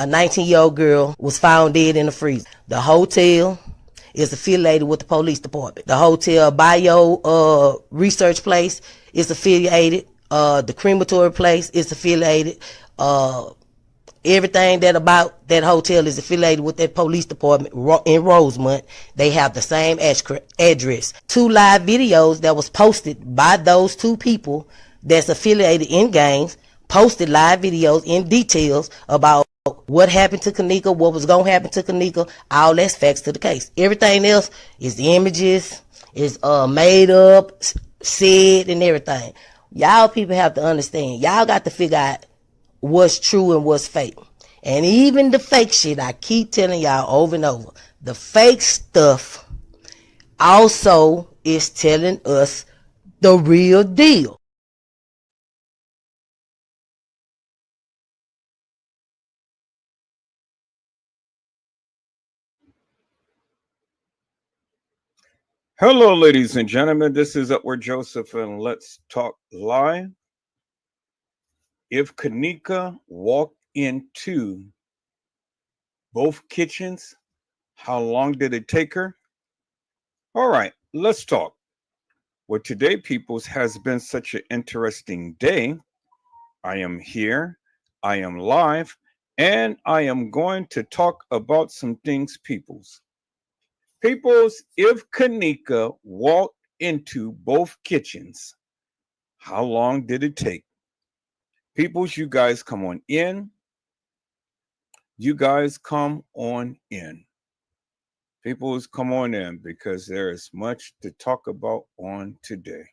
a 19-year-old girl was found dead in the freezer. The hotel is affiliated with the police department. The hotel bio research place is affiliated. The crematory place is affiliated. Everything that about that hotel is affiliated with that police department in Rosemont. They have the same address. 2 live videos that was posted by those 2 people that's affiliated in gangs, posted live videos in details about what happened to Kenneka, what was going to happen to Kenneka. All that's facts to the case. Everything else is the images, is made up, said, and everything. Y'all people have to understand. Y'all got to figure out what's true and what's fake. And even the fake shit, I keep telling y'all over and over, the fake stuff also is telling us the real deal. Hello, ladies and gentlemen. This is Upward Joseph, and let's talk live. If Kenneka walked into both kitchens, how long did it take her? All right, let's talk. Well, today, peoples, has been such an interesting day. I am here, I am live, and I am going to talk about some things, peoples. Peoples, if Kenneka walked into both kitchens, how long did it take? Peoples, you guys come on in. You guys come on in. Peoples, come on in because there is much to talk about on today.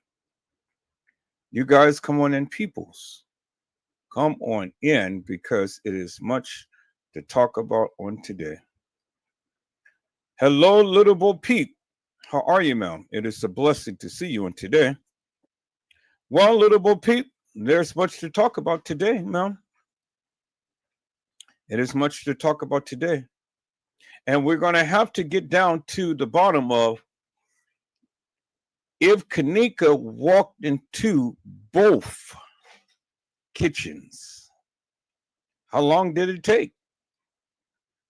You guys come on in, peoples. Come on in because it is much to talk about on today. Hello, little Bo Peep. How are you, ma'am? It is a blessing to see you on today. Well, little Bo Peep, there's much to talk about today, ma'am. It is much to talk about today. And we're going to have to get down to the bottom of if Kenneka walked into both kitchens, how long did it take?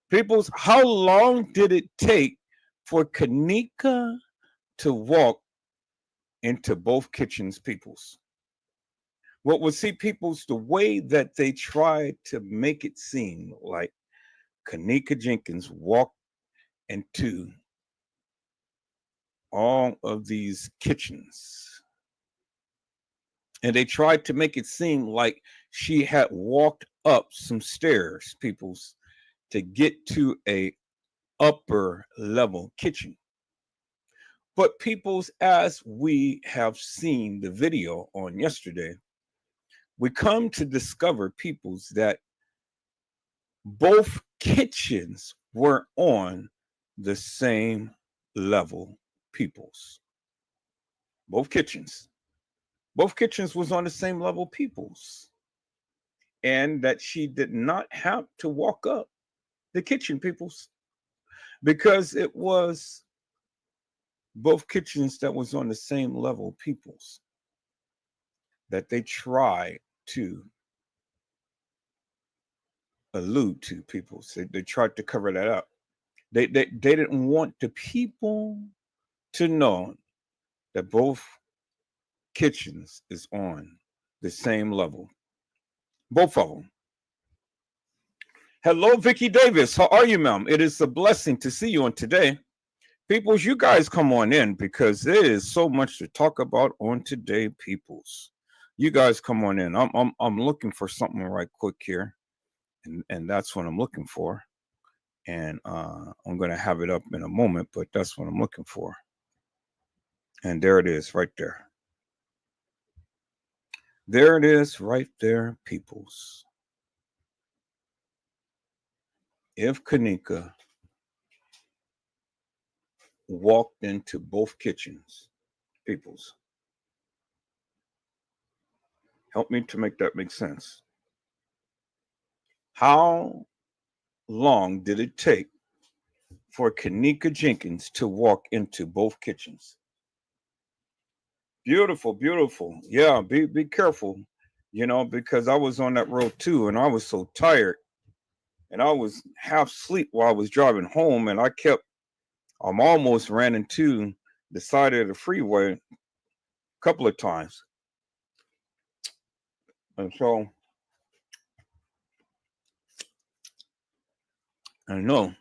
Peoples, how long did it take for Kenneka to walk into both kitchens, peoples? What would see peoples the way that they tried to make it seem like Kenneka Jenkins walked into all of these kitchens. And they tried to make it seem like she had walked up some stairs, peoples, to get to a upper level kitchen. But peoples, as we have seen the video on yesterday, we come to discover, peoples, that both kitchens were on the same level, peoples. Both kitchens. Both kitchens was on the same level, peoples. And that she did not have to walk up the kitchen, peoples, because it was both kitchens that was on the same level, peoples, that they tried to allude to, peoples. They tried to cover that up. They didn't want the people to know that both kitchens is on the same level. Both of them. Hello, Vicki Davis. How are you, ma'am? It is a blessing to see you on today. Peoples, you guys come on in because there is so much to talk about on today, peoples. You guys come on in. I'm looking for something right quick here. And that's what I'm looking for. And I'm gonna have it up in a moment, but that's what I'm looking for. And there it is right there. There it is right there, peoples. If Kenneka walked into both kitchens, peoples, help me to make that make sense. How long did it take for Kenneka Jenkins to walk into both kitchens? Beautiful, beautiful. Yeah, be careful, because I was on that road too, and I was so tired. and I was half asleep while I was driving home, and I'm almost ran into the side of the freeway a couple of times. And so I know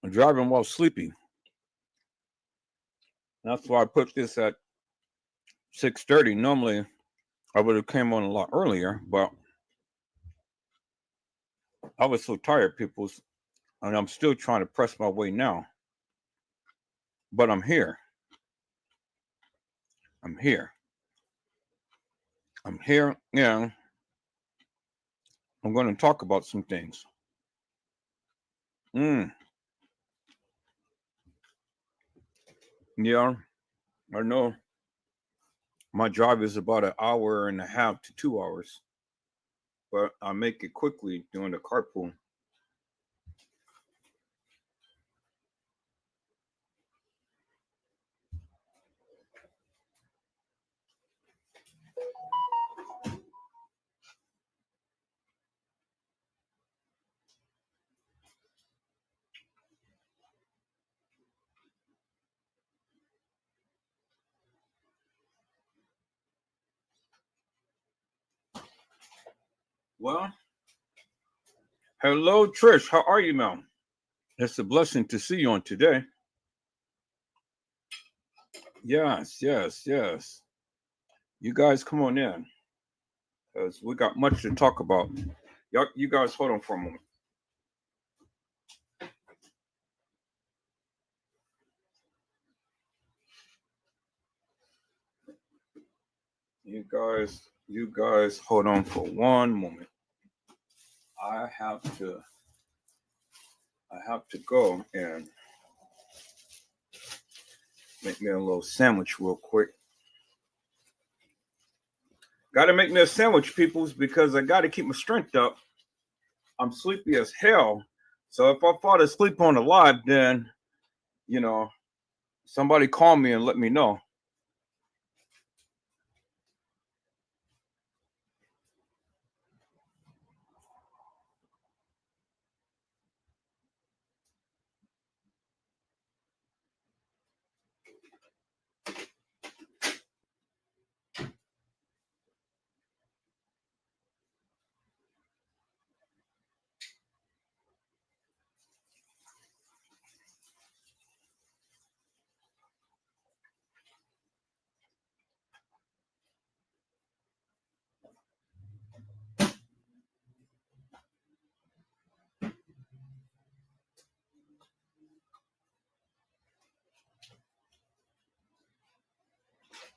I'm driving while sleepy. That's why I put this at 6:30. Normally I would have came on a lot earlier, but I was so tired, people, and I'm still trying to press my way now. But I'm here. I'm here. I'm here. Yeah, I'm going to talk about some things. Mm, yeah, I know. My drive is about an hour and a half to 2 hours, but I make it quickly during the carpool. Well, hello, Trish. How are you, ma'am? It's a blessing to see you on today. Yes, yes, yes. You guys come on in because we got much to talk about. Y'all, you guys hold on for a moment. You guys hold on for one moment. I have to I have to go and make me a little sandwich real quick. Gotta make me a sandwich, peoples, because I gotta keep my strength up. I'm sleepy as hell. So if I fall asleep on the live, then you know, somebody call me and let me know.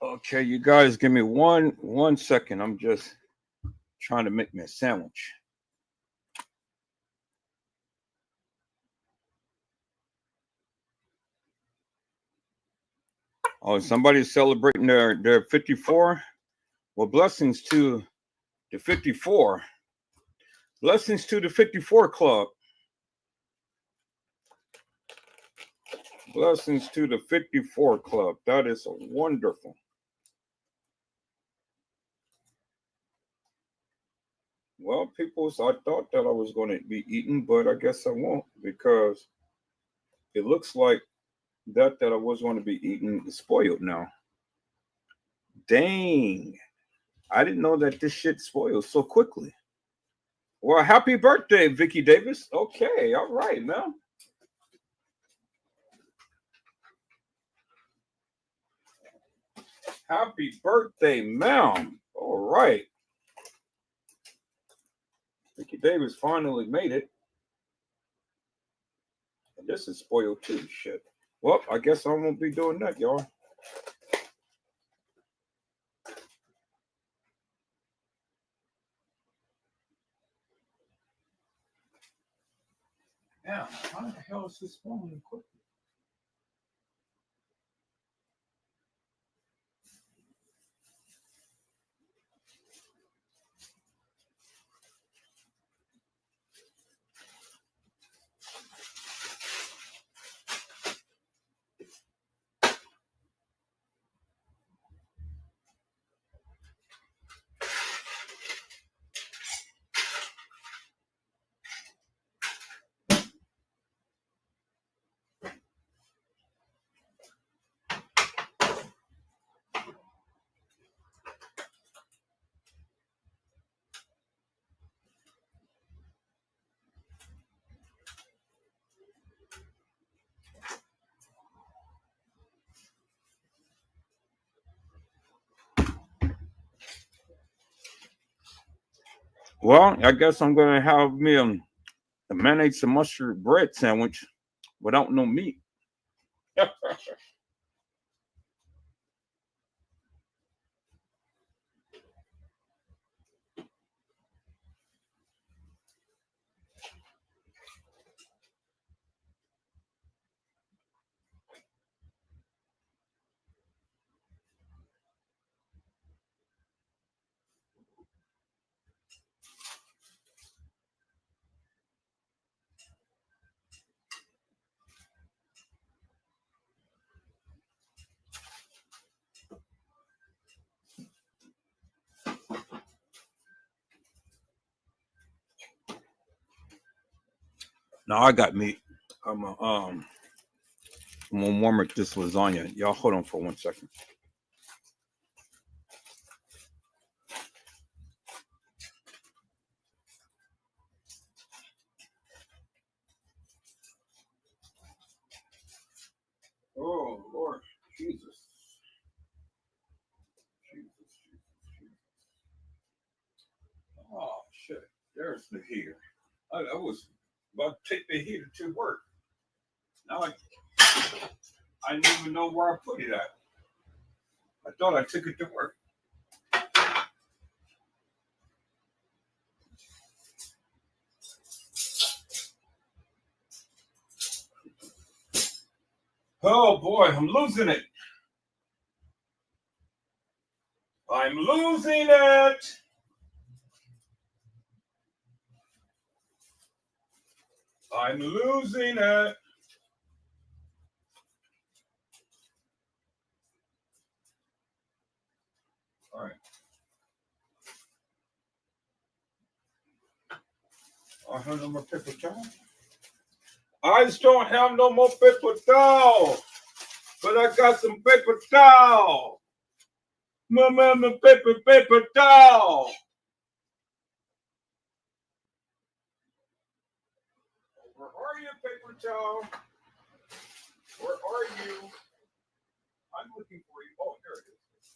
Okay, you guys give me one second. I'm just trying to make me a sandwich. Oh, somebody's celebrating their 54. Well, blessings to the 54. Blessings to the 54 club. Blessings to the 54 club. That is wonderful. Well, people, so I thought that I was going to be eating, but I guess I won't because it looks like that I was going to be eating is spoiled now. Dang. I didn't know that this shit spoils so quickly. Well, happy birthday, Vicky Davis. Okay, all right, man. Happy birthday, ma'am. All right. Vicky Davis finally made it. And this is spoiled too. Shit. Well, I guess I won't be doing that, y'all. Now, how the hell is this phone quick? Well, I guess I'm gonna have me a mayonnaise and mustard bread sandwich without no meat. Now I got meat. I'm gonna warm up this lasagna. Y'all hold on for 1 second. Oh Lord, Jesus, Jesus, Jesus, Jesus. Oh shit, there's the heater. I was about to take the heater to work. Now I didn't even know where I put it at. I thought I took it to work. Oh boy, I'm losing it. I'm losing it. I'm losing it. All right. I have no more paper towel. I just don't have no more paper towel. But I got some paper towel. Mama, paper towel. Where are you, paper towel? Where are you? I'm looking for you. Oh, there it is.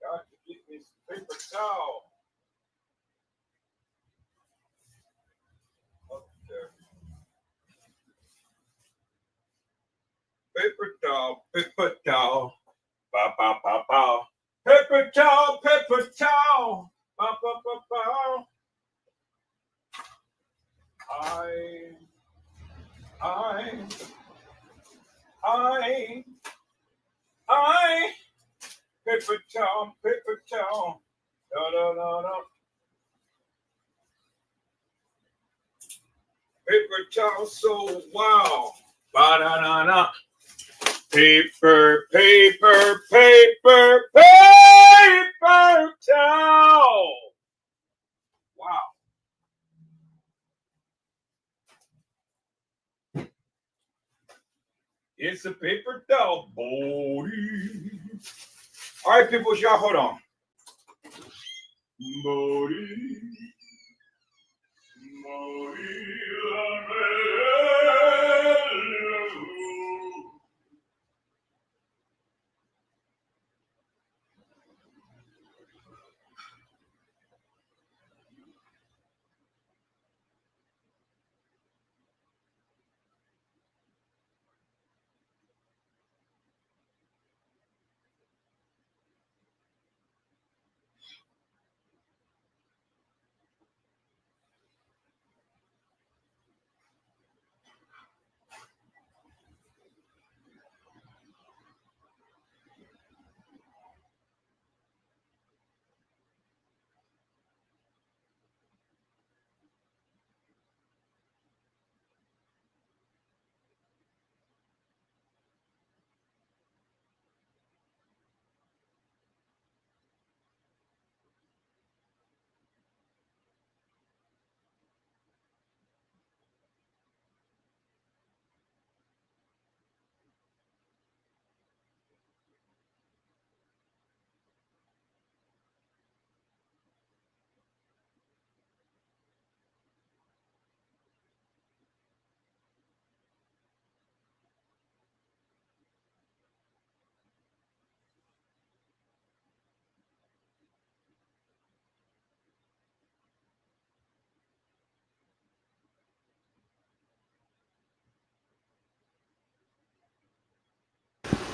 Got to get me some paper towel. Up there. Paper towel, paper towel. Bow, bow, bow, bow. Paper towel, paper towel. Bow, bow, bow, bow. I, I, I, I. Paper towel, paper towel. Da, da, da, da. Paper towel, so wow. Ba, da, da, da. Paper, paper, paper, paper towel. Wow. It's a paper towel, boy. All right, people, y'all hold on. Modi, Modi,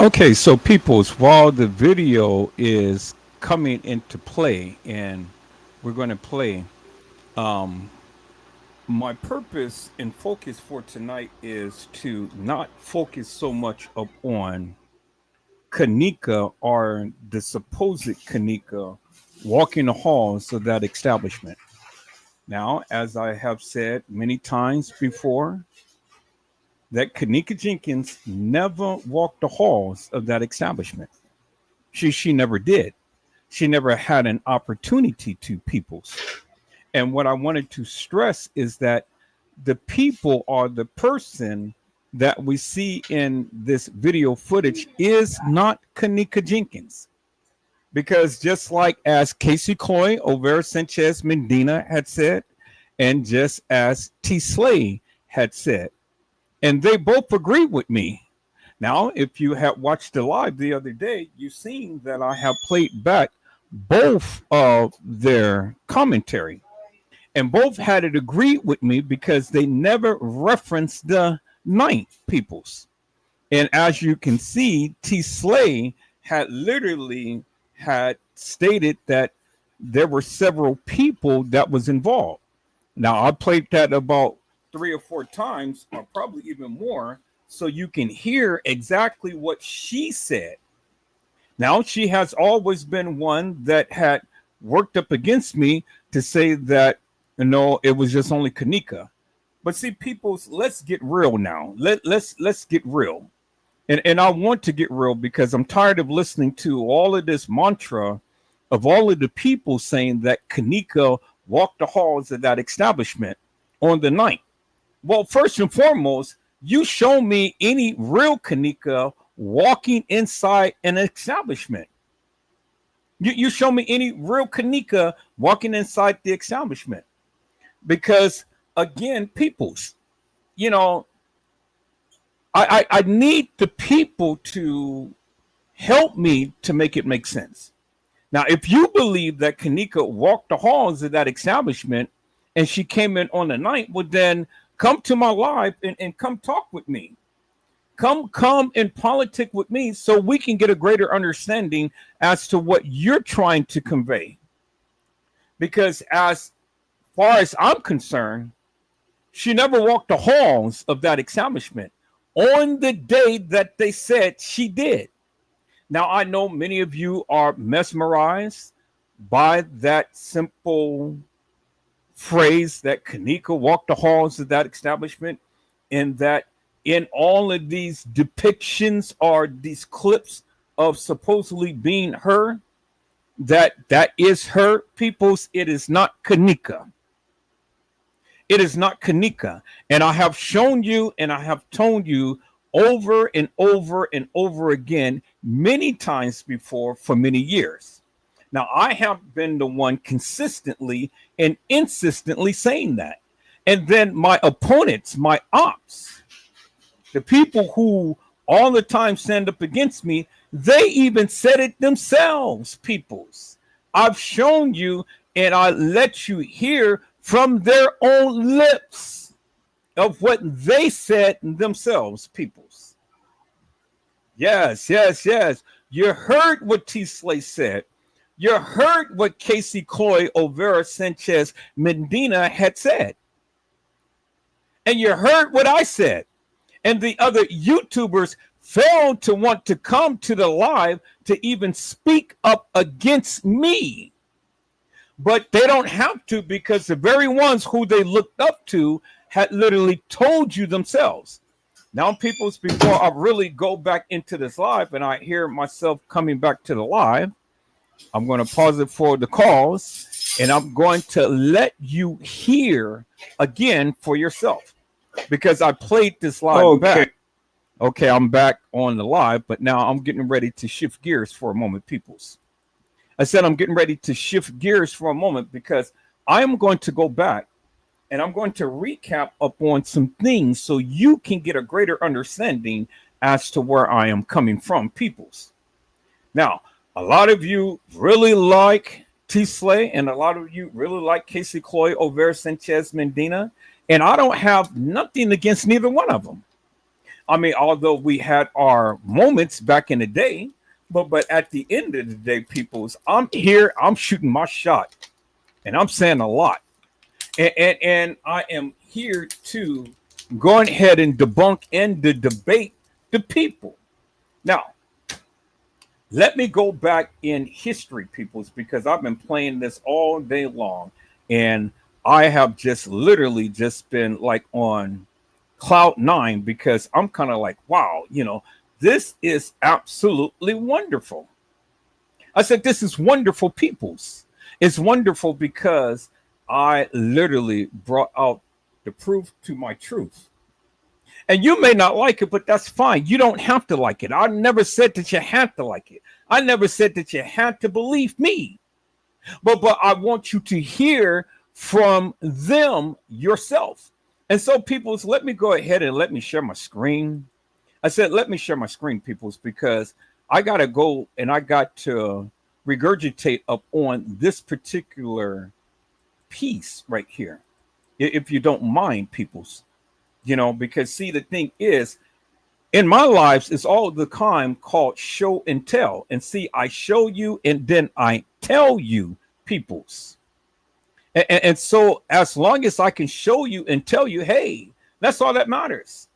Okay, so peoples, while the video is coming into play and we're going to play, um, my purpose and focus for tonight is to not focus so much up on Kenneka or the supposed Kenneka walking the halls of that establishment. Now, as I have said many times before, that Kenneka Jenkins never walked the halls of that establishment. She never did. She never had an opportunity to, peoples. And what I wanted to stress is that the people or the person that we see in this video footage is not Kenneka Jenkins. Because just like as Casey Cloy, Olvera Sanchez Medina had said, and just as T. Slay had said, and they both agreed with me. Now, if you have watched the live the other day, you've seen that I have played back both of their commentary, and both had it agreed with me because they never referenced the ninth peoples. And as you can see, T. Slay had literally had stated that there were several people that was involved. Now I played that about 3 or 4 times, or probably even more, so you can hear exactly what she said. Now she has always been one that had worked up against me to say that it was just only Kenneka. But see, people, let's get real now. Let's get real. And I want to get real because I'm tired of listening to all of this mantra of all of the people saying that Kenneka walked the halls of that establishment on the night. Well, first and foremost, you show me any real Kenneka walking inside an establishment. You show me any real Kenneka walking inside the establishment. Because again, peoples, I need the people to help me to make it make sense. Now, if you believe that Kenneka walked the halls of that establishment and she came in on the night, well, then come to my live and come talk with me. Come and politic with me so we can get a greater understanding as to what you're trying to convey. Because as far as I'm concerned, she never walked the halls of that establishment on the day that they said she did. Now, I know many of you are mesmerized by that simple phrase that Kenneka walked the halls of that establishment, and that in all of these depictions or these clips of supposedly being her, that is her. Peoples, it is not Kenneka. It is not Kenneka. And I have shown you and I have told you over and over and over again many times before for many years. Now, I have been the one consistently and insistently saying that. And then my opponents, my ops, the people who all the time stand up against me, they even said it themselves, peoples. I've shown you and I let you hear from their own lips of what they said themselves, peoples. Yes. You heard what T. Slay said. You heard what Casey Cloy, Olvera Sanchez Medina had said. And you heard what I said. And the other YouTubers failed to want to come to the live to even speak up against me. But they don't have to, because the very ones who they looked up to had literally told you themselves. Now, peoples, before I really go back into this live and I hear myself coming back to the live, I'm going to pause it for the calls and I'm going to let you hear again for yourself, because I played this live back. Okay, I'm back on the live, but now I'm getting ready to shift gears for a moment, peoples. I said I'm getting ready to shift gears for a moment because I'm going to go back and I'm going to recap upon some things so you can get a greater understanding as to where I am coming from, peoples. Now, a lot of you really like T. Slay and a lot of you really like Casey Cloy, Olvera Sanchez Medina, and I don't have nothing against neither one of them. I mean, although we had our moments back in the day, but at the end of the day, peoples, I'm here, I'm shooting my shot, and I'm saying a lot. And I am here to go ahead and debunk and to debate the people. Now, let me go back in history, peoples, because I've been playing this all day long, and I have just literally just been like on cloud nine because I'm kind of like, wow, this is absolutely wonderful. I said, this is wonderful, peoples. It's wonderful because I literally brought out the proof to my truth. And you may not like it, but that's fine. You don't have to like it. I never said that you had to like it. I never said that you had to believe me. But I want you to hear from them yourself. And so, peoples, let me go ahead and let me share my screen. I said, let me share my screen, peoples, because I got to go and I got to regurgitate up on this particular piece right here. If you don't mind, peoples, because see, the thing is, in my lives, it's all the time called show and tell. And see, I show you and then I tell you, peoples. And so, as long as I can show you and tell you, hey, that's all that matters.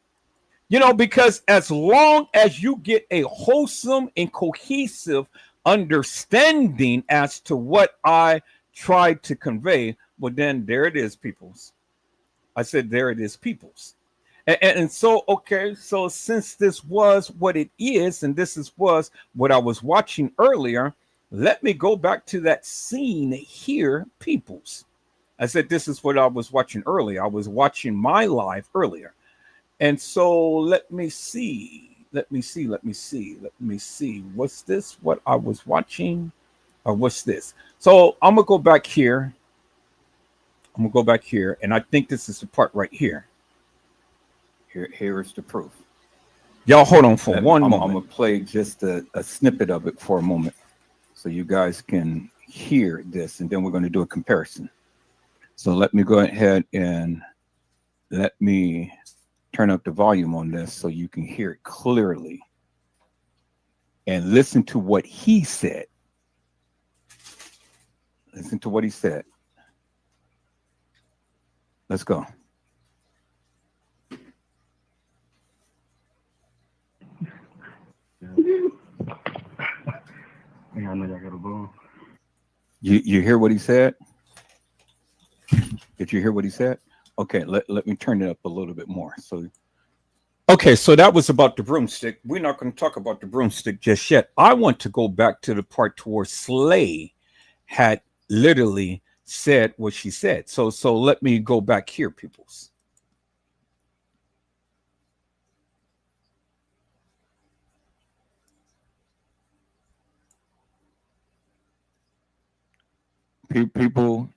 Because as long as you get a wholesome and cohesive understanding as to what I tried to convey, well, then there it is, peoples. I said, there it is, peoples. And so, okay, so since this was what it is, and was what I was watching earlier, let me go back to that scene here, peoples. I said, this is what I was watching earlier. I was watching my live earlier. And so let me see. What's this? What I was watching? Or what's this? So I'm going to go back here. And I think this is the part right here. Here is the proof. Y'all hold on for one moment. I'm going to play just a snippet of it for a moment so you guys can hear this. And then we're going to do a comparison. So let me go ahead and let me turn up the volume on this so you can hear it clearly and listen to what he said. Listen to what he said. Let's go. You hear what he said? Did you hear what he said? Okay, let me turn it up a little bit more. So that was about the broomstick. We're not going to talk about the broomstick just yet. I want to go back to the part to where Slay had literally said what she said. So let me go back here, peoples. People,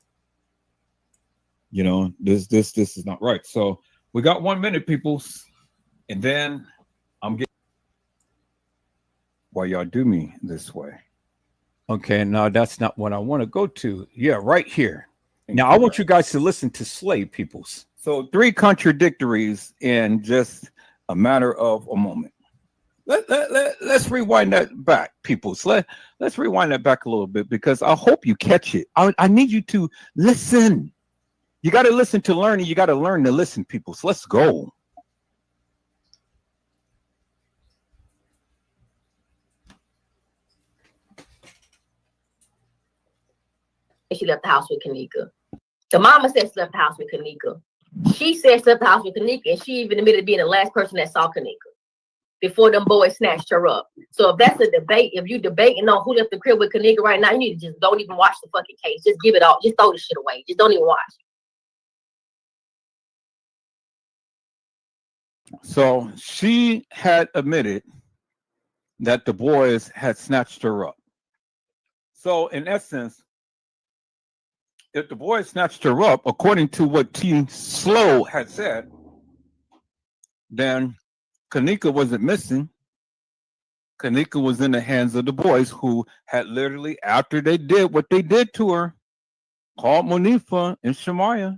this is not right. So we got 1 minute, peoples, and then I'm getting why y'all do me this way. Okay, no, that's not what I want to go to. Yeah, right here. Now I want you guys to listen to Slay, peoples. So 3 contradictories in just a matter of a moment. Let's rewind that back, peoples. Let's rewind that back a little bit because I hope you catch it. I need you to listen. You got to listen to learn, and you got to learn to listen, peoples. Let's go. She left the house with Kenneka. The mama said she left the house with Kenneka. She said she left the house with Kenneka, and she even admitted being the last person that saw Kenneka before them boys snatched her up. So if that's a debate, if you debating on who left the crib with Kenneka right now, you need to just don't even watch the fucking case. Just give it all. Just throw the shit away. Just don't even watch. So she had admitted that the boys had snatched her up. So in essence, if the boys snatched her up, according to what T. Slow had said, then Kenneka wasn't missing. Kenneka was in the hands of the boys who had literally, after they did what they did to her, called Monifa and Shemaya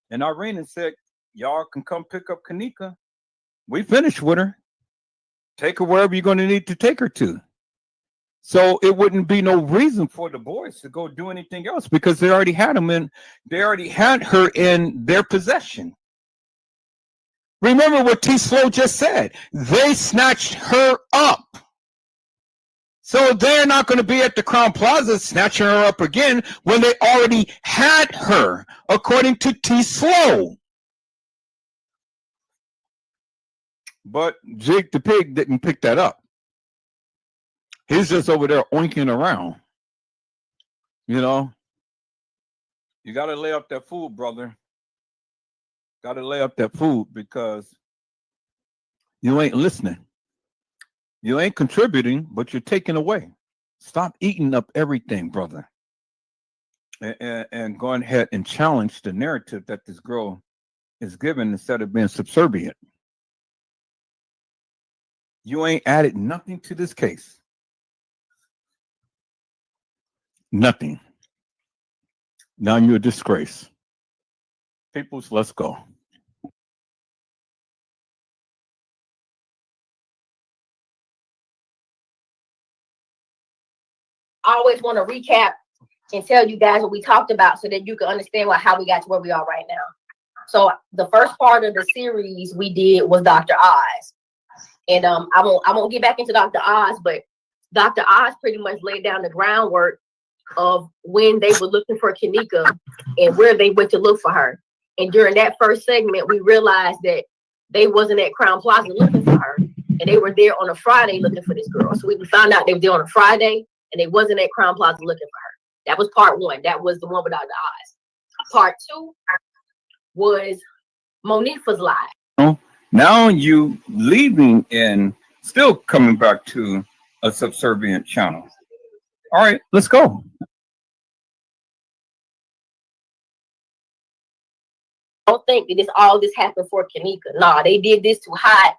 and Irene and said, y'all can come pick up Kenneka. We finished with her. Take her wherever you're going to need to take her to. So it wouldn't be no reason for the boys to go do anything else because they already had them in. They already had her in their possession. Remember what T. Slow just said. They snatched her up. So they're not going to be at the Crown Plaza snatching her up again when they already had her, according to T. Slow. But Jake the pig didn't pick that up. He's just over there oinking around. You know, you got to lay up that food, brother. Got to lay up that food because you ain't listening. You ain't contributing, but you're taking away. Stop eating up everything, brother. And go ahead and challenge the narrative that this girl is given instead of being subservient. You ain't added nothing to this case. Nothing. Now you're a disgrace. Peoples, let's go. I always want to recap and tell you guys what we talked about so that you can understand how we got to where we are right now. So the first part of the series we did was Dr. Oz. And I won't get back into Dr. Oz, but Dr. Oz pretty much laid down the groundwork of when they were looking for Kenneka and where they went to look for her. And during that first segment, we realized that they wasn't at Crown Plaza looking for her, and they were there on a Friday looking for this girl. So we found out they were there on a Friday, and they wasn't at Crown Plaza looking for her. That was part one. That was the one with Dr. Oz. Part two was Monifa's lie. Oh, now you leaving and still coming back to a subservient channel. All right, let's go. Don't think that all this happened for Kenneka. Nah, they did this to hide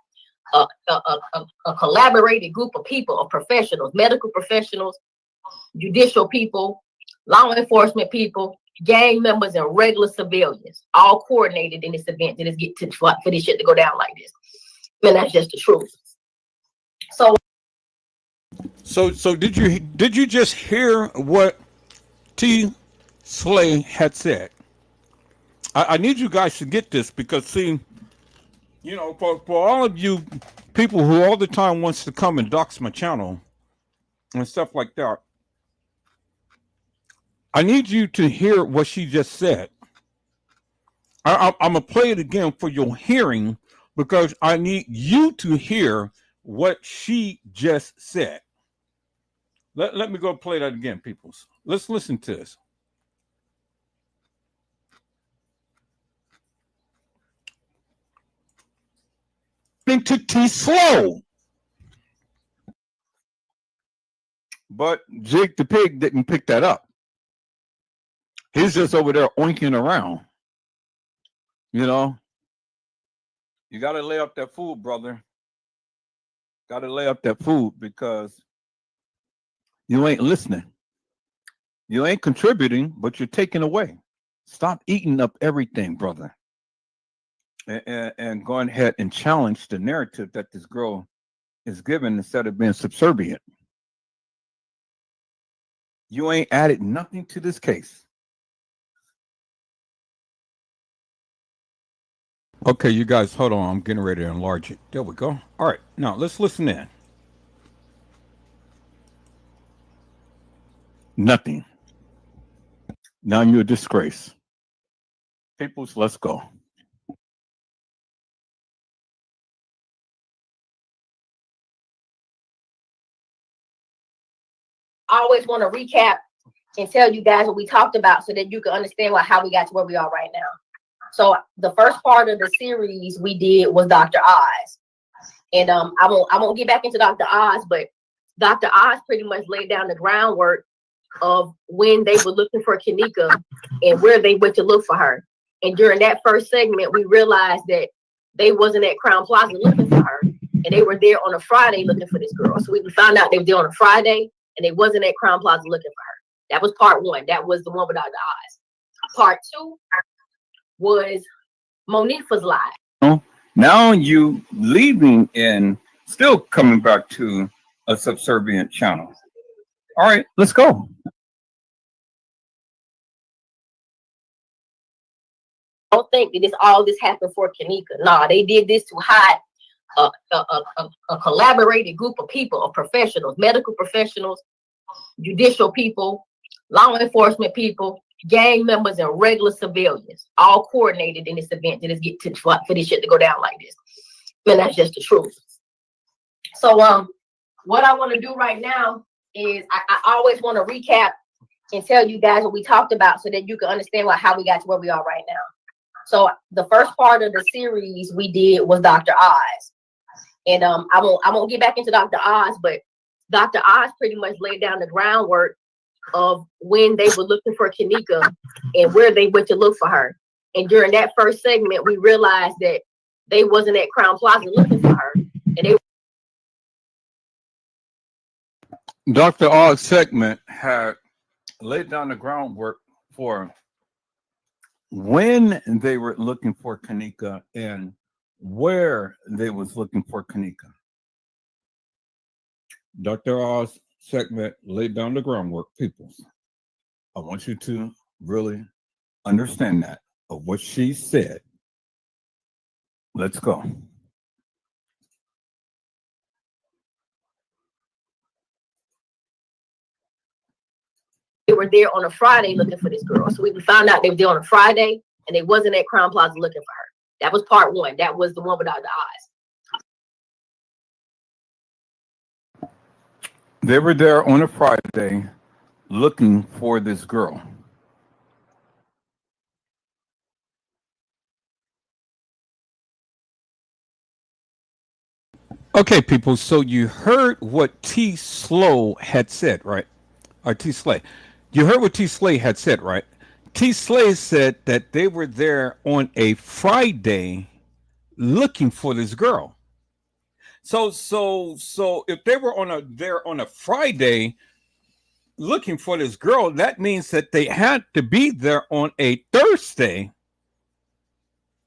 a collaborated group of people, of professionals, medical professionals, judicial people, law enforcement people, gang members, and regular civilians, all coordinated in this event that is get to for this shit to go down like this. And that's just the truth. So did you just hear what T. Slay had said? I need you guys to get this because see, you know, for all of you people who all the time wants to come and dox my channel and stuff like that, I need you to hear what she just said. I'm gonna play it again for your hearing because I need you to hear what she just said. Let me go play that again, peoples. Let's listen to this. To T. Slow. But Jake the pig didn't pick that up. He's just over there oinking around. You know, you got to lay up that food, brother. Got to lay up that food because you ain't listening. You ain't contributing, but you're taking away. Stop eating up everything, brother. And go ahead and challenge the narrative that this girl is given instead of being subservient. You ain't added nothing to this case. Okay, you guys, hold on. I'm getting ready to enlarge it. There we go. All right, now let's listen in. Nothing. Now you're a disgrace. Peoples, let's go. I always want to recap and tell you guys what we talked about so that you can understand how we got to where we are right now. So the first part of the series we did was Dr. Oz. And I won't get back into Dr. Oz, but Dr. Oz pretty much laid down the groundwork of when they were looking for Kenneka and where they went to look for her. And during that first segment, we realized that they wasn't at Crown Plaza looking for her, and they were there on a Friday looking for this girl. So we found out they were there on a Friday, and they wasn't at Crown Plaza looking for her. That was part one. That was the one with Dr. Oz. Part two was Monifa's lie. Oh, Now you leaving and still coming back to a subservient channel. All right, let's go. Don't think that all this happened for Kenneka. Nah, they did this to hide a collaborated group of people, of professionals, medical professionals, judicial people, law enforcement people, gang members, and regular civilians, all coordinated in this event to just get to for this shit to go down like this. And that's just the truth. So what I want to do right now is I always want to recap and tell you guys what we talked about so that you can understand how we got to where we are right now. So the first part of the series we did was Dr. Oz. And I won't get back into Dr. Oz, but Dr. Oz pretty much laid down the groundwork of when they were looking for Kenneka and where they went to look for her. And during that first segment, we realized that they wasn't at Crown Plaza looking for her. And they Dr. Oz segment had laid down the groundwork for when they were looking for Kenneka and where they was looking for Kenneka. Dr. Oz segment laid down the groundwork, people. I want you to really understand that of what she said. Let's go. They were there on a Friday looking for this girl. So we found out they were there on a Friday and they wasn't at Crown Plaza looking for her. That was part one. That was the one without the eyes. They were there on a Friday looking for this girl. Okay, people, so you heard what T. Slow had said, right? Or T. Slay. You heard what T. Slay had said, right? T. Slay said that they were there on a Friday looking for this girl. So if they were there on a Friday looking for this girl, that means that they had to be there on a Thursday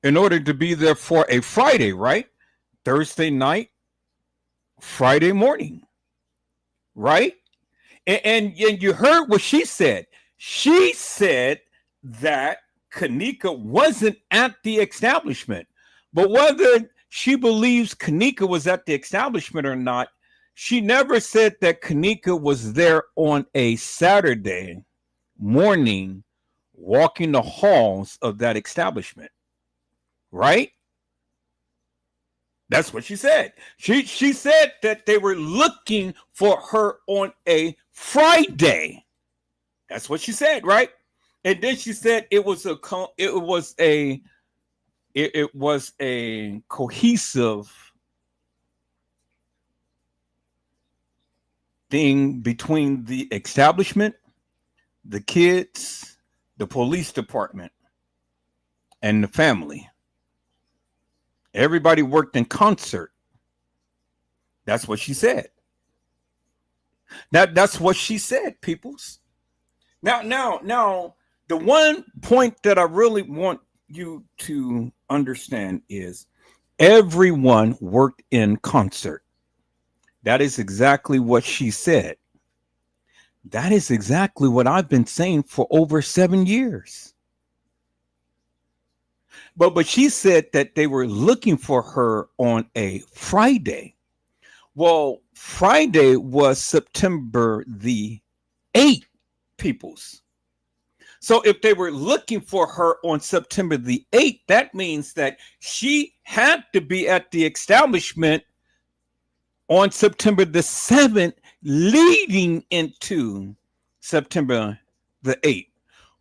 in order to be there for a Friday, right? Thursday night, Friday morning, right? And you heard what she said. She said that Kenneka wasn't at the establishment. But whether she believes Kenneka was at the establishment or not, she never said that Kenneka was there on a Saturday morning walking the halls of that establishment. Right? That's what she said. She said that they were looking for her on a Friday. That's what she said, right? And then she said it was a cohesive thing between the establishment, the kids, the police department, and the family. Everybody worked in concert. That's what she said. That's what she said, peoples. Now, the one point that I really want you to understand is everyone worked in concert. That is exactly what she said. That is exactly what I've been saying for over 7 years. But she said that they were looking for her on a Friday. Well, Friday was September the 8th, peoples. So if they were looking for her on September the 8th, that means that she had to be at the establishment on September the 7th, leading into September the 8th.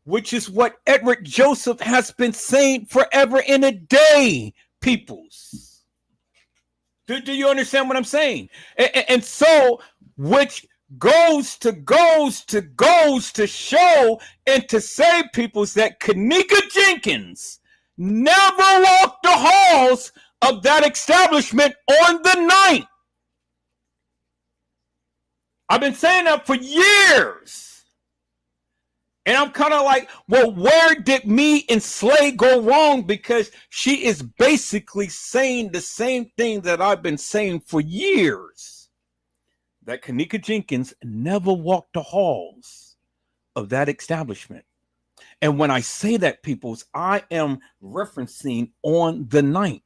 Which is what Edward Joseph has been saying forever and a day, peoples. Do you understand what I'm saying? And so, which goes to show and to say, peoples, that Kenneka Jenkins never walked the halls of that establishment on the night. I've been saying that for years. And I'm kind of like, well, where did me and Slay go wrong? Because she is basically saying the same thing that I've been saying for years. That Kenneka Jenkins never walked the halls of that establishment. And when I say that, peoples, I am referencing on the night.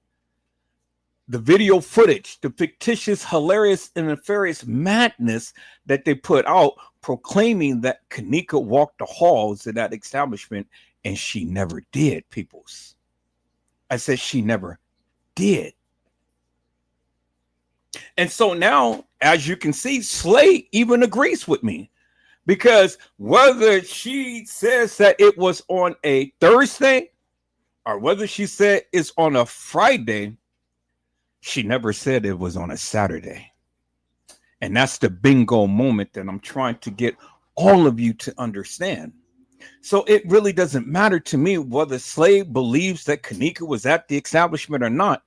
The video footage, the fictitious, hilarious, and nefarious madness that they put out proclaiming that Kenneka walked the halls of that establishment, and she never did, peoples. I said she never did. And so now, as you can see, Slay even agrees with me. Because whether she says that it was on a Thursday or whether she said it's on a Friday, she never said it was on a Saturday. And that's the bingo moment that I'm trying to get all of you to understand. So it really doesn't matter to me whether Slay believes that Kenneka was at the establishment or not.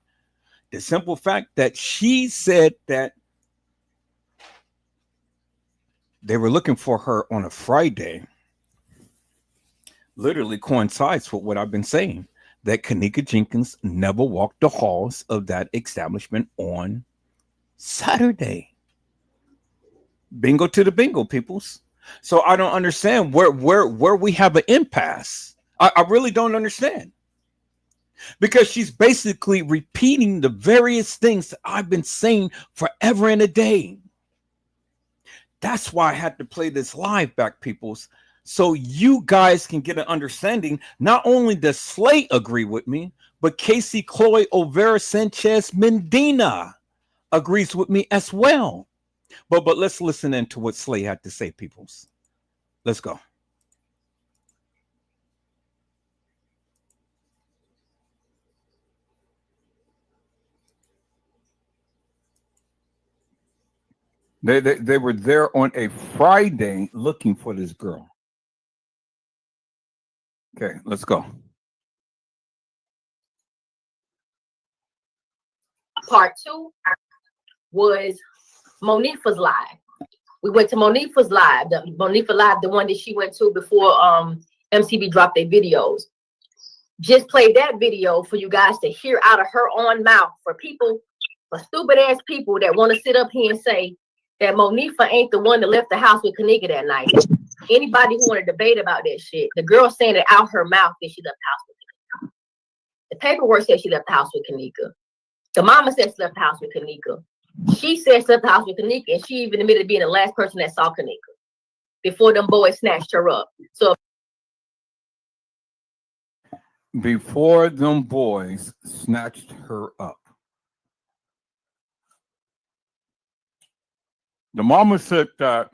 The simple fact that she said that they were looking for her on a Friday literally coincides with what I've been saying, that Kenneka Jenkins never walked the halls of that establishment on Saturday. Bingo to the bingo, peoples. So I don't understand where we have an impasse. I really don't understand. Because she's basically repeating the various things that I've been saying forever and a day. That's why I had to play this live back, peoples, so you guys can get an understanding. Not only does Slay agree with me, but Casey Chloe Overa Sanchez Medina agrees with me as well. But let's listen into what Slay had to say, peoples. Let's go. They were there on a Friday looking for this girl. Okay, let's go. Part 2 was Monifa's live. We went to Monifa's live, the Monifa live, the one that she went to before MTV dropped their videos. Just played that video for you guys to hear out of her own mouth, for people, for stupid ass people that want to sit up here and say that Monifa ain't the one that left the house with Kenneka that night. Anybody who want to debate about that shit, the girl saying it out her mouth that she left the house with Kenneka. The paperwork said she left the house with Kenneka. The mama said she left the house with Kenneka. She said she left the house with Kenneka, and she even admitted being the last person that saw Kenneka before them boys snatched her up. So before them boys snatched her up. The mama said that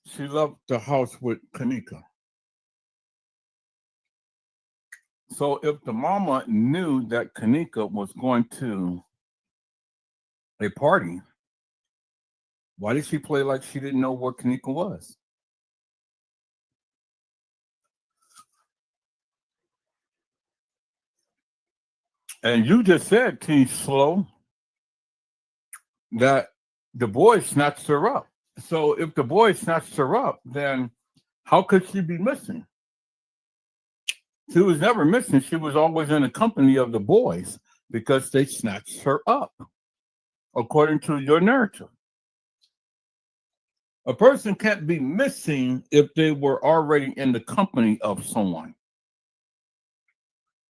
she left the house with Kenneka. So if the mama knew that Kenneka was going to a party, why did she play like she didn't know where Kenneka was? And you just said, T. Slow, that the boy snatched her up. So if the boy snatched her up, then how could she be missing? She was never missing. She was always in the company of the boys because they snatched her up, according to your narrative. A person can't be missing if they were already in the company of someone.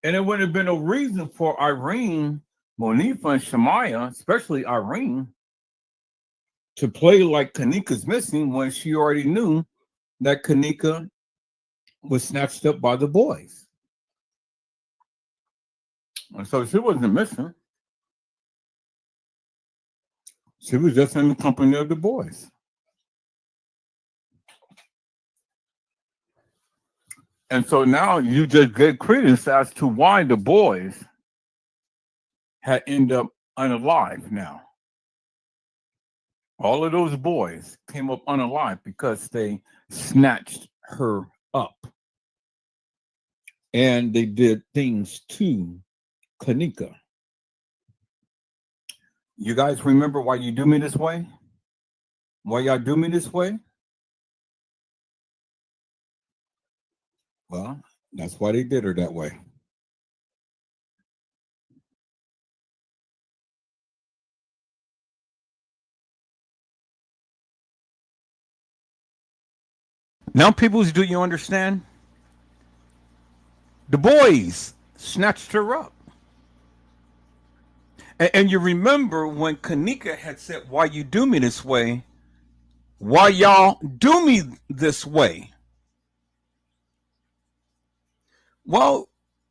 And it would have been a reason for Irene, Monifa, and Shemaya, especially Irene, to play like Kenneka's missing when she already knew that Kenneka was snatched up by the boys. And so she wasn't missing. She was just in the company of the boys. And so now you just get credence as to why the boys had ended up unalive now. All of those boys came up unalive because they snatched her up. And they did things to Kenneka. You guys remember why you do me this way? Why y'all do me this way? Well, that's why they did her that way. Now, peoples, do you understand? The boys snatched her up. And you remember when Kenneka had said, "Why you do me this way? Why y'all do me this way?" Well,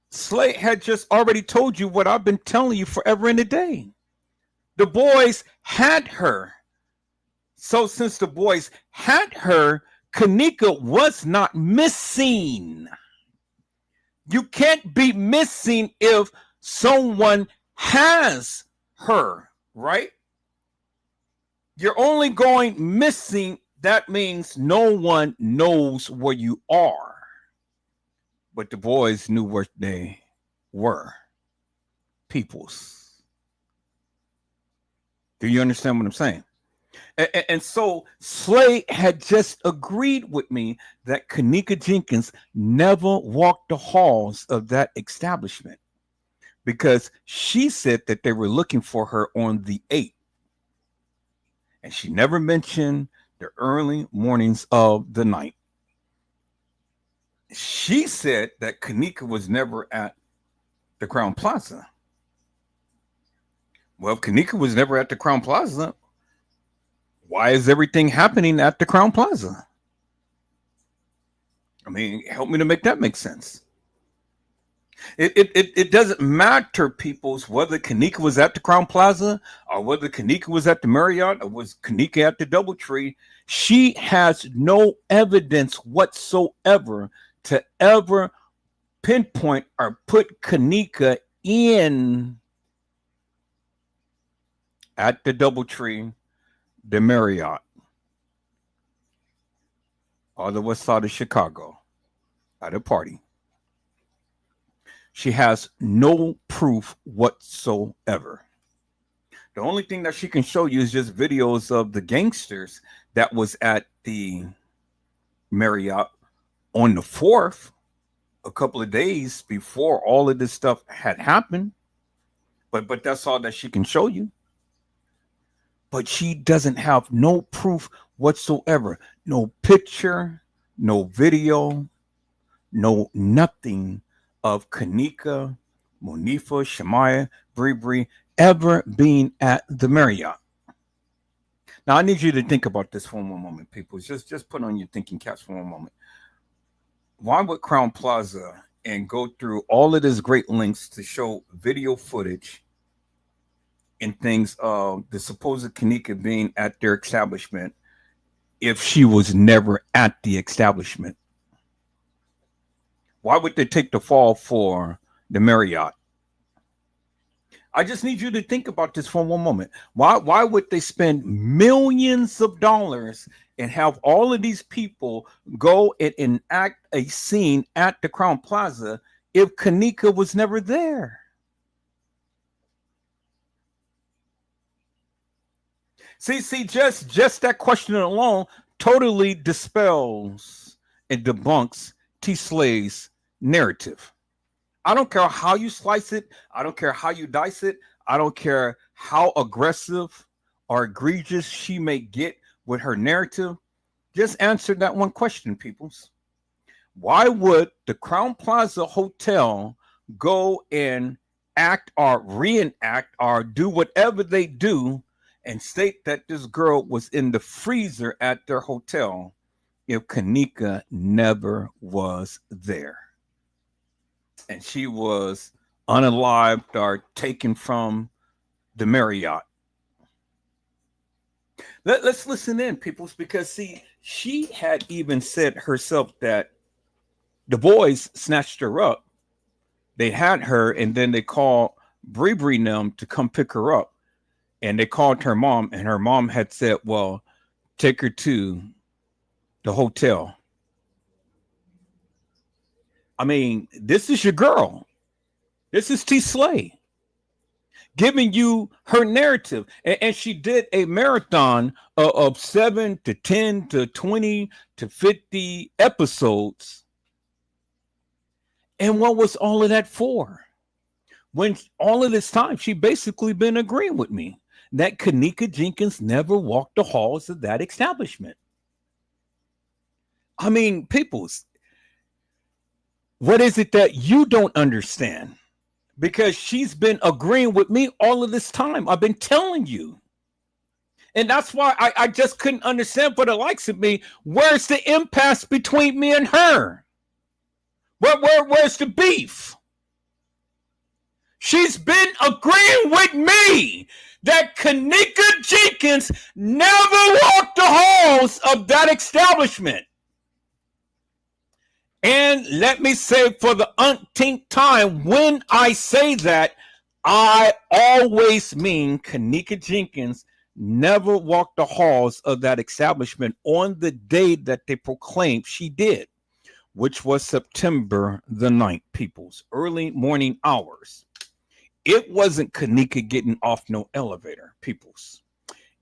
Slay had just already told you what I've been telling you forever and a day. The boys had her. So since the boys had her, Kenneka was not missing. You can't be missing if someone has her, right? You're only going missing. That means no one knows where you are. But the boys knew where they were. Peoples. Do you understand what I'm saying? And so Slay had just agreed with me that Kenneka Jenkins never walked the halls of that establishment because she said that they were looking for her on the 8th. And she never mentioned the early mornings of the night. She said that Kenneka was never at the Crown Plaza. Well, if Kenneka was never at the Crown Plaza, why is everything happening at the Crown Plaza? I mean, help me to make that make sense. It doesn't matter, peoples, whether Kenneka was at the Crown Plaza or whether Kenneka was at the Marriott or was Kenneka at the DoubleTree. She has no evidence whatsoever to ever pinpoint or put Kenneka in at the DoubleTree, the Marriott, or the West Side of Chicago at a party. She has no proof whatsoever. The only thing that she can show you is just videos of the gangsters that was at the Marriott on the 4th, a couple of days before all of this stuff had happened. But that's all that she can show you. But she doesn't have no proof whatsoever. No picture, no video, no nothing of Kenneka, Monifa, Shemaya, Bree ever being at the Marriott. Now, I need you to think about this for one moment, people. Just put on your thinking caps for one moment. Why would Crown Plaza and go through all of this great lengths to show video footage and things of the supposed Kenneka being at their establishment if she was never at the establishment? Why would they take the fall for the Marriott? I just need you to think about this for one moment. Why would they spend millions of dollars and have all of these people go and enact a scene at the Crown Plaza if Kenneka was never there? See, just that question alone totally dispels and debunks T. Slay's narrative. I don't care how you slice it. I don't care how you dice it. I don't care how aggressive or egregious she may get with her narrative. Just answer that one question, peoples. Why would the Crown Plaza Hotel go and act or reenact or do whatever they do and state that this girl was in the freezer at their hotel if Kenneka never was there? And she was unalived or taken from the Marriott. Let's listen in, peoples, because see, she had even said herself that the boys snatched her up. They had her, and then they called Bree and them to come pick her up. And they called her mom, and her mom had said, well, take her to the hotel. I mean, this is your girl. This is T. Slay giving you her narrative. And she did a marathon of 7 to 10 to 20 to 50 episodes And what was all of that for? When all of this time, she basically been agreeing with me that Kenneka Jenkins never walked the halls of that establishment. I mean, peoples, what is it that you don't understand? Because she's been agreeing with me all of this time. I've been telling you. And that's why I just couldn't understand for the likes of me. Where's the impasse between me and her? Where's the beef? She's been agreeing with me that Kenneka Jenkins never walked the halls of that establishment. And let me say for the umpteenth time, when I say that, I always mean Kenneka Jenkins never walked the halls of that establishment on the day that they proclaimed she did, which was September the 9th, people's early morning hours. It wasn't Kenneka getting off no elevator, peoples.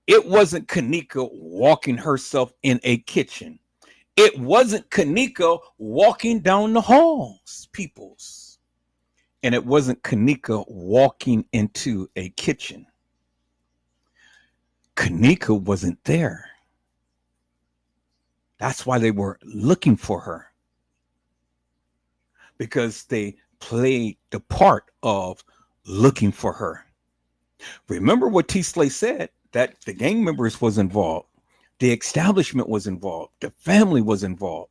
It wasn't Kenneka walking herself in a kitchen. It wasn't Kenneka walking down the halls, peoples. And it wasn't Kenneka walking into a kitchen. Kenneka wasn't there. That's why they were looking for her. Because they played the part of looking for her. Remember what T. Slay said, that the gang members was involved. The establishment was involved. The family was involved.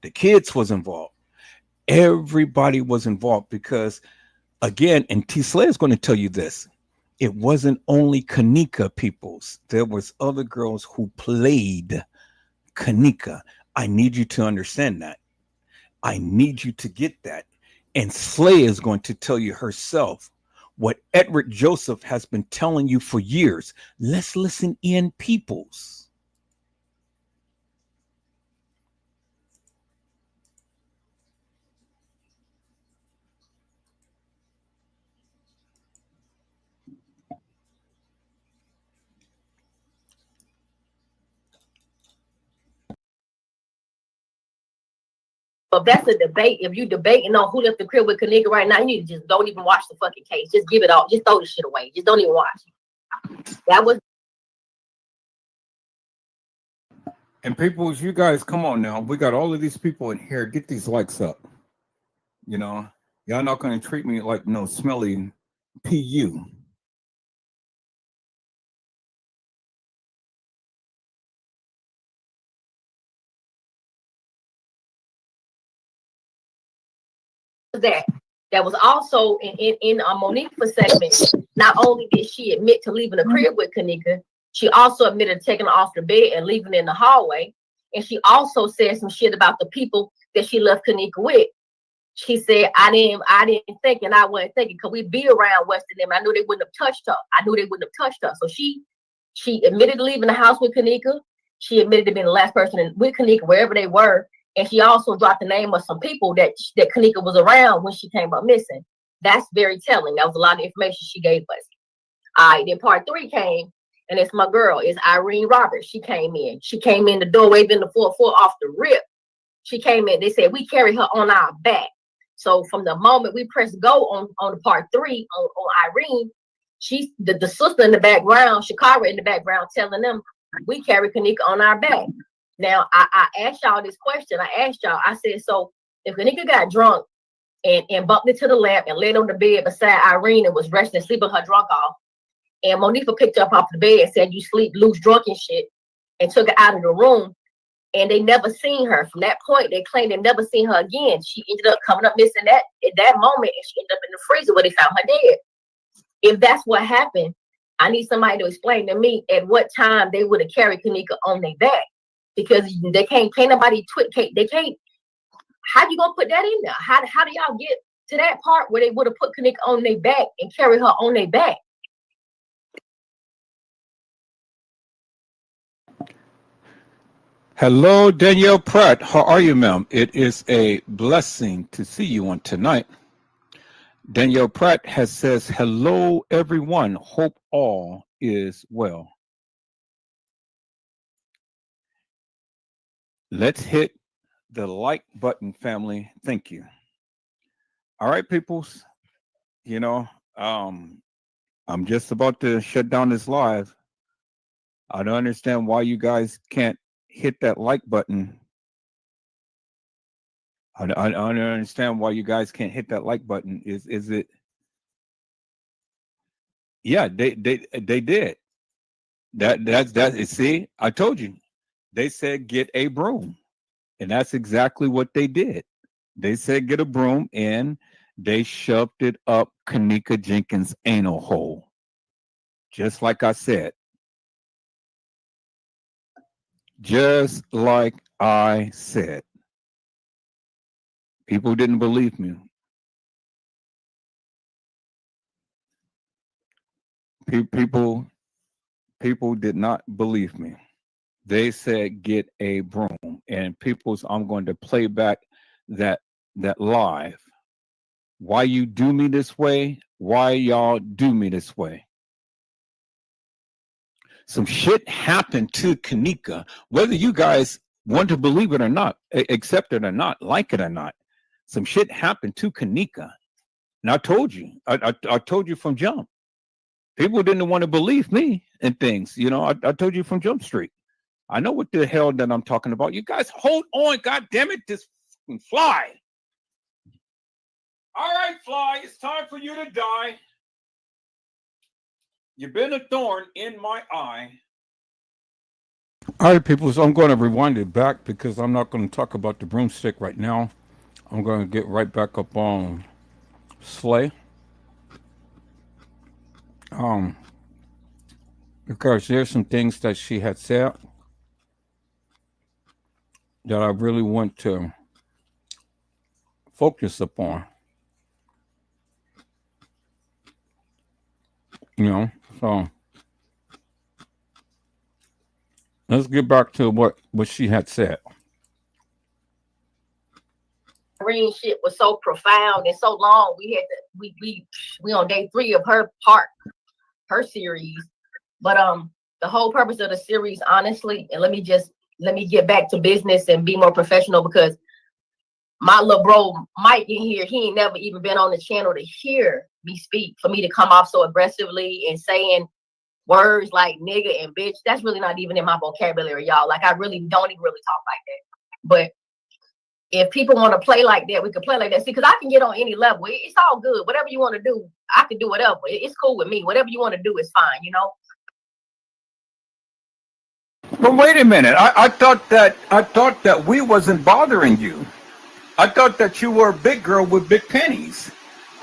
The kids was involved. Everybody was involved because, again, and T. Slay is going to tell you this, it wasn't only Kenneka, peoples. There was other girls who played Kenneka. I need you to understand that. I need you to get that. And Slay is going to tell you herself what Edward Joseph has been telling you for years. Let's listen in, peoples. If that's a debate, if you debating on who left the crib with Kenneka right now, you need to just don't even watch the fucking case. Just give it all. Just throw the shit away. Just don't even watch. That was. And people, you guys, come on now. We got all of these people in here. Get these likes up. You know, y'all not going to treat me like no smelly PU. That was also in Monique's segment. Not only did she admit to leaving the crib with Kenneka, she also admitted to taking her off the bed and leaving in the hallway. And she also said some shit about the people that she left Kenneka with. She said, I didn't think, and I wasn't thinking, because we be around Western them. I knew they wouldn't have touched her. I knew they wouldn't have touched her. So she admitted to leaving the house with Kenneka. She admitted to being the last person with Kenneka, wherever they were. And she also dropped the name of some people that Kenneka was around when she came up missing. That's very telling. That was a lot of information she gave us. All right, then part 3 came, and it's my girl. It's Irene Roberts. She came in. She came in the door, waving the 4-4 off the rip. She came in. They said, we carry her on our back. So from the moment we pressed go on the part 3 on Irene, she's the sister in the background, Shakara in the background, telling them, we carry Kenneka on our back. Now, I asked y'all this question. I said, so if Kenneka got drunk and bumped into the lamp and laid on the bed beside Irene and was resting, sleeping her drunk off, and Monifa picked her up off the bed and said, you sleep loose, drunk and shit, and took her out of the room, and they never seen her. From that point, they claimed they never seen her again. She ended up coming up missing at that moment, and she ended up in the freezer where they found her dead. If that's what happened, I need somebody to explain to me at what time they would have carried Kenneka on their back. Because they can't nobody they can't. How you gonna put that in there? How do y'all get to that part where they would have put Kenneka on their back and carry her on their back? Hello, Danielle Pratt. How are you, ma'am? It is a blessing to see you on tonight. Danielle Pratt says, hello, everyone. Hope all is well. Let's hit the like button, family. Thank you. All right, peoples. You know, I'm just about to shut down this live. I don't understand why you guys can't hit that like button. I don't understand why you guys can't hit that like button. Is it? Yeah, they did. That. See, I told you. They said get a broom, and that's exactly what they did. They said get a broom, and they shoved it up Kenneka Jenkins' anal hole, just like I said. Just like I said. People didn't believe me. People did not believe me. They said get a broom, and people's I'm going to play back that live. Why you do me this way? Why y'all do me this way? Some shit happened to Kenneka, whether you guys want to believe it or not, accept it or not, like it or not. Some shit happened to Kenneka. And I told you, I told you from jump. People didn't want to believe me and things. You know, I told you from Jump Street. I know what the hell that I'm talking about. You guys hold on, God damn it, this fly. All right, fly, it's time for you to die. You've been a thorn in my eye. All right, people, so I'm going to rewind it back because I'm not going to talk about the broomstick right now. I'm going to get right back up on Slay. Because there's some things that she had said that I really want to focus upon. You know, so let's get back to what she had said. Green shit was so profound and so long. We had to we on day 3 of her series. But the whole purpose of the series, honestly, and let me get back to business and be more professional, because my little bro Mike in here, he ain't never even been on the channel to hear me speak. For me to come off so aggressively and saying words like nigga and bitch, that's really not even in my vocabulary, y'all. Like, I really don't even really talk like that. But if people want to play like that, we can play like that. See, because I can get on any level. It's all good. Whatever you want to do, I can do whatever. It's cool with me. Whatever you want to do is fine, you know? But wait a minute. I thought that we wasn't bothering you. I thought that you were a big girl with big pennies.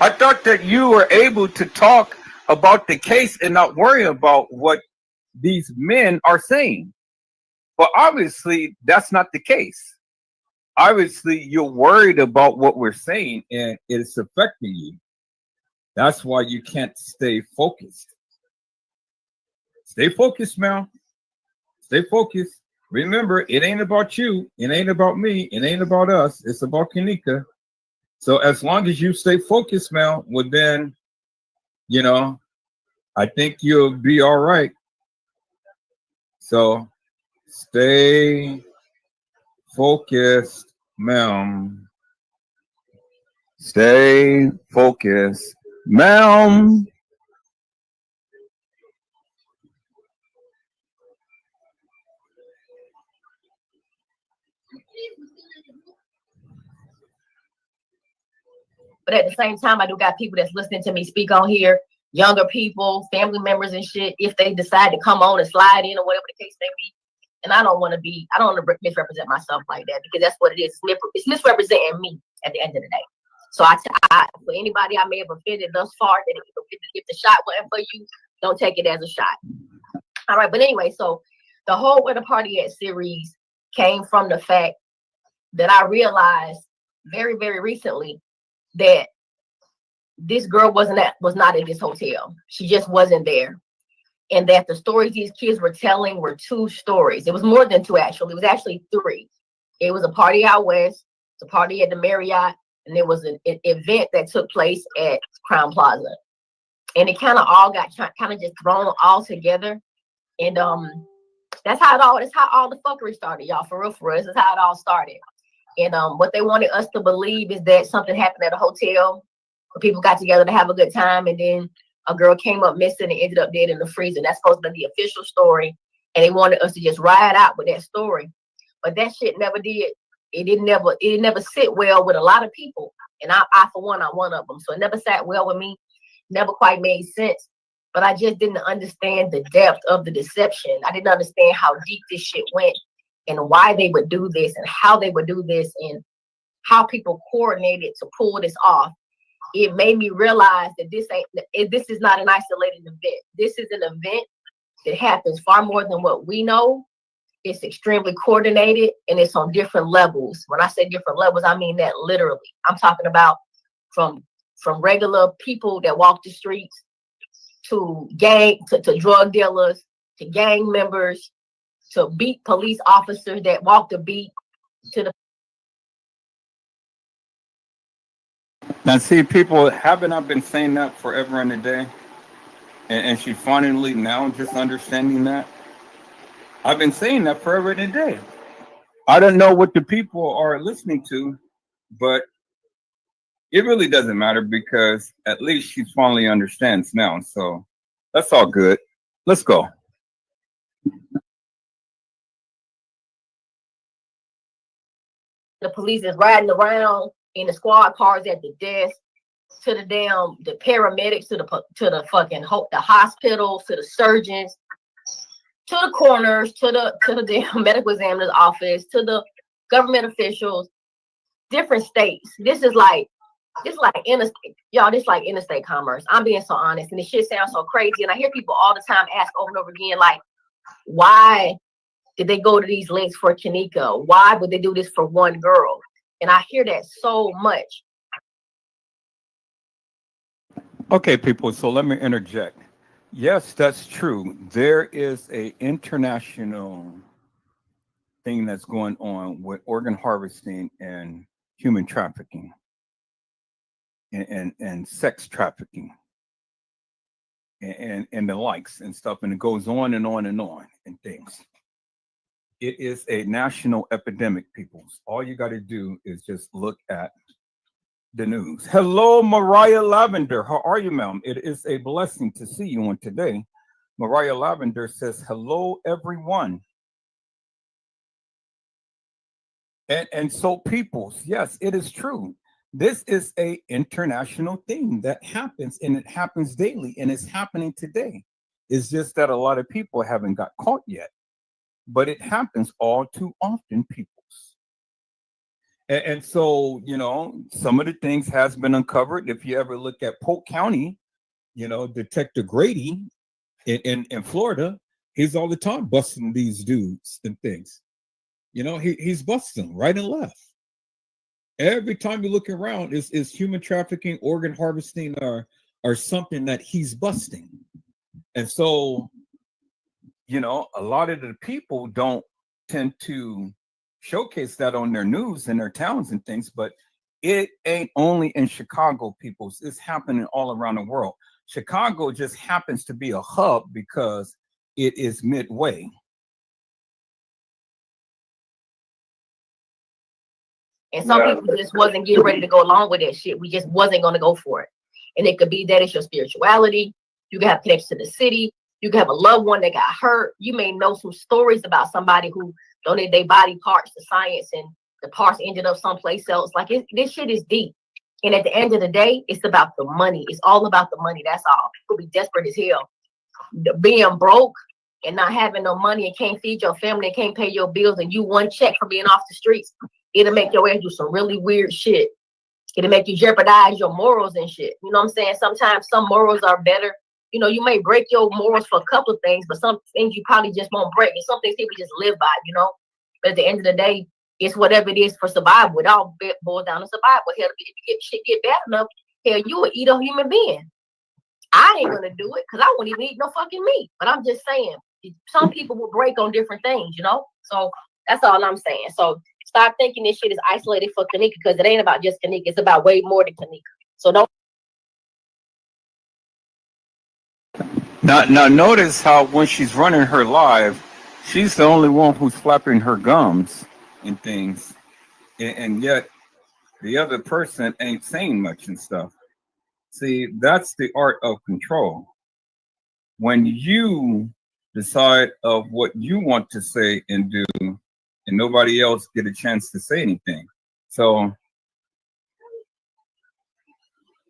I thought that you were able to talk about the case and not worry about what these men are saying. But obviously, that's not the case. Obviously, you're worried about what we're saying and it's affecting you. That's why you can't stay focused. Stay focused, Mel. Stay focused. Remember, it ain't about you. It ain't about me. It ain't about us. It's about Kenneka. So as long as you stay focused, Mel, well then, you know, I think you'll be all right. So stay focused, Mel. Stay focused, Mel. But at the same time, I do got people that's listening to me speak on here, younger people, family members and shit, if they decide to come on and slide in or whatever the case may be. And I don't want to misrepresent myself like that, because that's what it is. It's misrepresenting me at the end of the day. So for anybody I may have offended thus far, that if the shot wasn't for you, don't take it as a shot. All right. But anyway, so the whole Where the Party At series came from the fact that I realized very, very recently that this girl was not at this hotel. She just wasn't there. And that the stories these kids were telling were 2 stories. It was more than 2, actually. It was actually 3. It was a party out west, it's a party at the Marriott, and there was an event that took place at Crown Plaza. And it kind of all got kind of just thrown all together. And that's how all the fuckery started, y'all. For real. This is how it all started. And what they wanted us to believe is that something happened at a hotel where people got together to have a good time, and then a girl came up missing and ended up dead in the freezer. That's supposed to be the official story, and they wanted us to just ride out with that story. But that shit never did. It didn't never sit well with a lot of people. And I for one, I'm one of them. So it never sat well with me, never quite made sense. But I just didn't understand the depth of the deception. I didn't understand how deep this shit went and why they would do this and how they would do this and how people coordinated to pull this off. It made me realize that this is not an isolated event. This is an event that happens far more than what we know. It's extremely coordinated and it's on different levels. When I say different levels, I mean that literally. I'm talking about from regular people that walk the streets to to drug dealers, to gang members, to beat police officers that walk the beat, to the. Now, see, people, haven't I been saying that forever and a day? And she finally now just understanding that. I've been saying that forever and a day. I don't know what the people are listening to, but it really doesn't matter because at least she finally understands now. So that's all good. Let's go. The police is riding around in the squad cars at the desk, to the paramedics, to the fucking the hospitals, to the surgeons, to the coroners, to the damn medical examiner's office, to the government officials, different states. This is like interstate, y'all. This like interstate commerce. I'm being so honest, and this shit sounds so crazy. And I hear people all the time ask over and over again, like, why did they go to these links for Kenneka? Why would they do this for one girl? And I hear that so much. Okay, people. So let me interject. Yes, that's true. There is a international thing that's going on with organ harvesting and human trafficking and sex trafficking and the likes and stuff. And it goes on and on and on and things. It is a national epidemic, people. All you got to do is just look at the news. Hello, Mariah Lavender. How are you, ma'am? It is a blessing to see you on today. Mariah Lavender says, hello, everyone. And so, peoples, yes, it is true. This is a international thing that happens, and it happens daily, and it's happening today. It's just that a lot of people haven't got caught yet. But it happens all too often, peoples. And so, you know, some of the things has been uncovered. If you ever look at Polk County, you know, Detective Grady in Florida, he's all the time busting these dudes and things. You know, he's busting them right and left. Every time you look around, is human trafficking, organ harvesting, or something that he's busting. And so, you know, a lot of the people don't tend to showcase that on their news in their towns and things, but it ain't only in Chicago, people. It's happening all around the world. Chicago just happens to be a hub because it is midway. And some people just wasn't getting ready to go along with that shit. We just wasn't going to go for it. And it could be that it's your spirituality. You can have connection to the city. You can have a loved one that got hurt. You may know some stories about somebody who donated their body parts to science and the parts ended up someplace else. Like this shit is deep. And at the end of the day, it's about the money. It's all about the money. That's all. People be desperate as hell. Being broke and not having no money and can't feed your family and can't pay your bills and you one check for being off the streets. It'll make your ass do some really weird shit. It'll make you jeopardize your morals and shit. You know what I'm saying? Sometimes some morals are better. You know, you may break your morals for a couple of things, but some things you probably just won't break. And some things people just live by, you know? But at the end of the day, it's whatever it is for survival. It all boils down to survival. Hell, if shit get bad enough, hell, you would eat a human being. I ain't gonna do it because I won't even eat no fucking meat. But I'm just saying, some people will break on different things, you know? So that's all I'm saying. So stop thinking this shit is isolated for Kenneka because it ain't about just Kenneka. It's about way more than Kenneka. So don't. Now notice how when she's running her live, she's the only one who's flapping her gums and things and yet the other person ain't saying much and stuff. See, that's the art of control. When you decide of what you want to say and do, and nobody else get a chance to say anything. So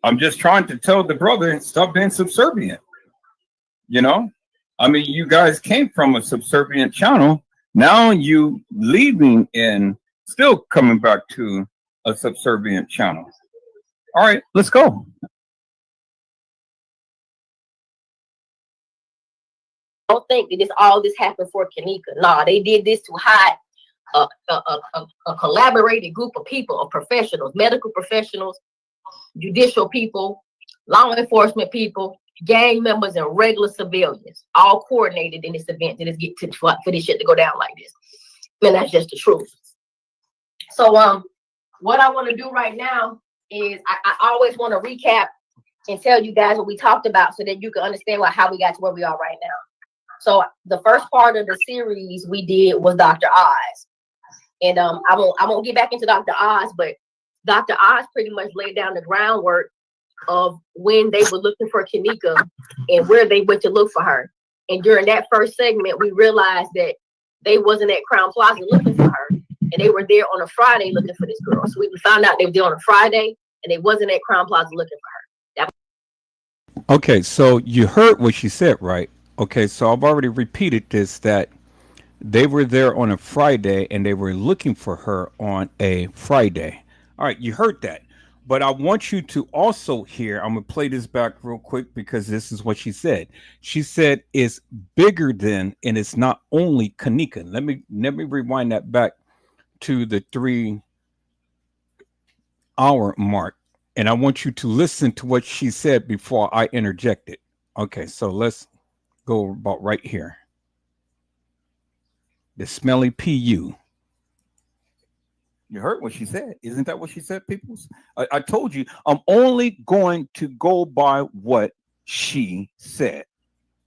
I'm just trying to tell the brother, stop being subservient. You know, I mean, you guys came from a subservient channel. Now you leaving and still coming back to a subservient channel. All right, let's go. Don't think that all this happened for Kenneka. No, they did this to hide a collaborated group of people, of professionals, medical professionals, judicial people, law enforcement people, gang members, and regular civilians, all coordinated in this event that is get to for this shit to go down like this. And that's just the truth. So what I want to do right now is I always want to recap and tell you guys what we talked about so that you can understand how we got to where we are right now. So the first part of the series we did was Dr. Oz. And I won't get back into Dr. Oz, but Dr. Oz pretty much laid down the groundwork of when they were looking for Kenneka and where they went to look for her. And during that first segment, we realized that they wasn't at Crown Plaza looking for her, and they were there on a Friday looking for this girl. So we found out they were there on a Friday, and they wasn't at Crown Plaza looking for her. Okay, so you heard what she said, right? Okay, so I've already repeated this, that they were there on a Friday and they were looking for her on a Friday. All right, you heard that. But I want you to also hear, I'm going to play this back real quick because this is what she said. She said it's bigger than, and it's not only Kenneka. Let me rewind that back to the 3-hour mark. And I want you to listen to what she said before I interject it. Okay, so let's go about right here. The smelly PU. You heard what she said. Isn't that what she said, people? I told you, I'm only going to go by what she said.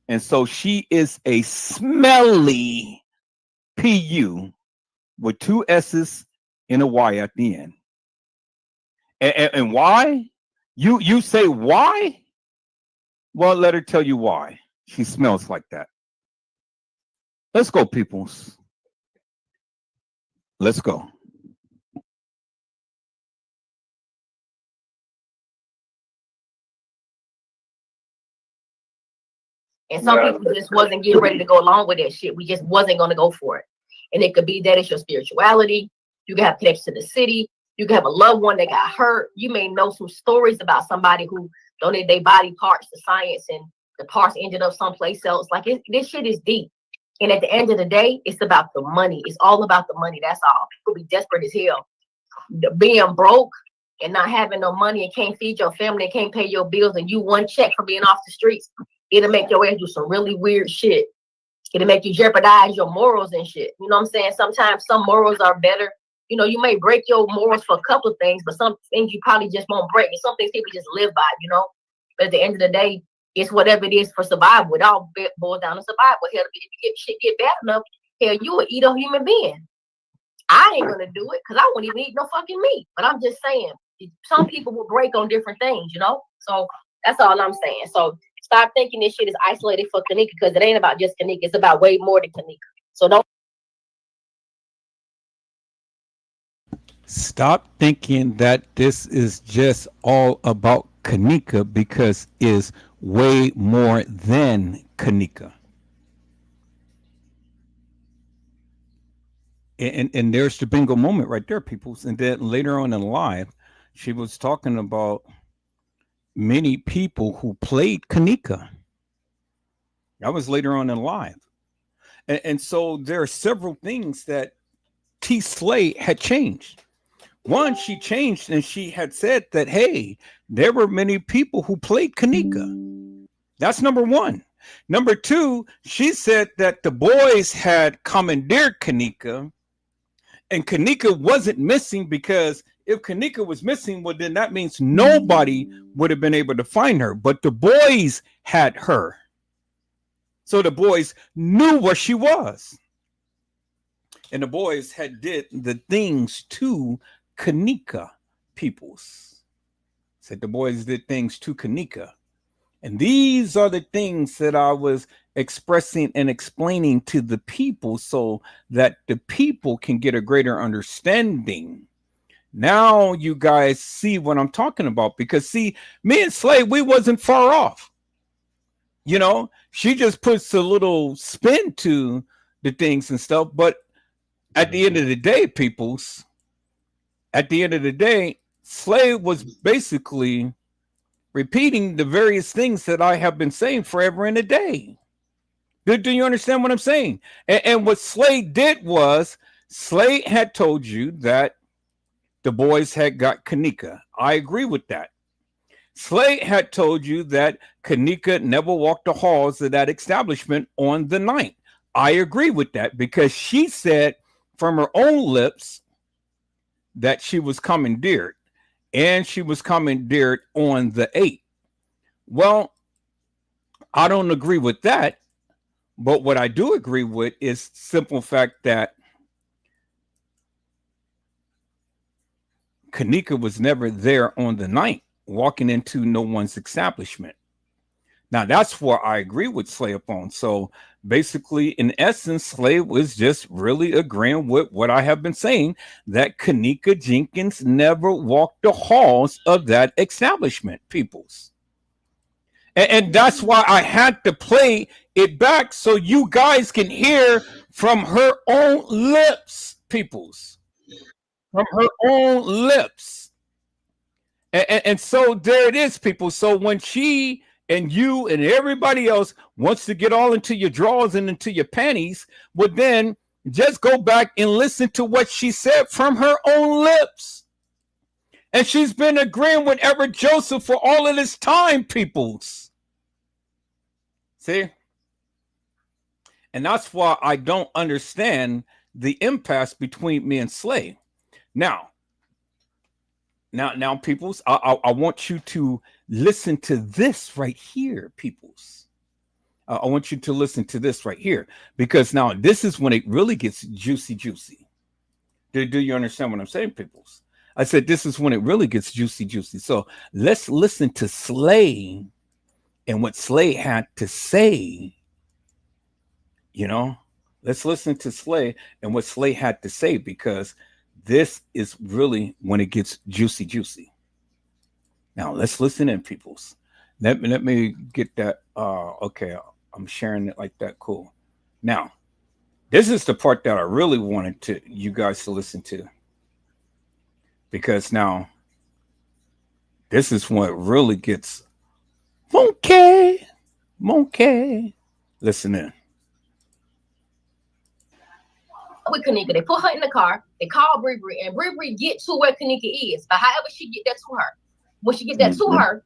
And so she is a smelly PU with 2 S's and a Y at the end. And why? You say why? Well, let her tell you why. She smells like that. Let's go, peoples. Let's go. And some people just wasn't getting ready to go along with that shit. We just wasn't going to go for it. And it could be that it's your spirituality. You can have connection to the city. You can have a loved one that got hurt. You may know some stories about somebody who donated their body parts to science and the parts ended up someplace else. Like this shit is deep. And at the end of the day, it's about the money. It's all about the money. That's all. People be desperate as hell. Being broke and not having no money and can't feed your family and can't pay your bills and you one check for being off the streets. It'll make your ass do some really weird shit. It'll make you jeopardize your morals and shit. You know what I'm saying? Sometimes some morals are better. You know, you may break your morals for a couple of things, but some things you probably just won't break. And some things people just live by, you know? But at the end of the day, it's whatever it is for survival. It all boils down to survival. Hell, if shit get bad enough, hell, you would eat a human being. I ain't gonna do it because I wouldn't even eat no fucking meat. But I'm just saying, some people will break on different things, you know? So that's all I'm saying. So stop thinking this shit is isolated for Kenneka because it ain't about just Kenneka. It's about way more than Kenneka. So don't stop thinking that this is just all about Kenneka because it's way more than Kenneka. And there's the bingo moment right there, people. And then later on in live, she was talking about many people who played Kenneka. That was later on in live. And so there are several things that T. Slay had changed. One, she changed and she had said that, hey, there were many people who played Kenneka. That's number one. Number two, she said that the boys had commandeered Kenneka and Kenneka wasn't missing because if Kenneka was missing, well, then that means nobody would have been able to find her. But the boys had her. So the boys knew where she was. and the boys had did the things to Kenneka, peoples. Said the boys did things to Kenneka. And these are the things that I was expressing and explaining to the people so that the people can get a greater understanding. Now you guys see what I'm talking about, because see, me and Slade, we wasn't far off. You know, she just puts a little spin to the things and stuff. But at the end of the day, peoples, at the end of the day, Slade was basically repeating the various things that I have been saying forever and a day. Do you understand what I'm saying? And what Slade did was, Slade had told you that the boys had got Kenneka. I agree with that. Slade had told you that Kenneka never walked the halls of that establishment on the night. I agree with that, because she said from her own lips that she was commandeered, and she was commandeered on the 8th. Well, I don't agree with that, but what I do agree with is simple fact that Kenneka was never there on the 9th, walking into no one's establishment. Now, that's where I agree with Slay upon. So basically, in essence, Slay was just really agreeing with what I have been saying, that Kenneka Jenkins never walked the halls of that establishment, peoples. And that's why I had to play it back so you guys can hear from her own lips, peoples. From her own lips. And so there it is, people. So when she and you and everybody else wants to get all into your drawers and into your panties, well, then just go back and listen to what she said from her own lips. And she's been agreeing with Everett Joseph for all of this time, peoples. See? And that's why I don't understand the impasse between me and Slay. Now, peoples, I want you to listen to this right here, peoples. I want you to listen to this right here, because now this is when it really gets juicy. Do you understand what I'm saying, peoples? I said this is when it really gets juicy. So let's listen to Slay and what Slay had to say. You know, let's listen to Slay and what Slay had to say, because this is really when it gets juicy. Now let's listen in, peoples. Let me get that. Okay, I'm sharing it like that. Cool. Now, this is the part that I really wanted you guys to listen to, because now this is when it really gets funky. Listen in. With Kenneka, they put her in the car. They call Bree, and Bree get to where Kenneka is. But however she get that to her, when she get that to her,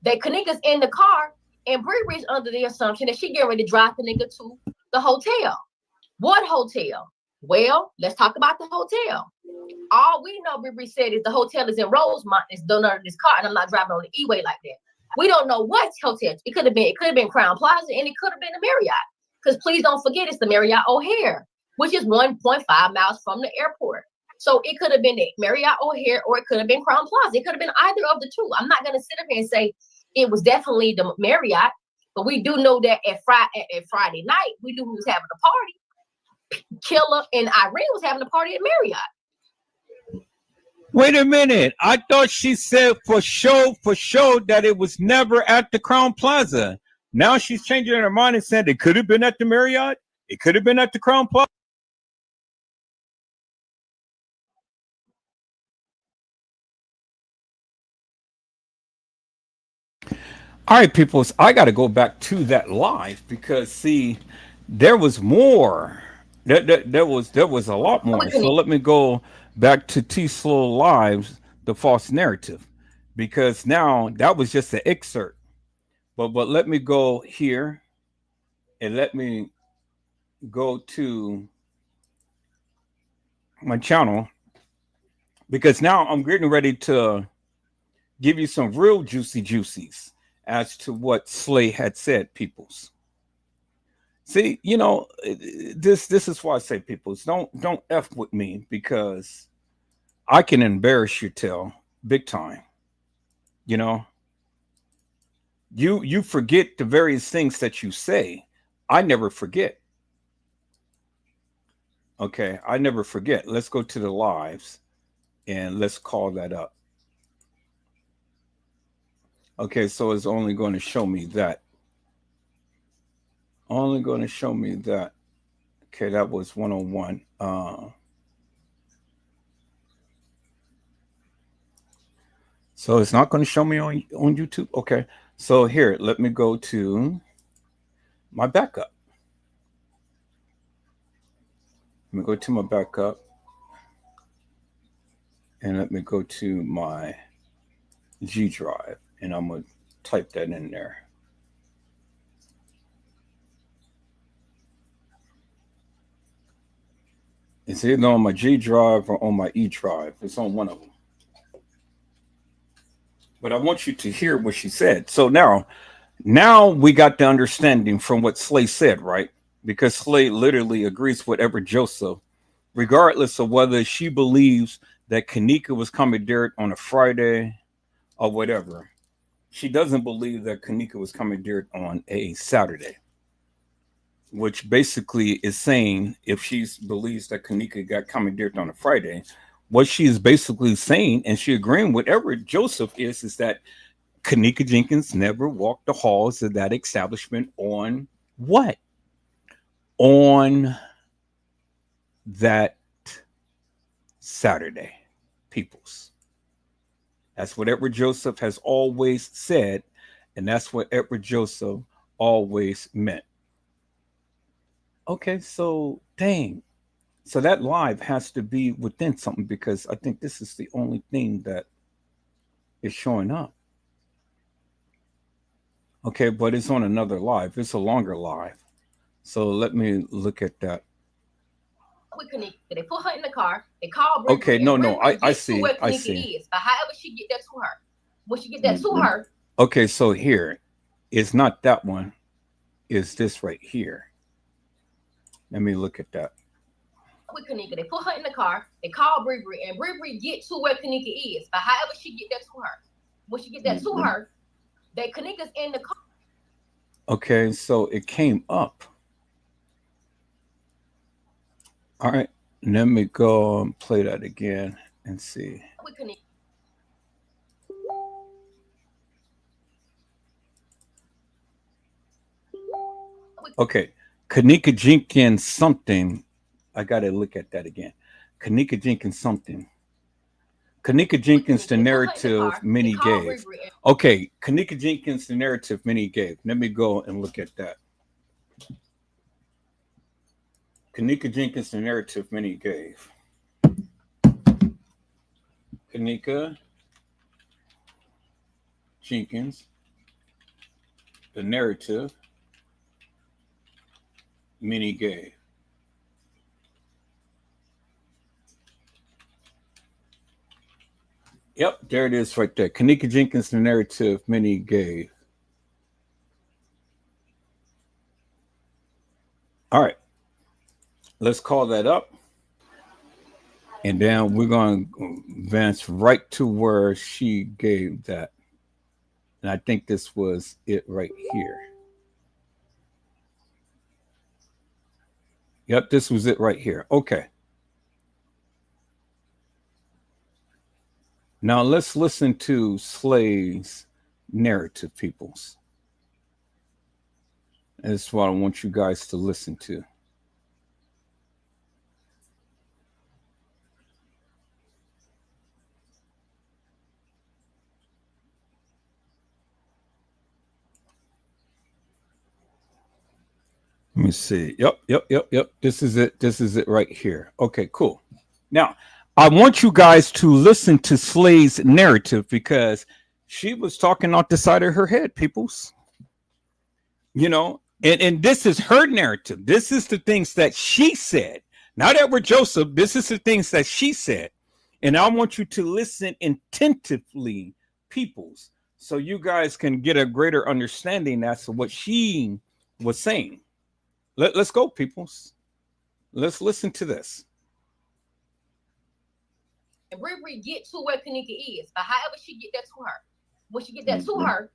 that Kenneka's in the car, and Bree's under the assumption that she getting ready to drive Kenneka to the hotel. What hotel? Well, let's talk about the hotel. All we know, Bree said, is the hotel is in Rosemont. It's done under this car, and I'm not driving on the E-way like that. We don't know what hotel. It could have been Crown Plaza, and it could have been the Marriott. Because please don't forget, it's the Marriott O'Hare, which is 1.5 miles from the airport. So it could have been the Marriott O'Hare, or it could have been Crown Plaza. It could have been either of the two. I'm not going to sit up here and say it was definitely the Marriott, but we do know that at Friday night, we knew who was having a party. Killer and Irene was having a party at Marriott. Wait a minute. I thought she said for sure that it was never at the Crown Plaza. Now she's changing her mind and saying it could have been at the Marriott. It could have been at the Crown Plaza. All right, people, I got to go back to that live, because see, there was more. There was a lot more. So let me go back to T Slow Live's The False Narrative, because now that was just an excerpt. But let me go here and let me go to my channel, because now I'm getting ready to give you some real juicies as to what Slay had said, peoples. See, you know, this is why I say, people, don't f with me, because I can embarrass your tail big time. You know, you forget the various things that you say. I never forget. Okay, I never forget. Let's go to the lives and let's call that up. Okay, so it's only going to show me that. Only going to show me that. Okay, that was 101. So it's not going to show me on YouTube. Okay, so here, let me go to my backup. Let me go to my backup, and let me go to my G drive, and I'm going to type that in there. It's either on my G drive or on my E drive. It's on one of them. But I want you to hear what she said. So now we got the understanding from what Slay said, right? Because Slay literally agrees with Edward Joseph, regardless of whether she believes that Kenneka was commandeered on a Friday or whatever. She doesn't believe that Kenneka was commandeered on a Saturday, which basically is saying, if she believes that Kenneka got commandeered on a Friday, what she is basically saying, and she agreeing with Edward Joseph, is that Kenneka Jenkins never walked the halls of that establishment on what? On that Saturday, peoples. That's what Edward Joseph has always said, and that's what Edward Joseph always meant. Okay, so dang. So that live has to be within something, because I think this is the only thing that is showing up. Okay, but it's on another live. It's a longer live. So let me look at that. With Kenneka, they put her in the car. They call Bree. Okay, no, I see. Where I Kenneka see. is, but however she get that to her, when she get that to her. Okay, so here, it's not that one. It's this right here. Let me look at that. With Kenneka, they put her in the car. They call Bree, and Bree get to where Kenneka is, but however she get that to her, when she get that to her, that Kenneka's in the car. Okay, so it came up. All right, let me go and play that again and see. With Kenneka. Okay, Kenneka Jenkins something. I got to look at that again. Kenneka Jenkins something. Kenneka Jenkins, the narrative Minnie gave. Okay, Kenneka Jenkins, the narrative Minnie gave. Let me go and look at that. Kenneka Jenkins, the narrative Minnie gave. Kenneka Jenkins, the narrative Minnie gave. Yep, there it is right there. Kenneka Jenkins, the narrative Minnie gave. All right. Let's call that up. And then we're going to advance right to where she gave that. And I think this was it right here. Yep, this was it right here. Okay. Now let's listen to Slay's narrative, peoples. That's what I want you guys to listen to. Let me see. Yep. This is it. This is it right here. Okay, cool. Now, I want you guys to listen to Slay's narrative, because she was talking off the side of her head, peoples. You know, and this is her narrative. This is the things that she said. Not Edward Joseph. This is the things that she said. And I want you to listen attentively, peoples, so you guys can get a greater understanding as to what she was saying. Let's go, peoples. Let's listen to this. And Bree get to where Kenneka is, but however she get that to her, when she get that to her,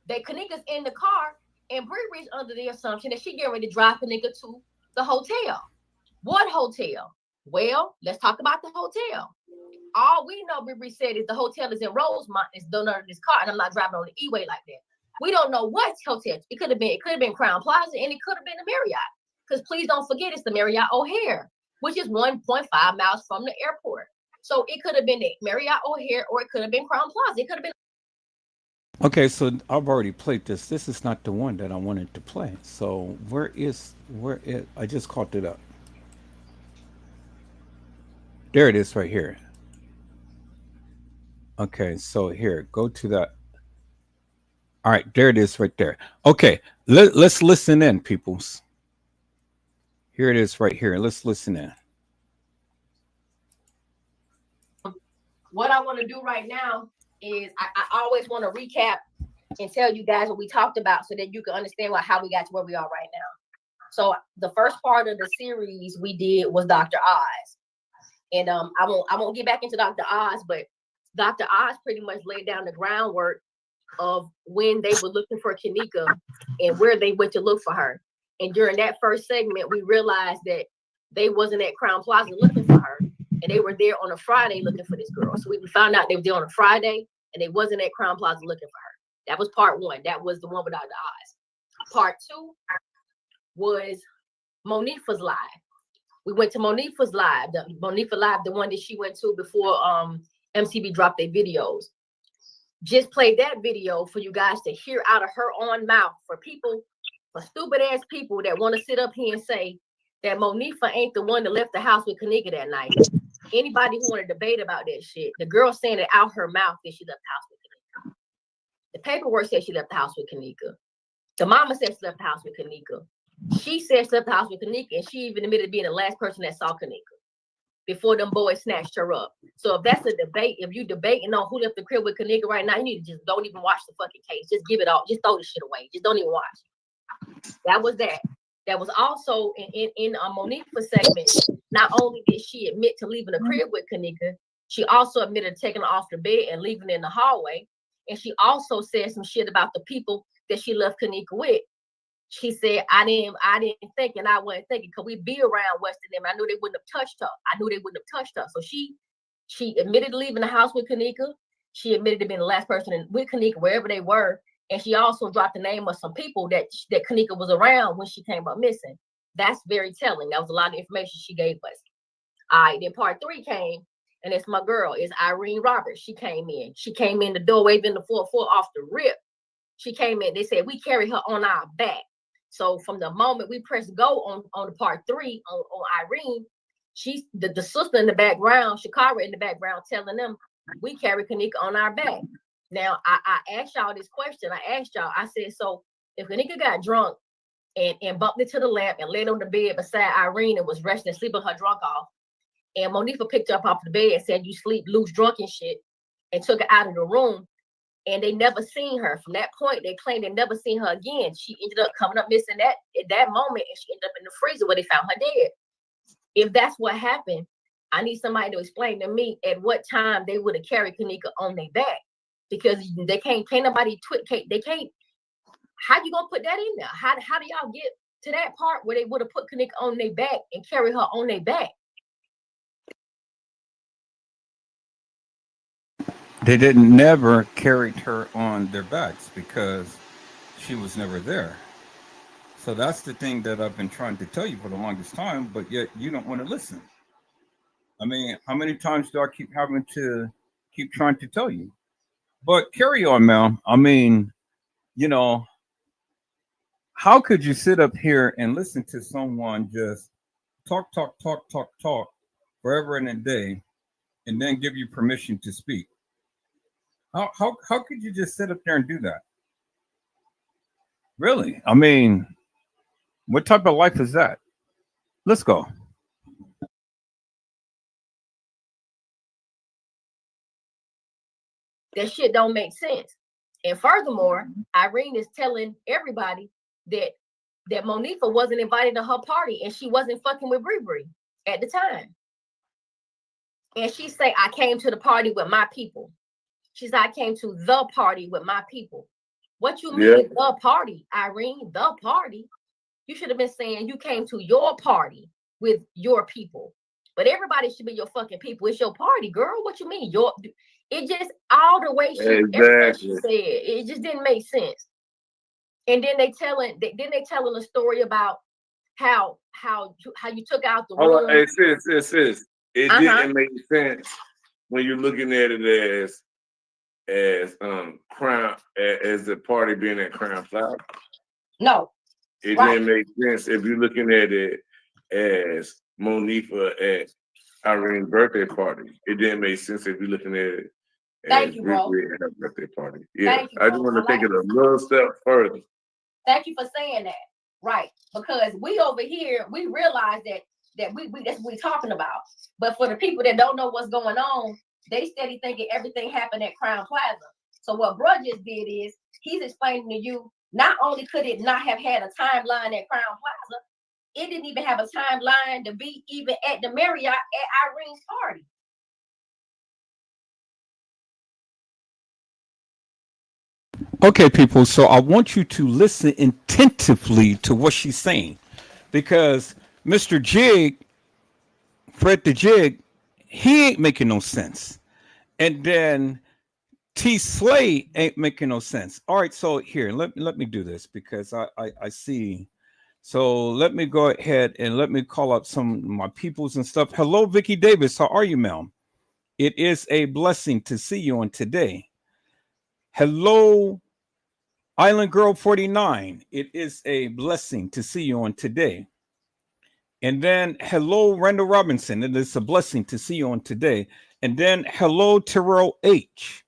that Kenneka's in the car, and Bree is under the assumption that she getting ready to drive Kenneka to the hotel. What hotel? Well, let's talk about the hotel. All we know, Bree said, is the hotel is in Rosemont. It's done under this car, and I'm not driving on the E-way like that. We don't know what hotel. It could have been Crown Plaza, and it could have been the Marriott. Because please don't forget, it's the Marriott O'Hare, which is 1.5 miles from the airport. So it could have been the Marriott O'Hare, or it could have been Crown Plaza. It could have been. Okay, so I've already played this. This is not the one that I wanted to play. So I just caught it up. There it is right here. Okay, so here, go to that. All right, there it is right there. Okay, let's listen in, peoples. Here it is right here. Let's listen in. What I want to do right now is I always want to recap and tell you guys what we talked about so that you can understand how we got to where we are right now. So the first part of the series we did was Dr. Oz. And I won't get back into Dr. Oz, but Dr. Oz pretty much laid down the groundwork of when they were looking for Kenneka and where they went to look for her. And during that first segment, we realized that they wasn't at Crown Plaza looking for her, and they were there on a Friday looking for this girl. So we found out they were there on a Friday, and they wasn't at Crown Plaza looking for her. That was part one. That was the one with Dr. Oz. Part two was Monifa's live. We went to Monifa's live, Monifa live, the one that she went to before MCB dropped their videos. Just played that video for you guys to hear out of her own mouth, for stupid ass people that want to sit up here and say that Monifa ain't the one that left the house with Kenneka that night. Anybody who want to debate about that shit, the girl saying it out her mouth that she left the house with Kenneka. The paperwork said she left the house with Kenneka. The mama said she left the house with Kenneka. She said she left the house with Kenneka, and she even admitted being the last person that saw Kenneka before them boys snatched her up. So if that's a debate, if you debating on who left the crib with Kenneka right now, you need to just don't even watch the fucking case. Just give it all. Just throw the shit away. Just don't even watch. That was that. That was also in Monifa's segment. Not only did she admit to leaving the crib with Kenneka, she also admitted to taking her off the bed and leaving in the hallway. And she also said some shit about the people that she left Kenneka with. She said, I didn't think, and I wasn't thinking, because we be around Western them. I knew they wouldn't have touched her. So she admitted to leaving the house with Kenneka. She admitted to being the last person with Kenneka, wherever they were. And she also dropped the name of some people that Kenneka was around when she came up missing. That's very telling. That was a lot of information she gave us. All right, then part three came, and it's my girl. It's Irene Roberts. She came in. She came in the door, waving the 4-4 off the rip. She came in. They said, we carry her on our back. So from the moment we pressed go on the part three on Irene, she's the sister in the background, Shakara in the background, telling them we carry Kenneka on our back. Now I asked y'all this question. I said, so if Kenneka got drunk and bumped into the lamp and laid on the bed beside Irene and was resting and sleeping her drunk off, and Monifa picked her up off the bed and said, you sleep loose drunk and shit, and took her out of the room. And they never seen her. From that point, they claimed they never seen her again. She ended up coming up missing at that moment, and she ended up in the freezer where they found her dead. If that's what happened, I need somebody to explain to me at what time they would have carried Kenneka on their back, because they can't nobody they can't. How you gonna put that in there? How do y'all get to that part where they would have put Kenneka on their back and carry her on their back? They didn't never carried her on their backs because she was never there. So that's the thing that I've been trying to tell you for the longest time, but yet you don't want to listen. I mean, how many times do I keep having to keep trying to tell you? But carry on, Mel. I mean, how could you sit up here and listen to someone just talk forever and a day and then give you permission to speak? How could you just sit up there and do that? Really? I mean, what type of life is that? Let's go. That shit don't make sense. And furthermore, Irene is telling everybody that that Monifa wasn't invited to her party and she wasn't fucking with Bree at the time. And she say, I came to the party with my people. She said, I came to the party with my people. What you mean the party, Irene? The party? You should have been saying you came to your party with your people. But everybody should be your fucking people. It's your party, girl. What you mean? It just all the way everything she said, it just didn't make sense. And then they telling a story about how you took out the room. Hey, sis. It didn't make sense when you're looking at it as Crown, as the party being at Crown Flower. No. It didn't make sense if you're looking at it as Monifa at Irene's birthday party. It didn't make sense if you're looking at it Thank you, bro. at her birthday party. Yeah, you, I just want to take it a little step further. Thank you for saying that. Right. Because we over here, we realize that we that's what we're talking about. But for the people that don't know what's going on, they steady thinking everything happened at Crown Plaza. So what bro just did is he's explaining to you, not only could it not have had a timeline at Crown Plaza, it didn't even have a timeline to be even at the Marriott at Irene's party. Okay, people, so I want you to listen attentively to what she's saying, because Mr. Jig, Fred the Jig, he ain't making no sense. And then T Slay ain't making no sense. All right, so here, let me do this because I see. So let me go ahead and let me call up some of my peoples and stuff. Hello, Vicky Davis. How are you, ma'am? It is a blessing to see you on today. Hello, Island Girl 49. It is a blessing to see you on today. And then hello, Randall Robinson. It is a blessing to see you on today. And then hello, Terrell H.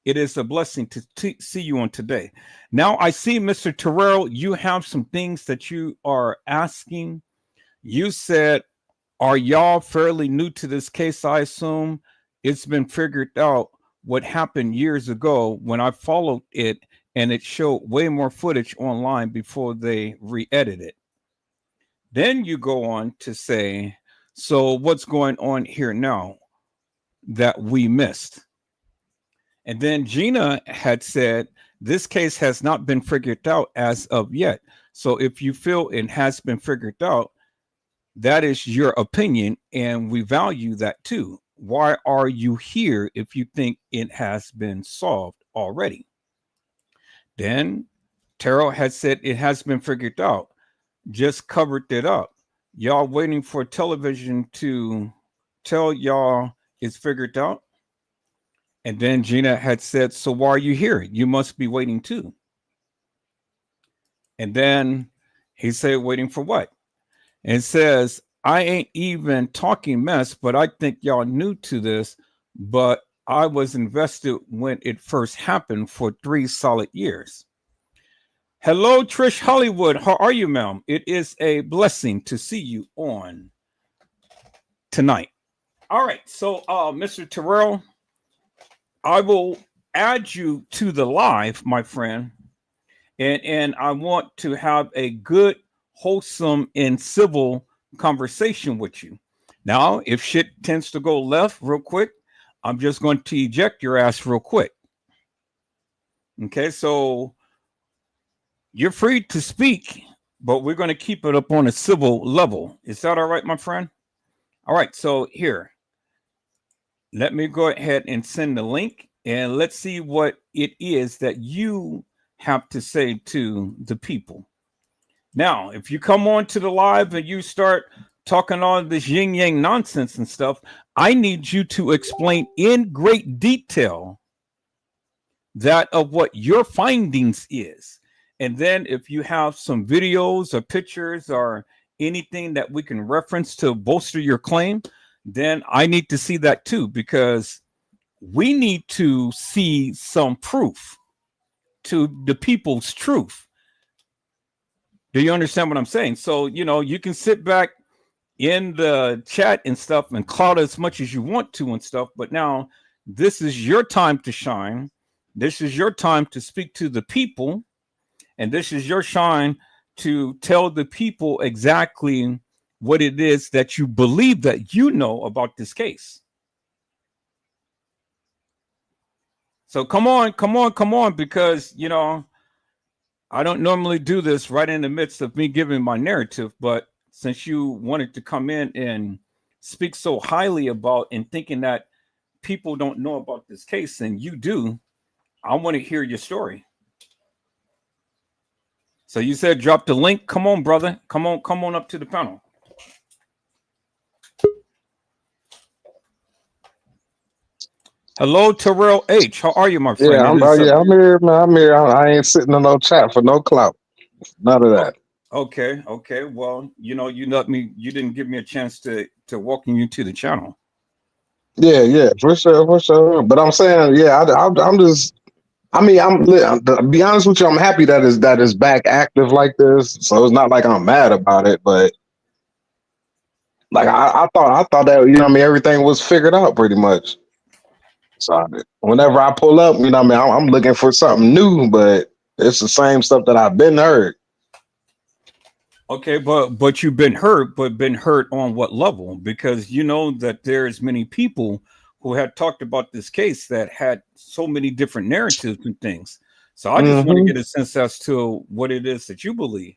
It is a blessing to see you on today. Now I see, Mr. Terrell, you have some things that you are asking. You said, are y'all fairly new to this case? I assume it's been figured out what happened years ago when I followed it, and it showed way more footage online before they re-edit it. Then you go on to say, so what's going on here now that we missed? And then Gina had said, this case has not been figured out as of yet. So if you feel it has been figured out, that is your opinion, and we value that too. Why are you here if you think it has been solved already? Then Terrell had said it has been figured out, just covered it up. Y'all waiting for television to tell y'all it's figured out? And then Gina had said, so why are you here? You must be waiting too. And then he said, waiting for what? And it says, I ain't even talking mess, but I think y'all new to this, but I was invested when it first happened for 3 solid years. Hello, Trish Hollywood. How are you, ma'am? It is a blessing to see you on tonight. All right. So, Mr. Terrell, I will add you to the live, my friend. And I want to have a good, wholesome, and civil conversation with you. Now, if shit tends to go left real quick, I'm just going to eject your ass real quick. Okay, so you're free to speak, but we're going to keep it up on a civil level. Is that all right, my friend? All right, so here, let me go ahead and send the link, and let's see what it is that you have to say to the people. Now, if you come on to the live and you start talking all this yin yang nonsense and stuff, I need you to explain in great detail that of what your findings is. And then if you have some videos or pictures or anything that we can reference to bolster your claim, then I need to see that too, because we need to see some proof to the people's truth. Do you understand what I'm saying? So, you know, you can sit back in the chat and stuff and clout as much as you want to and stuff, but now this is your time to shine. This is your time to speak to the people, and this is your shine to tell the people exactly what it is that you believe that you know about this case. So come on, because I don't normally do this right in the midst of me giving my narrative, but since you wanted to come in and speak so highly about and thinking that people don't know about this case and you do, I want to hear your story. So you said drop the link. Come on, brother. Come on up to the panel. Hello, Terrell H. How are you, my friend? Yeah, I'm here, man. I'm here. I ain't sitting in no chat for no clout. None of that. Okay. Well, you didn't give me a chance to walking you to the channel. Yeah, for sure. But I'm saying, yeah, I'm just. I mean, to be honest with you, I'm happy that is back active like this. So it's not like I'm mad about it, but like I thought that everything was figured out pretty much. So whenever I pull up, I'm looking for something new, but it's the same stuff that I've been heard. Okay, but you've been hurt, but been hurt on what level? Because you know that there's many people who had talked about this case that had so many different narratives and things. So I just want to get a sense as to what it is that you believe.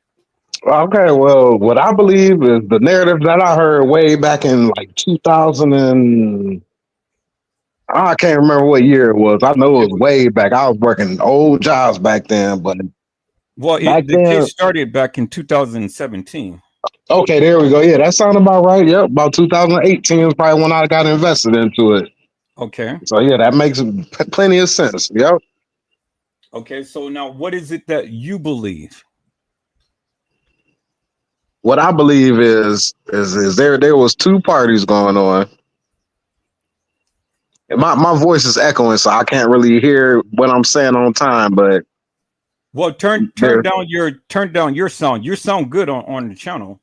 Okay, well, what I believe is the narrative that I heard way back in like 2000 and I can't remember what year it was. I know it was way back. I was working old jobs back then, but The case started back in 2017. Okay, there we go. Yeah, that sounded about right. Yep, about 2018 is probably when I got invested into it. Okay. So yeah, that makes plenty of sense. Yep. Okay, so now what is it that you believe? What I believe is there was two parties going on. My voice is echoing, so I can't really hear what I'm saying on time. But well, turn down your sound. You sound good on the channel.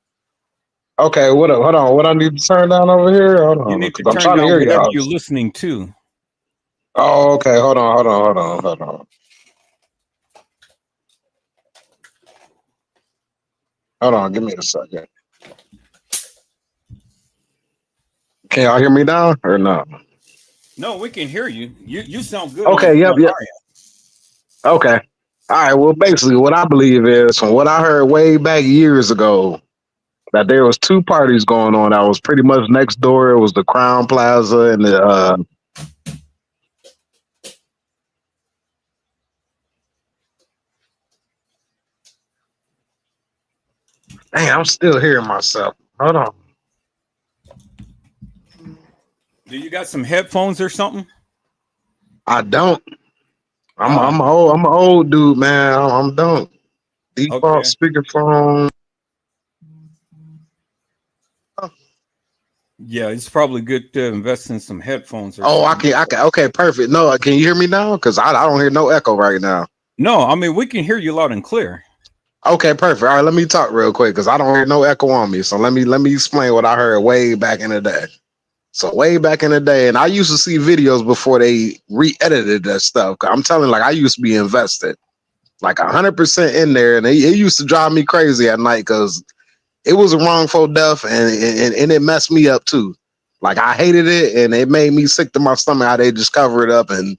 Okay, hold on. What I need to turn down over here? Hold on, you need to I'm turn trying down to hear whatever y'all. you're listening to. Oh, okay. Hold on. Hold on. Give me a second. Can y'all hear me now or no? No, we can hear you. You sound good. Okay. Yep. Okay. All right. Well, basically, what I believe is from what I heard way back years ago that there was two parties going on. That was pretty much next door. It was the Crown Plaza and the. Dang, I'm still hearing myself. Hold on. Do you got some headphones or something? I don't. I'm an old dude, man. I'm don't. Default speakerphone. Yeah, it's probably good to invest in some headphones. Or I can. Okay, perfect. No, can you hear me now? Because I don't hear no echo right now. No, I mean we can hear you loud and clear. Okay, perfect. All right, let me talk real quick because I don't hear no echo on me. So let me explain what I heard way back in the day. So way back in the day, and I used to see videos before they re-edited that stuff. I'm telling you, like I used to be invested, like 100% in there, and it used to drive me crazy at night because it was a wrongful death, and it messed me up too. Like I hated it, and it made me sick to my stomach how they just cover it up and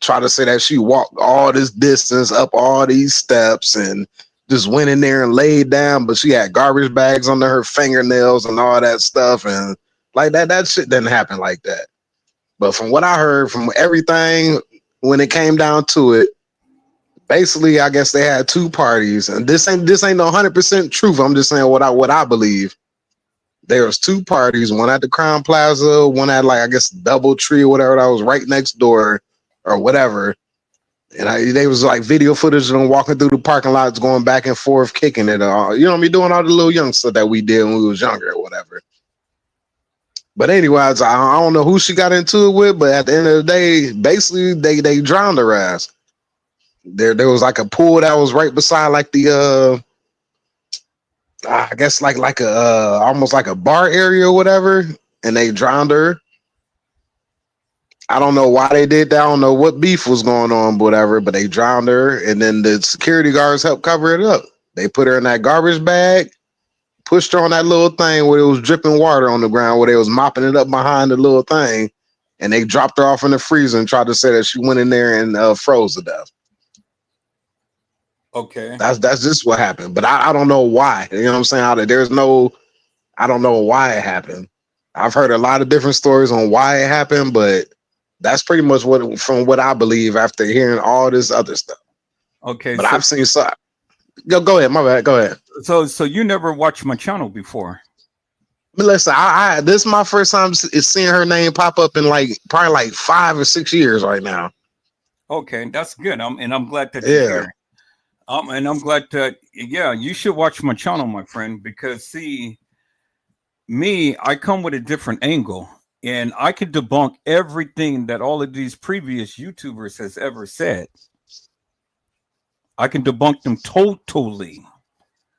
try to say that she walked all this distance up all these steps and just went in there and laid down, but she had garbage bags under her fingernails and all that stuff, and like that shit didn't happen like that. But from what I heard from everything, when it came down to it, basically, I guess they had two parties, and this ain't no 100% truth. I'm just saying what I believe. There was two parties, one at the Crown Plaza, one at like I guess Doubletree or whatever that was right next door or whatever. And they was like video footage of them walking through the parking lots, going back and forth, kicking it. You know what I mean? Doing all the little young stuff that we did when we was younger or whatever. But anyways, I don't know who she got into it with, but at the end of the day, basically they drowned her ass. There was like a pool that was right beside like the I guess like a almost like a bar area or whatever, and they drowned her. I don't know why they did that. I don't know what beef was going on, whatever, but they drowned her, and then the security guards helped cover it up. They put her in that garbage bag, pushed her on that little thing where it was dripping water on the ground, where they was mopping it up behind the little thing, and they dropped her off in the freezer and tried to say that she went in there and froze to death. Okay. That's just what happened. But I don't know why. You know what I'm saying? I don't know why it happened. I've heard a lot of different stories on why it happened, but that's pretty much from what I believe after hearing all this other stuff. Okay. But I've seen so. Go ahead. My bad. Go ahead. So you never watched my channel before? But listen, this is my first time seeing her name pop up in probably like 5 or 6 years right now. Okay, that's good. I'm glad that you're here. And I'm glad that you should watch my channel, my friend, because see, me, I come with a different angle, and I can debunk everything that all of these previous YouTubers has ever said. I can debunk them totally.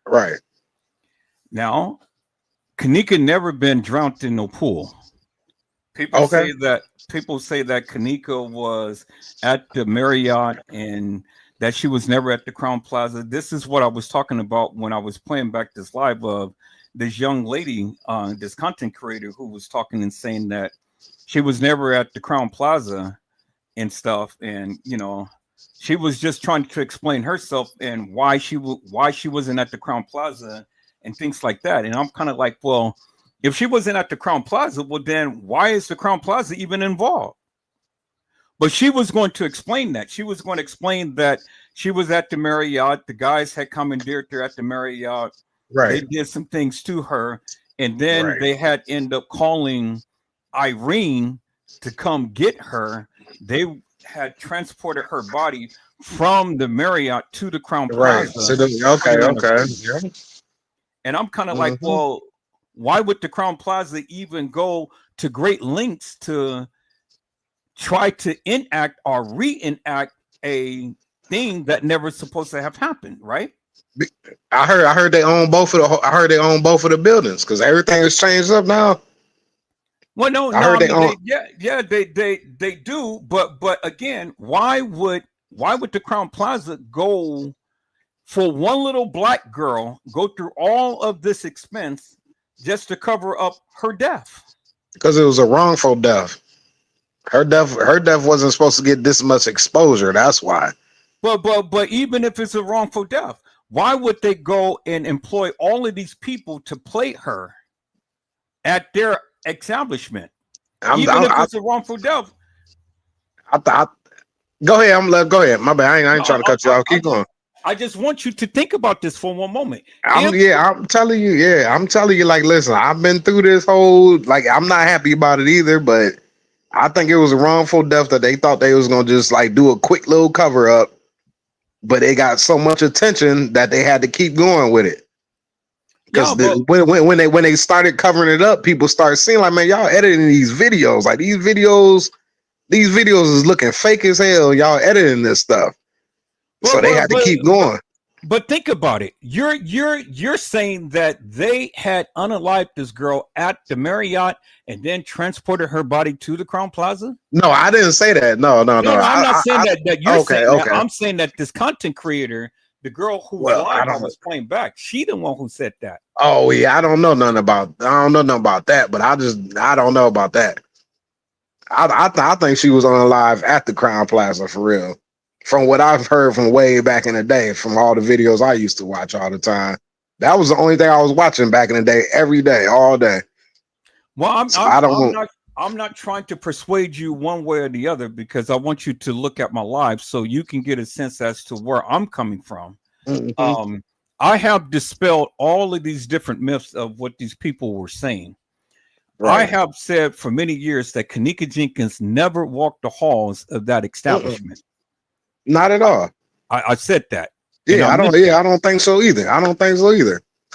Right. Now, Kenneka never been drowned in no pool. People say that Kenneka was at the Marriott and that she was never at the Crown Plaza. This is what I was talking about when I was playing back this live of this young lady, this content creator who was talking and saying that she was never at the Crown Plaza and stuff. And, you know, she was just trying to explain herself and why she wasn't at the Crown Plaza and things like that. And I'm kind of like, well, if she wasn't at the Crown Plaza, well, then why is the Crown Plaza even involved? But she was going to explain that. She was going to explain that she was at the Marriott. The guys had commandeered her at the Marriott. Right. They did some things to her. And then they had end up calling Irene to come get her. They had transported her body from the Marriott to the Crown Plaza. Okay. And I'm kind of like, well, why would the Crown Plaza even go to great lengths to try to enact or reenact a thing that never supposed to have happened, right? I heard they own both of the buildings because everything has changed up now. Well, no, they do, but again, why would the Crown Plaza go for one little black girl go through all of this expense just to cover up her death? Because it was a wrongful death. Her death wasn't supposed to get this much exposure. That's why. But even if it's a wrongful death, why would they go and employ all of these people to play her at their establishment? Even if it's a wrongful death. Go ahead. Go ahead. My bad. I ain't trying to cut you off. Keep going. I just want you to think about this for one moment. I'm telling you, like, listen, I've been through this whole, like, I'm not happy about it either, but I think it was a wrongful death that they thought they was going to just like do a quick little cover up, but they got so much attention that they had to keep going with it. Because when they started covering it up, people started seeing like, man, y'all editing these videos. Like these videos is looking fake as hell. Y'all editing this stuff. So they had to keep going. But think about it. You're saying that they had unalived this girl at the Marriott and then transported her body to the Crown Plaza? No, I didn't say that. No. I'm not saying that you're saying that. Okay. I'm saying that this content creator, the girl who was playing back, she the one who said that. Oh yeah, I don't know nothing about that, but I don't know about that. I think she was unalive at the Crown Plaza for real. From what I've heard from way back in the day, from all the videos I used to watch all the time, that was the only thing I was watching back in the day, every day, all day. Well, I'm not trying to persuade you one way or the other because I want you to look at my live so you can get a sense as to where I'm coming from. Mm-hmm. I have dispelled all of these different myths of what these people were saying. Right. I have said for many years that Kenneka Jenkins never walked the halls of that establishment. Not at all. I said that. Yeah, I don't think so either.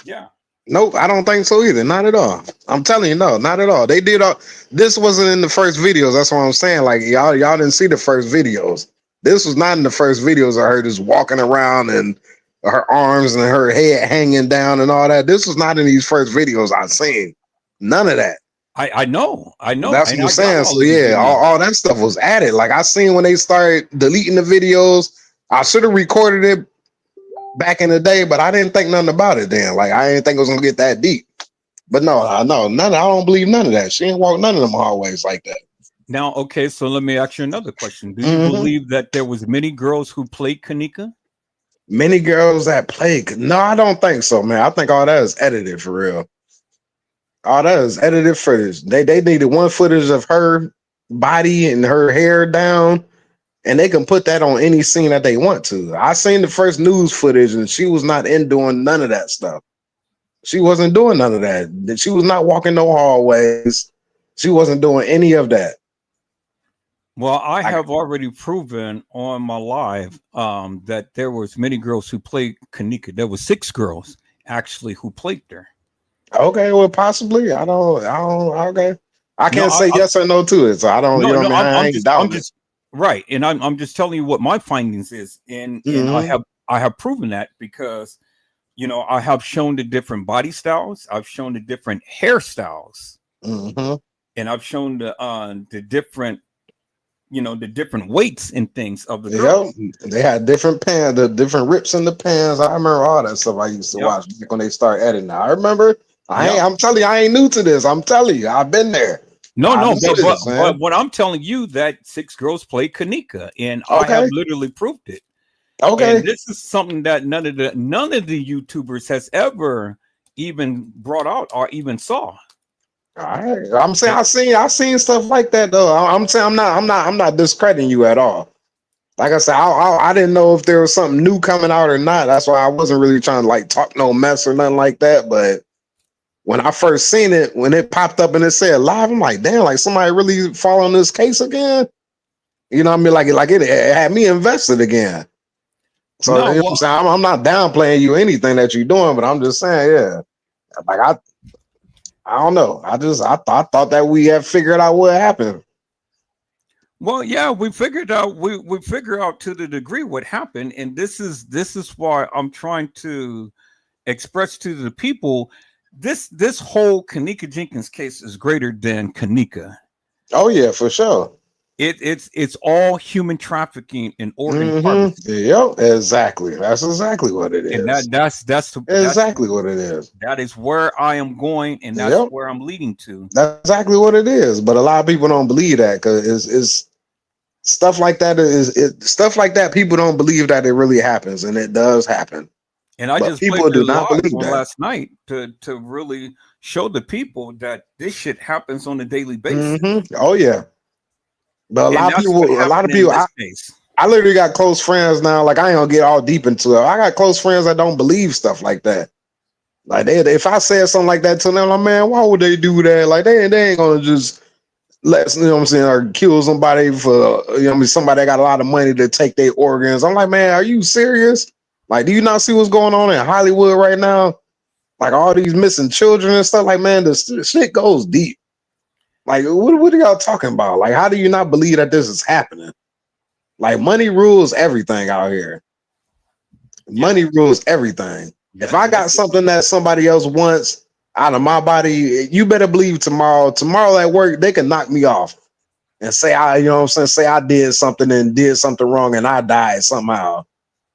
Yeah. Nope, I don't think so either. Not at all. I'm telling you, no, not at all. They did all. This wasn't in the first videos. That's what I'm saying. Like y'all didn't see the first videos. This was not in the first videos of her just walking around and her arms and her head hanging down and all that. This was not in these first videos I've seen. None of that. I know. That's what I'm saying. So yeah, all that stuff was added. Like I seen when they started deleting the videos, I should have recorded it back in the day, but I didn't think nothing about it then. Like I didn't think it was gonna get that deep. But no, I know none. I don't believe none of that. She ain't walk none of them hallways like that. Now, okay, so let me ask you another question. Do you Mm-hmm. believe that there was many girls who played Kenneka? Many girls that play. No, I don't think so, man. I think all that is edited for real. All that is edited footage. They needed one footage of her body and her hair down, and they can put that on any scene that they want to. I seen the first news footage, and she was not in doing none of that stuff. She wasn't doing none of that. She was not walking no hallways. She wasn't doing any of that. Well, I I, have already proven on my live that there was many girls who played Kenneka. There was 6 girls actually who played there. okay, well, possibly. Okay. I No, can't say yes or no to it. So I don't, you no, know what I no. mean? I ain't I'm doubting it. just right, and I'm just telling you what my findings is, and Mm-hmm. I have proven that because I have shown the different body styles, I've shown the different hairstyles, Mm-hmm. and I've shown the different the different weights and things of the Yep. girls. They had different pants, the different rips in the pants. I remember all that stuff I used to Yep, watch back when they start editing. I remember. yep. I'm telling you, I ain't new to this. I'm telling you, I've been there. No, I no, know but this, man. but what I'm telling you that 6 girls play Kenneka, and I have Okay. literally proved it. And Okay. this is something that none of the YouTubers has ever even brought out or even saw. All right. I'm saying And I seen stuff like that though. I'm saying I'm not discrediting you at all. Like I said, I didn't know if there was something new coming out or not. That's why I wasn't really trying to like talk no mess or nothing like that. But when I first seen it, when it popped up and it said live, I'm like, damn, like somebody really following this case again. You know what I mean? Like it had me invested again. So you know no, what I'm well, saying? I'm not downplaying you anything that you're doing, but I'm just saying, yeah. Like I don't know. I thought that we had figured out what happened. yeah, we figure out to the degree what happened, and this is why I'm trying to express to the people this whole Kenneka Jenkins case is greater than Kenneka. Oh yeah, for sure. It's all human trafficking and organ Mm-hmm. harvesting, Yep, exactly. That's exactly what it and is. that's Exactly what it is. that is where I am going, and that's Yep, where I'm leading to. that's exactly what it is. But a lot of people don't believe that because it's stuff like that stuff like that. People don't believe that it really happens, and it does happen. And I But just played people the do not live believe on that. last night to really show the people that this shit happens on a daily basis, Mm-hmm. Oh yeah. But and that's what a lot happened of in people, this case. I literally got close friends now. Like I ain't gonna get all deep into it. I got close friends that don't believe stuff like that. Like if I said something like that to them, like man, why would they do that? Like they ain't gonna just you know what I'm saying, or kill somebody for somebody that got a lot of money to take their organs. I'm like, man, are you serious? Like, do you not see what's going on in Hollywood right now? Like all these missing children and stuff. Like, man, this shit goes deep. Like, what are y'all talking about? Like, how do you not believe that this is happening? Like, money rules everything out here. Yeah, Money rules everything. If I got that's something that somebody else wants out of my body, you better believe tomorrow at work, they can knock me off and say you know what I'm saying, say I did something and did something wrong and I died somehow.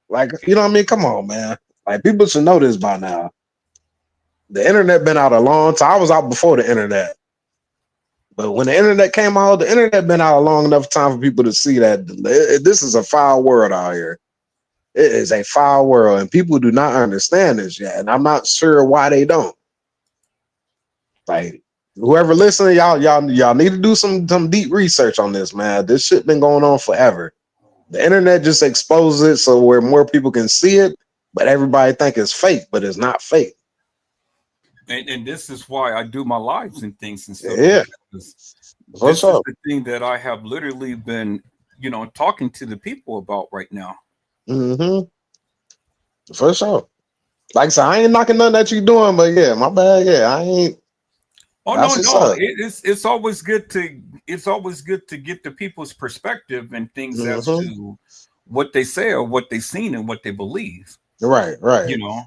Like, you know what I mean? Come on, man. Like people should know this by now. The internet been out a long time. I was out before the internet. But when the internet came out, the internet been out a long enough time for people to see that this is a foul world out here. It is a foul world, and people do not understand this yet. And I'm not sure why they don't. Like whoever listening, y'all need to do some deep research on this, man. This shit been going on forever. The internet just exposes it so where more people can see it, but everybody think it's fake, but it's not fake. and this is why I do my lives and things and stuff like Yeah, that. 'Cause for this is sure. the thing that I have literally been, talking to the people about right now. Hmm. For sure. Like I said, I ain't knocking nothing that you doing, but yeah, my bad. Yeah, I ain't. Oh no, That's what's no, up. it's always good to get the people's perspective and things as Hmm. to what they say or what they seen and what they believe. Right, You right. know,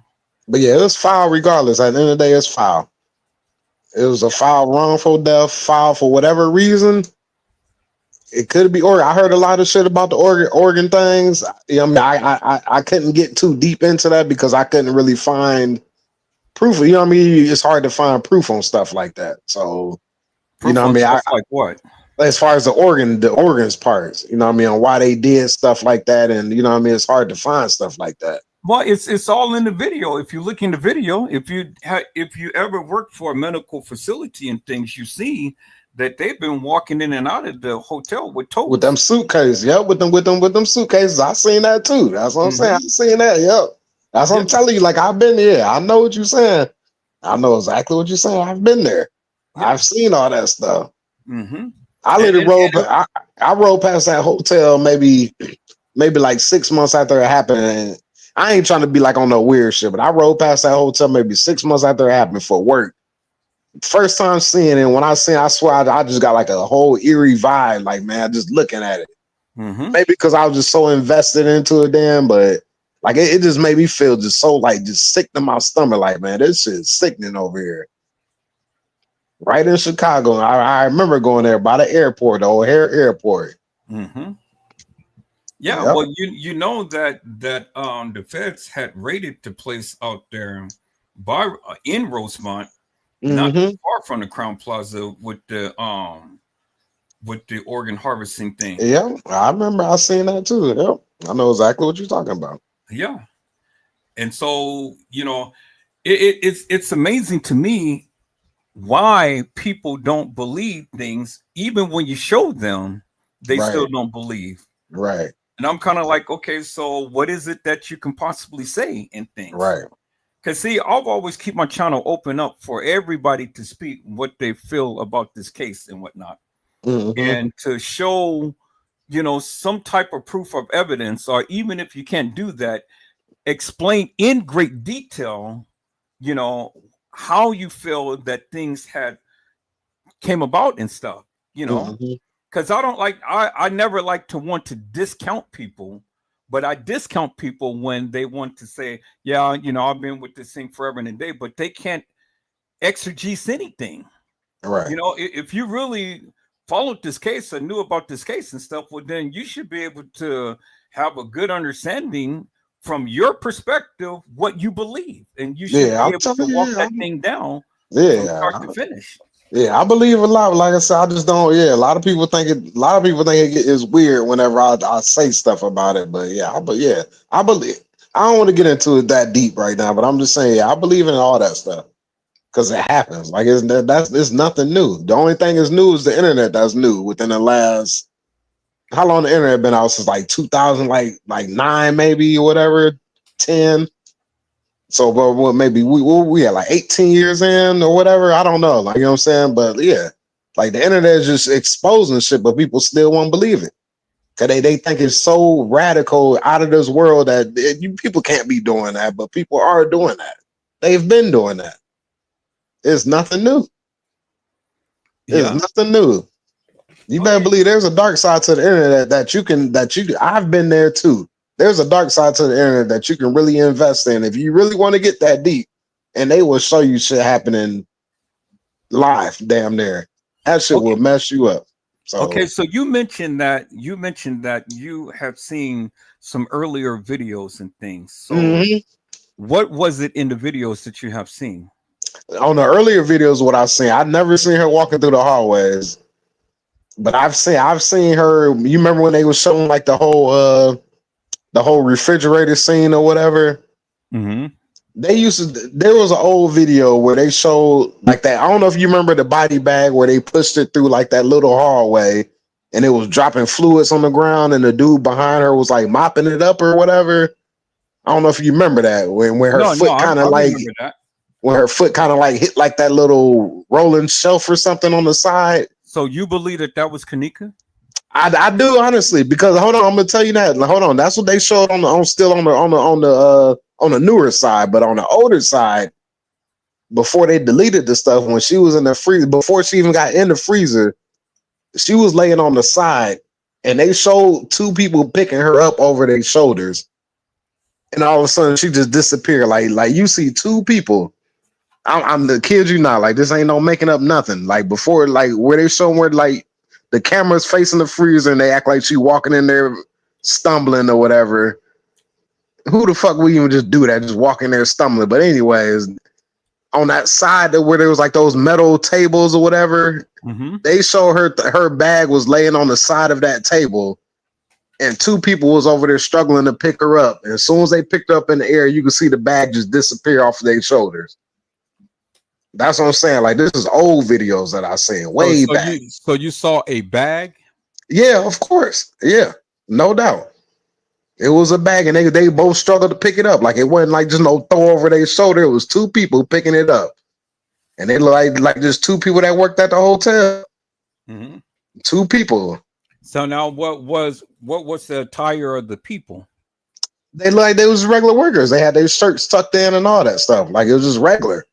But yeah, it's foul regardless. At the end of the day, it's foul. It was a foul, wrongful death, foul for whatever reason. It could be Oregon. I heard a lot of shit about the Oregon things. You know, I mean, I couldn't get too deep into that because I couldn't really find proof. You know what I mean? It's hard to find proof on stuff like that. So, you Proof know what I on mean? stuff like what? As far as the organs parts, you know what I mean, on why they did stuff like that, and you know what I mean, it's hard to find stuff like that. Well, it's all in the video. If you look in the video, if you ever work for a medical facility and things, you see that they've been walking in and out of the hotel with toes. With them suitcases, yep, with them suitcases. I seen that too. That's what I'm saying. I seen that, yep. That's what I'm telling you. Like, I've been there. I know what you're saying. I know exactly what you're saying. I've been there. I've seen all that stuff. I literally rode. I rode past that hotel maybe like 6 months after it happened. And I ain't trying to be like on no weird shit, but I rode past that hotel maybe 6 months after it happened for work. First time seeing it. When I swear I just got like a whole eerie vibe. Like, man, just looking at it. Maybe because I was just so invested into it then, but like it just made me feel just so like just sick to my stomach. Like, man, this shit is sickening over here. Right in Chicago. I remember going there by the airport, the O'Hare Airport. Yeah, Yep. well, you know that the feds had raided the place out there in Rosemont, not too far from the Crown Plaza with the organ harvesting thing. Yeah, I remember I seen that too. Yep. I know exactly what you're talking about. Yeah. And so, you know, it's amazing to me why people don't believe things, even when you show them, they still don't believe. Right. And I'm kind of like, okay, so what is it that you can possibly say in things? Right. Because see, I've always keep my channel open up for everybody to speak what they feel about this case and whatnot. And to show, you know, some type of proof of evidence, or even if you can't do that, explain in great detail, you know, how you feel that things had came about and stuff, you know, because I never like to want to discount people, but I discount people when they want to say, yeah, you know, I've been with this thing forever and a day, but they can't exegese anything. Right. You know, if you really followed this case and knew about this case and stuff, well, then you should be able to have a good understanding from your perspective what you believe, and you should be able to walk that thing down from start to finish. Yeah, I believe a lot. Like I said, I just don't. Yeah, a lot of people think it is weird whenever I say stuff about it. But yeah, I believe. I don't want to get into it that deep right now, but I'm just saying, yeah, I believe in all that stuff because it happens. Like it's nothing new. The only thing is new is the internet. That's new within the last. How long the internet been out since like 2000, like 9 maybe or whatever, 10. So, but what maybe we had like 18 years in or whatever. I don't know. Like, you know what I'm saying? But yeah, like the internet is just exposing shit, but people still won't believe it. Cause they think it's so radical out of this world that people can't be doing that, but people are doing that. They've been doing that. It's nothing new. It's nothing new. You better believe there's a dark side to the internet I've been there too. There's a dark side to the internet that you can really invest in if you really want to get that deep, and they will show you shit happening live, damn near. That shit will mess you up. So okay, so you mentioned that you have seen some earlier videos and things. So what was it in the videos that you have seen? On the earlier videos, what I've seen, I've never seen her walking through the hallways. But I've seen her. You remember when they was showing like the whole refrigerator scene or whatever? They used to. There was an old video where they showed like that. I don't know if you remember the body bag where they pushed it through like that little hallway, and it was dropping fluids on the ground, and the dude behind her was like mopping it up or whatever. I don't know if you remember that when her foot kind of like when her foot kind of like hit like that little rolling shelf or something on the side. So you believe that was Kenneka? I do honestly, because hold on, I'm gonna tell you that. Hold on, that's what they showed on the newer side, but on the older side, before they deleted the stuff, when she was in the freezer, before she even got in the freezer, she was laying on the side, and they showed two people picking her up over their shoulders, and all of a sudden she just disappeared. Like you see two people. I'm the kid you not, like this ain't no making up nothing. Like before, like where they show where like the camera's facing the freezer and they act like she walking in there stumbling or whatever. Who the fuck would even just do that? Just walk in there stumbling. But anyways, on that side where there was like those metal tables or whatever, they show her bag was laying on the side of that table, and two people was over there struggling to pick her up. And as soon as they picked her up in the air, you could see the bag just disappear off of their shoulders. That's what I'm saying. Like, this is old videos that I seen way back. So you saw a bag? Yeah, of course. Yeah, no doubt. It was a bag, and they both struggled to pick it up. Like, it wasn't like just no throw over their shoulder. It was two people picking it up, and they looked like just two people that worked at the hotel. Two people. So now, what was the attire of the people? They looked like they was regular workers. They had their shirts tucked in and all that stuff. Like, it was just regular.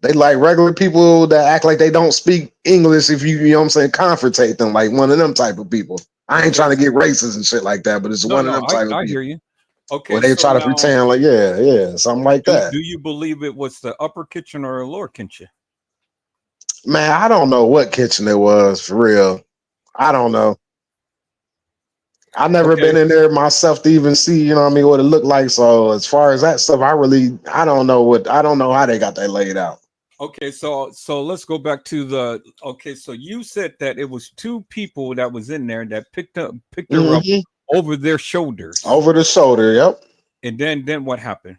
They like regular people that act like they don't speak English. If you know what I'm saying, confrontate them like one of them type of people. I ain't trying to get racist and shit like that, but it's one of them type of people. I hear you. Okay. Where they try to pretend like, yeah, something like that. Do you believe it was the upper kitchen or the lower kitchen? Man, I don't know what kitchen it was for real. I don't know. I never been in there myself to even see, you know what I mean, what it looked like. So as far as that stuff, I don't know how they got that laid out. Okay, so let's go back to so you said that it was two people that was in there that picked her up over their shoulders. Over the shoulder, yep. And then what happened?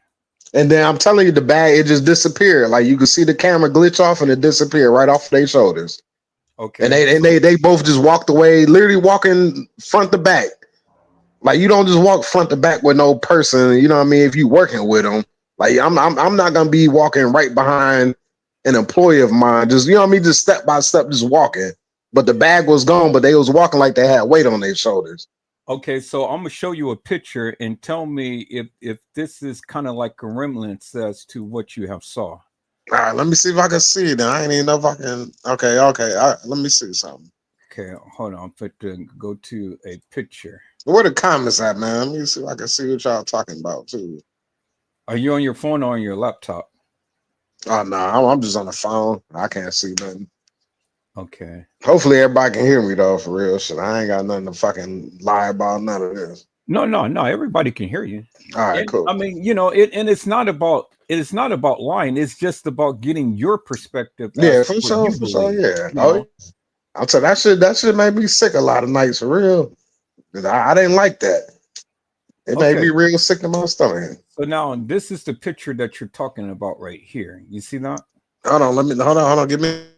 And then I'm telling you, the bag, it just disappeared. Like, you could see the camera glitch off and it disappeared right off their shoulders. Okay. And they both just walked away, literally walking front to back. Like, you don't just walk front to back with no person, you know what I mean, if you working with them. Like, I'm not gonna be walking right behind an employee of mine, just, you know what I mean, just step by step, just walking. But the bag was gone, but they was walking like they had weight on their shoulders. Okay, so I'm gonna show you a picture and tell me if this is kind of like a remnants as to what you have saw. All right, let me see if I can see it. I ain't even know if I can. Okay. All right, let me see something. Okay, hold on. I'm going to go to a picture. Where the comments at, man? Let me see if I can see what y'all talking about too. Are you on your phone or on your laptop? Oh no, I'm just on the phone. I can't see nothing. Okay. Hopefully everybody can hear me though, for real. Shit, I ain't got nothing to fucking lie about, none of this. No. Everybody can hear you. All right, cool. I mean, you know, it's not about lying. It's just about getting your perspective. Yeah, for sure. Yeah. Oh, I'll tell you, that shit made me sick a lot of nights, for real. Because I didn't like that. It made me real sick in my stomach. So now this is the picture that you're talking about right here. You see that? Hold on. Give me.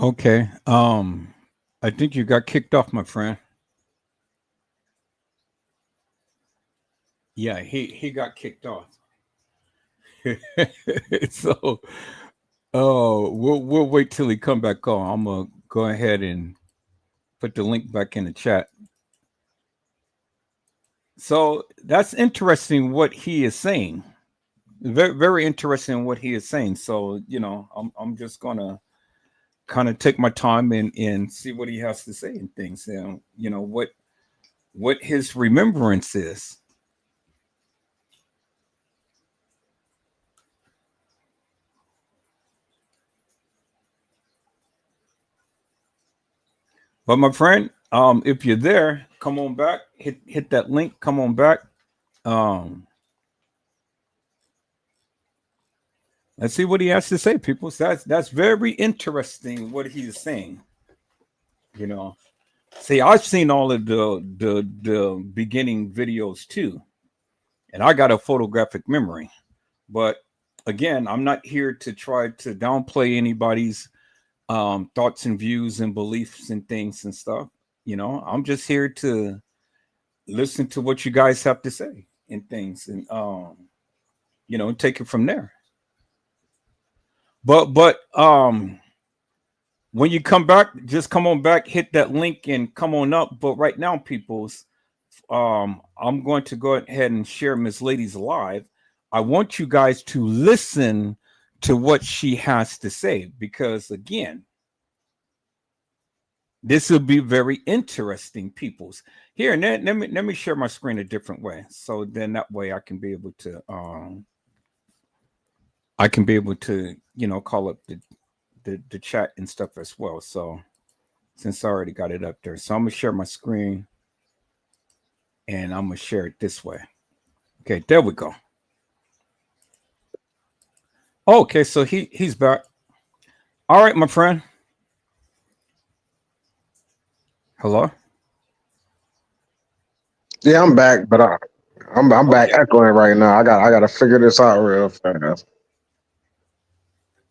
Okay. I think you got kicked off, my friend. Yeah, he got kicked off. So we'll wait till he come back on. I'm gonna go ahead and put the link back in the chat. So that's interesting what he is saying. Very, very interesting what he is saying. So, you know, I'm just gonna kind of take my time and see what he has to say and things. And you know what his remembrance is. But my friend, if you're there, come on back. Hit that link. Come on back. Let's see what he has to say, people. So that's very interesting what he's saying. You know, see, I've seen all of the beginning videos too, and I got a photographic memory. But again, I'm not here to try to downplay anybody's thoughts and views and beliefs and things and stuff. I'm just here to listen to what you guys have to say and things, and take it from there. But when you come back, just come on back, hit that link and come on up. But right now, peoples, I'm going to go ahead and share Miss Lady's live. I want you guys to listen to what she has to say, because again, this will be very interesting, peoples. Here, and let me share my screen a different way, so then that way I can be able to call up the chat and stuff as well. So since I already got it up there, so I'm gonna share my screen and I'm gonna share it this way. Okay, there we go. Okay, so he's back. All right, my friend. Hello. Yeah, I'm back, but I'm back echoing right now. I gotta figure this out real fast.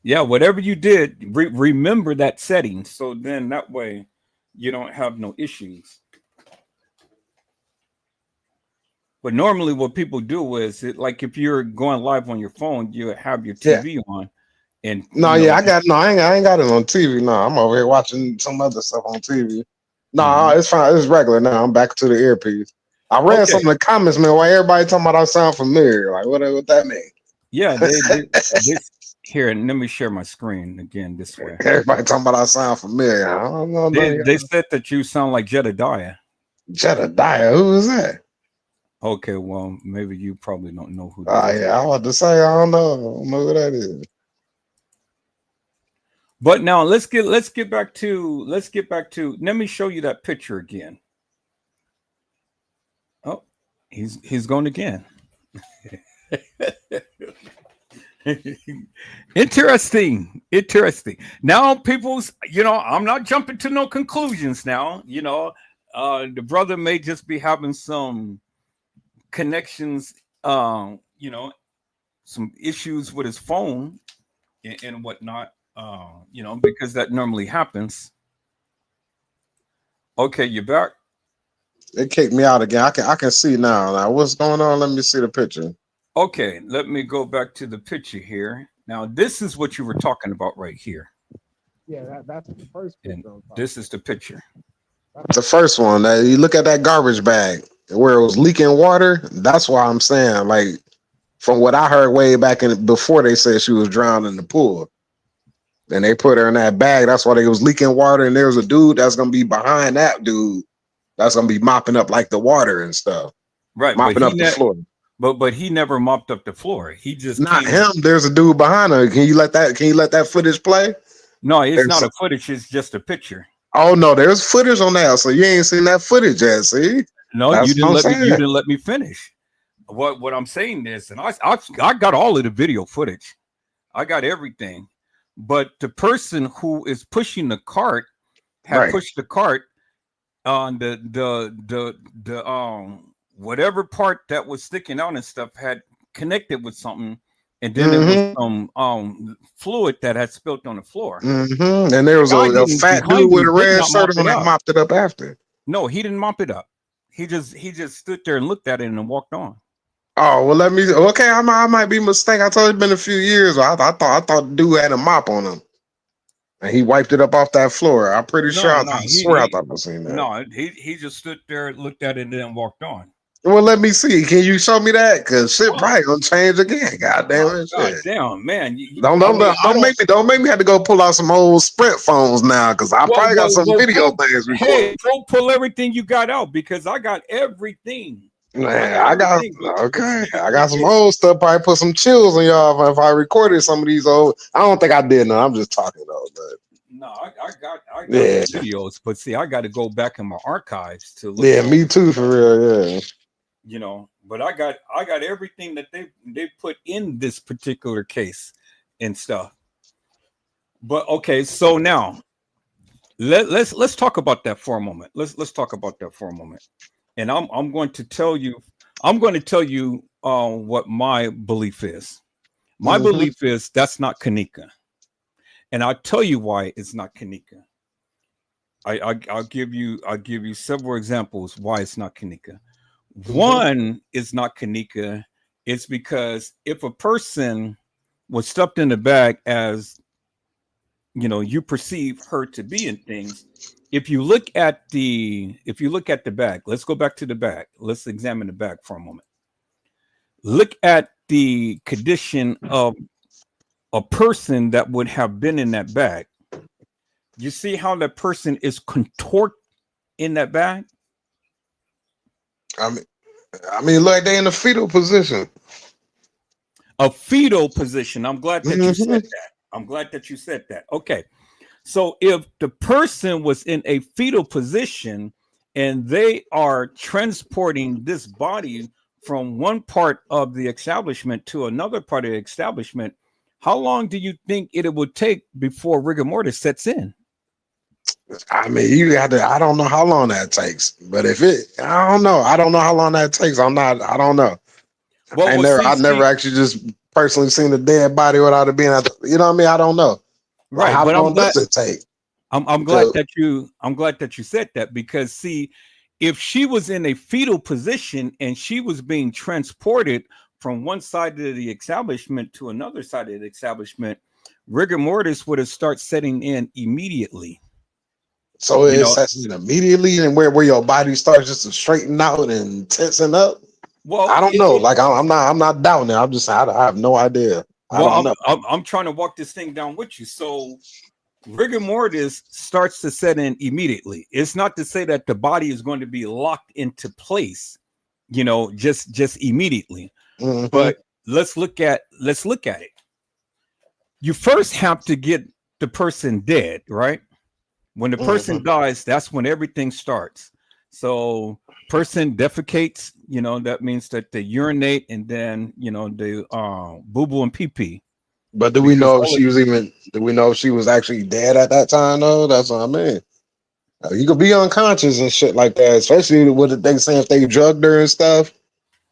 Yeah, whatever you did, remember that setting, so then that way you don't have no issues. But normally what people do is, like if you're going live on your phone, you have your TV on. And I ain't got it on TV. No, I'm over here watching some other stuff on TV. No, it's fine. It's regular now. I'm back to the earpiece. I read some of the comments, man. Why everybody talking about I sound familiar? Like, what that mean? Yeah, they here, and let me share my screen again this way. Everybody talking about I sound familiar. I don't know. They said that you sound like Jedediah. Jedediah? Who is that? Okay, well, maybe you probably don't know who that is. Yeah, I want to say I don't know who that is. But now let's get back to let me show you that picture again. Oh, he's going again. Interesting. Now, people's, I'm not jumping to no conclusions now. The brother may just be having some connections, some issues with his phone and whatnot, because that normally happens. Okay, you're back. It kicked me out again. I can see now. Now, what's going on? Let me see the picture. Okay, let me go back to the picture here. Now, this is what you were talking about right here. Yeah, that's the first picture. And this is the picture. The first one. You look at that garbage bag where it was leaking water. That's why I'm saying, like, from what I heard way back before, they said she was drowned in the pool. And they put her in that bag. That's why they was leaking water. And there's a dude that's gonna be behind that dude that's gonna be mopping up like the water and stuff. Right, mopping up the floor. But he never mopped up the floor. He just not him. There's a dude behind her. Can you let that footage play? No, it's not a footage. It's just a picture. Oh no, there's footage on that. So you ain't seen that footage yet. See? No, you didn't let me. You didn't let me finish. What I'm saying is, and I got all of the video footage. I got everything. But the person who is pushing the cart had pushed the cart on the whatever part that was sticking out and stuff had connected with something, and then there was some fluid that had spilled on the floor. And there was a fat dude with a red shirt on that mopped it up after. No, he didn't mop it up. He just stood there and looked at it and walked on. Oh well, let me. Okay, I might be mistaken. I told you it's been a few years. I thought the dude had a mop on him, and he wiped it up off that floor. I'm pretty sure. I thought I seen that. No, he just stood there, looked at it, and then walked on. Well, let me see. Can you show me that? Cause shit probably gonna change again. God damn it! God damn, man! Don't make me have to go pull out some old Sprint phones now. Cause I probably got some video things. Hey, don't pull everything you got out because I got everything. Man, I got some old stuff. Probably put some chills on y'all if I recorded some of these old. I don't think I did. No, I'm just talking though. But no, I got videos, but see, I got to go back in my archives to look. Yeah, me too, for real. Yeah. But I got everything that they put in this particular case and stuff. But okay, so now let's talk about that for a moment. Let's talk about that for a moment. And I'm going to tell you what my belief is. My belief is that's not Kenneka. And I'll tell you why it's not Kenneka. I'll give you several examples why it's not Kenneka. One is not Kenneka. It's because if a person was stuffed in the bag as you perceive her to be in things, if you look at the bag, let's go back to the bag. Let's examine the bag for a moment. Look at the condition of a person that would have been in that bag. You see how that person is contorted in that bag? I mean, like they in a fetal position. A fetal position. I'm glad that you said that. I'm glad that you said that. Okay. So if the person was in a fetal position and they are transporting this body from one part of the establishment to another part of the establishment, how long do you think it would take before rigor mortis sets in? I mean, you got to. I don't know how long that takes, but I don't know. I don't know how long that takes. I don't know. Well, I never actually just personally seen a dead body without it being at the, you know what I mean? I don't know. Right. Like, how long does it take? I'm glad that you said that, because see, if she was in a fetal position and she was being transported from one side of the establishment to another side of the establishment, rigor mortis would have started setting in immediately. So it sets in immediately, and where your body starts just to straighten out and tensing up. Well, I don't know. Like I'm not doubting it. I'm just I have no idea. I don't know. I'm trying to walk this thing down with you. So rigor mortis starts to set in immediately. It's not to say that the body is going to be locked into place, just immediately. But let's look at it. You first have to get the person dead, right? When the person dies, that's when everything starts. So person defecates, that means that they urinate, and then they boo-boo and pee-pee. But do we know if she was actually dead at that time though? That's what I mean. You could be unconscious and shit like that, especially with they saying if they drugged her and stuff.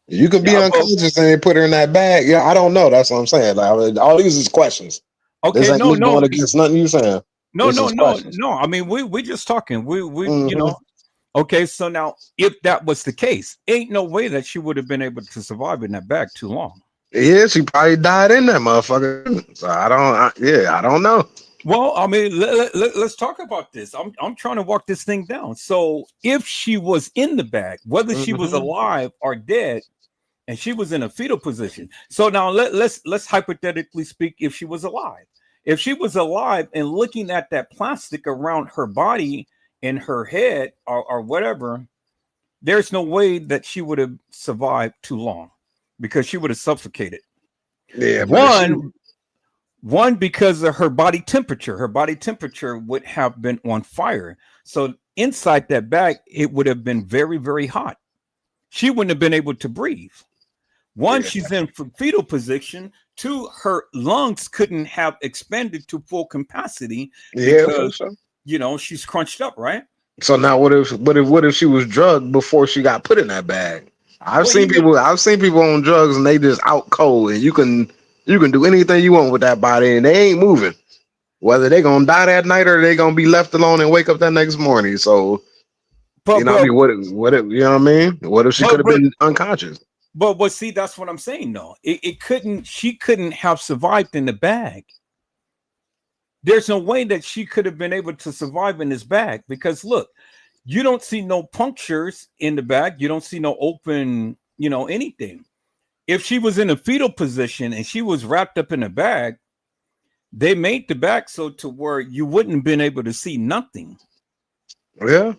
You could be unconscious and they put her in that bag. Yeah, I don't know. That's what I'm saying. Like, all these is questions. Okay, this ain't me going against nothing you saying. No. I mean, we just talking. We Okay, so now if that was the case, ain't no way that she would have been able to survive in that bag too long. Yeah, she probably died in that motherfucker. So I don't know. Well, I mean, let's talk about this. I'm trying to walk this thing down. So if she was in the bag, whether she was alive or dead, and she was in a fetal position. So now let's hypothetically speak, if she was alive. If she was alive and looking at that plastic around her body and her head or whatever, there's no way that she would have survived too long, because she would have suffocated. Yeah, one, because of her body temperature. Her body temperature would have been on fire. So inside that bag, it would have been very, very hot. She wouldn't have been able to breathe. One, she's in fetal position. Two, her lungs couldn't have expanded to full capacity because she's crunched up, right? So now what if she was drugged before she got put in that bag? I've seen people on drugs and they just out cold, and you can do anything you want with that body and they ain't moving. Whether they gonna die that night or they gonna be left alone and wake up that next morning. So what if you know what I mean? What if she could have been unconscious? But see, that's what I'm saying though. She couldn't have survived in the bag. There's no way that she could have been able to survive in this bag, because look, you don't see no punctures in the bag. You don't see no open, anything. If she was in a fetal position and she was wrapped up in a bag, they made the bag so to where you wouldn't have been able to see nothing. Yeah.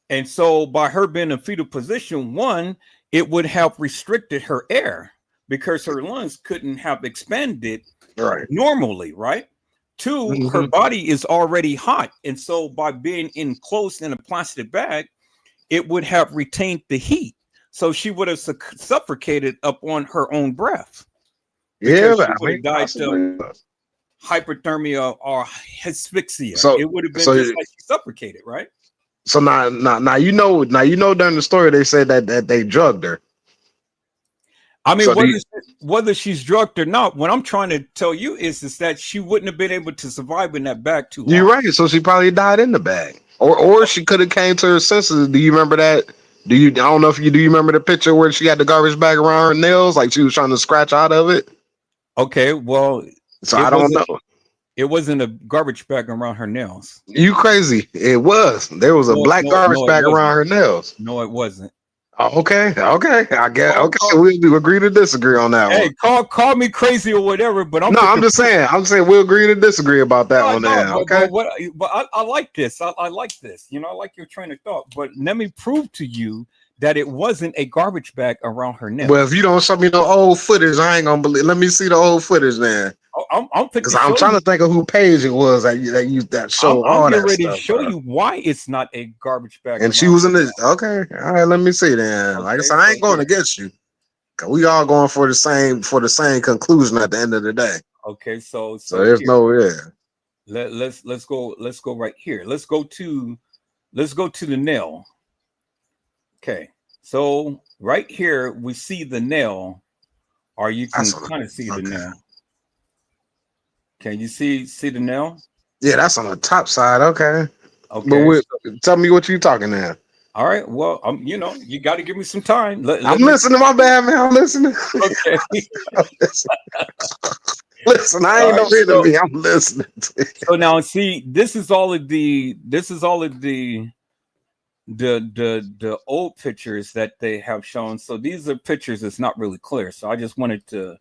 And so by her being in a fetal position, one, it would have restricted her air because her lungs couldn't have expanded normally, right? Two, her body is already hot. And so by being enclosed in a plastic bag, it would have retained the heat. So she would have suffocated up on her own breath. Yeah, she would have died of hypothermia or asphyxia. So it would have been just like she suffocated, right? So now during the story they said that they drugged her. I mean, So whether she's drugged or not, what I'm trying to tell you is that she wouldn't have been able to survive in that bag too long. you're right. So she probably died in the bag, or she could have came to her senses. Do you remember that? I don't know if you do. You remember the picture where she had the garbage bag around her nails, like she was trying to scratch out of it? Okay, well, So I don't know. It wasn't a garbage bag around her nails. You crazy? It was. There was a black garbage bag around her nails. No, it wasn't. Oh, okay. I get. Okay, we agree to disagree on that one. Hey, call me crazy or whatever, but I'm just saying. I'm saying we'll agree to disagree about that one. Now, okay. But I like this. I like this. You know, I like your train of thought. But let me prove to you that it wasn't a garbage bag around her nails. Well, if you don't show me no old footage, I ain't gonna believe. Let me see the old footage then. I'm trying to think of who page it was that showed all that stuff. I'm ready to show you why it's not a garbage bag. And she was in the okay. All right, let me see then. Okay, like I said, I ain't going against you. We all going for the same conclusion at the end of the day. Okay, so there's no Let's go right here. Let's go to the nail. Okay, so right here we see the nail, or you can kind of see the nail. Can you see the nail? Yeah, that's on the top side. Okay. Okay. But tell me what you talking now. All right. Well, you got to give me some time. I'm listening. My bad, man. I'm listening. Okay. Listen, I ain't no enemy. I'm listening. So now, see, this is all of the old pictures that they have shown. So these are pictures that's not really clear. So I just wanted to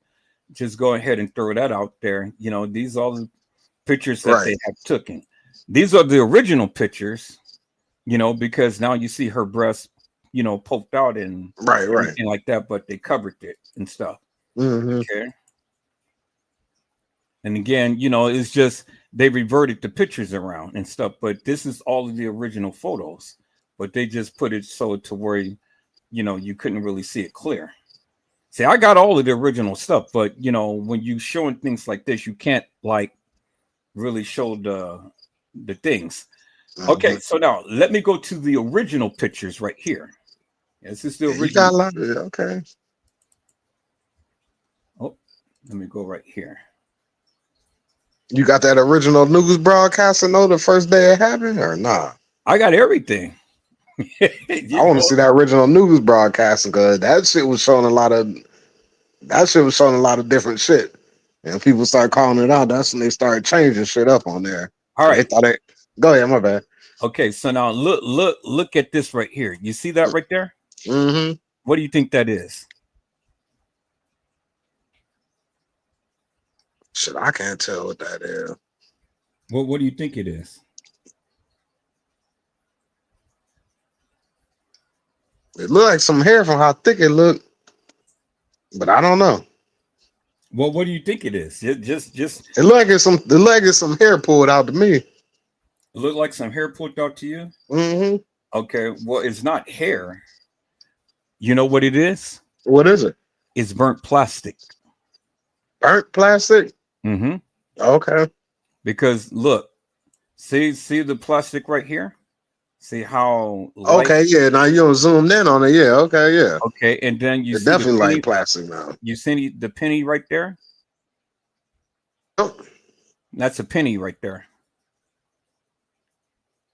just go ahead and throw that out there. You know, these are the pictures that they have taken. These are the original pictures, you know, because now you see her breast, you know, poked out and everything like that, but they covered it and stuff. Mm-hmm. Okay. And again, you know, it's just they reverted the pictures around and stuff, but this is all of the original photos, but they just put it so to where, you know, you couldn't really see it clear. See, I got all of the original stuff, but you know, when you showing things like this, you can't like really show the things. Mm-hmm. Okay, so now let me go to the original pictures right here. This is the original. You got a lot of it. Okay. Oh, let me go right here. You got that original news broadcast and know the first day it happened or not? I got everything. I want to see that original news broadcasting because that shit was showing a lot of different shit. And people start calling it out. That's when they started changing shit up on there. All right. Go ahead, my bad. Okay, so now look at this right here. You see that right there? Mm-hmm. What do you think that is? Shit, I can't tell what that is. What do you think it is? It looked like some hair from how thick it looked, but I don't know. Well, what do you think it is? Just it looked like it's some hair pulled out to me. Look like some hair pulled out to you? Mm-hmm. Okay, well, it's not hair. You know what it is? What is it? It's burnt plastic. Burnt plastic? Mm-hmm. Okay. Because look, see the plastic right here? See how light? Okay, yeah. Now you don't zoom in on it. Yeah, okay, yeah. Okay, and then you see definitely like plastic now. You see the penny right there? Oh. That's a penny right there.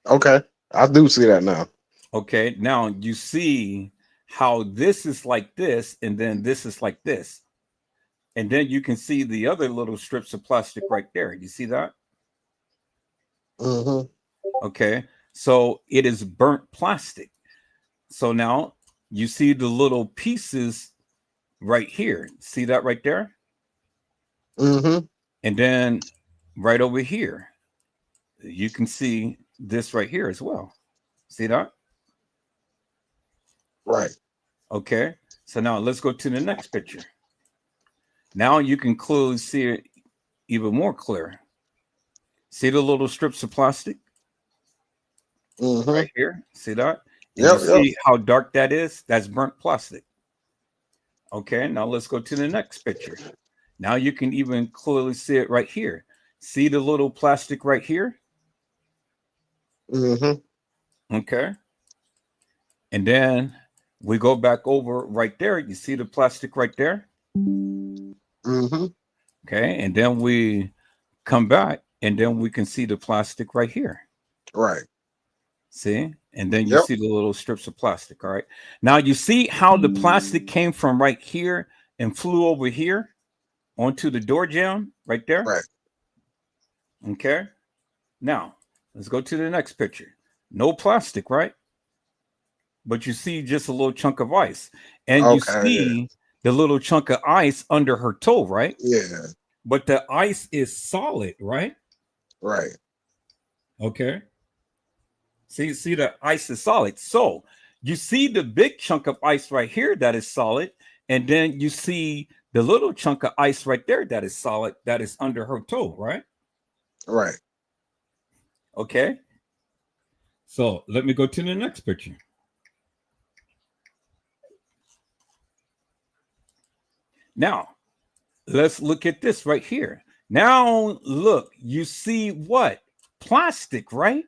Okay, I do see that now. Okay, now you see how this is like this, and then this is like this. And then you can see the other little strips of plastic right there. You see that? Mm-hmm. Okay, so it is burnt plastic. So now you see the little pieces right here. See that right there? Mm-hmm. And then right over here, you can see this right here as well. See that? Right. Okay, so now let's go to the next picture. Now you can clearly see it even more clear. See the little strips of plastic? Mm-hmm. Right here. See that? And see how dark that is? That's burnt plastic. Okay, now let's go to the next picture. Now you can even clearly see it right here. See the little plastic right here? Mm-hmm. Okay. And then We go back over right there. You see the plastic right there? Mm-hmm. Okay. And then we come back and then we can see the plastic right here. Right. See? And then you Yep. see the little strips of plastic. All right. Now you see how the plastic came from right here and flew over here onto the door jamb right there? Right. Okay. Now let's go to the next picture. No plastic, right? But you see just a little chunk of ice. And you Okay. see the little chunk of ice under her toe, right? Yeah. But the ice is solid, right? Right. Okay. See the ice is solid. So you see the big chunk of ice right here that is solid, and then you see the little chunk of ice right there that is solid, that is under her toe, right? Right. Okay. So let me go to the next picture. Now, let's look at this right here. Now, look, you see what? Plastic, right?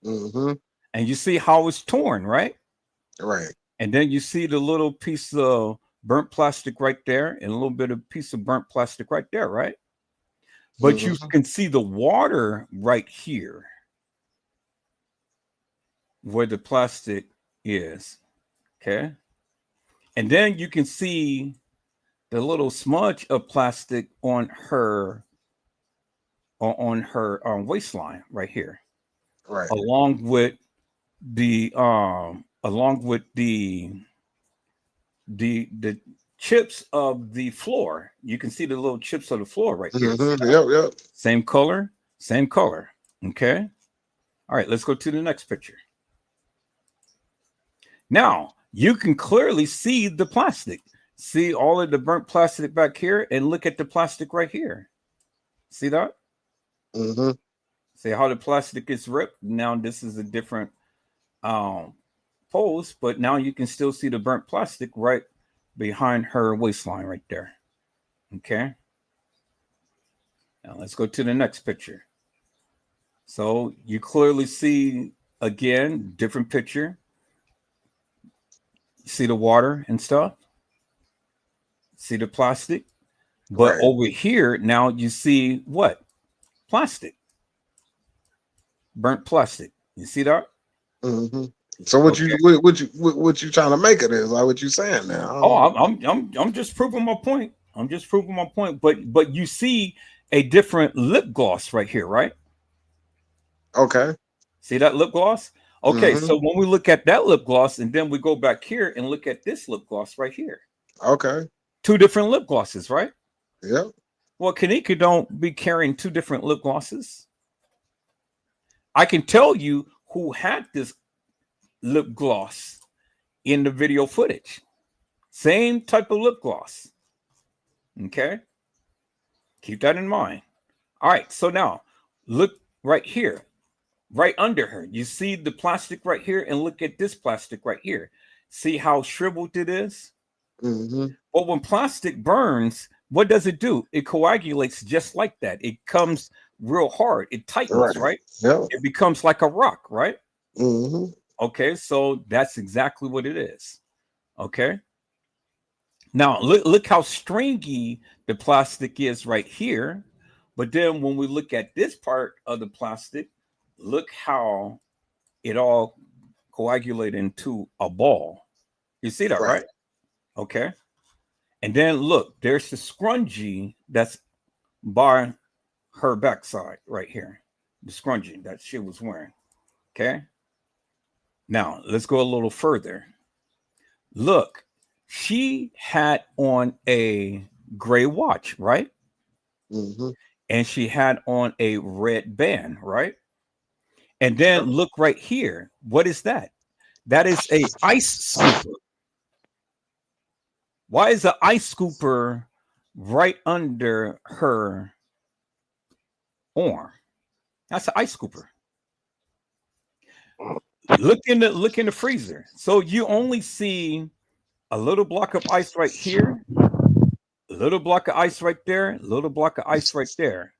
Mm-hmm. And you see how it's torn, right? Right. And then you see the little piece of burnt plastic right there and a little bit of piece of burnt plastic right there, right? But you Mm-hmm. can see the water right here where the plastic is, okay? And then you can see the little smudge of plastic on her waistline right here, Right. along with the the chips of the floor. You can see the little chips of the floor right here. Mm-hmm. Yep. Yep. Same color, same color. Okay. All right, let's go to the next picture. Now you can clearly see the plastic. See all of the burnt plastic back here, and look at the plastic right here. See that? Mm-hmm. See how the plastic is ripped. Now this is a different pose, but now you can still see the burnt plastic right behind her waistline right there. Okay. Now let's go to the next picture. So you clearly see again, different picture. You see the water and stuff. See the plastic. But Right. over here, now you see what? Plastic. Burnt plastic. You see that? Mm-hmm. So what Okay. you trying to make of this? Like what you saying now? Oh, I'm just proving my point. I'm just proving my point. But you see a different lip gloss right here, right? Okay. See that lip gloss? Okay, Mm-hmm. so when we look at that lip gloss and then we go back here and look at this lip gloss right here, Okay. two different lip glosses, right? Yep. Well, Kenneka don't be carrying two different lip glosses. I can tell you who had this lip gloss in the video footage. Same type of lip gloss. Okay, keep that in mind. All right, so now look right here. Right under her, you see the plastic right here, and look at this plastic right here. See how shriveled it is? Mm-hmm. Well, when plastic burns, what does it do? It coagulates just like that. It comes real hard. It tightens, Right. right? Yep. It becomes like a rock, right? Mm-hmm. Okay, so that's exactly what it is. Okay. Now look how stringy the plastic is right here. But then when we look at this part of the plastic, look how it all coagulate into a ball. You see that, Right. right? Okay. And then look, there's the scrunchie that's by her backside right here. The scrunchie that she was wearing. Okay. Now let's go a little further. Look, she had on a gray watch, right? Mm-hmm. And she had on a red band, right? And then look right here. What is that? That is a ice scooper. Why is the ice scooper right under her arm? That's an ice scooper. Look in the freezer. So you only see a little block of ice right here, a little block of ice right there, a little block of ice right there.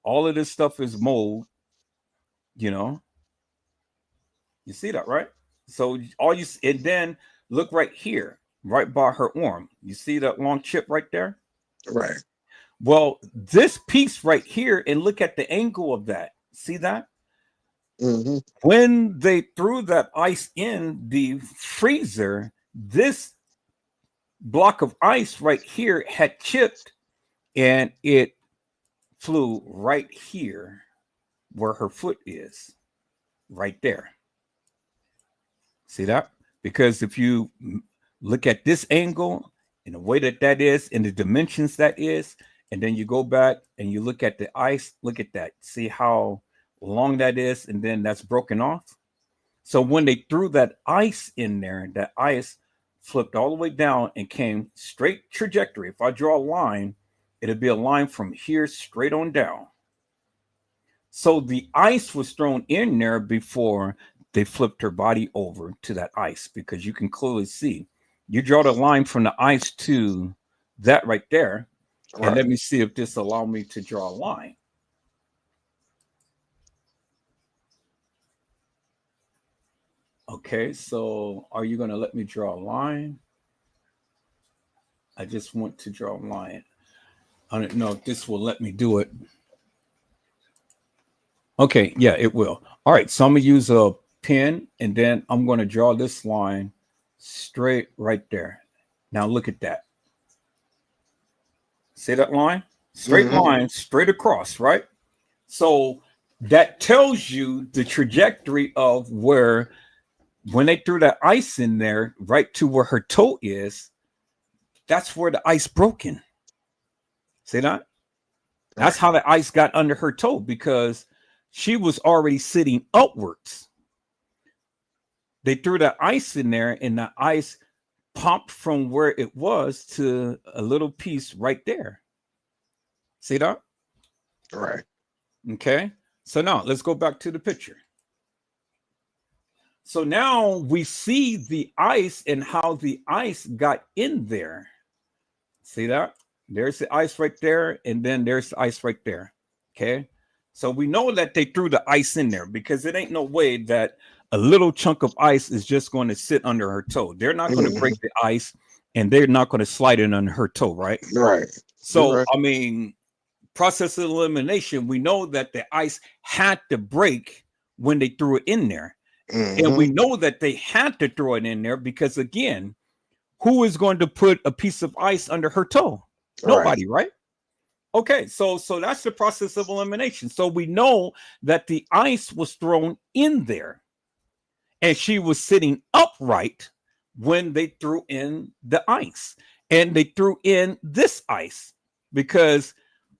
All of this stuff is mold, you know. You see that, right? So all you and then look right here, right by her arm. You see that long chip right there? Right. Well, this piece right here, and look at the angle of that. See that? Mm-hmm. When they threw that ice in the freezer, this block of ice right here had chipped and it flew right here where her foot is, right there. See that? Because if you look at this angle and the way that that is and the dimensions that is, and then you go back and you look at the ice, look at that. See how long that is, and then that's broken off. So when they threw that ice in there, that ice flipped all the way down and came straight trajectory. If I draw a line, it'd be a line from here straight on down. So the ice was thrown in there before they flipped her body over to that ice, because you can clearly see. You draw the line from the ice to that right there. Right. And let me see if this allow me to draw a line. Okay, so are you going to let me draw a line? I just want to draw a line. I don't know if this will let me do it. Okay, yeah, it will. All right, so I'm going to use a pen, and then I'm going to draw this line straight right there. Now look at that. See that line? Straight line, straight across, right? So that tells you the trajectory of where, when they threw that ice in there, right to where her toe is, that's where the ice broken. See that? That's how the ice got under her toe, because she was already sitting upwards. They threw the ice in there, and the ice popped from where it was to a little piece right there. See that? Right. Okay. So now let's go back to the picture. So now we see the ice and how the ice got in there. See that? There's the ice right there, and then there's the ice right there. Okay. So we know that they threw the ice in there, because it ain't no way that a little chunk of ice is just going to sit under her toe. They're not going to break the ice, and they're not going to slide it on her toe, right? Right. So, Right. I mean, process of elimination, we know that the ice had to break when they threw it in there. And we know that they had to throw it in there because, again, who is going to put a piece of ice under her toe? Nobody, right? Okay, so that's the process of elimination. So we know that the ice was thrown in there, and she was sitting upright when they threw in the ice. And they threw in this ice, because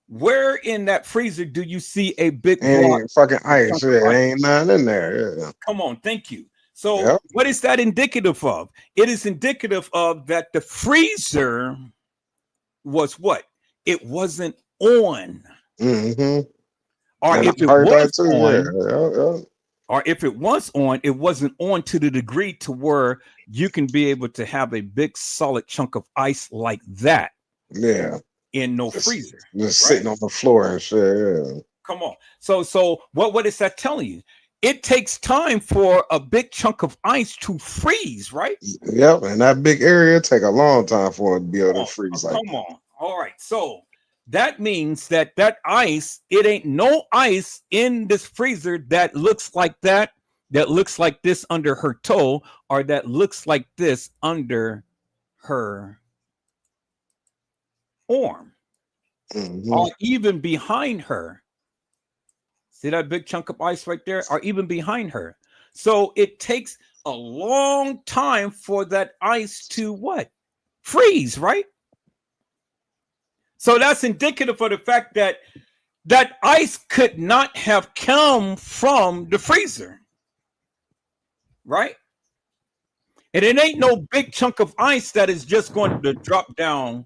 where in that freezer do you see a big block? Fucking ice. Yeah, ain't nothing in there. Yeah. Come on, thank you. So what is that indicative of? It is indicative of that the freezer was what? It wasn't on. Or and if it was on, or if it was on, it wasn't on to the degree to where you can be able to have a big solid chunk of ice like that. Yeah. In no freezer. Just sitting on the floor and shit. Yeah. Come on. So what is that telling you? It takes time for a big chunk of ice to freeze, right? Yep. And that big area take a long time for it to be able to freeze. Come on. All right. So that means that ice, it ain't no ice in this freezer that looks like that looks like this under her toe, or that looks like this under her arm, or even behind her. See that big chunk of ice right there? Or even behind her. So it takes a long time for that ice to what? Freeze, right? So that's indicative of the fact that that ice could not have come from the freezer, right? And it ain't no big chunk of ice that is just going to drop down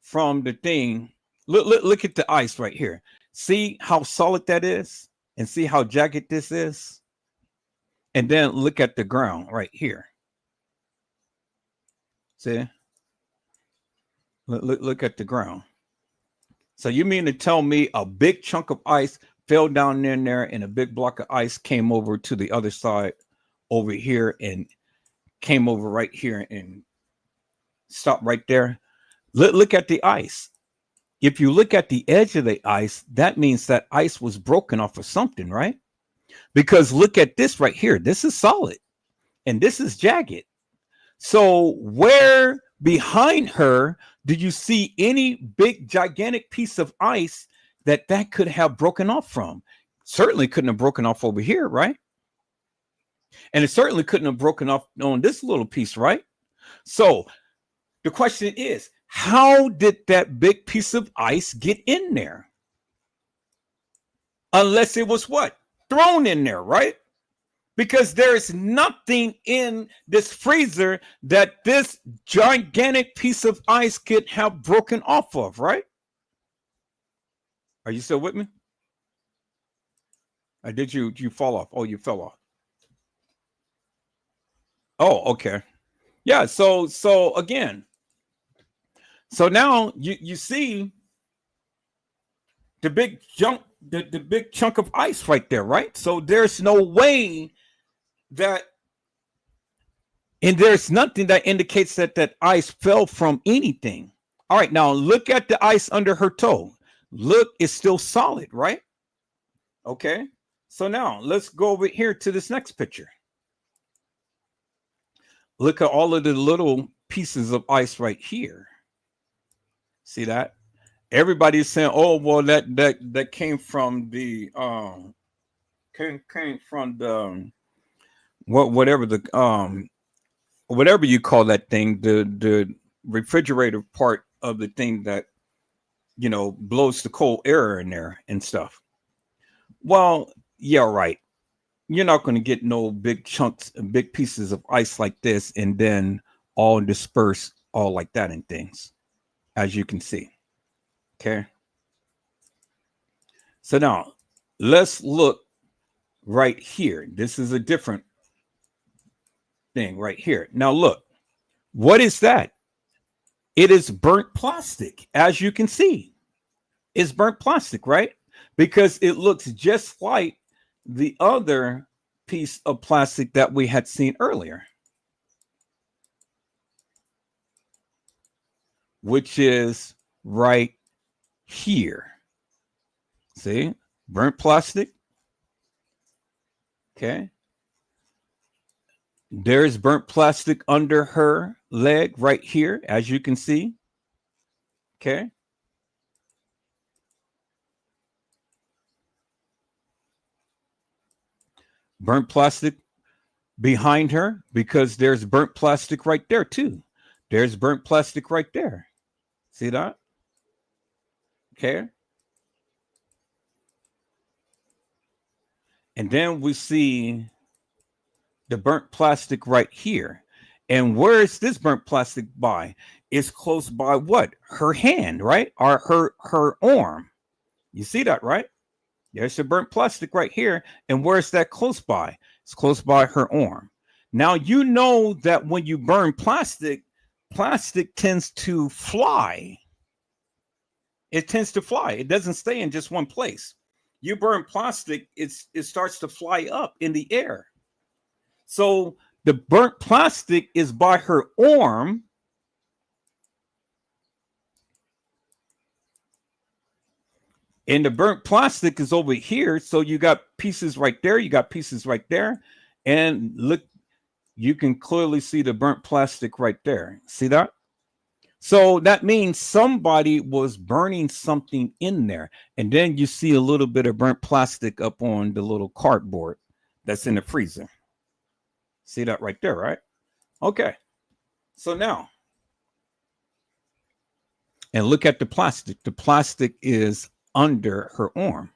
from the thing. Look at the ice right here. See how solid that is? And see how jagged this is? And then look at the ground right here. See? Look at the ground. So you mean to tell me a big chunk of ice fell down in there, and a big block of ice came over to the other side over here and came over right here and stopped right there. Look at the ice. If you look at the edge of the ice, that means that ice was broken off of something, right? Because look at this right here. This is solid and this is jagged. So where behind her did you see any big gigantic piece of ice that could have broken off from? Certainly couldn't have broken off over here, right? And it certainly couldn't have broken off on this little piece, right? So the question is, how did that big piece of ice get in there? Unless it was what? Thrown in there, right? Because there is nothing in this freezer that this gigantic piece of ice could have broken off of, right? Are you still with me? Or did you fall off? Oh, you fell off. Oh, okay. Yeah, so again, so now you see the big chunk, the big chunk of ice right there, right? So there's no way that, and there's nothing that indicates that ice fell from anything. All right, now look at the ice under her toe. Look, it's still solid, right? Okay, so now let's go over here to this next picture. Look at all of the little pieces of ice right here. See that? Everybody's saying, "Oh, well, that came from the came from the whatever the whatever you call that thing, the refrigerator part of the thing that, you know, blows the cold air in there and stuff." Well, yeah, right. You're not going to get no big chunks, big pieces of ice like this, and then all disperse all like that and things, as you can see. Okay. So now let's look right here. This is a different thing right here. Now look, what is that? It is burnt plastic, as you can see. It's burnt plastic, right? Because it looks just like the other piece of plastic that we had seen earlier, which is right here. See, burnt plastic. Okay. There's burnt plastic under her leg right here, as you can see. Okay. Burnt plastic behind her, because there's burnt plastic right there too. There's burnt plastic right there. See that? Okay. And then we see the burnt plastic right here. And where is this burnt plastic by? It's close by what? Her hand, right? Or her arm. You see that, right? There's the burnt plastic right here. And where's that close by? It's close by her arm. Now, you know that when you burn plastic, plastic tends to fly. It tends to fly. It doesn't stay in just one place. You burn plastic, it starts to fly up in the air. So the burnt plastic is by her arm. And the burnt plastic is over here. So you got pieces right there. You got pieces right there. And look, you can clearly see the burnt plastic right there. See that? So that means somebody was burning something in there. And then you see a little bit of burnt plastic up on the little cardboard that's in the freezer. See that right there, right? Okay. So now, and look at the plastic. The plastic is under her arm.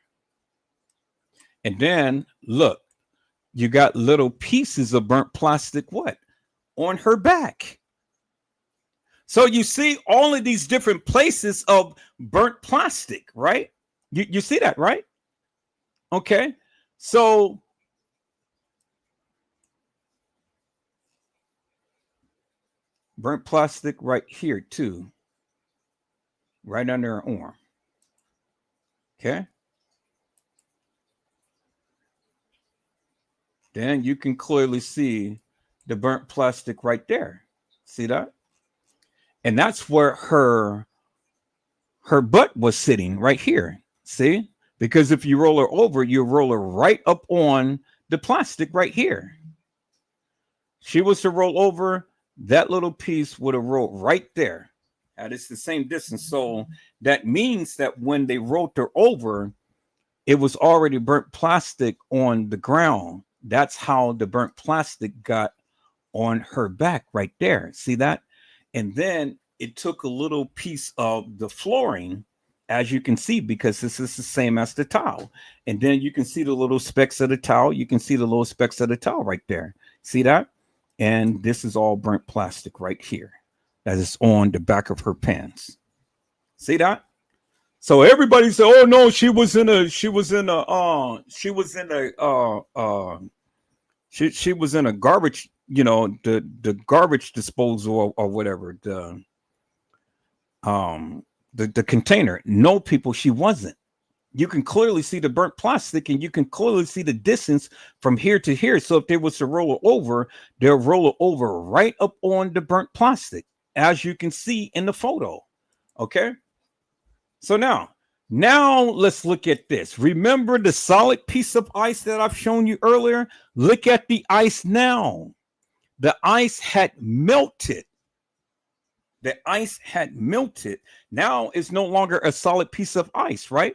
And then look, you got little pieces of burnt plastic, what? On her back. So you see all of these different places of burnt plastic, right? You see that, right? Okay. So burnt plastic right here too, right under her arm. Okay. Then you can clearly see the burnt plastic right there. See that? And that's where her butt was sitting right here. See? Because if you roll her over, you roll her right up on the plastic right here. She was to roll over, that little piece would have rolled right there. And it's the same distance. So that means that when they rolled her over, it was already burnt plastic on the ground. That's how the burnt plastic got on her back right there. See that? And then it took a little piece of the flooring, as you can see, because this is the same as the towel. And then you can see the little specks of the towel. You can see the little specks of the towel right there. See that? And this is all burnt plastic right here that is on the back of her pants. See that? So everybody said, "Oh no, she was in a garbage, you know, the garbage disposal or whatever, the container." No, people, she wasn't. You can clearly see the burnt plastic, and you can clearly see the distance from here to here. So if they was to roll it over, they'll roll it over right up on the burnt plastic, as you can see in the photo. Okay. So now let's look at this. Remember the solid piece of ice that I've shown you earlier? Look at the ice now. The ice had melted. The ice had melted. Now it's no longer a solid piece of ice, right?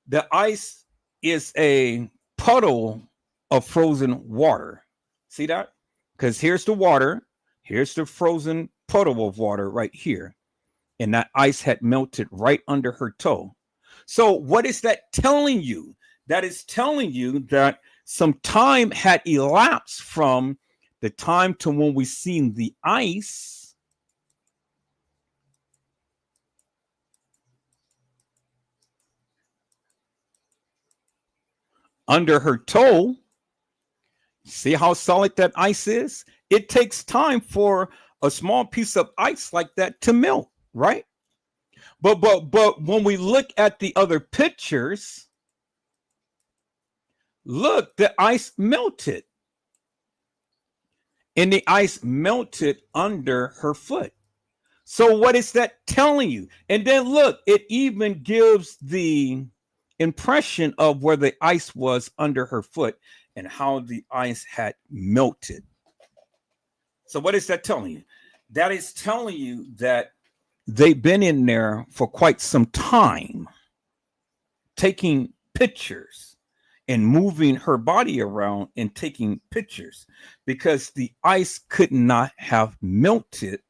The ice is a puddle of frozen water. See that? Because here's the water. Here's the frozen puddle of water right here. And that ice had melted right under her toe. So what is that telling you? That is telling you that some time had elapsed from the time to when we seen the ice under her toe. See how solid that ice is? It takes time for a small piece of ice like that to melt, right? But when we look at the other pictures, look, the ice melted. And the ice melted under her foot. So what is that telling you? And then look, it even gives the impression of where the ice was under her foot and how the ice had melted. So what is that telling you? That is telling you that they've been in there for quite some time, taking pictures and moving her body around and taking pictures, because the ice could not have melted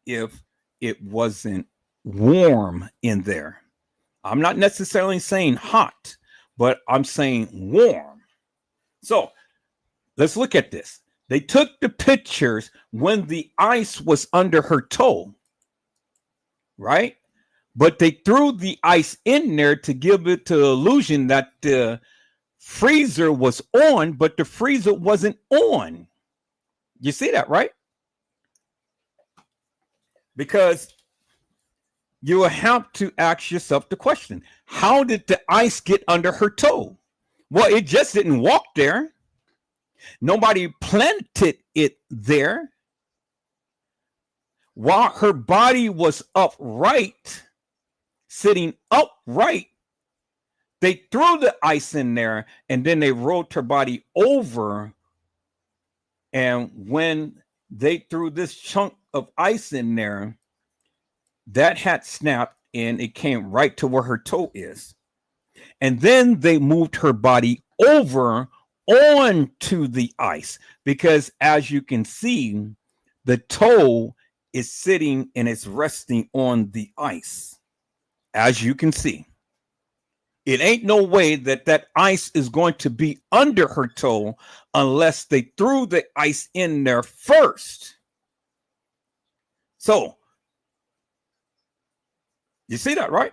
if it wasn't warm in there. I'm not necessarily saying hot, but I'm saying warm. So let's look at this. They took the pictures when the ice was under her toe, right? But they threw the ice in there to give it the illusion that the freezer was on, but the freezer wasn't on. You see that, right? Because you will have to ask yourself the question, how did the ice get under her toe? Well, it just didn't walk there. Nobody planted it there. While her body was upright, sitting upright, they threw the ice in there and then they rolled her body over. And when they threw this chunk of ice in there, that had snapped and it came right to where her toe is. And then they moved her body over onto the ice, because as you can see, the toe is sitting and it's resting on the ice. As you can see, it ain't no way that ice is going to be under her toe unless they threw the ice in there first. So you see that, right?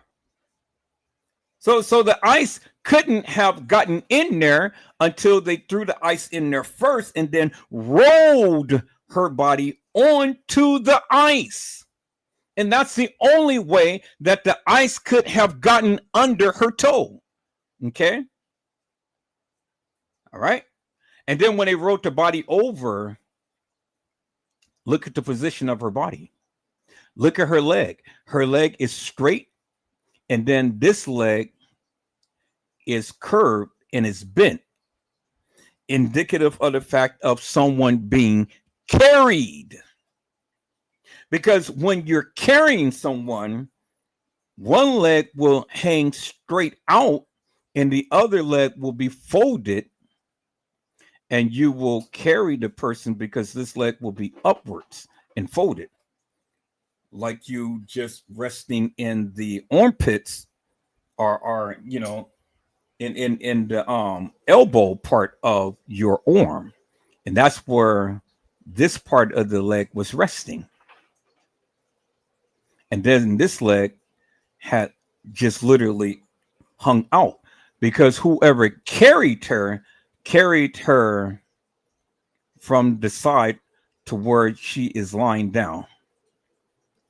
So the ice couldn't have gotten in there until they threw the ice in there first and then rolled her body onto the ice. And that's the only way that the ice could have gotten under her toe. Okay? All right? And then when they wrote the body over, look at the position of her body. Look at her leg. Her leg is straight, and then this leg is curved and is bent, indicative of the fact of someone being carried. Because when you're carrying someone, one leg will hang straight out and the other leg will be folded, and you will carry the person because this leg will be upwards and folded, like you just resting in the armpits or you know, in the elbow part of your arm. And that's where this part of the leg was resting. And then this leg had just literally hung out, because whoever carried her from the side to where she is lying down.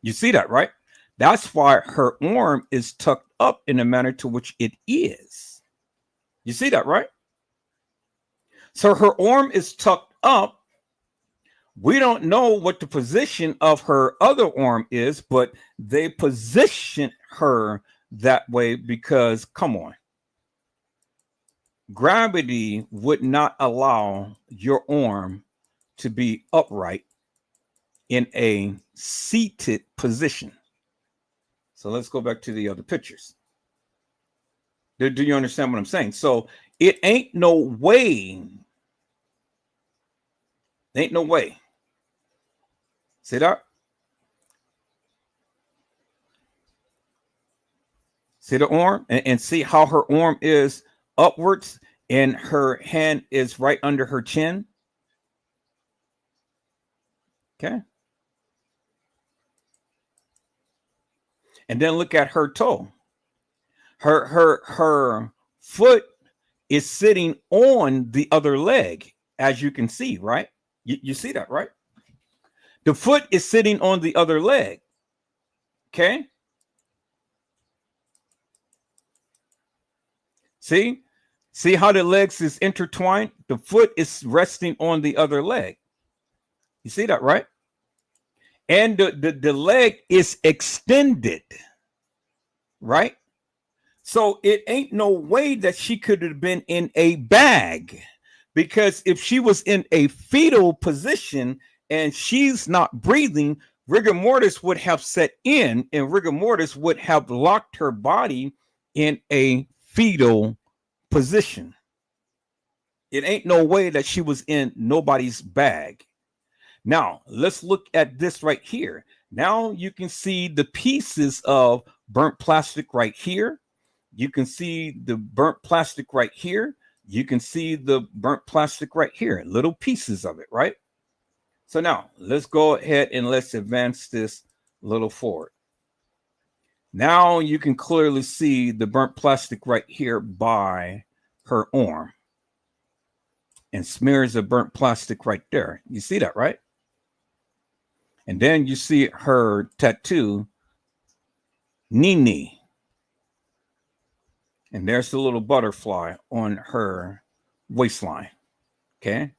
You see that, right? That's why her arm is tucked up in the manner to which it is. You see that, right? So her arm is tucked up. We don't know what the position of her other arm is, but they position her that way because, come on, gravity would not allow your arm to be upright in a seated position. So let's go back to the other pictures. Do you understand what I'm saying? So it ain't no way. Ain't no way. See that? See the arm? And see how her arm is upwards and her hand is right under her chin? Okay. And then look at her toe. Her foot is sitting on the other leg, as you can see, right? You see that, right? The foot is sitting on the other leg. Okay. See how the legs is intertwined? The foot is resting on the other leg. You see that, right? And the leg is extended, right? So it ain't no way that she could have been in a bag, because if she was in a fetal position and she's not breathing, rigor mortis would have set in, and rigor mortis would have locked her body in a fetal position. It ain't no way that she was in nobody's bag. Now, let's look at this right here. Now you can see the pieces of burnt plastic right here. You can see the burnt plastic right here. You can see the burnt plastic right here, little pieces of it, right? So now let's go ahead and let's advance this a little forward. Now you can clearly see the burnt plastic right here by her arm, and smears of burnt plastic right there. You see that, right? And then you see her tattoo, Nini. And there's the little butterfly on her waistline. Okay.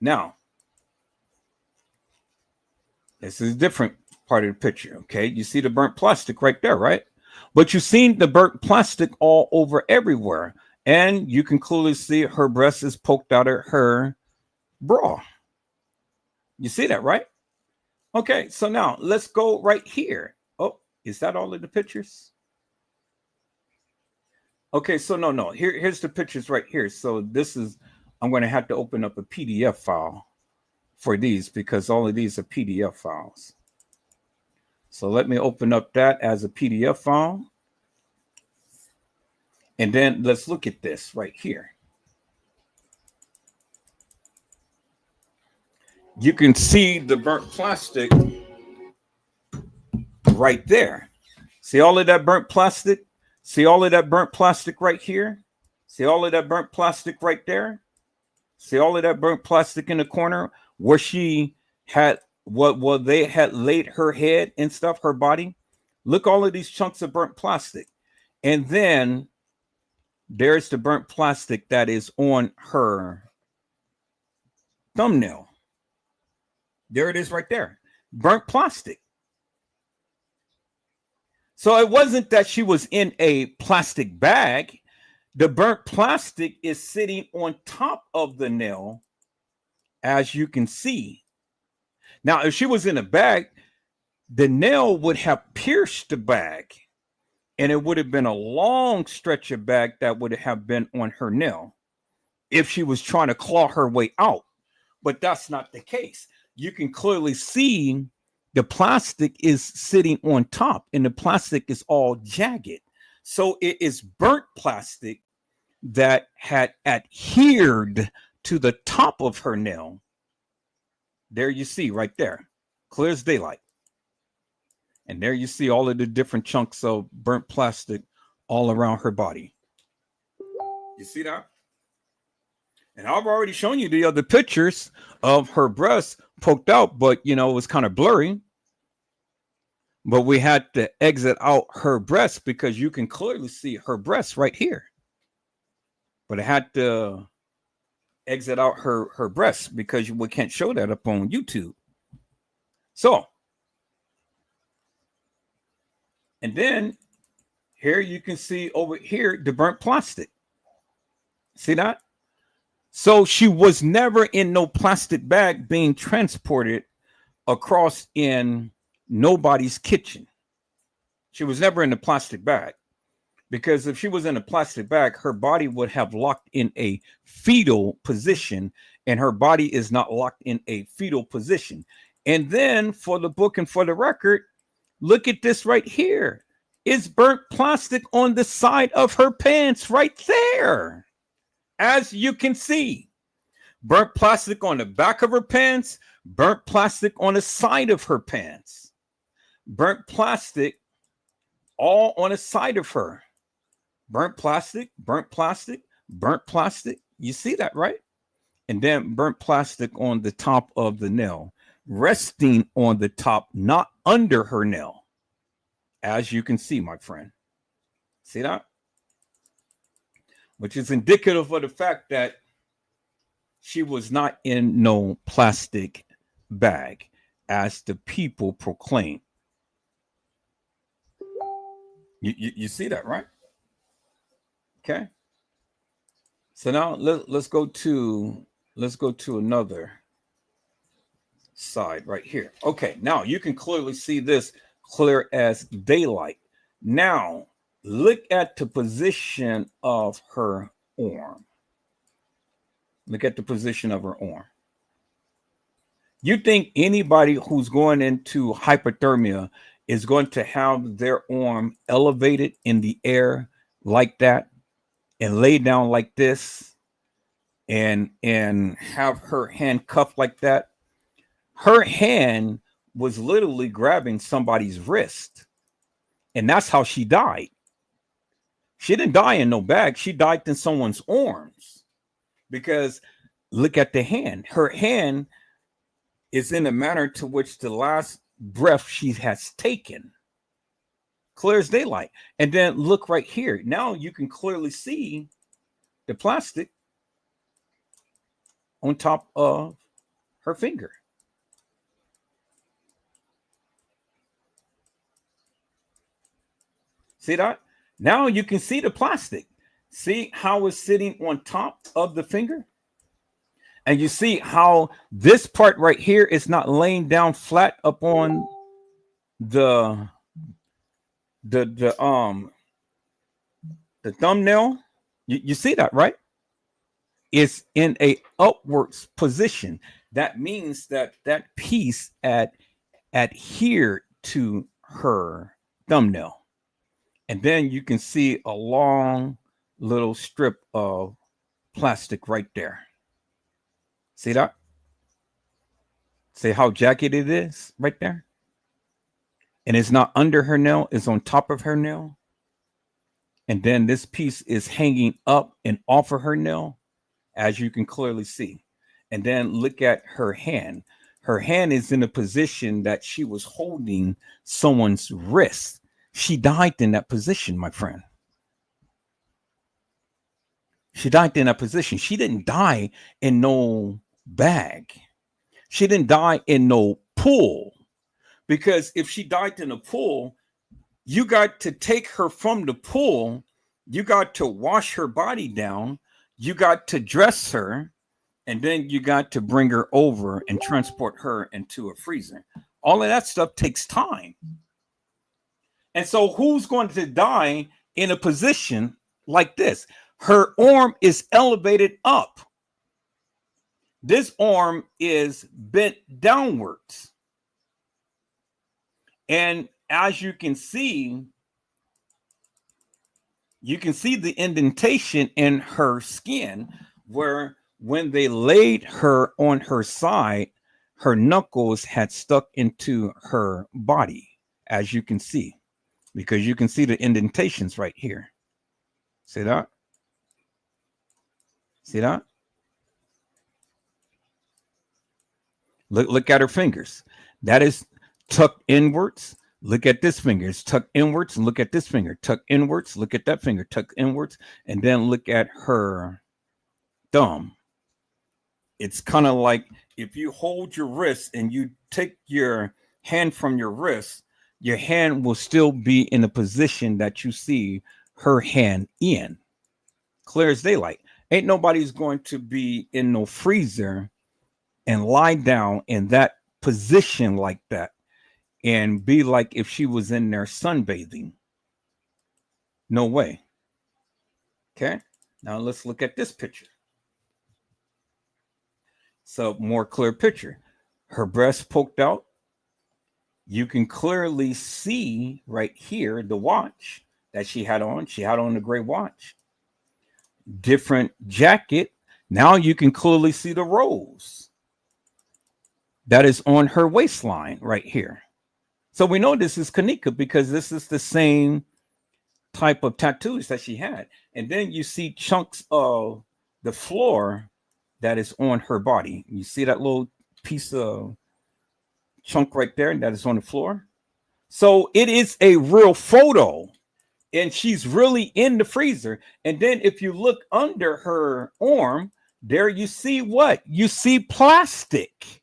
Now, this is a different part of the picture. Okay. You see the burnt plastic right there, right? But you've seen the burnt plastic all over everywhere. And you can clearly see her breast is poked out of her bra. You see that, right? Okay. So now let's go right here. Oh, is that all of the pictures? Okay, so no. Here's the pictures right here. So this is, I'm going to have to open up a PDF file for these, because all of these are PDF files. So let me open up that as a PDF file. And then let's look at this right here. You can see the burnt plastic right there. See all of that burnt plastic? See all of that burnt plastic right here? See all of that burnt plastic right there? See all of that burnt plastic in the corner where she had what they had laid her head and stuff, her body? Look, all of these chunks of burnt plastic. And then there's the burnt plastic that is on her thumbnail. There it is right there. Burnt plastic. So it wasn't that she was in a plastic bag. The burnt plastic is sitting on top of the nail, as you can see. Now, if she was in a bag, the nail would have pierced the bag, and it would have been a long stretch of bag that would have been on her nail if she was trying to claw her way out. But that's not the case. You can clearly see the plastic is sitting on top, and the plastic is all jagged. So it is burnt plastic that had adhered to the top of her nail. There you see right there, clear as daylight. And there you see all of the different chunks of burnt plastic all around her body. You see that? And I've already shown you the other pictures of her breast poked out, but it was kind of blurry. But we had to exit out her breast because you can clearly see her breast right here. But I had to exit out her breast because we can't show that up on YouTube. So, and then here you can see over here the burnt plastic. See that? So she was never in no plastic bag being transported across in nobody's kitchen. She was never in a plastic bag, because if she was in a plastic bag, her body would have locked in a fetal position, and her body is not locked in a fetal position. And then for the book and for the record, look at this right here. It's burnt plastic on the side of her pants right there. As you can see, burnt plastic on the back of her pants, burnt plastic on the side of her pants, burnt plastic all on the side of her. Burnt plastic, burnt plastic, burnt plastic. You see that, right? And then burnt plastic on the top of the nail, resting on the top, not under her nail. As you can see, my friend. See that? Which is indicative of the fact that she was not in no plastic bag, as the people proclaim. You see that, right? Okay. So now let's go to another side right here. Okay, now you can clearly see this clear as daylight. Now look at the position of her arm. Look at the position of her arm. You think anybody who's going into hypothermia is going to have their arm elevated in the air like that and lay down like this and have her hand cuffed like that? Her hand was literally grabbing somebody's wrist, and that's how she died. She didn't die in no bag. She died in someone's arms, because look at the hand. Her hand is in a manner to which the last breath she has taken. Clear as daylight. And then look right here. Now you can clearly see the plastic on top of her finger. See that? Now you can see the plastic. See how it's sitting on top of the finger? And you see how this part right here is not laying down flat up on the thumbnail. You see that, right? It's in a upwards position. That means that that piece adhered to her thumbnail. And then you can see a long little strip of plastic right there. See that? See how jagged it is right there? And it's not under her nail, it's on top of her nail. And then this piece is hanging up and off of her nail, as you can clearly see. And then look at her hand. Her hand is in a position that she was holding someone's wrist. She died in that position, my friend. She died in that position. She didn't die in no bag. She didn't die in no pool, because if she died in a pool, you got to take her from the pool. You got to wash her body down. You got to dress her. And then you got to bring her over and transport her into a freezer. All of that stuff takes time. And so who's going to die in a position like this? Her arm is elevated up. This arm is bent downwards. And as you can see the indentation in her skin, where when they laid her on her side, her knuckles had stuck into her body, as you can see, because you can see the indentations right here. See that? See that? Look at her fingers. That is tucked inwards. Look at this finger. It's tucked inwards, and look at this finger. Tucked inwards. Look at that finger. Tucked inwards. And then look at her thumb. It's kind of like if you hold your wrist and you take your hand from your wrist, your hand will still be in the position that you see her hand in. Clear as daylight. Ain't nobody's going to be in no freezer and lie down in that position like that and be like if she was in there sunbathing. No way. Okay. Now let's look at this picture. So more clear picture. Her breast poked out. You can clearly see right here the watch that she had on. She had on a gray watch. Different jacket. Now you can clearly see the rose that is on her waistline right here. So we know this is Kenneka because this is the same type of tattoos that she had. And then you see chunks of the floor that is on her body. You see that little piece of chunk right there that is on the floor. So it is a real photo, and she's really in the freezer. And then if you look under her arm, there you see what? You see plastic,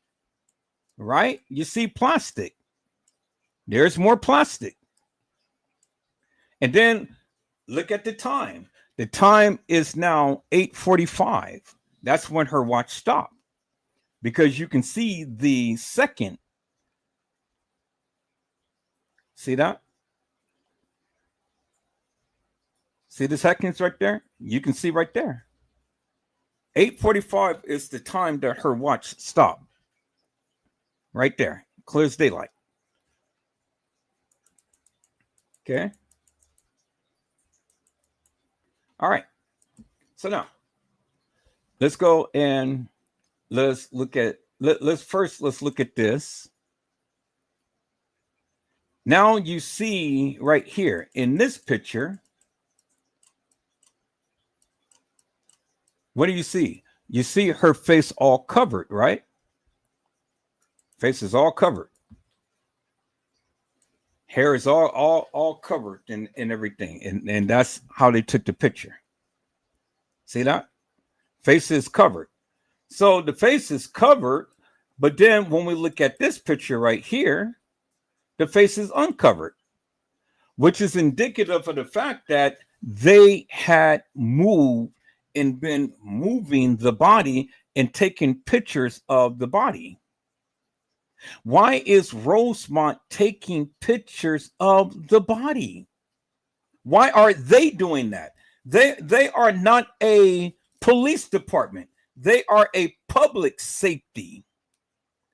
right? You see plastic. There's more plastic. And then look at the time. The time is now 8:45. That's when her watch stopped, because you can see the second. See that? See the seconds right there? You can see right there. 8:45 is the time that her watch stopped. Right there. Clear as daylight. Okay. All right. So now let's go and let's look at let's look at this. Now you see right here in this picture, what do you see? You see her face all covered, right? Face is all covered. Hair is all covered and everything. And that's how they took the picture. See that? Face is covered. So the face is covered, but then when we look at this picture right here, the face is uncovered, which is indicative of the fact that they had moved and been moving the body and taking pictures of the body. Why is Rosemont taking pictures of the body? Why are they doing that? They are not a police department. They are a public safety.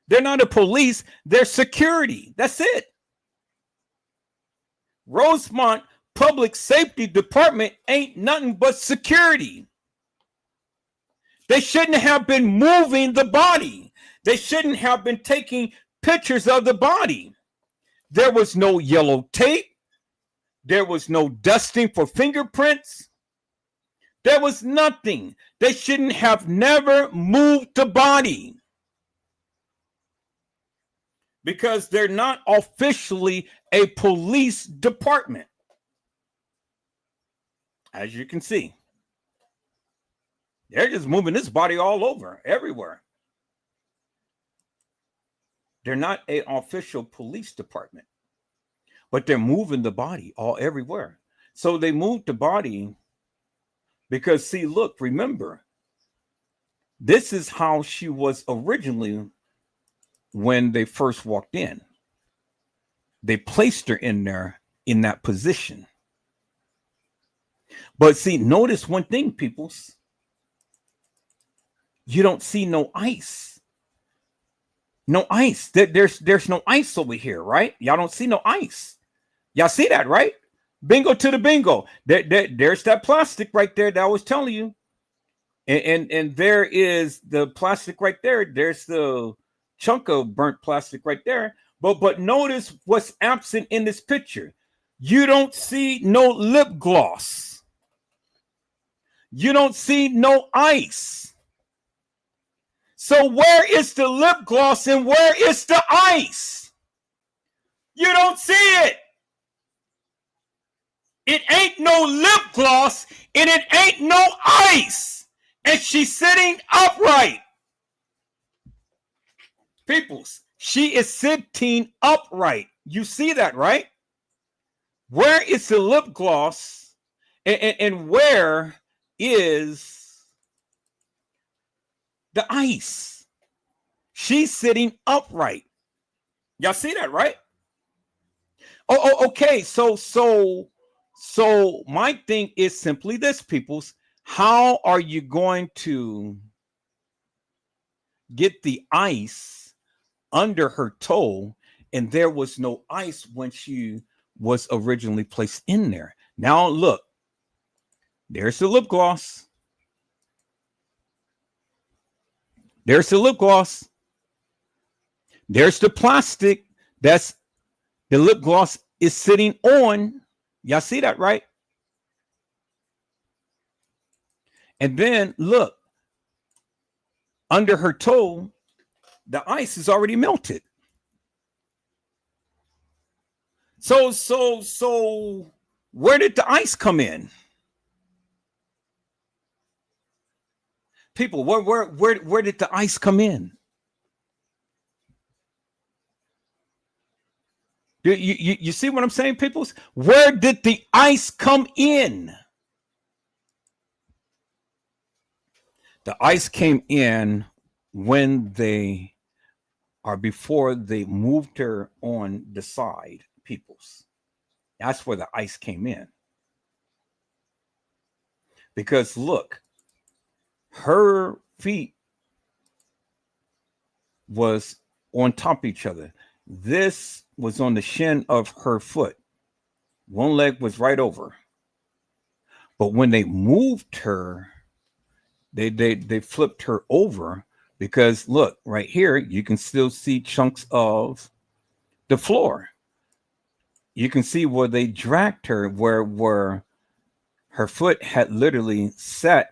They're not a police. They're security. That's it. Rosemont Public Safety Department ain't nothing but security. They shouldn't have been moving the body. They shouldn't have been taking pictures of the body. There was no yellow tape. There was no dusting for fingerprints. There was nothing. They shouldn't have never moved the body, because they're not officially a police department. As you can see, they're just moving this body all over, everywhere. They're not an official police department, but they're moving the body all everywhere. So they moved the body because, see, look, remember, this is how she was originally when they first walked in. They placed her in there in that position. But see, notice one thing, peoples. You don't see no ice. No ice. There's no ice over here, right? Y'all don't see no ice. Y'all see that, right? Bingo to the bingo. There's that plastic right there that I was telling you. And there is the plastic right there. There's the chunk of burnt plastic right there. But notice what's absent in this picture. You don't see no lip gloss. You don't see no ice. So where is the lip gloss and where is the ice? You don't see it. It ain't no lip gloss and it ain't no ice. And she's sitting upright. Peoples, she is sitting upright. You see that, right? Where is the lip gloss and where is the ice? She's sitting upright. Y'all see that, right? Oh, okay. So my thing is simply this, peoples. How are you going to get the ice under her toe? And there was no ice when she was originally placed in there. Now look, there's the lip gloss. There's the lip gloss. There's the plastic that's the lip gloss is sitting on. Y'all see that, right? And then look, under her toe, the ice is already melted. So where did the ice come in? People, where did the ice come in? You see what I'm saying, people? Where did the ice come in? The ice came in when they or before they moved her on the side, peoples. That's where the ice came in. Because look, her feet was on top of each other. This was on the shin of her foot. One leg was right over. But when they moved her, they flipped her over because look, right here, you can still see chunks of the floor. You can see where they dragged her, where her foot had literally sat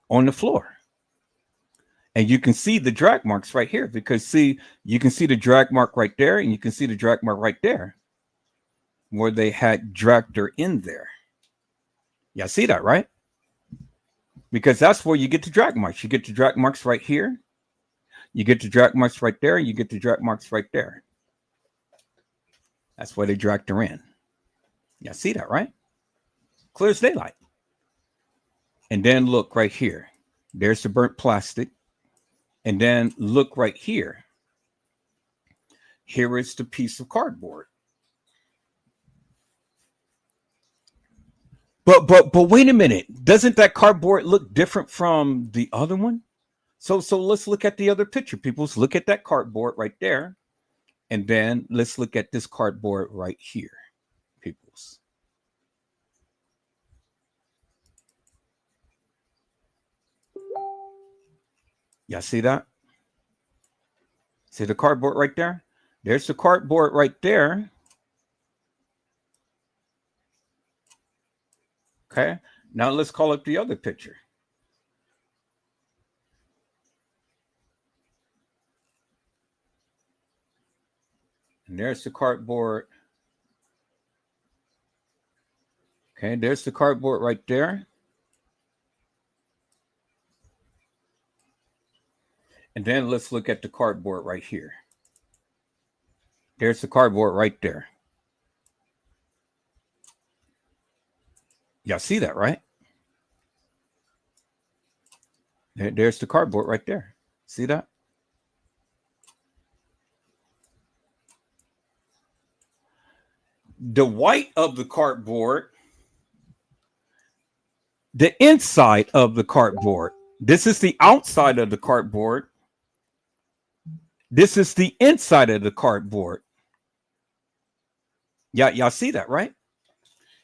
on the floor. And you can see the drag marks right here because see, you can see the drag mark right there and you can see the drag mark right there where they had dragged her in there. Yeah, see that, right? Because that's where you get the drag marks. You get the drag marks right here. You get the drag marks right there. You get the drag marks right there. That's where they dragged her in. Yeah, see that, right? Clear as daylight. And then look right here. There's the burnt plastic. And then look right here. Here is the piece of cardboard. But wait a minute. Doesn't that cardboard look different from the other one? So let's look at the other picture, people. Let's look at that cardboard right there. And then let's look at this cardboard right here, peoples. Y'all see that? See the cardboard right there? There's the cardboard right there. Okay. Now let's call up the other picture. And there's the cardboard. Okay, there's the cardboard right there. And then let's look at the cardboard right here. There's the cardboard right there. Y'all see that, right? There's the cardboard right there. See that? The white of the cardboard, the inside of the cardboard. This is the outside of the cardboard. This is the inside of the cardboard. Yeah, y'all see that, right?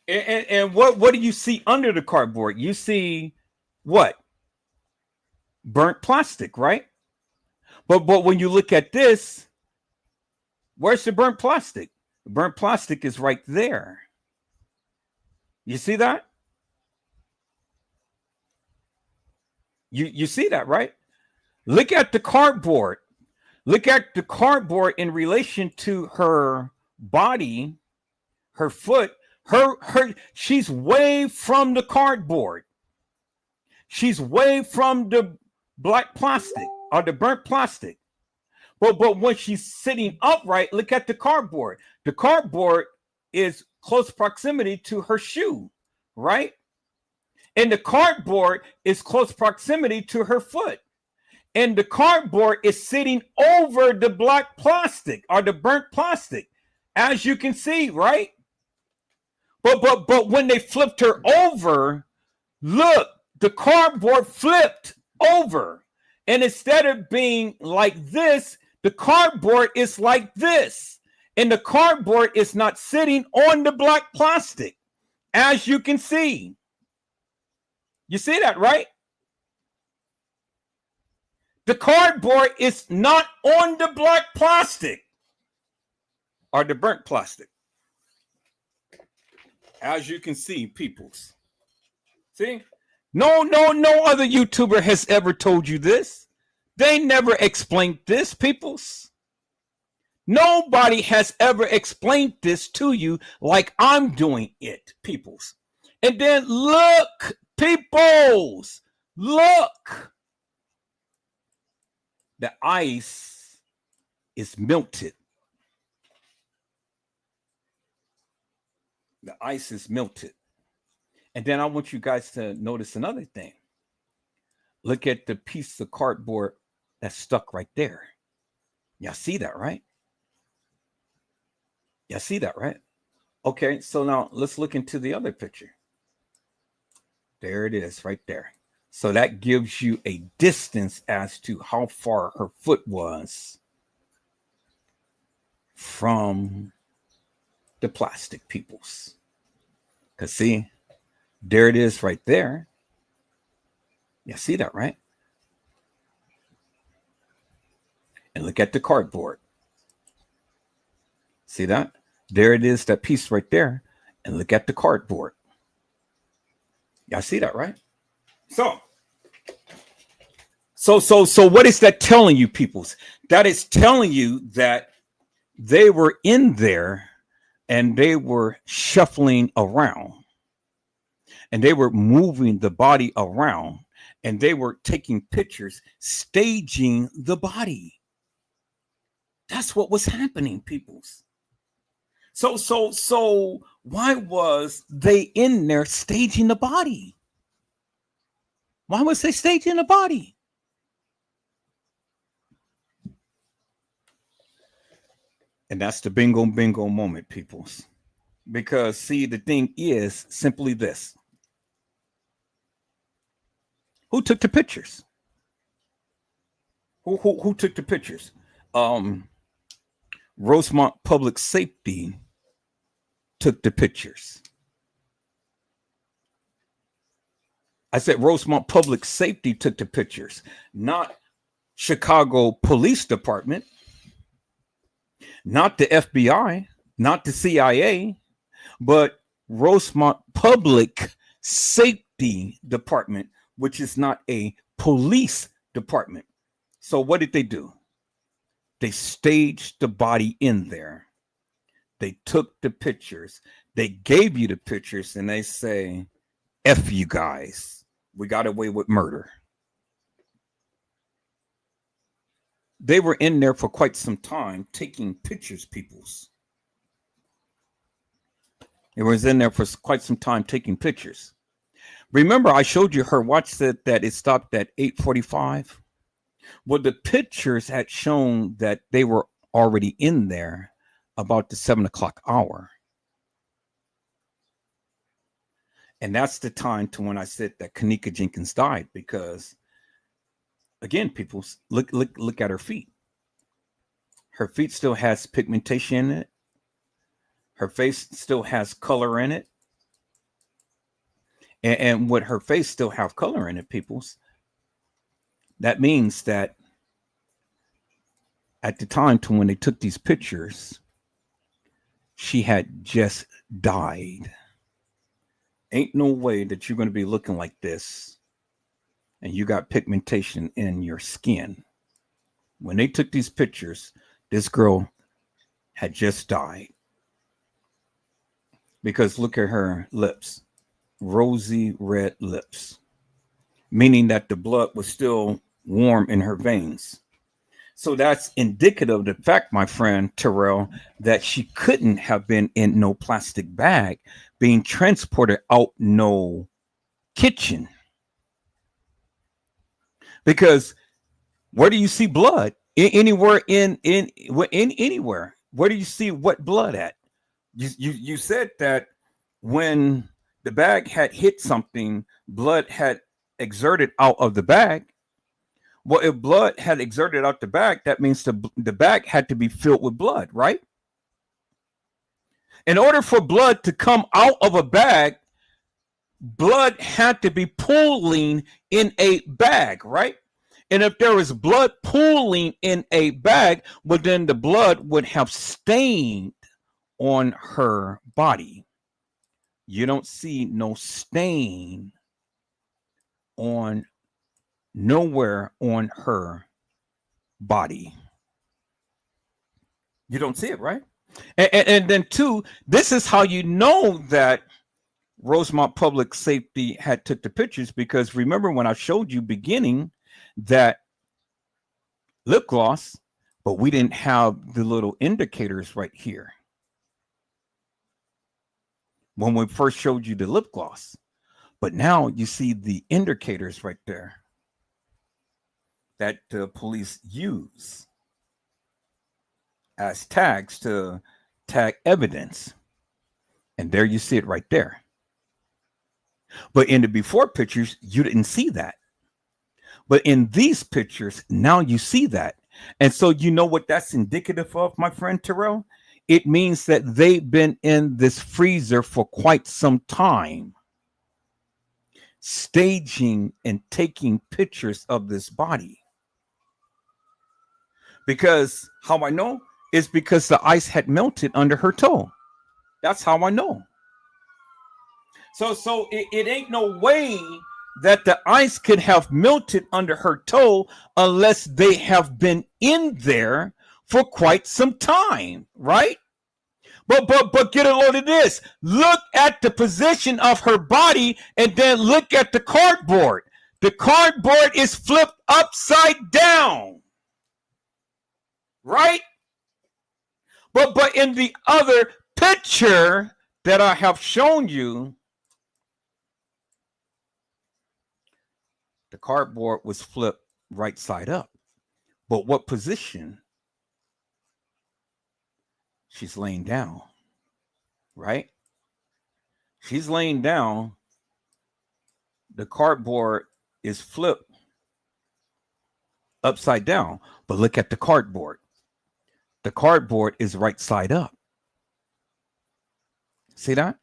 And what do you see under the cardboard? You see what? Burnt plastic, right? But when you look at this, where's the burnt plastic? The burnt plastic is right there. You see that? You see that, right? Look at the cardboard. Look at the cardboard in relation to her body, her foot. She's way from the cardboard. She's way from the black plastic or the burnt plastic. But when she's sitting upright, look at the cardboard. The cardboard is close proximity to her shoe, right? And the cardboard is close proximity to her foot. And the cardboard is sitting over the black plastic or the burnt plastic, as you can see, right? But when they flipped her over, look, the cardboard flipped over. And instead of being like this, the cardboard is like this. And the cardboard is not sitting on the black plastic, as you can see. You see that, right? The cardboard is not on the black plastic or the burnt plastic. As you can see, peoples. See? No other YouTuber has ever told you this. They never explained this, peoples. Nobody has ever explained this to you like I'm doing it, peoples. And then look, peoples, look. The ice is melted. The ice is melted. And then I want you guys to notice another thing. Look at the piece of cardboard that's stuck right there. Y'all see that, right? Y'all see that, right? Okay, so now let's look into the other picture. There it is right there. So that gives you a distance as to how far her foot was from the plastic, peoples. Because see, there it is right there. You see that, right? And look at the cardboard. See that? There it is, that piece right there. And look at the cardboard. Y'all see that, right? So what is that telling you, peoples? That is telling you that they were in there and they were shuffling around and they were moving the body around and they were taking pictures, staging the body. That's what was happening, peoples. So why was they in there staging the body? Why was they staging the body? And that's the bingo moment, peoples. Because see, the thing is simply this. Who took the pictures? Who took the pictures? Rosemont Public Safety took the pictures. I said Rosemont Public Safety took the pictures, not Chicago Police Department, not the FBI, not the CIA, but Rosemont Public Safety Department, which is not a police department. So what did they do? They staged the body in there. They took the pictures. They gave you the pictures and they say, F you guys. We got away with murder. they were in there for quite some time taking pictures, peoples. It was in there for quite some time taking pictures. Remember, I showed you her watch said that it stopped at 8:45. Well, the pictures had shown that they were already in there about the 7 o'clock hour. And that's the time to when I said that Kenneka Jenkins died, because again, people look at her feet. Her feet still has pigmentation in it. Her face still has color in it. And with her face still have color in it, peoples, that means that at the time to when they took these pictures, she had just died. Ain't no way that you're going to be looking like this and you got pigmentation in your skin. When they took these pictures, this girl had just died. Because look at her lips, rosy red lips, meaning that the blood was still warm in her veins. So that's indicative of the fact, my friend Terrell, that she couldn't have been in no plastic bag being transported out no kitchen. Because where do you see blood? Anywhere in anywhere. Where do you see what blood at? You said that when the bag had hit something, blood had exerted out of the bag. Well, if blood had exerted out the bag, that means the bag had to be filled with blood, right? In order for blood to come out of a bag, blood had to be pooling in a bag, right? And if there was blood pooling in a bag, well, then the blood would have stained on her body. You don't see no stain on nowhere on her body. You don't see it, right? And then two, this is how you know that Rosemont Public Safety had took the pictures, because remember when I showed you beginning that lip gloss, but we didn't have the little indicators right here when we first showed you the lip gloss. But now you see the indicators right there that the police use as tags to tag evidence. And there you see it right there. But in the before pictures, you didn't see that. But in these pictures, now you see that. And so you know what that's indicative of, my friend Terrell? It means that they've been in this freezer for quite some time, staging and taking pictures of this body. Because how I know is because the ice had melted under her toe. That's how I know. So it ain't no way that the ice could have melted under her toe unless they have been in there for quite some time, right? But get a load of this. Look at the position of her body and then look at the cardboard. The cardboard is flipped upside down, right? But in the other picture that I have shown you, the cardboard was flipped right side up. But what position? She's laying down, right? She's laying down. The cardboard is flipped upside down. But look at the cardboard. The cardboard is right side up. See that?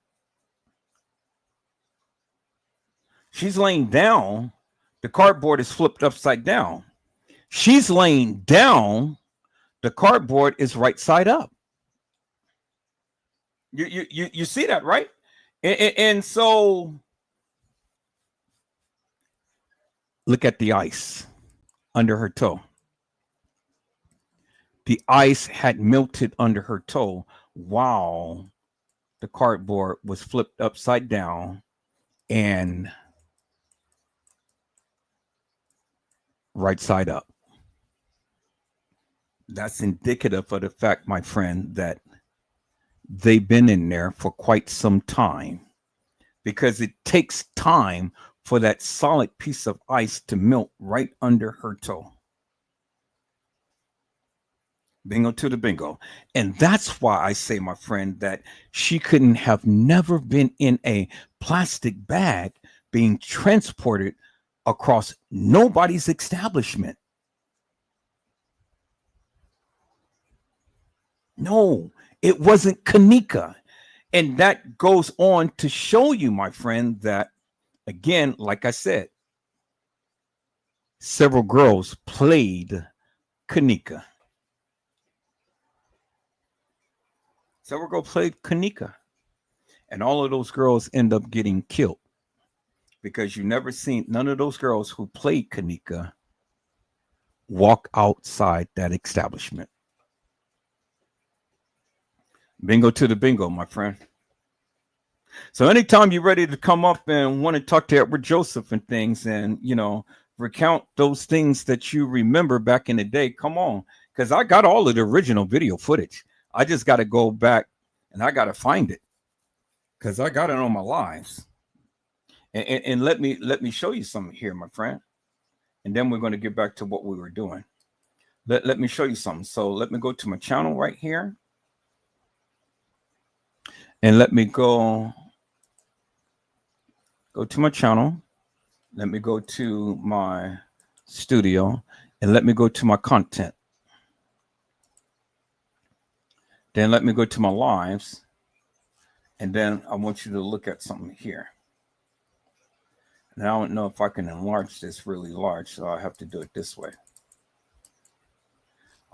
She's laying down. The cardboard is flipped upside down. She's laying down. The cardboard is right side up. You see that, right? And so look at the ice under her toe. The ice had melted under her toe while the cardboard was flipped upside down and right side up. That's indicative of the fact, my friend, that they've been in there for quite some time, because it takes time for that solid piece of ice to melt right under her toe. Bingo to the bingo. And that's why I say, my friend, that she couldn't have never been in a plastic bag being transported across nobody's establishment. No, it wasn't Kenneka. And that goes on to show you, my friend, that again, like I said, several girls played Kenneka. Several girls played Kenneka. And all of those girls end up getting killed, because you never seen none of those girls who played Kenneka walk outside that establishment. Bingo to the bingo, my friend. So anytime you're ready to come up and want to talk to Edward Joseph and things, and recount those things that you remember back in the day, come on, because I got all of the original video footage. I just got to go back and I got to find it, because I got it on my lives. And let me show you something here, my friend, and then we're going to get back to what we were doing. Let me show you something. So let me go to my channel right here, and let me go to my channel. Let me go to my studio, and let me go to my content. Then let me go to my lives, and then I want you to look at something here. And I don't know if I can enlarge this really large, so I have to do it this way.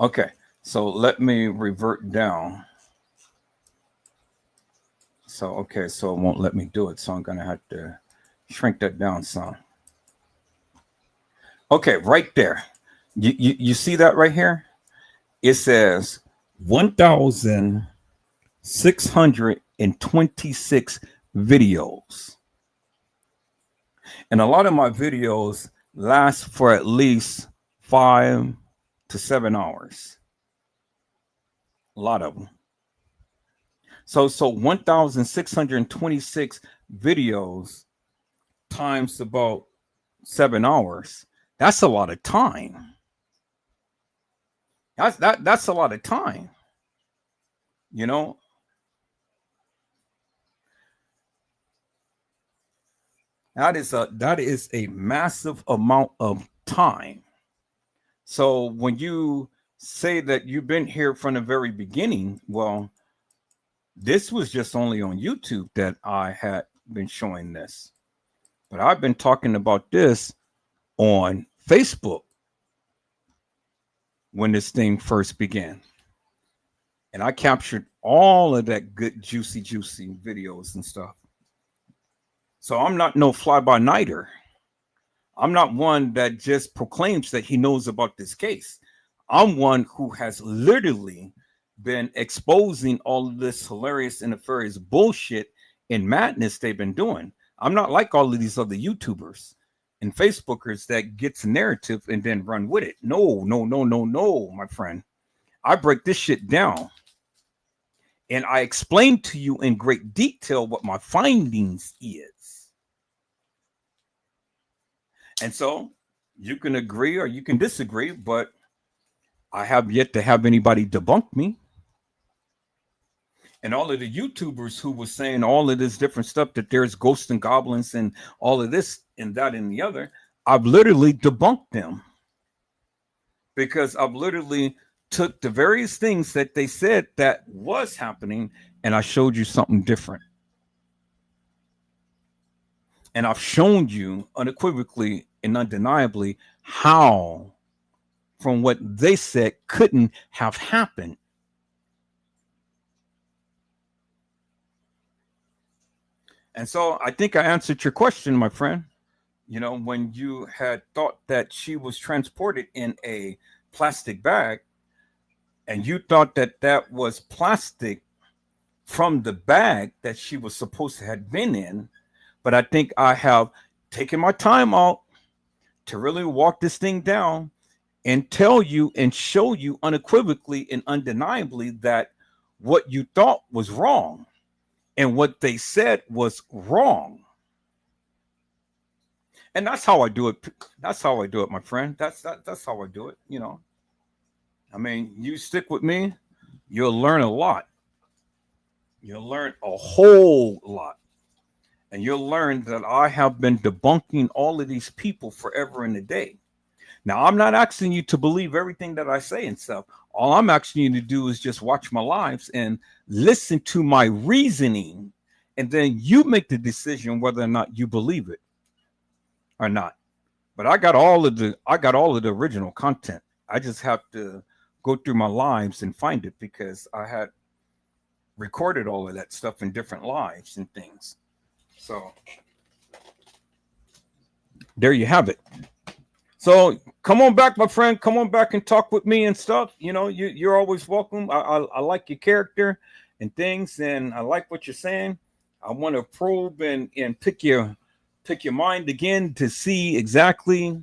Okay, so let me revert down. So, okay, so it won't let me do it, so I'm going to have to shrink that down some. Okay, right there. You see that right here? It says 1,626 videos. And a lot of my videos last for at least 5 to 7 hours. A lot of them. So 1,626 videos times about 7 hours. That's a lot of time. That's a lot of time. That is a massive amount of time. So when you say that you've been here from the very beginning, well, this was just only on YouTube that I had been showing this. But I've been talking about this on Facebook when this thing first began. And I captured all of that good, juicy videos and stuff. So I'm not no fly-by-nighter. I'm not one that just proclaims that he knows about this case. I'm one who has literally been exposing all of this hilarious and nefarious bullshit and madness they've been doing. I'm not like all of these other YouTubers and Facebookers that gets a narrative and then run with it. No, my friend. I break this shit down. And I explain to you in great detail what my findings is. And so you can agree or you can disagree, but I have yet to have anybody debunk me. And all of the YouTubers who were saying all of this different stuff, that there's ghosts and goblins and all of this and that and the other, I've literally debunked them. Because I've literally took the various things that they said that was happening, and I showed you something different. And I've shown you unequivocally and undeniably how, from what they said, couldn't have happened. And so I think I answered your question, my friend. When you had thought that she was transported in a plastic bag, and you thought that that was plastic from the bag that she was supposed to have been in. But I think I have taken my time out to really walk this thing down and tell you and show you unequivocally and undeniably that what you thought was wrong and what they said was wrong. And that's how I do it. That's how I do it, my friend. That's how I do it. I mean, you stick with me, you'll learn a lot. You'll learn a whole lot. And you'll learn that I have been debunking all of these people forever and a day. Now, I'm not asking you to believe everything that I say and stuff. All I'm asking you to do is just watch my lives and listen to my reasoning, and then you make the decision whether or not you believe it or not. But I got all of the original content. I just have to go through my lives and find it because I had recorded all of that stuff in different lives and things. So there you have it. So come on back, my friend. Come on back and talk with me and stuff. You're always welcome. I like your character and things, and I like what you're saying. I want to probe and pick your mind again to see exactly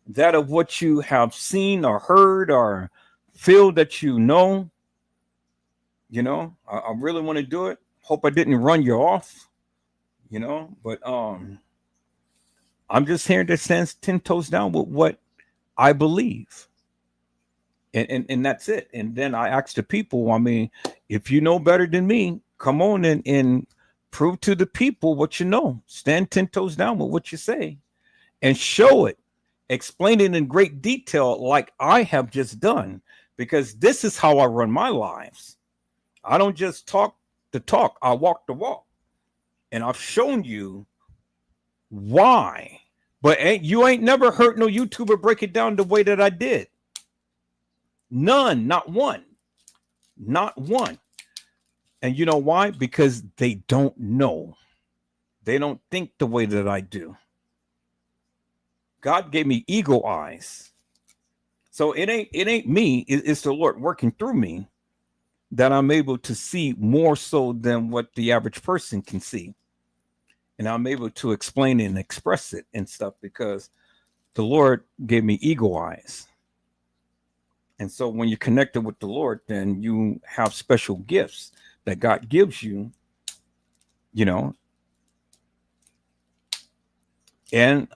that of what you have seen or heard or feel that you know. I really want to do it. Hope I didn't run you off. But I'm just here to stand 10 toes down with what I believe. And that's it. And then I ask the people, I mean, if you know better than me, come on and prove to the people what you know. Stand 10 toes down with what you say and show it. Explain it in great detail like I have just done, because this is how I run my lives. I don't just talk the talk, I walk the walk. And I've shown you why. But you ain't never heard no YouTuber break it down the way that I did. None, not one. Not one. And you know why? Because they don't know. They don't think the way that I do. God gave me eagle eyes. So it ain't me, it's the Lord working through me that I'm able to see more so than what the average person can see. And I'm able to explain and express it and stuff because the Lord gave me eagle eyes. And so when you're connected with the Lord, then you have special gifts that God gives you, And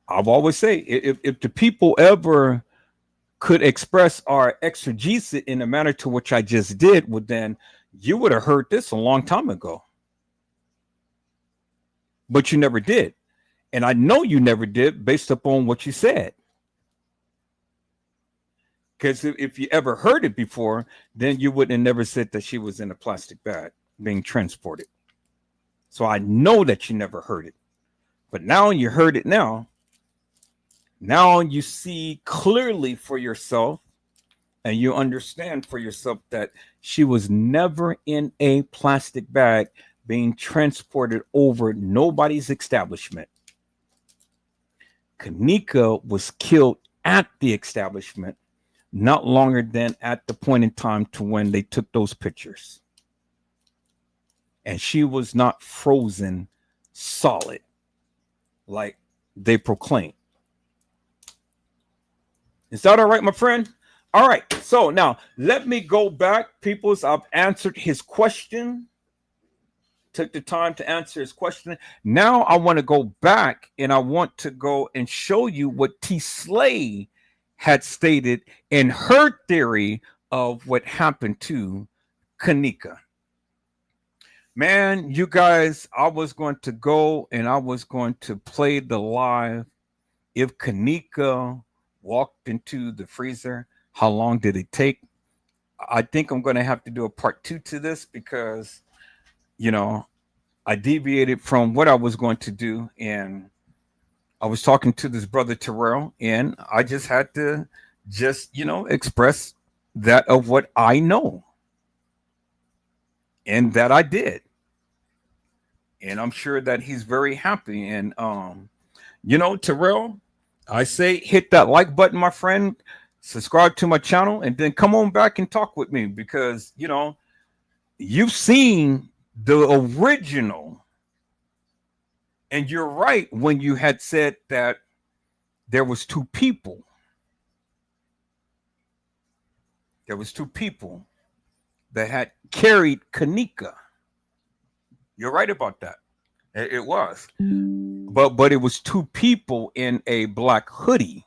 I've always say, if the people ever could express our exegesis in a manner to which I just did, well, then you would have heard this a long time ago. But you never did. And I know you never did based upon what you said. Because if you ever heard it before, then you wouldn't have never said that she was in a plastic bag being transported. So I know that you never heard it. But now you heard it now. Now you see clearly for yourself and you understand for yourself that she was never in a plastic bag being transported over nobody's establishment. Kenneka was killed at the establishment not longer than at the point in time to when they took those pictures. And she was not frozen solid like they proclaim. Is that all right, my friend? All right. So now let me go back, peoples. I've answered his question. Took the time to answer his question. Now I want to go back and I want to go and show you what T. Slay had stated in her theory of what happened to Kenneka. Man, you guys, I was going to go and I was going to play the live. If Kenneka walked into the freezer, how long did it take? I think I'm going to have to do a part 2 to this because, I deviated from what I was going to do. And I was talking to this brother Terrell, and I just had to express that of what I know. And that I did. And I'm sure that he's very happy. And, Terrell, I say hit that like button, my friend. Subscribe to my channel and then come on back and talk with me because, you've seen the original. And you're right when you had said that there was 2 people. There was two people that had carried Kenneka. You're right about that. It was. But it was two people in a black hoodie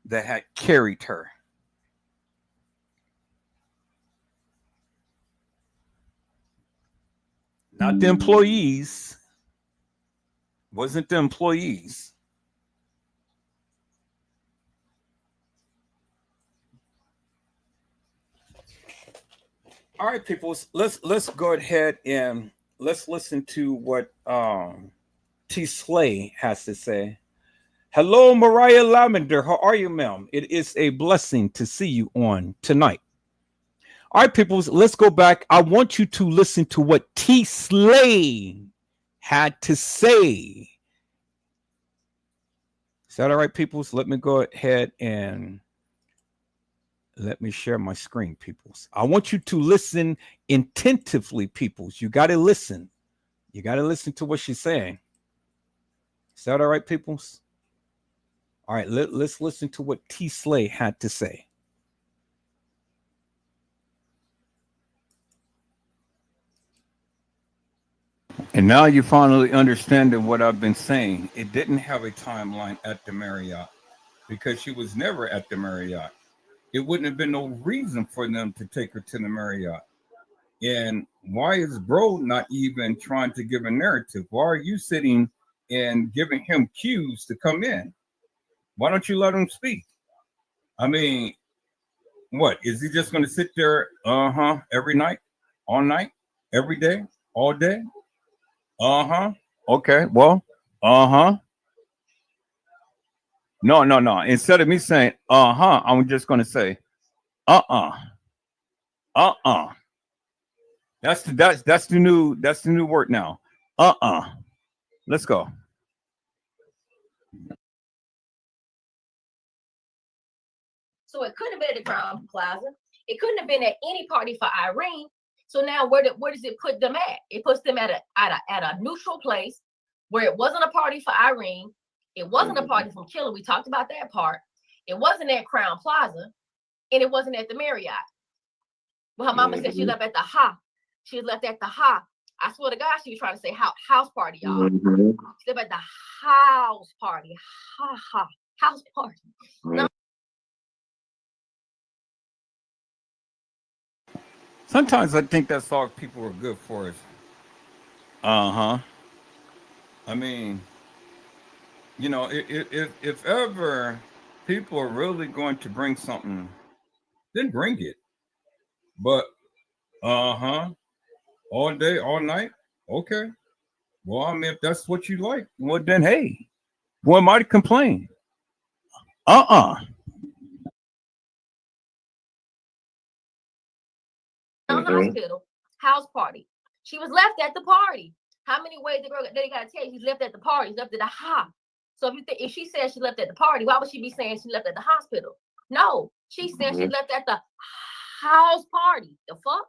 that had carried her. Not the employees. Wasn't the employees. All right, people. Let's go ahead and let's listen to what T. Slay has to say. Hello, Mariah Lavender. How are you, ma'am? It is a blessing to see you on tonight. All right, people, let's go back. I want you to listen to what T. Slay had to say. Is that all right, people? So let me go ahead and let me share my screen, peoples. I want you to listen attentively, peoples. You got to listen. You got to listen to what she's saying. Is that all right, peoples? All right, let's listen to what T. Slay had to say. And now you finally understanding what I've been saying. It didn't have a timeline at the Marriott because she was never at the Marriott. It wouldn't have been no reason for them to take her to the Marriott. And why is bro not even trying to give a narrative? Why are you sitting and giving him cues to come in? Why don't you let him speak? I mean, what? Is he just going to sit there, every night, all night, every day, all day? Okay, well, No. Instead of me saying, I'm just going to say, That's the new word now. Let's go. So it couldn't have been at the Crown Plaza. It couldn't have been at any party for Irene. So now where does it put them at? It puts them at a neutral place where it wasn't a party for Irene. It wasn't a party from Killer. We talked about that part. It wasn't at Crown Plaza, and it wasn't at the Marriott. Well, her mama said she left at the Ha. She left at the Ha. I swear to God, she was trying to say house party, y'all. She left at the house party. House party. No. Sometimes I think that's all people are good for is. I mean, if ever people are really going to bring something, then bring it. But all day, all night, okay. Well, I mean, if that's what you like, well then, hey, who am I to complain? Hospital, house party. She was left at the party. How many ways the girl they gotta tell you she's left at the party? She's left at the ha. So if she says she left at the party, why would she be saying she left at the hospital? No, she said she left at the house party. The fuck?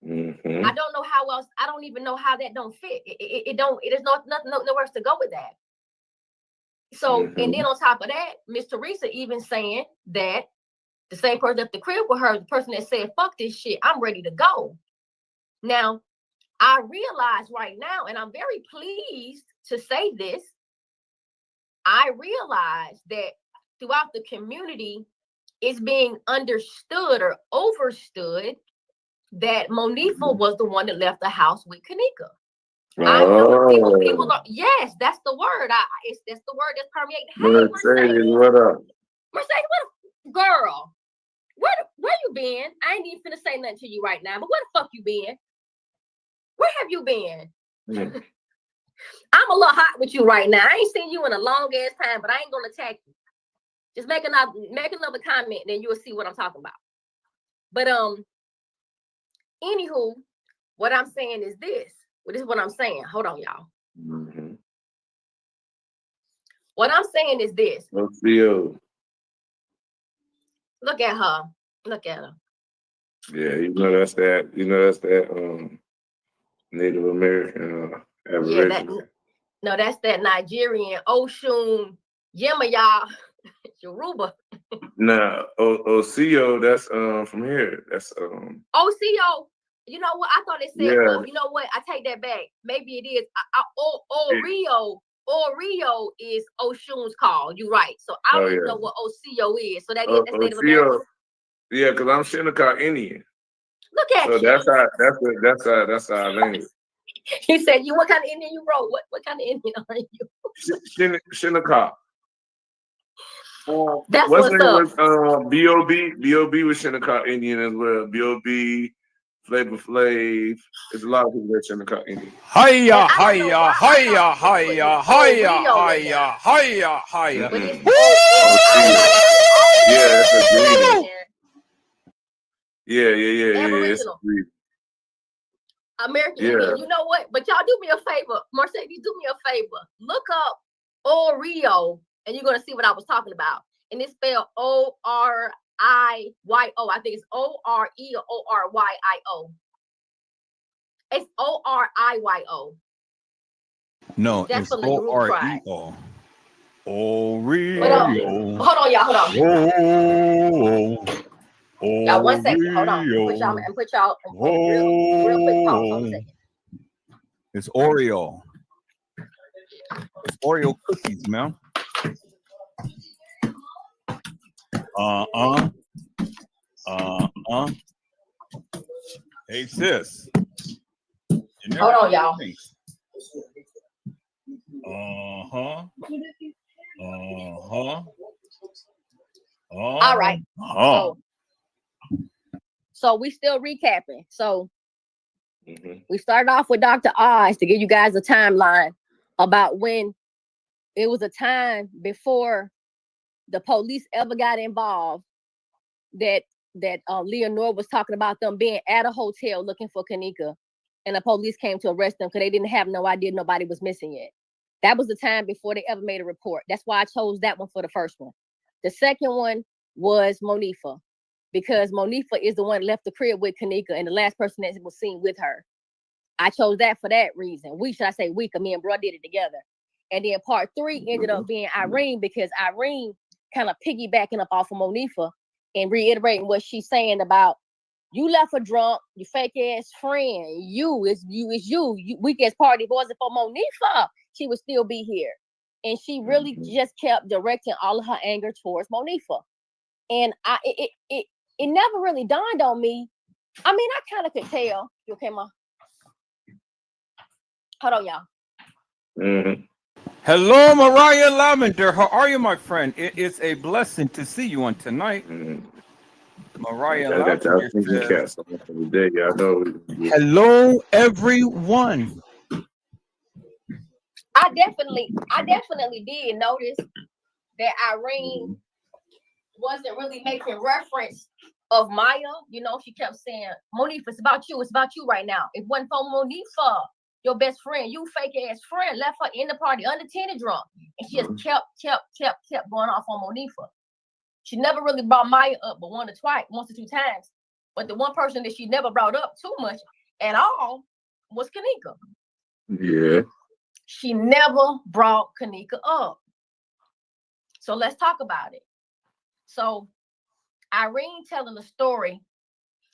I don't know how else. I don't even know how that don't fit. It don't. It is nothing. Nowhere else to go with that. So and then on top of that, Miss Teresa even saying that the same person at the crib with her, the person that said, fuck this shit, I'm ready to go. Now, I realize right now, and I'm very pleased to say this, I realize that throughout the community, it's being understood or overstood that Monifa was the one that left the house with Kenneka. I know people are, yes, that's the word. That's the word that's permeating. Hey, Mercedes, what up? Mercedes, what girl? Where you been? I ain't even finna say nothing to you right now, but where the fuck you been? Where have you been? I'm a little hot with you right now. I ain't seen you in a long ass time, but I ain't gonna attack you. Just make another comment, then you'll see what I'm talking about. But anywho, what I'm saying is this. Well, this is what I'm saying. Hold on, y'all. What I'm saying is this. Let's see you. Look at her. Look at her. Yeah, that's that Native American Aboriginal. That's that Nigerian Oshun Yemaya Yoruba. Nah, Ocio, that's from here. That's Ocio. You know what? I thought it said. yeah. Oh, you know what? I take that back. Maybe it is. Rio is Oshun's call. You're right. So I don't even know what Ocio is. So that's Native American. Yeah, because I'm Kenneka Indian. Look at you. So that's our language. You said you what kind of Indian you wrote? What kind of Indian are you? Kenneka. That's what's up. B.O.B. B.O.B. was Kenneka Indian as well. B.O.B. Flavor Flav. There's a lot of people that Kenneka Indian. Hiya, hiya, hiya, hiya, hiya, hiya, hiya, hiya. Yeah, that's a greeting. Yeah. Aboriginal. American Indian. You know what? But y'all do me a favor. Mercedes, do me a favor. Look up Oreo, and you're gonna see what I was talking about. And it's spelled Orioyo. I think it's O-R-E or O-R-Y-I-O. It's O-R-I-Y-O. No, that's it's O-R-E-O. Oreo. Hold on, y'all. Y'all, 1 second. Hold on. Put y'all real quick pause. Hold on a second. It's Oreo. It's Oreo cookies, man. Hey, sis. Hold on, y'all. All right. So we still recapping. So we started off with Dr. Oz to give you guys a timeline about when it was a time before the police ever got involved that Leonore was talking about them being at a hotel looking for Kenneka, and the police came to arrest them because they didn't have no idea nobody was missing yet. That was the time before they ever made a report. That's why I chose that one for the first one. The second one was Monifa, because Monifa is the one left the crib with Kenneka and the last person that was seen with her. I chose that for that reason. Me and bro did it together. And then part 3 ended up being Irene, because Irene kind of piggybacking up off of Monifa and reiterating what she's saying about, you left her drunk, you fake ass friend, you weak ass party. If it wasn't for Monifa, she would still be here. And she really just kept directing all of her anger towards Monifa. And it never really dawned on me. I mean, I kind of could tell. You okay, Ma? Hold on, y'all. Hello, Mariah Lavender. How are you, my friend? It is a blessing to see you on tonight. Mariah Lavender says, hello, everyone. I definitely did notice that Irene wasn't really making reference of Maya. You know, she kept saying, Monifa, it's about you right now. It wasn't for Monifa, your best friend, you fake ass friend, left her in the party unattended drunk. And she just kept going off on Monifa. She never really brought Maya up but once or two times. But the one person that she never brought up too much at all was Kenneka. Yeah. She never brought Kenneka up. So let's talk about it. So Irene telling a story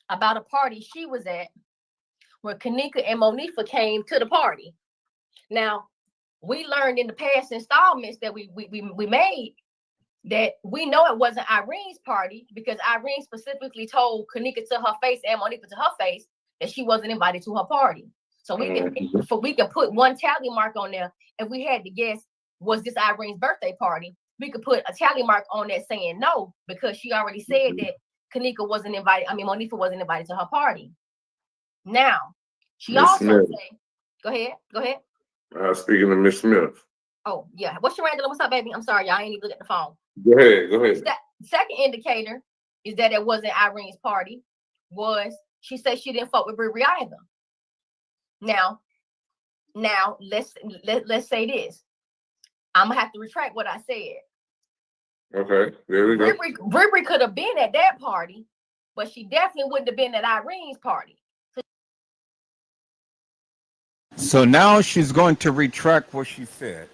about a party she was at where Kenneka and Monifa came to the party. Now, we learned in the past installments that we made that we know it wasn't Irene's party, because Irene specifically told Kenneka to her face and Monifa to her face that she wasn't invited to her party. So we can put one tally mark on there. If we had to guess, was this Irene's birthday party? We could put a tally mark on that saying no, because she already said that Monifa wasn't invited to her party. Now, she also said, go ahead. Speaking of Miss Smith. Oh, yeah. What's your Angela? What's up, baby? I'm sorry, y'all ain't even look at the phone. Go ahead. Second indicator is that it wasn't Irene's party. Was she said she didn't fuck with Riri either. Now, let's say this. I'm gonna have to retract what I said. Okay, there we go. Riri could have been at that party, but she definitely wouldn't have been at Irene's party. So now she's going to retract what she said.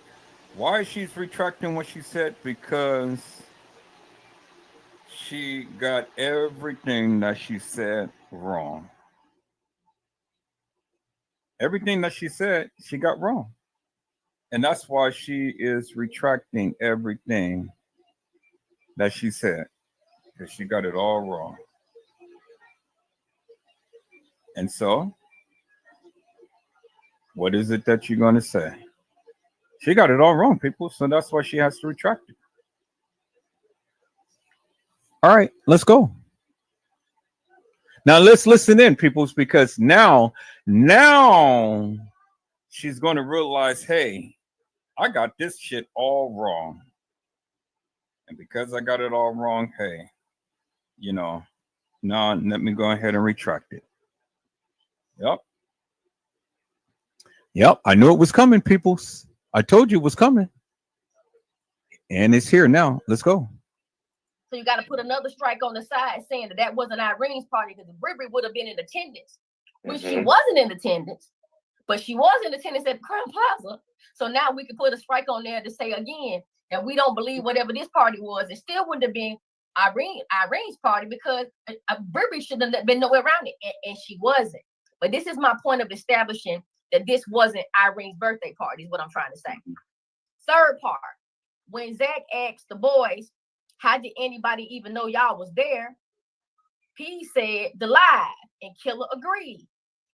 Why she's retracting what she said? Because she got everything that she said wrong. Everything that she said, she got wrong. And that's why she is retracting everything that she said, because she got it all wrong. And so, what is it that you're going to say? She got it all wrong, people. So that's why she has to retract it. All right, let's go. Now let's listen in, peoples, because now she's going to realize, hey, I got this shit all wrong. And because I got it all wrong, hey, you know, now let me go ahead and retract it. Yep. Yep. I knew it was coming, peoples. I told you it was coming. And it's here now. Let's go. So you got to put another strike on the side saying that wasn't Irene's party, because Brittany would have been in attendance, which she wasn't in attendance, but she was in attendance at Crown Plaza. So now we can put a strike on there to say again that we don't believe whatever this party was. It still wouldn't have been Irene's party, because Brittany should have been nowhere around it, and she wasn't. But this is my point of establishing that this wasn't Irene's birthday party, is what I'm trying to say. Third part, when Zach asked the boys, how did anybody even know y'all was there? P said the live, and Killer agreed.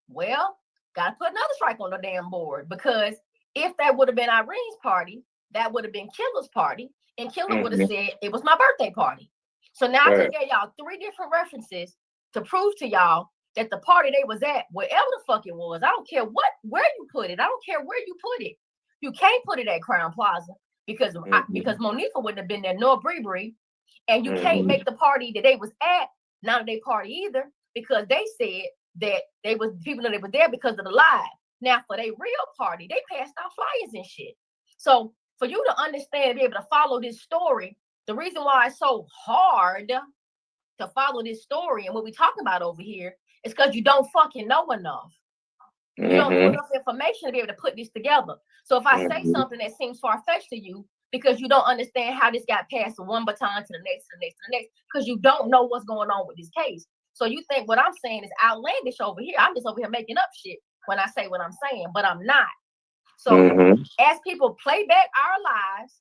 Well, gotta put another strike on the damn board, because if that would have been Irene's party, that would have been Killer's party, and Killer would have said it was my birthday party. So now I just gave y'all 3 different references to prove to y'all that the party they was at, wherever the fuck it was, I don't care where you put it, I don't care where you put it. You can't put it at Crown Plaza, because Monica wouldn't have been there, nor Bree, and you can't make the party that they was at not a day party either, because they said that they was people know they were there because of the live. Now for their real party, they passed out flyers and shit. So for you to understand and be able to follow this story, the reason why it's so hard to follow this story and what we talking about over here is because you don't fucking know enough. You don't know enough information to be able to put this together. So if I say something that seems far-fetched to you, because you don't understand how this got passed from one baton to the next, to the next, to the next, because you don't know what's going on with this case. So you think what I'm saying is outlandish over here. I'm just over here making up shit when I say what I'm saying, but I'm not. So as people play back our lives,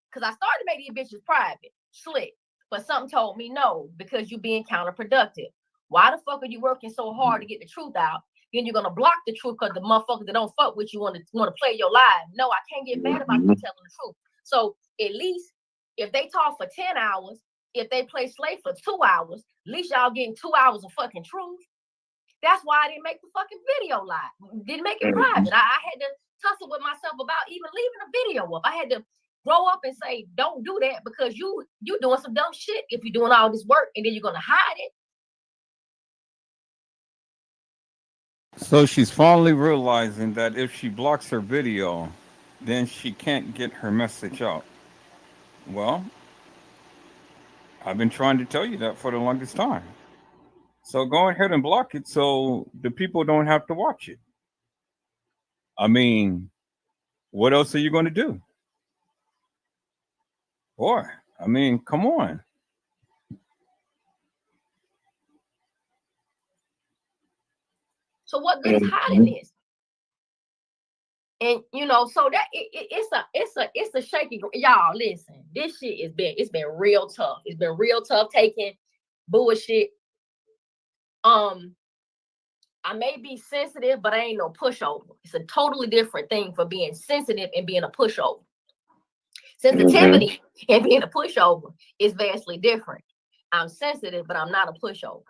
because I started to make these bitches private, slick, but something told me no, because you're being counterproductive. Why the fuck are you working so hard to get the truth out? Then you're gonna block the truth because the motherfuckers that don't fuck with you want to play your live. No, I can't get mad about you telling the truth. So at least if they talk for 10 hours, if they play Slay for 2 hours, at least y'all getting 2 hours of fucking truth. That's why I didn't make the fucking video live. Didn't make it private. I had to tussle with myself about even leaving a video up. I had to grow up and say, don't do that, because you doing some dumb shit if you're doing all this work and then you're gonna hide it. So she's finally realizing that if she blocks her video, then she can't get her message out. Well, I've been trying to tell you that for the longest time. So go ahead and block it so the people don't have to watch it. I mean, what else are you going to do? Boy, I mean, come on. So what good is hiding this? And so that it's a shaky. Y'all listen, this shit it's been real tough. It's been real tough taking bullshit. I may be sensitive, but I ain't no pushover. It's a totally different thing for being sensitive and being a pushover. Sensitivity and being a pushover is vastly different. I'm sensitive, but I'm not a pushover.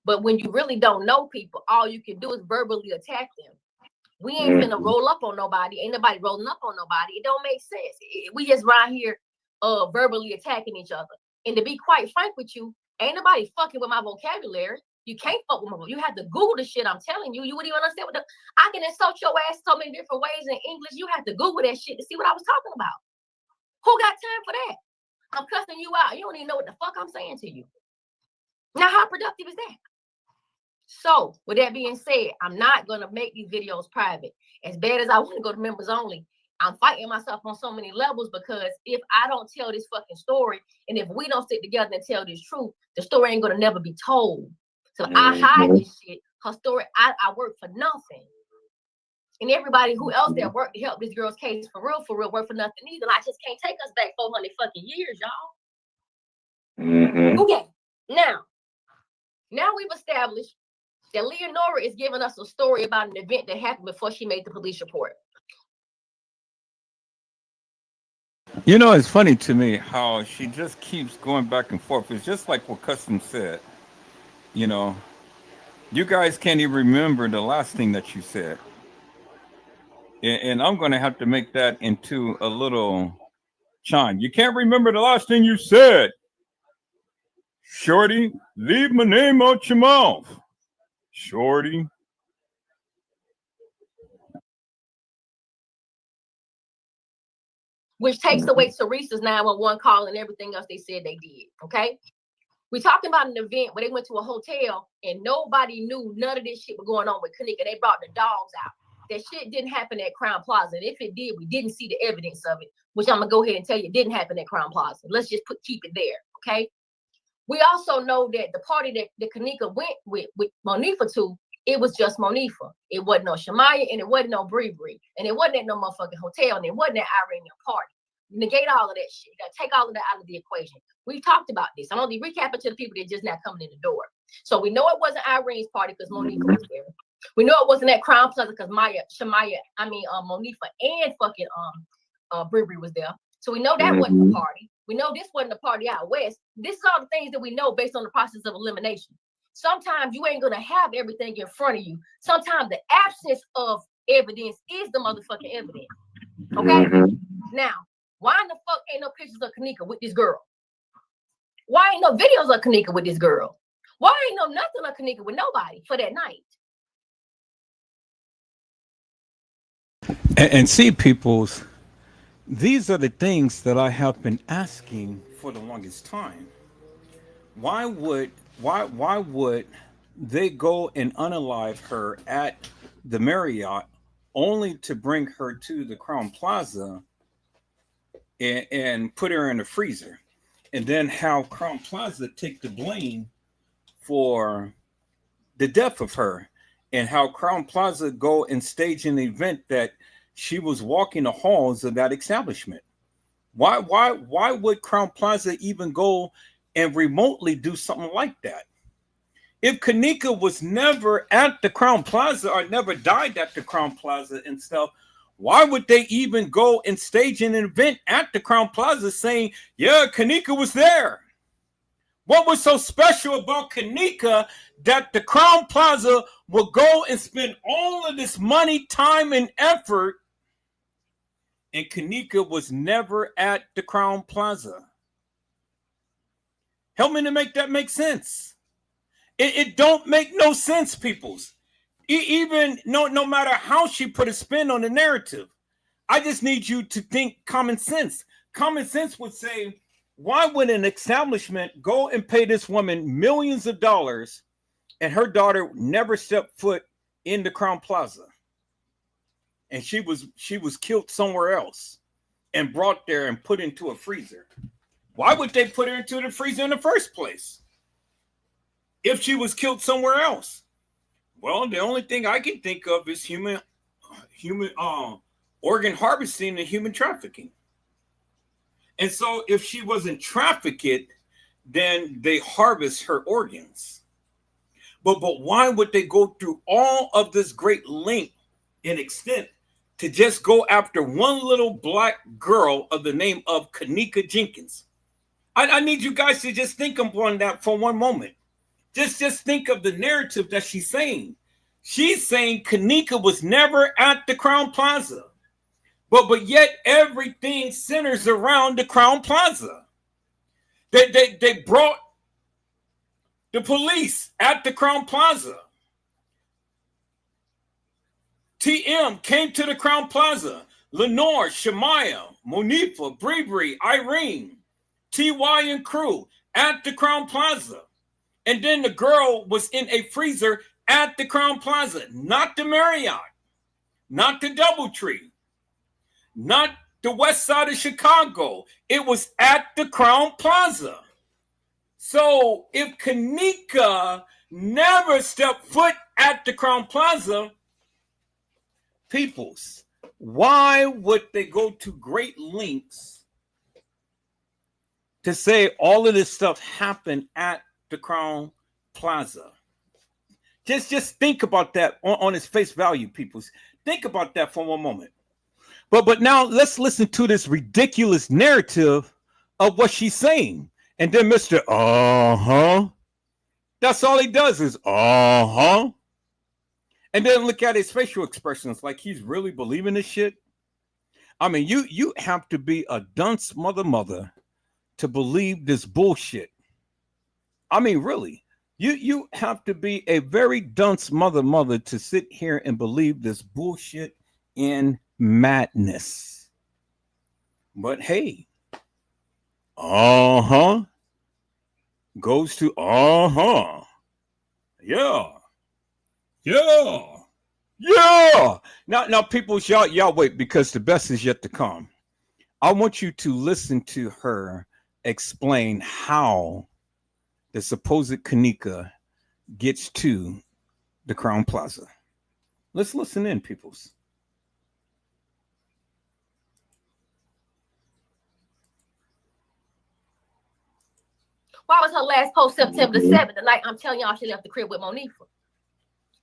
But when you really don't know people, all you can do is verbally attack them. We ain't finna roll up on nobody. Ain't nobody rolling up on nobody. It don't make sense. We just right here verbally attacking each other. And to be quite frank with you, ain't nobody fucking with my vocabulary. You can't fuck with my vocabulary. You have to Google the shit I'm telling you. You wouldn't even understand I can insult your ass so many different ways in English. You have to Google that shit to see what I was talking about. Who got time for that? I'm cussing you out. You don't even know what the fuck I'm saying to you. Now, how productive is that? So, with that being said, I'm not going to make these videos private. As bad as I want to go to members only, I'm fighting myself on so many levels because if I don't tell this fucking story, and if we don't stick together and tell this truth, the story ain't gonna never be told. So I hide this shit. Her story, I work for nothing. And everybody who else that worked to help this girl's case for real, work for nothing either. I just can't take us back 400 fucking years, y'all. Okay, now we've established that Leonora is giving us a story about an event that happened before she made the police report. You know, it's funny to me how she just keeps going back and forth. It's just like what Custom said. You know, you guys can't even remember the last thing that you said. And I'm going to have to make that into a little chime. You can't remember the last thing you said. Shorty, leave my name out your mouth. Shorty. Which takes away Teresa's 911 call and everything else they said they did, okay? We're talking about an event where they went to a hotel and nobody knew none of this shit was going on with Kenneka. They brought the dogs out. That shit didn't happen at Crown Plaza. And if it did, we didn't see the evidence of it, which I'm going to go ahead and tell you didn't happen at Crown Plaza. Let's just keep it there, okay? We also know that the party that Kenneka went with Monifa to, it was just Monifa. It wasn't no Shamaya and it wasn't no Bree. And it wasn't at no motherfucking hotel and it wasn't at Iranian party. Negate all of that shit. You gotta take all of that out of the equation. We've talked about this. I'm only recapping to the people that just not coming in the door. So we know it wasn't Irene's party because Monifa was there. We know it wasn't at Crown Plaza because Monifa and fucking Bree was there. So we know that wasn't the party. We know this wasn't the party out west. This is all the things that we know based on the process of elimination. Sometimes you ain't gonna have everything in front of you. Sometimes the absence of evidence is the motherfucking evidence. Okay? Now, why in the fuck ain't no pictures of Kenneka with this girl? Why ain't no videos of Kenneka with this girl? Why ain't no nothing of Kenneka with nobody for that night? And see, peoples, these are the things that I have been asking for the longest time. Why would they go and unalive her at the Marriott only to bring her to the Crown Plaza and put her in a freezer, and then have Crown Plaza take the blame for the death of her, and how Crown Plaza go and stage an event that she was walking the halls of that establishment? Why would Crown Plaza even go and remotely do something like that? If Kenneka was never at the Crown Plaza or never died at the Crown Plaza and stuff, why would they even go and stage an event at the Crown Plaza saying, yeah, Kenneka was there? What was so special about Kenneka that the Crown Plaza will go and spend all of this money, time, and effort, and Kenneka was never at the Crown Plaza? Help me to make that make sense. It don't make no sense, peoples. Even no matter how she put a spin on the narrative, I just need you to think common sense. Common sense would say, why would an establishment go and pay this woman millions of dollars and her daughter never stepped foot in the Crown Plaza? And she was killed somewhere else and brought there and put into a freezer. Why would they put her into the freezer in the first place if she was killed somewhere else? Well, the only thing I can think of is human organ harvesting and human trafficking. And so if she wasn't trafficked, then they harvest her organs. But why would they go through all of this great length and extent to just go after one little black girl of the name of Kenneka Jenkins? I need you guys to just think upon that for one moment. Just think of the narrative that she's saying. She's saying Kenneka was never at the Crown Plaza. But yet everything centers around the Crown Plaza. They brought the police at the Crown Plaza. TM came to the Crown Plaza. Lenore, Shamaya, Monifa, Bree, Irene, TY and crew at the Crown Plaza. And then the girl was in a freezer at the Crown Plaza, not the Marriott, not the DoubleTree. not the west side of Chicago. It was at the Crown Plaza. So if Kenneka never stepped foot at the Crown Plaza, peoples, why would they go to great lengths to say all of this stuff happened at the Crown Plaza? Just think about that on its face value, peoples. Think about that for one moment. But now let's listen to this ridiculous narrative of what she's saying. And then Mr. That's all he does is and then look at his facial expressions like he's really believing this shit. I mean, you have to be a dunce mother to believe this bullshit. I mean, really. You have to be a very dunce mother to sit here and believe this bullshit in madness. But hey, goes to yeah. Now, people, y'all wait, because the best is yet to come. I want you to listen to her explain how the supposed Kenneka gets to the Crown Plaza. Let's listen in, peoples. Why was her last post September the 7th, the night I'm telling y'all she left the crib with Monifa?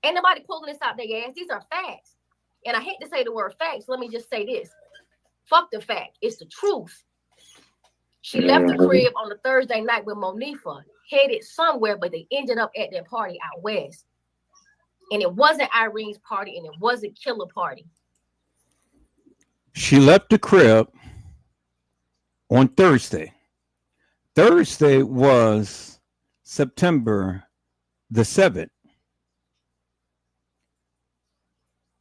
Ain't nobody pulling this out their ass. These are facts. And I hate to say the word facts. Let me just say this. Fuck the fact. It's the truth. She left the crib on the Thursday night with Monifa, headed somewhere, but they ended up at that party out west. And it wasn't Irene's party, and it wasn't Killer party. She left the crib on Thursday. Thursday was September the 7th.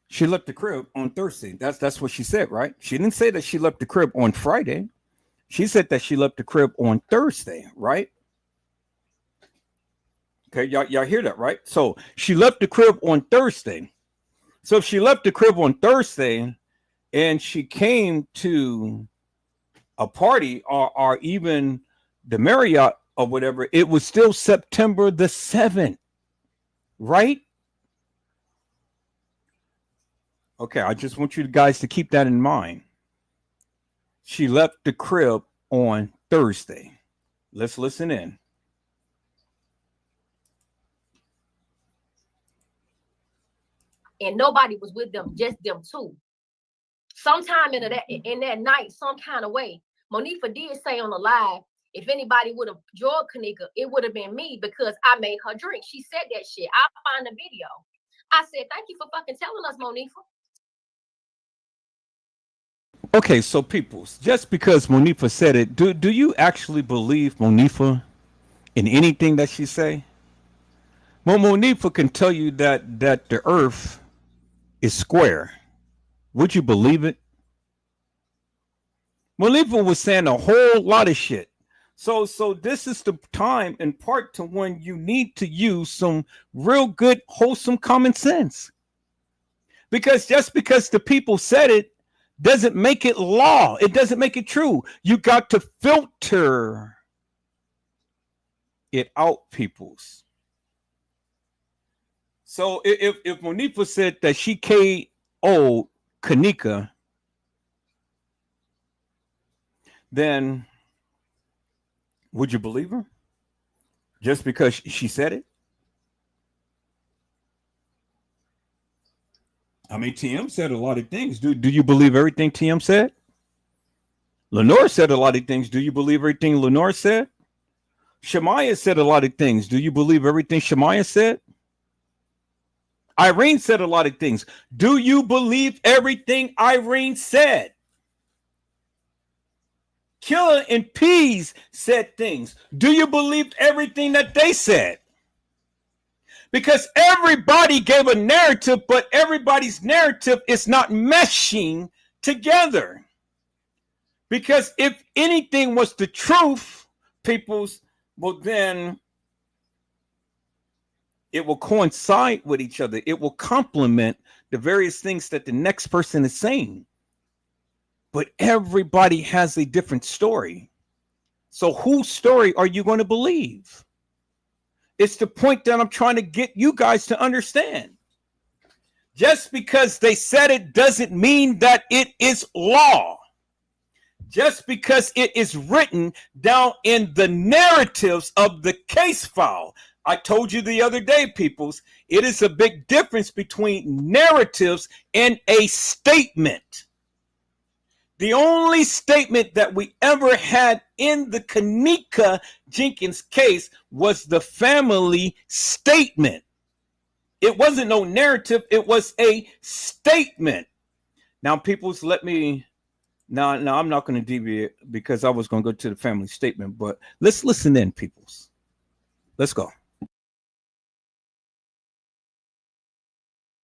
She left the crib on Thursday. That's what she said, right? She didn't say that she left the crib on Friday. She said that she left the crib on Thursday, right? Okay, y'all hear that, right? So she left the crib on Thursday. So if she left the crib on Thursday and she came to a party or even the Marriott or whatever, it was still September the 7th, right? Okay, I just want you guys to keep that in mind. She left the crib on Thursday. Let's listen in. And nobody was with them, just them two. Sometime in that night, some kind of way, Monifa did say on the live, if anybody would have joined Kenneka, it would have been me because I made her drink. She said that shit. I'll find the video. I said, thank you for fucking telling us, Monifa. Okay, so people, just because Monifa said it, do you actually believe Monifa in anything that she say? Well, Monifa can tell you that the earth is square. Would you believe it? Monifa was saying a whole lot of shit. So this is the time in part to when you need to use some real good, wholesome common sense. Because just because the people said it doesn't make it law. It doesn't make it true. You got to filter it out, peoples. So if Monifa said that she KO'd Kenneka, then would you believe her? Just because she said it? I mean, TM said a lot of things. Do you believe everything TM said? Lenore said a lot of things. Do you believe everything Lenore said? Shemaya said a lot of things. Do you believe everything Shemaya said? Irene said a lot of things. Do you believe everything Irene said? Killer and Peas said things. Do you believe everything that they said? Because everybody gave a narrative, but everybody's narrative is not meshing together. Because if anything was the truth, people's, well, then it will coincide with each other. It will complement the various things that the next person is saying. but everybody has a different story. So whose story are you going to believe? It's the point that I'm trying to get you guys to understand. Just because they said it doesn't mean that it is law. Just because it is written down in the narratives of the case file. I told you the other day, peoples, it is a big difference between narratives and a statement. The only statement that we ever had in the Kenneka Jenkins case was the family statement. It wasn't no narrative, it was a statement. Now, peoples, let me... Now, I'm not going to deviate because I was going to go to the family statement, but let's listen in, peoples. Let's go.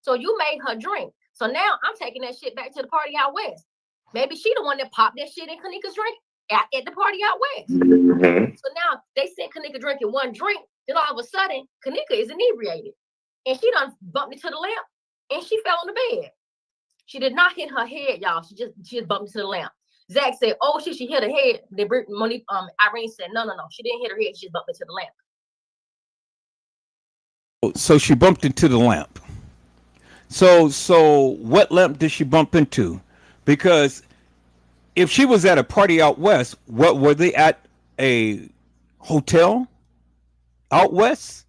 So you made her drink. So now I'm taking that shit back to the party out west. Maybe she the one that popped that shit in Kenneka's drink at the party out west. Mm-hmm. So now they sent Kenneka drinking one drink. Then all of a sudden, Kenneka is inebriated. And she done bumped into the lamp and she fell on the bed. She did not hit her head, y'all. She just bumped into the lamp. Zach said, "Oh shit, she hit her head." Then Monique, Irene said, "No, she didn't hit her head. She just bumped into the lamp." So she bumped into the lamp. So what lamp did she bump into? Because if she was at a party out west, what were they at? A hotel out west?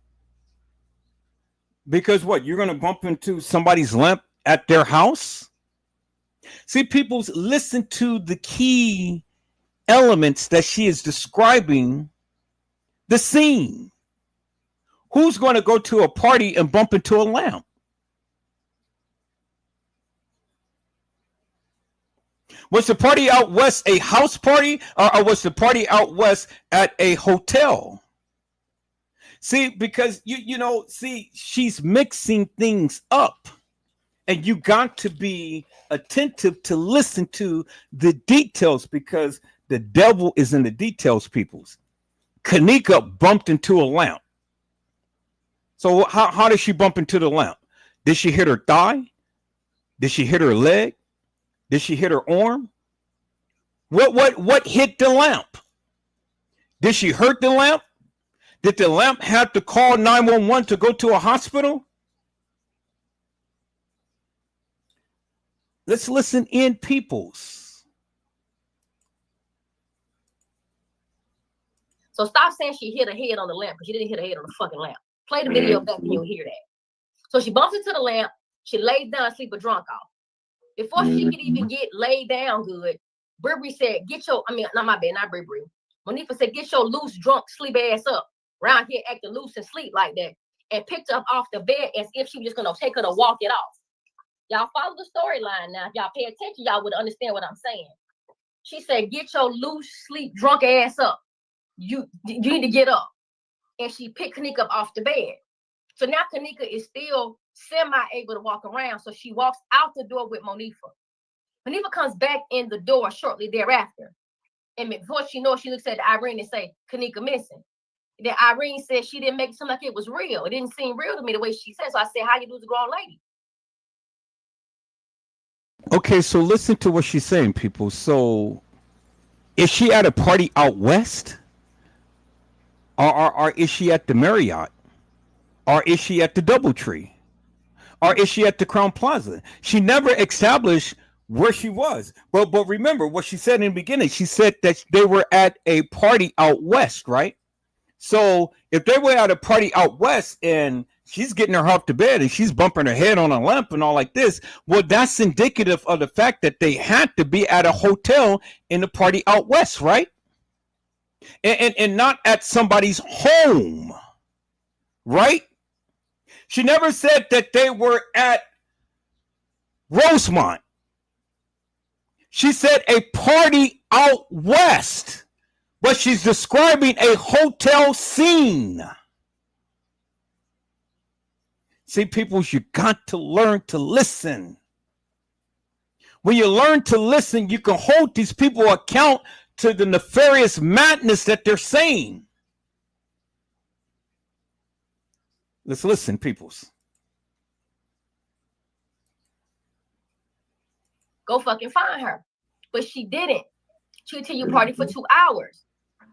Because what, you're going to bump into somebody's lamp at their house? See, people, listen to the key elements that she is describing the scene. Who's going to go to a party and bump into a lamp? Was the party out west a house party, or was the party out west at a hotel? See, because you know, she's mixing things up. And you got to be attentive to listen to the details, because the devil is in the details, peoples. Kenneka bumped into a lamp. So how did she bump into the lamp? Did she hit her thigh? Did she hit her leg? Did she hit her arm? What hit the lamp? Did she hurt the lamp? Did the lamp have to call 911 to go to a hospital? Let's listen in, peoples. So stop saying she hit her head on the lamp, because she didn't hit her head on the fucking lamp. Play the video back and you'll hear that. So she bumps into the lamp. She lays down, sleep a drunk off. Before she could even get laid down good, Burberry said, not Burberry. Monifa said, "Get your loose, drunk, sleep ass up. Around here acting loose and sleep like that." And picked her up off the bed as if she was just going to take her to walk it off. Y'all follow the storyline now. If y'all pay attention, y'all would understand what I'm saying. She said, "Get your loose, sleep, drunk ass up. You need to get up." And she picked Kenneka up off the bed. So now Kenneka is still semi-able to walk around. So she walks out the door with Monifa. Monifa comes back in the door shortly thereafter. And before she knows, she looks at Irene and say, "Kenneka missing." And then Irene said she didn't make it seem like it was real. It didn't seem real to me the way she said. So I said, "How you lose a grown lady?" Okay, so listen to what she's saying, people. So is she at a party out west? Or is she at the Marriott? Or is she at the Doubletree? Or is she at the Crown Plaza? She never established where she was. But remember what she said in the beginning. She said that they were at a party out west, right? So if they were at a party out west and she's getting her off to bed and she's bumping her head on a lamp and all like this, well, that's indicative of the fact that they had to be at a hotel in the party out west, right? And not at somebody's home, right? She never said that they were at Rosemont. She said a party out west, but she's describing a hotel scene. See, people, you got to learn to listen. When you learn to listen, you can hold these people account to the nefarious madness that they're saying. Let's listen, peoples. Go fucking find her. but she didn't. She continued party for 2 hours.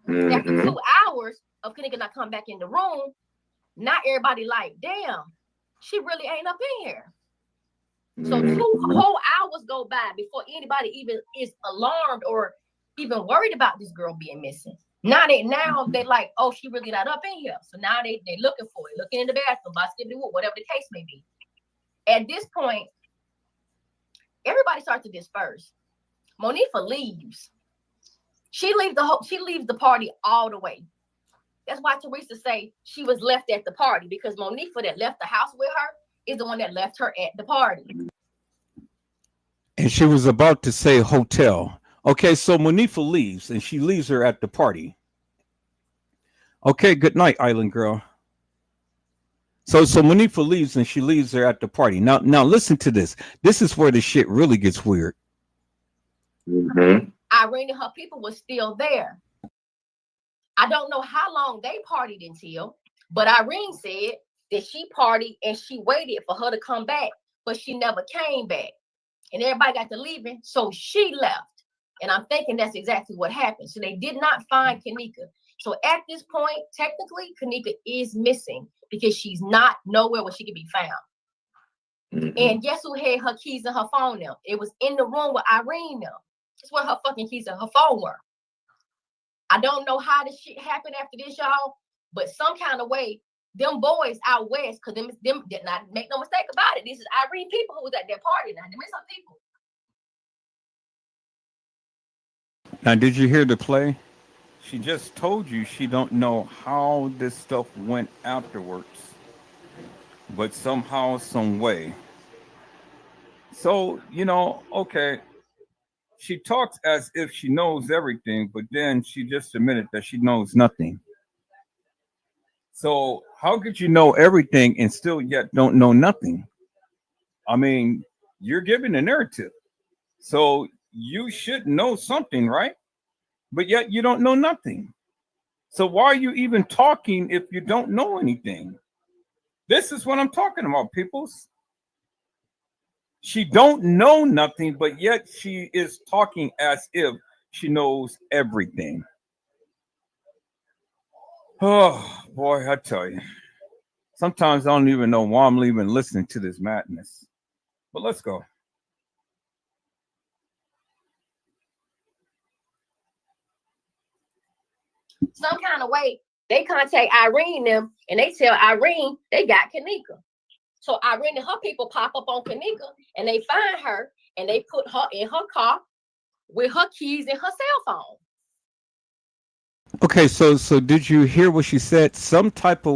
After 2 hours of Kenneka not come back in the room, not everybody like, damn, she really ain't up in here. So 2 whole hours go by before anybody even is alarmed or even worried about this girl being missing. Now they like, oh, she really not up in here. So now they looking for it, looking in the bathroom, whatever the case may be. At this point, everybody starts to disperse. Monifa leaves. She leaves the party all the way. That's why Teresa say she was left at the party, because Monifa that left the house with her is the one that left her at the party. And she was about to say hotel. Okay, so Monifa leaves, and she leaves her at the party. Okay, good night, Island Girl. So Monifa leaves, and she leaves her at the party. Now listen to this. This is where the shit really gets weird. Irene and her people were still there. I don't know how long they partied until, but Irene said that she partied and she waited for her to come back, but she never came back. And everybody got to leaving, so she left. And I'm thinking that's exactly what happened. So they did not find Kenneka. So at this point, technically, Kenneka is missing because she's not nowhere where she can be found. And guess who had her keys and her phone now? It was in the room with Irene now. That's where her fucking keys and her phone were. I don't know how this shit happened after this, y'all, but some kind of way, them boys out west, because them did not make no mistake about it. This is Irene people who was at their party now. Them is some people. Now, did you hear the play? She just told you she don't know how this stuff went afterwards, but somehow, some way. So, okay. She talks as if she knows everything, but then she just admitted that she knows nothing. So how could you know everything and still yet don't know nothing? I mean, you're giving a narrative. So you should know something, right? But yet you don't know nothing. So why are you even talking if you don't know anything? This is what I'm talking about, peoples. She don't know nothing, but yet she is talking as if she knows everything. Oh, boy, I tell you. Sometimes I don't even know why I'm even listening to this madness. But let's go. Some kind of way, they contact Irene them, and they tell Irene they got Kenneka. So Irene and her people pop up on Kenneka, and they find her, and they put her in her car with her keys and her cell phone. Okay, so did you hear what she said? Some kind of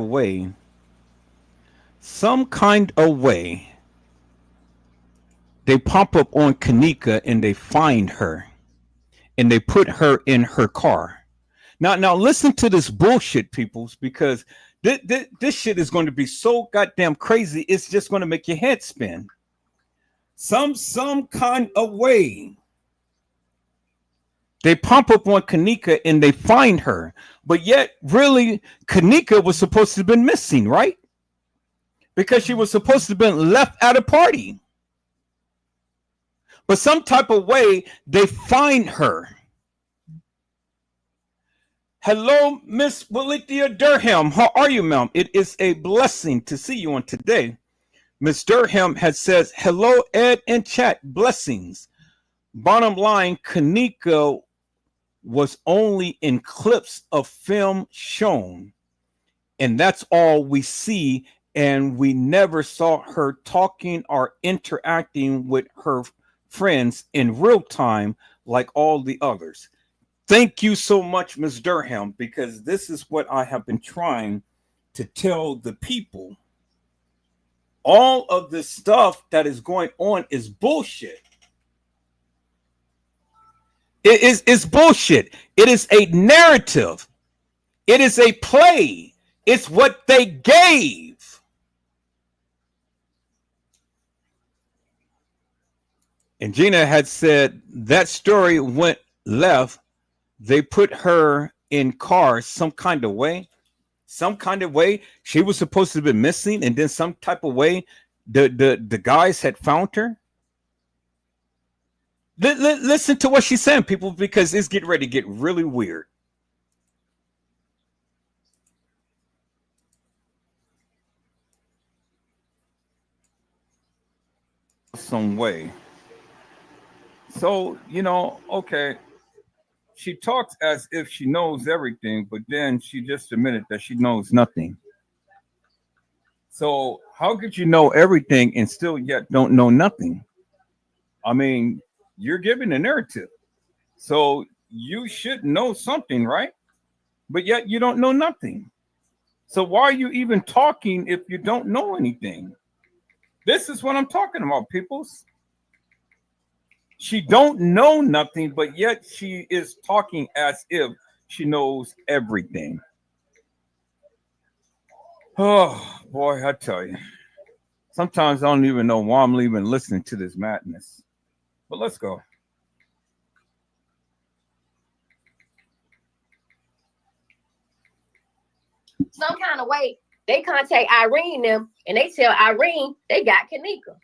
way, they pop up on Kenneka and they find her, and they put her in her car. Now listen to this bullshit, peoples, because this shit is going to be so goddamn crazy. It's just going to make your head spin. Some kind of way, they pump up on Kenneka and they find her, but yet really Kenneka was supposed to have been missing, right? Because she was supposed to have been left at a party. But some type of way they find her. Hello, Miss Walithia Durham. How are you, ma'am? It is a blessing to see you on today. Miss Durham has says, hello, Ed and chat. Blessings. Bottom line, Kenneka was only in clips of film shown. And that's all we see. And we never saw her talking or interacting with her friends in real time like all the others. Thank you so much, Ms. Durham, because this is what I have been trying to tell the people. All of this stuff that is going on is bullshit. It's bullshit. It is a narrative. It is a play. It's what they gave. And Gina had said that story went left. They put her in cars some kind of way. Some kind of way she was supposed to have been missing, and then some type of way the guys had found her. Listen to what she's saying, people, because it's getting ready to get really weird. Some way. So, okay. She talks as if she knows everything, but then she just admitted that she knows nothing. So, how could you know everything and still yet don't know nothing? I mean, you're giving a narrative. So, you should know something, right? But yet you don't know nothing. So, why are you even talking if you don't know anything? This is what I'm talking about, peoples. She don't know nothing, but yet she is talking as if she knows everything. Oh boy, I tell you. Sometimes I don't even know why I'm even listening to this madness. But let's go. Some kind of way, they contact Irene them and they tell Irene they got Kenneka.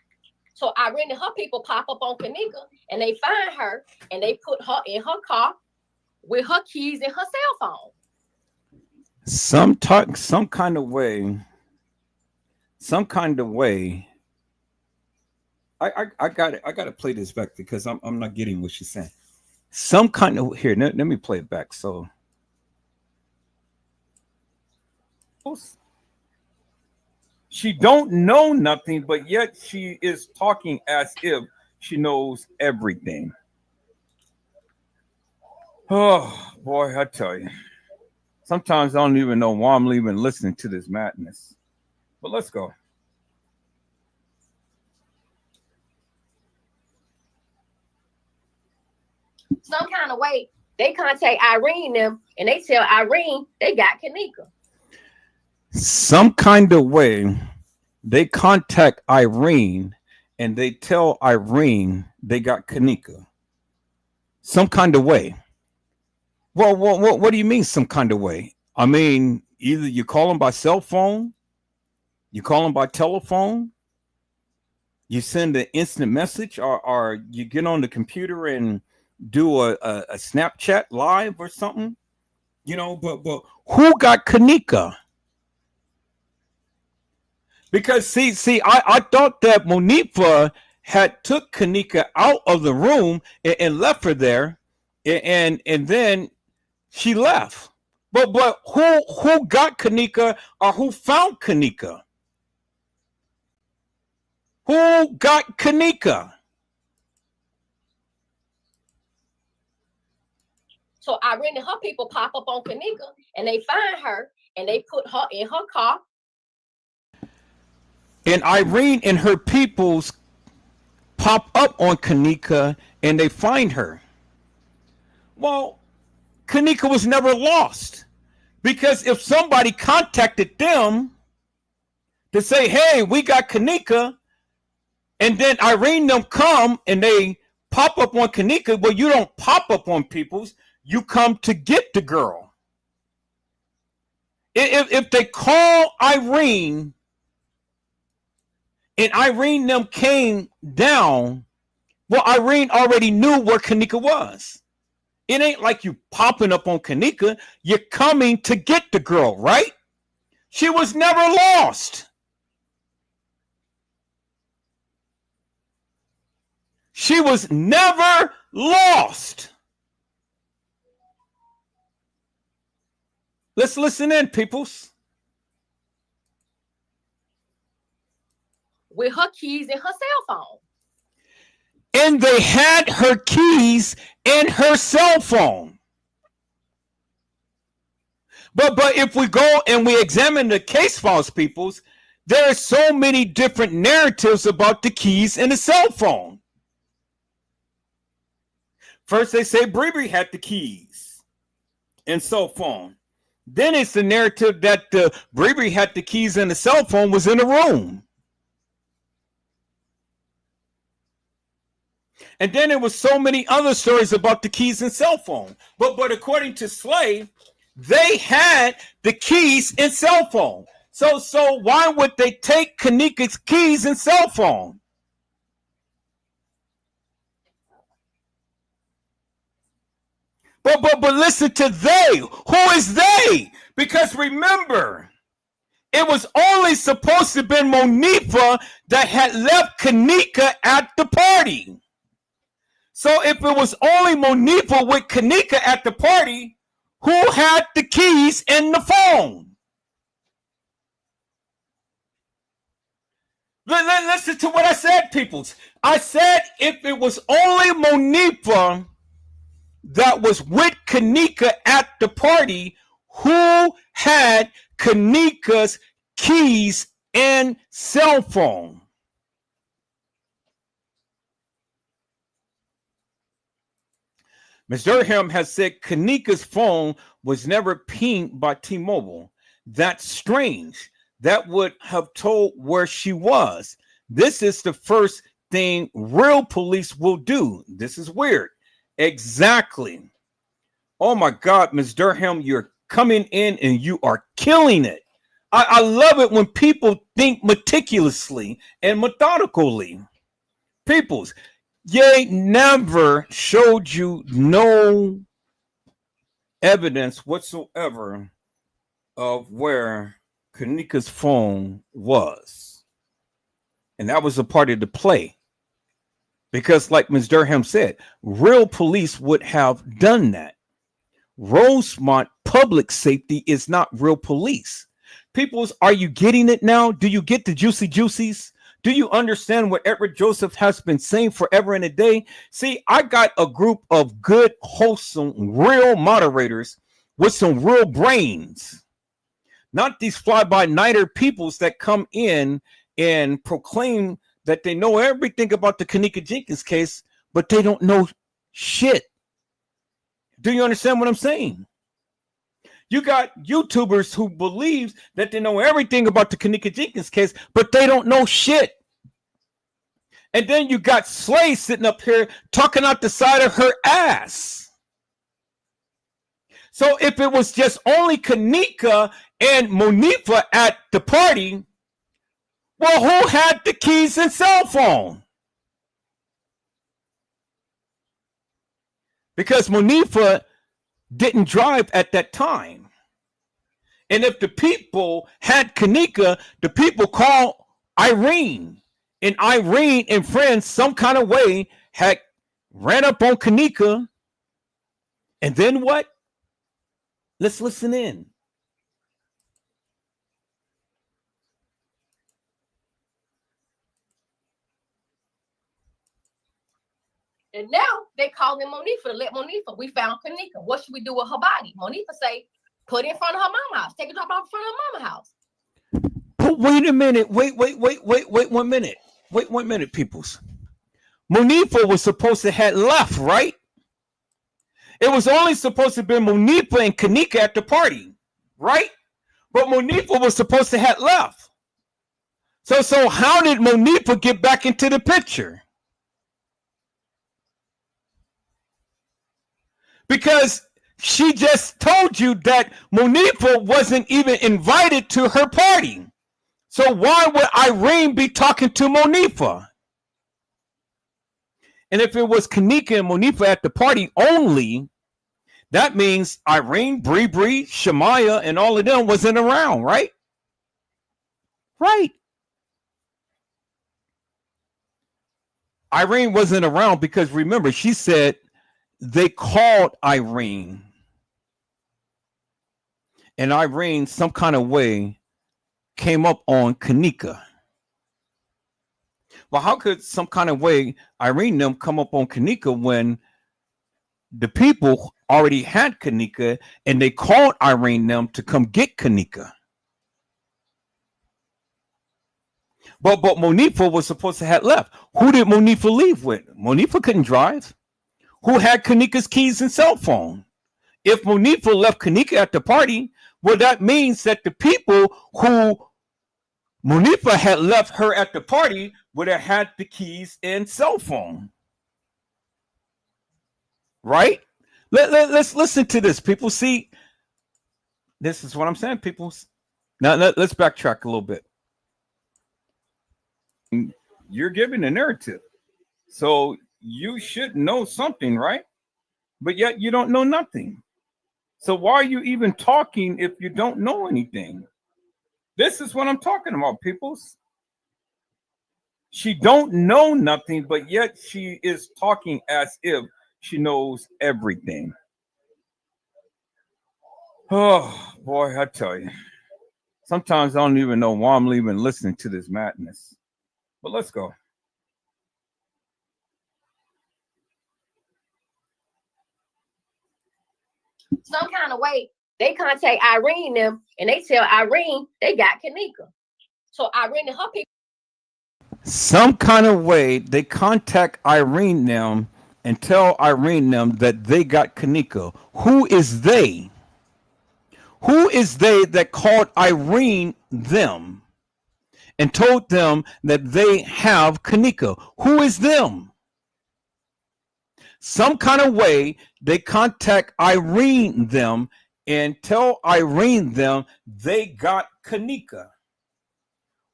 So Irene and her people pop up on Kenneka and they find her and they put her in her car with her keys and her cell phone. Some kind of way. I got it. I got to play this back because I'm not getting what she's saying. Some kind of here. Let me play it back. So. She don't know nothing, but yet she is talking as if she knows everything. Oh boy, I tell you. Sometimes I don't even know why I'm even listening to this madness. But let's go. Some kind of way, they contact Irene them and they tell Irene they got Kenneka. Some kind of way, they contact Irene and they tell Irene they got Kenneka. Some kind of way. Well, what do you mean some kind of way? I mean, either you call them by cell phone, you call them by telephone, you send an instant message, or you get on the computer and do a Snapchat live or something. But who got Kenneka? Because see, I thought that Monifa had took Kenneka out of the room and left her there, and then she left. But who got Kenneka or who found Kenneka? Who got Kenneka? So Irene and her people pop up on Kenneka and they find her and they put her in her car. And Irene and her peoples pop up on Kenneka and they find her. Well, Kenneka was never lost. Because if somebody contacted them to say, hey, we got Kenneka, and then Irene them come and they pop up on Kenneka, well, you don't pop up on people's, you come to get the girl. If they call Irene and Irene them came down, well, Irene already knew where Kenneka was. It ain't like you popping up on Kenneka. You're coming to get the girl, right? She was never lost. She was never lost. Let's listen in, peoples. With her keys and her cell phone. And they had her keys and her cell phone. But if we go and we examine the case files, peoples, there are so many different narratives about the keys and the cell phone. First, they say Bree had the keys and cell phone. Then it's the narrative that Bree had the keys and the cell phone was in the room. And then there was so many other stories about the keys and cell phone. But according to Slay, they had the keys and cell phone. So why would they take Kenneka's keys and cell phone? But listen to they. Who is they? Because remember, it was only supposed to have been Monifa that had left Kenneka at the party. So if it was only Monifa with Kenneka at the party, who had the keys in the phone? Listen to what I said, peoples. I said if it was only Monifa that was with Kenneka at the party, who had Kenneka's keys and cell phone? Ms. Durham has said Kenneka's phone was never pinged by T-Mobile. That's strange. That would have told where she was. This is the first thing real police will do. This is weird. Exactly. Oh my God, Ms. Durham, you're coming in and you are killing it. I love it when people think meticulously and methodically. Peoples, Ye never showed you no evidence whatsoever of where Kenneka's phone was. And that was a part of the play. Because like Ms. Durham said, real police would have done that. Rosemont public safety is not real police. Peoples, are you getting it now? Do you get the juicy juicies? Do you understand what Edward Joseph has been saying forever and a day? See, I got a group of good, wholesome, real moderators with some real brains. Not these fly-by-nighter peoples that come in and proclaim that they know everything about the Kenneka Jenkins case, but they don't know shit. Do you understand what I'm saying? You got YouTubers who believe that they know everything about the Kenneka Jenkins case, but they don't know shit. And then you got Slay sitting up here talking out the side of her ass. So if it was just only Kenneka and Monifa at the party, well, who had the keys and cell phone? Because Monifa didn't drive at that time. And if the people had Kenneka, the people called Irene. And Irene and friends some kind of way had ran up on Kenneka. And then what? Let's listen in. And now they calling Monifa to let Monifa. We found Kenneka. What should we do with her body? Monifa say, put it in front of her mama house. Take a drop off in front of her mama house. But wait a minute. Wait 1 minute. Wait 1 minute, peoples. Monifa was supposed to have left, right? It was only supposed to be Monifa and Kenneka at the party, right? But Monifa was supposed to have left. So how did Monifa get back into the picture? Because she just told you that Monifa wasn't even invited to her party. So why would Irene be talking to Monifa? And if it was Kenneka and Monifa at the party only, that means Irene, Bree, Shemaya, and all of them wasn't around, right? Right. Irene wasn't around because remember, she said they called Irene. And Irene, some kind of way, came up on Kenneka. Well, how could some kind of way Irene and them come up on Kenneka when the people already had Kenneka and they called Irene and them to come get Kenneka? But Monifa was supposed to have left. Who did Monifa leave with? Monifa couldn't drive. Who had Kenneka's keys and cell phone? If Monifa left Kenneka at the party, well, that means that the people who Monifa had left her at the party would have had the keys and cell phone. Right? Let's listen to this, people. See, this is what I'm saying, people. Now, let's backtrack a little bit. You're giving a narrative. So you should know something, right? but yet you don't know nothing. So why are you even talking if you don't know anything? This is what I'm talking about, peoples. She don't know nothing, but yet she is talking as if she knows everything. Oh boy, I tell you. Sometimes I don't even know why I'm even listening to this madness. But let's go. Some kind of way, they contact Irene them and they tell Irene they got Kenneka. So Irene and her people. Some kind of way they contact Irene them and tell Irene them that they got Kenneka. Who is they? Who is they that called Irene them and told them that they have Kenneka? Who is them? Some kind of way they contact Irene them and tell Irene them they got Kenneka.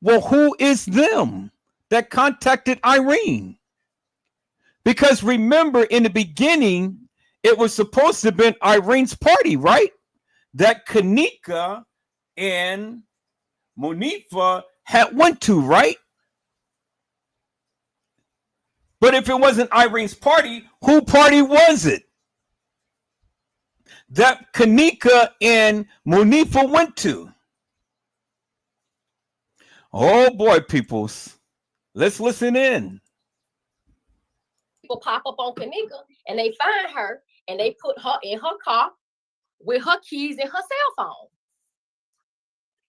Well, who is them that contacted Irene? Because remember, in the beginning, it was supposed to have been Irene's party, right? That Kenneka and Monifa had went to, right? But if it wasn't Irene's party, who party was it that Kenneka and Monifa went to? Oh boy, peoples. Let's listen in. People pop up on Kenneka and they find her and they put her in her car with her keys and her cell phone.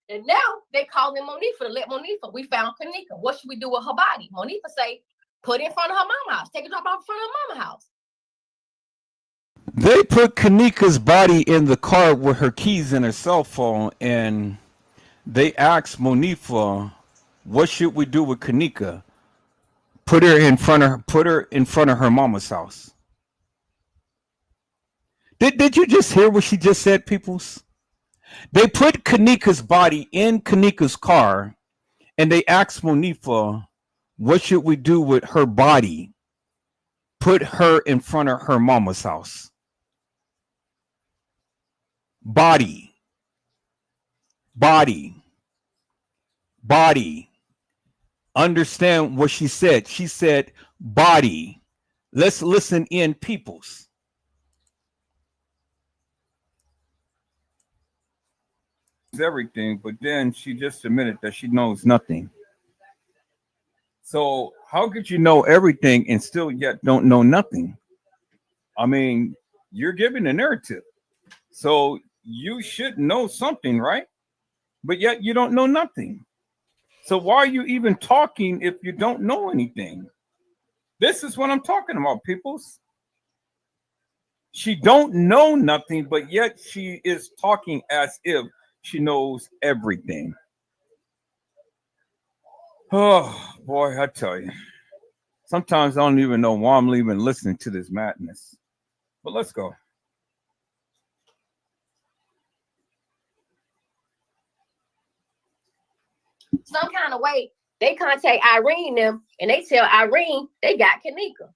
And now they calling Monifa to let Monifa, we found Kenneka. What should we do with her body? Monifa say, put it in front of her mama house. Take a drop off in front of her mama house. They put Kenneka's body in the car with her keys and her cell phone, and they asked Monifa, what should we do with Kenneka? Put her in front of her mama's house. Did you just hear what she just said, peoples? They put Kenneka's body in Kenneka's car, and they asked Monifa, what should we do with her body? Put her in front of her mama's house. Body. Understand what she said. She said body. Let's listen in, peoples. Everything, but then she just admitted that she knows nothing. So how could you know everything and still yet don't know nothing? I mean, you're giving a narrative. So you should know something, right? But yet you don't know nothing. So why are you even talking if you don't know anything? This is what I'm talking about, peoples. She don't know nothing, but yet she is talking as if she knows everything. Oh boy, I tell you. Sometimes I don't even know why I'm even listening to this madness. But let's go. Some kind of way, they contact Irene them and they tell Irene they got Kenneka.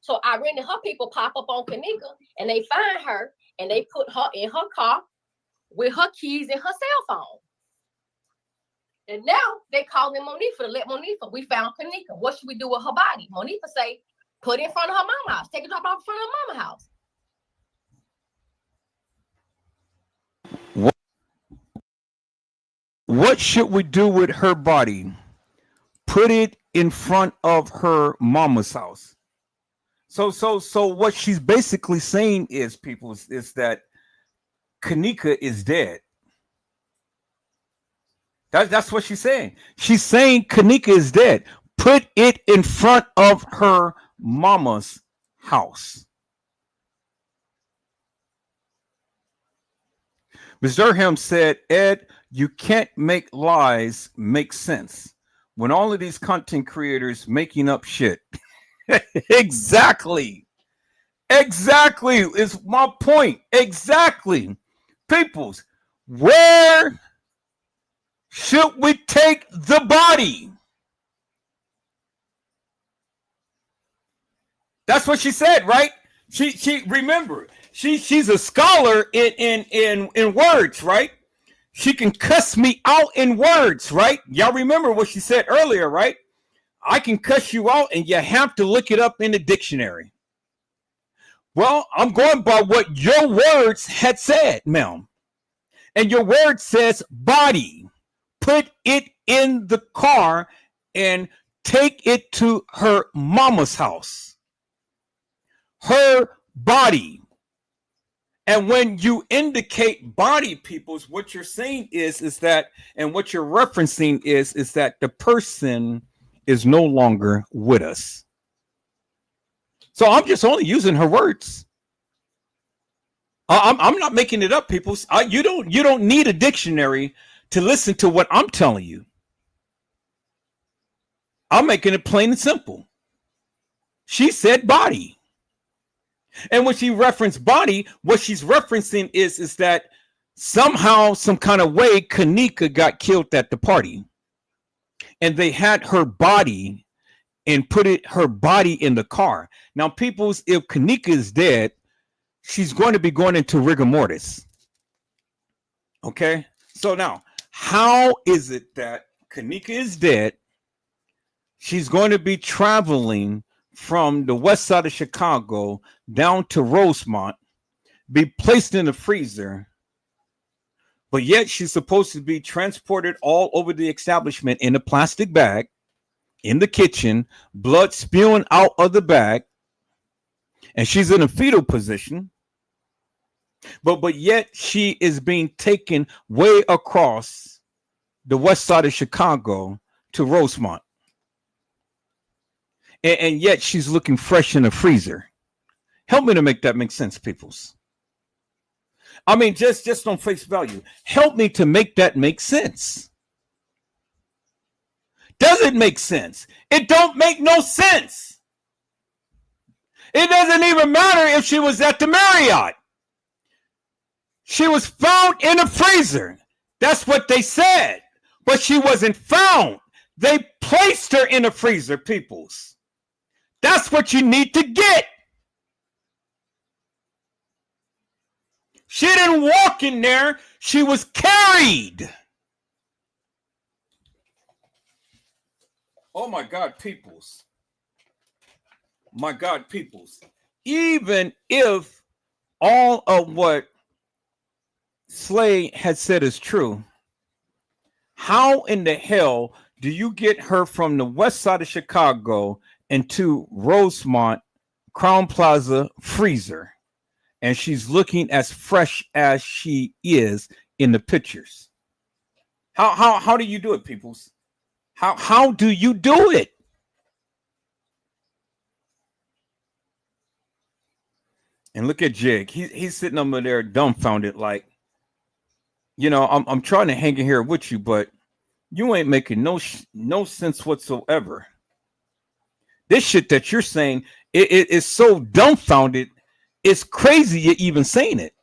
So Irene and her people pop up on Kenneka and they find her and they put her in her car with her keys and her cell phone. And now they calling Monifa to let Monifa, we found Kenneka. What should we do with her body? Monifa say, put it in front of her mama house. Take a drop off in front of her mama house. What should we do with her body? Put it in front of her mama's house. So what she's basically saying is, people, is that Kenneka is dead. That's what she's saying. She's saying Kenneka is dead. Put it in front of her mama's house. Ms. Durham said, Ed, you can't make lies make sense when all of these content creators making up shit. Exactly is my point. Exactly. Peoples, where should we take the body? That's what she said, right? She remember, she's a scholar in words, right? She can cuss me out in words, right? Y'all remember what she said earlier, right? I can cuss you out and you have to look it up in the dictionary. Well, I'm going by what your words had said, ma'am. And your word says body. Put it in the car and take it to her mama's house. Her body. And when you indicate body, peoples, what you're saying is that, and what you're referencing is that the person is no longer with us. So I'm just only using her words. I'm not making it up, people. You don't need a dictionary to listen to what I'm telling you. I'm making it plain and simple. She said body. And when she referenced body, what she's referencing is that somehow, some kind of way, Kenneka got killed at the party. And they had her body and put her body in the car. Now, peoples, if Kenneka is dead, she's going to be going into rigor mortis. Okay? So now, how is it that Kenneka is dead? She's going to be traveling from the west side of Chicago down to Rosemont, be placed in a freezer, but yet she's supposed to be transported all over the establishment in a plastic bag, in the kitchen, blood spewing out of the bag, and she's in a fetal position. But yet she is being taken way across the west side of Chicago to Rosemont. And yet she's looking fresh in a freezer. Help me to make that make sense, peoples. I mean, just on face value. Help me to make that make sense. Does it make sense? It don't make no sense. It doesn't even matter if she was at the Marriott. She was found in a freezer. That's what they said. But she wasn't found. They placed her in a freezer, peoples. That's what you need to get. She didn't walk in there. She was carried. Oh my God, peoples. My God, peoples. Even if all of what Slay had said is true, how in the hell do you get her from the west side of Chicago into Rosemont Crown Plaza freezer, and she's looking as fresh as she is in the pictures? How do you do it, peoples? How do you do it? And look at Jig. He's sitting over there dumbfounded, like, you know, I'm trying to hang in here with you, but you ain't making no sense whatsoever. This shit that you're saying, it is so dumbfounded. It's crazy you're even saying it.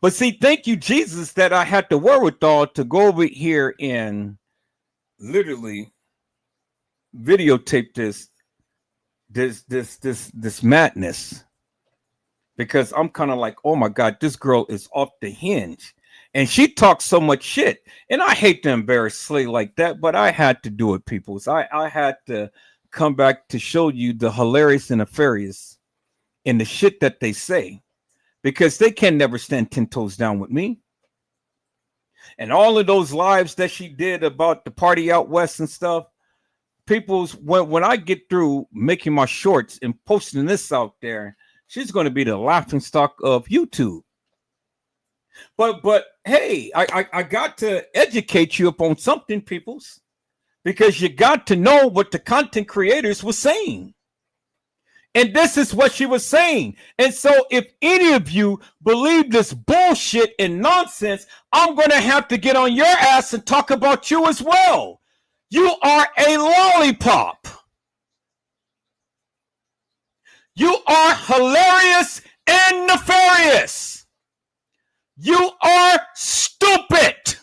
But see, thank you, Jesus, that I had the wherewithal to go over here and literally videotape this madness, because I'm kind of like, oh my God, this girl is off the hinge. And she talks so much shit. And I hate to embarrass Slay like that, but I had to do it, people. So I had to come back to show you the hilarious and nefarious in the shit that they say, because they can never stand 10 toes down with me. And all of those lives that she did about the party out west and stuff, people's, when I get through making my shorts and posting this out there, she's going to be the laughing stock of YouTube. But hey, I got to educate you upon something, peoples, because you got to know what the content creators were saying. And this is what she was saying. And so if any of you believe this bullshit and nonsense, I'm going to have to get on your ass and talk about you as well. You are a lollipop. You are hilarious and nefarious. You are stupid.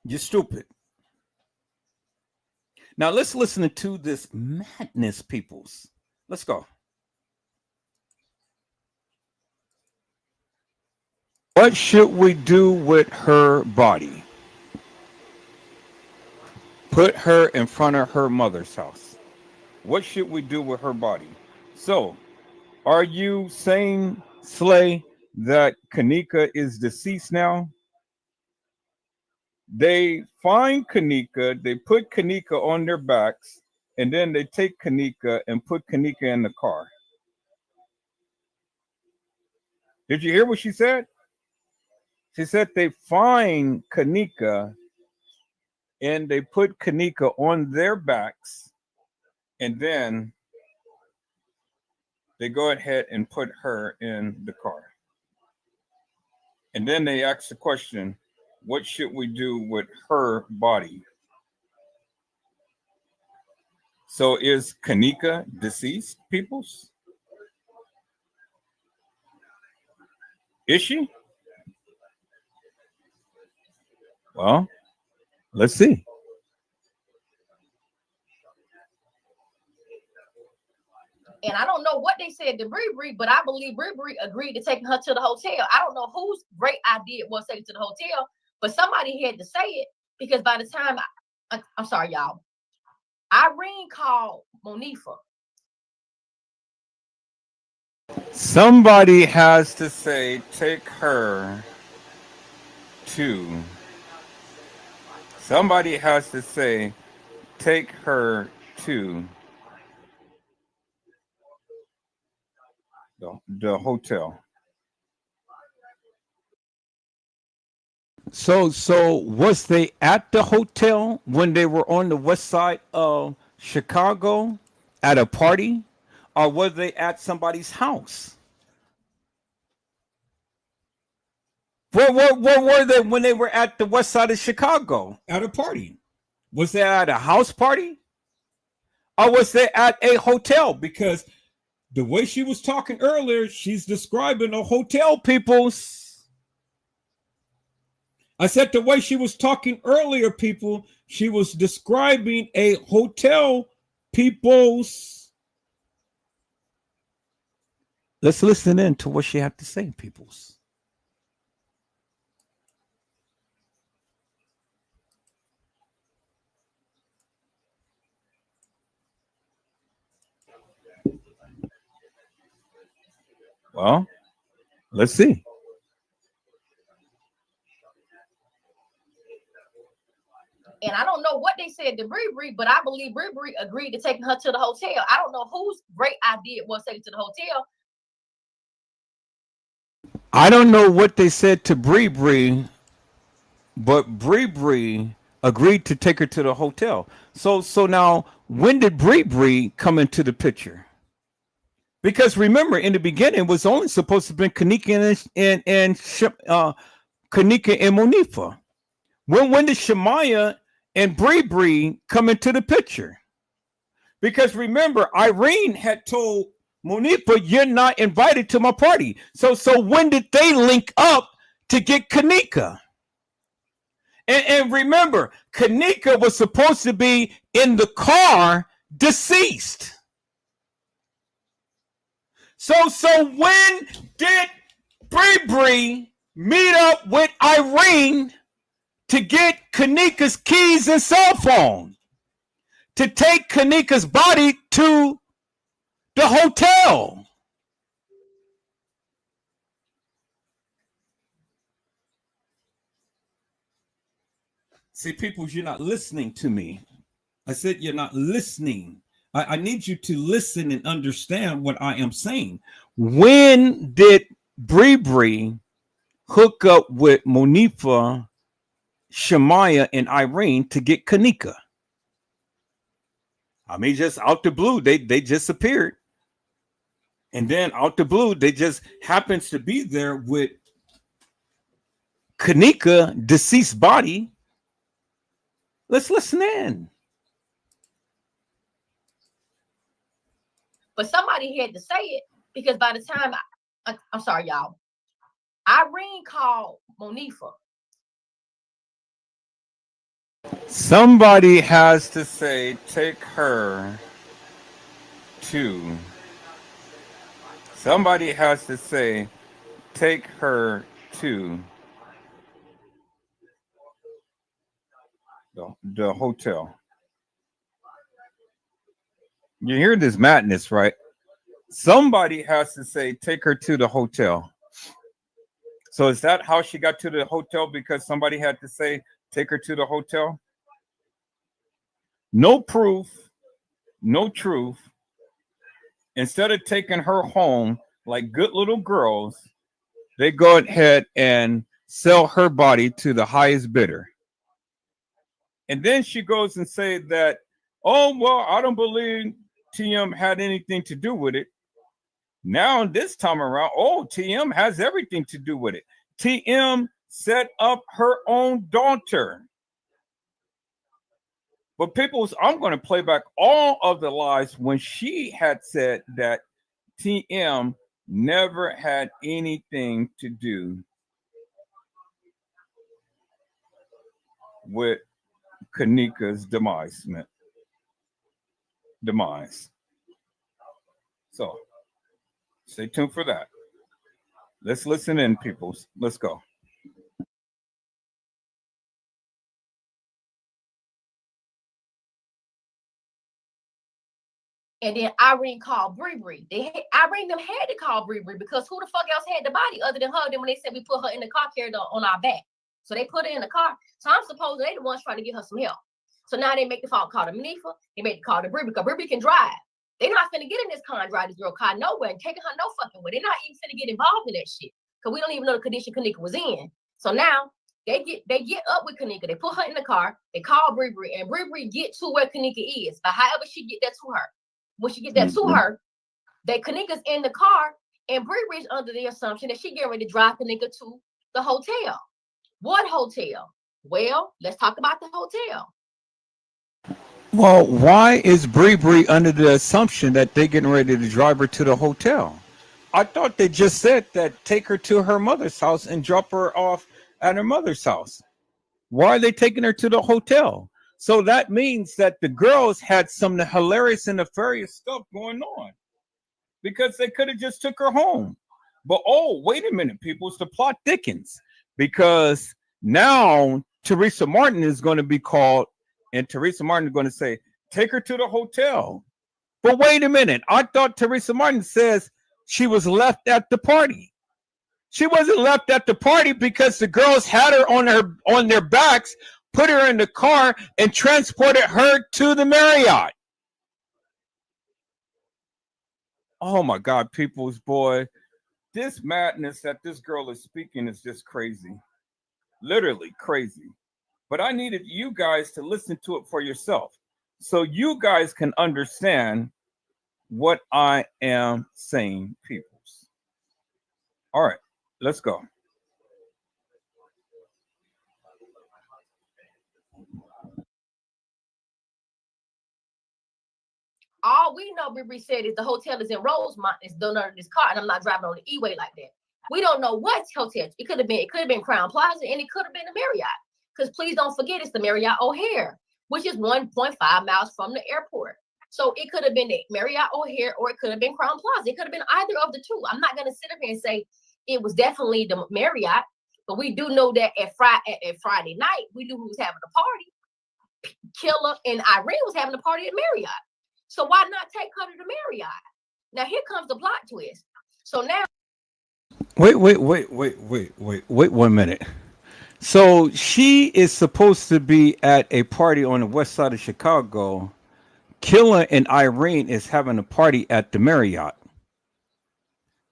You're stupid. Now let's listen to this madness, peoples. Let's go. What should we do with her body? Put her in front of her mother's house. What should we do with her body? So, are you saying, Slay, that Kenneka is deceased now? They find Kenneka, they put Kenneka on their backs, and then they take Kenneka and put Kenneka in the car. Did you hear what she said? She said they find Kenneka and they put Kenneka on their backs, and then they go ahead and put her in the car. And then they ask the question, what should we do with her body? So is Kenneka deceased, peoples? Is she? Well, let's see. And I don't know what they said to Bree, but I believe Bree agreed to taking her to the hotel. I don't know whose great idea it was taking to the hotel, but somebody had to say it, because by the time I'm sorry, y'all, Irene called Monifa. Somebody has to say, take her to. Somebody has to say, take her to the hotel. So was they at the hotel when they were on the west side of Chicago at a party, or were they at somebody's house? Where were they when they were at the west side of Chicago at a party? Was they at a house party, or was they at a hotel? Because the way she was talking earlier, she's describing a hotel, peoples. I said the way she was talking earlier, people, she was describing a hotel, peoples. Let's listen in to what she had to say, peoples. Well, let's see. And I don't know what they said to Bree, but I believe Bree agreed to taking her to the hotel. I don't know whose great idea it was taking to the hotel. I don't know what they said to Bree, but Bree agreed to take her to the hotel. So now, when did Bree come into the picture? Because remember, in the beginning, it was only supposed to be Kenneka and Kenneka and Monifa. When did Shemaya and Bree come into the picture? Because remember, Irene had told Monifa, "You're not invited to my party." So when did they link up to get Kenneka? And remember, Kenneka was supposed to be in the car, deceased. So when did Bree meet up with Irene to get Kenneka's keys and cell phone, to take Kenneka's body to the hotel? See, people, you're not listening to me. I said you're not listening. I need you to listen and understand what I am saying. When did Bree hook up with Monifa, Shemaya, and Irene to get Kenneka? I mean, just out the blue, they just appeared. And then out the blue, they just happens to be there with Kenneka, deceased body. Let's listen in. But somebody had to say it, because by the time I'm sorry, y'all, Irene called Monifa. Somebody has to say, take her to. Somebody has to say, take her to the hotel. You hear this madness, right? Somebody has to say, take her to the hotel. So is that how she got to the hotel? Because somebody had to say, take her to the hotel? No proof, no truth. Instead of taking her home like good little girls, they go ahead and sell her body to the highest bidder. And then she goes and say that, oh, well, I don't believe TM had anything to do with it. Now, this time around, oh, TM has everything to do with it. TM set up her own daughter. But I'm going to play back all of the lies when she had said that TM never had anything to do with Kenneka's demise. So stay tuned for that. Let's listen in, peoples. Let's go. And then Irene called Bree. Irene them had to call Bree because who the fuck else had the body other than her? Then when they said we put her in the car, carried her on our back. So they put her in the car. So I'm supposed they the ones trying to get her some help. So now they make the phone call to Manifa. They make the call to Bree because Bree can drive. They're not finna get in this car and drive this girl car nowhere and taking her no fucking way. They're not even finna get involved in that shit because we don't even know the condition Kenneka was in. So now they get up with Kenneka. They put her in the car. They call Bree and Bree get to where Kenneka is. But however she get that to her. When she get that to her, that Kenneka's in the car, and Bree under the assumption that she getting ready to drive Kenneka to the hotel. What hotel? Well, let's talk about the hotel. Well, why is Bree under the assumption that they're getting ready to drive her to the hotel? I thought they just said that take her to her mother's house and drop her off at her mother's house. Why are they taking her to the hotel? So that means that the girls had some hilarious and nefarious stuff going on because they could have just took her home. But oh, wait a minute, people, it's the plot thickens because now Teresa Martin is going to be called and Teresa Martin is going to say, take her to the hotel. But wait a minute, I thought Teresa Martin says she was left at the party. She wasn't left at the party because the girls had her on their backs, put her in the car, and transported her to the Marriott. Oh my God, people's boy. This madness that this girl is speaking is just crazy. Literally crazy. But I needed you guys to listen to it for yourself so you guys can understand what I am saying, peoples. All right, let's go. All we know, Bree said, is the hotel is in Rosemont. It's done under this car, and I'm not driving on the E-way like that. We don't know what hotel. It could have been Crown Plaza, and it could have been the Marriott. Because please don't forget, it's the Marriott O'Hare, which is 1.5 miles from the airport. So it could have been the Marriott O'Hare, or it could have been Crown Plaza. It could have been either of the two. I'm not going to sit up here and say it was definitely the Marriott, but we do know that at Friday night, we knew who was having a party. Killer and Irene was having a party at Marriott. So why not take her to the Marriott? Now here comes the plot twist. So now Wait 1 minute. So she is supposed to be at a party on the west side of Chicago. Killer and Irene is having a party at the Marriott.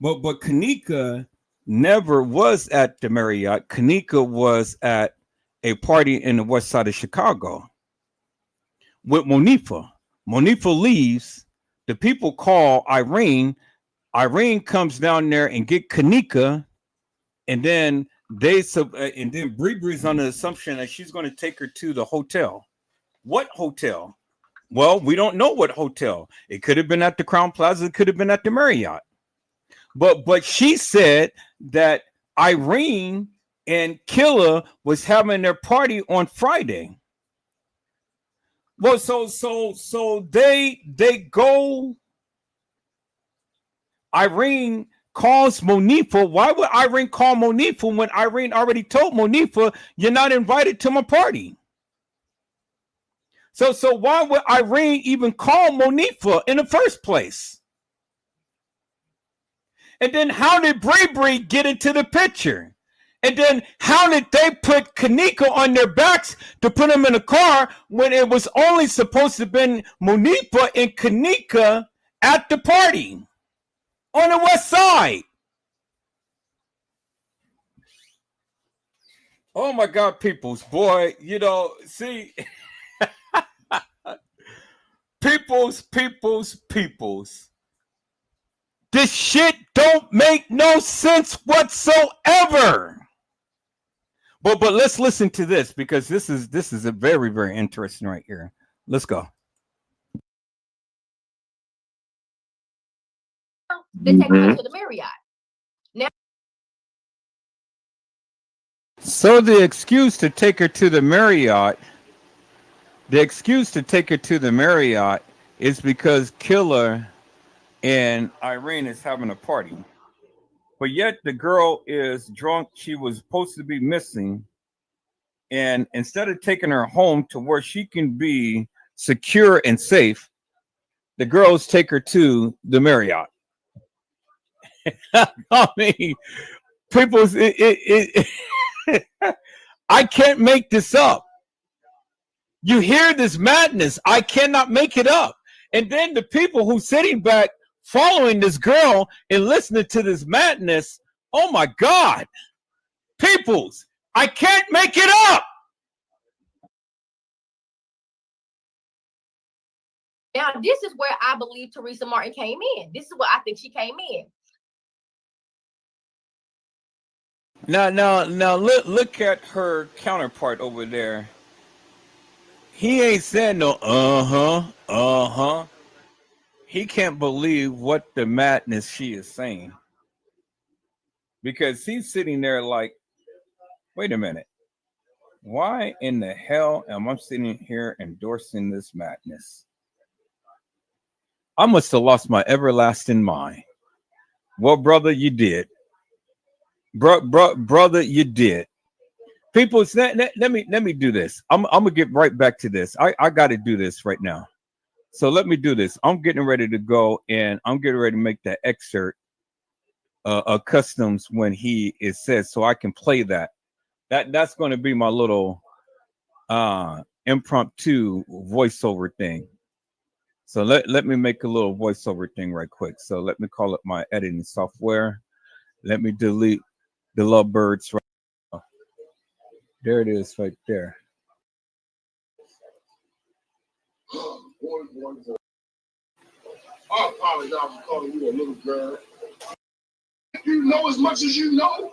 But Kenneka never was at the Marriott. Kenneka was at a party in the west side of Chicago with Monifa. Monifa leaves. The people call Irene. Irene comes down there and get Kenneka, and then Bree's on the assumption that she's going to take her to the hotel. What hotel? Well, we don't know what hotel. It could have been at the Crown Plaza. It could have been at the Marriott. But she said that Irene and Killer was having their party on Friday. Well, so they go. Irene calls Monifa. Why would Irene call Monifa when Irene already told Monifa you're not invited to my party? So why would Irene even call Monifa in the first place? And then how did Bree get into the picture? And then how did they put Kenneka on their backs to put them in a car when it was only supposed to have been Monifa and Kenneka at the party on the west side? Oh my God, peoples, boy, you know, see, peoples. This shit don't make no sense whatsoever. But let's listen to this because this is a very, very interesting right here. Let's go. They take her to the Marriott. Now, so the excuse to take her to the Marriott is because Killer and Irene is having a party. But yet the girl is drunk. She was supposed to be missing. And instead of taking her home to where she can be secure and safe, the girls take her to the Marriott. I mean, people, I can't make this up. You hear this madness. I cannot make it up. And then the people who sitting back following this girl and listening to this madness, oh my God, peoples, I can't make it up. now this is where I believe Teresa Martin came in. This is where I think she came in. Now, look at her counterpart over there. He ain't saying no He can't believe what the madness she is saying. Because he's sitting there like, wait a minute. Why in the hell am I sitting here endorsing this madness? I must have lost my everlasting mind. Well, brother, you did. Brother, you did. People, let me do this. I'm gonna get right back to this. I got to do this right now. So let me do this. I'm getting ready to go, and I'm getting ready to make that excerpt of customs when he is said, so I can play that. That's going to be my little impromptu voiceover thing. So let me make a little voiceover thing right quick. So let me call up my editing software. Let me delete the lovebirds. Right now. There it is right there. I apologize for calling you a little girl. You know as much as you know.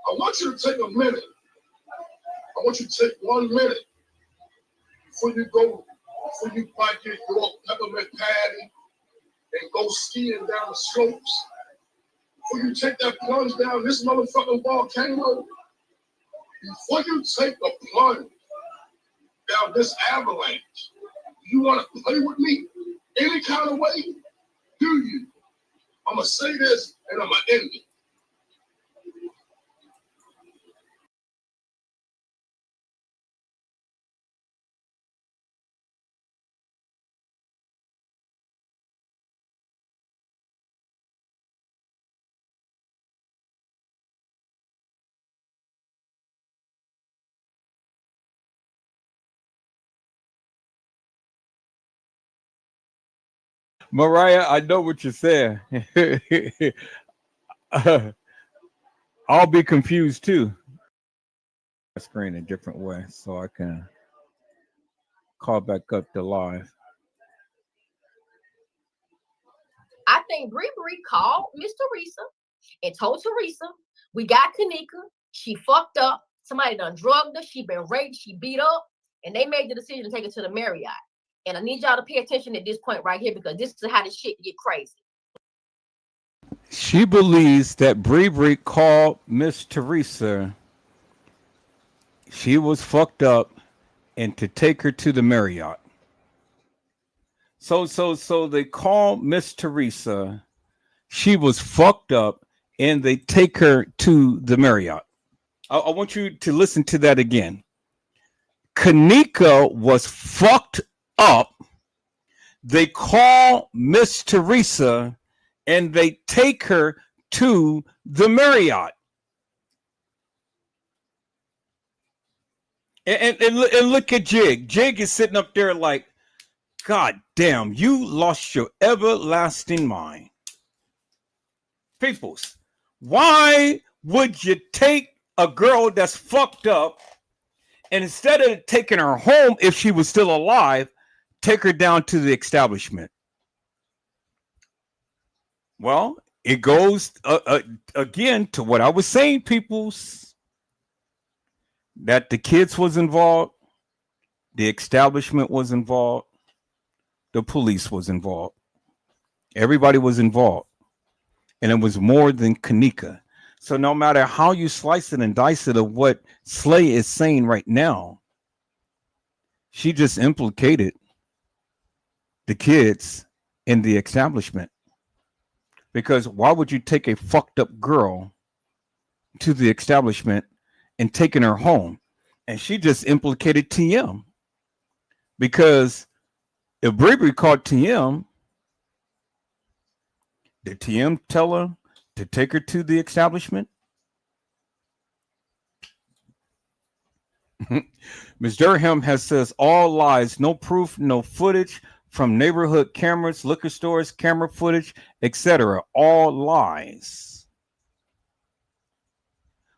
I want you to take a minute. I want you to take 1 minute before you bite your peppermint patty and go skiing down the slopes. Before you take that plunge down this motherfucking volcano. Before you take a plunge down this avalanche, you want to play with me any kind of way? Do you? I'm going to say this and I'm going to end it. Mariah, I know what you're saying. I'll be confused too. Screen a different way so I can call back up the live. I think Bree called Miss Teresa and told Teresa, we got Kenneka. She fucked up. Somebody done drugged her. She been raped. She beat up. And they made the decision to take her to the Marriott. And I need y'all to pay attention at this point right here because this is how this shit get crazy. She believes that Bree called Miss Teresa. She was fucked up and to take her to the Marriott. So they call Miss Teresa. She was fucked up, and they take her to the Marriott. I want you to listen to that again. Kenneka was fucked up. They call Miss Teresa, and they take her to the Marriott. And look at Jig. Jig is sitting up there like, God damn, you lost your everlasting mind. Peoples, why would you take a girl that's fucked up and instead of taking her home if she was still alive, take her down to the establishment? Well, it goes again to what I was saying, peoples, that the kids was involved, the establishment was involved, the police was involved. Everybody was involved. And it was more than Kenneka. So no matter how you slice it and dice it of what Slay is saying right now, she just implicated the kids in the establishment. Because why would you take a fucked up girl to the establishment and taking her home? And she just implicated TM. Because if Bree called TM, did TM tell her to take her to the establishment? Ms. Durham has says all lies, no proof, no footage from neighborhood cameras, liquor stores, camera footage, etc. All lies.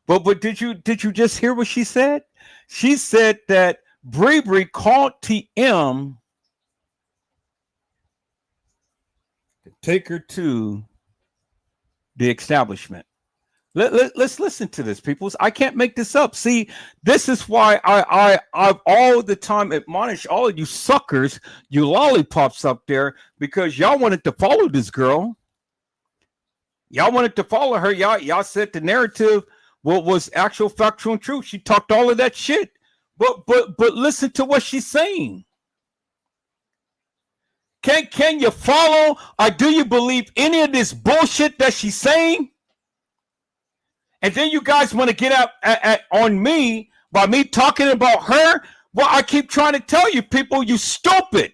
But did you just hear what she said? She said that Bree called TM to take her to the establishment. Let's listen to this, people. I can't make this up. See, this is why I've all the time admonished all of you suckers, you lollipops up there, because y'all wanted to follow this girl. Y'all wanted to follow her. Y'all said the narrative was actual factual and true. She talked all of that shit. But listen to what she's saying. Can you follow, or do you believe any of this bullshit that she's saying? And then you guys want to get out on me by me talking about her? Well, I keep trying to tell you people, you stupid.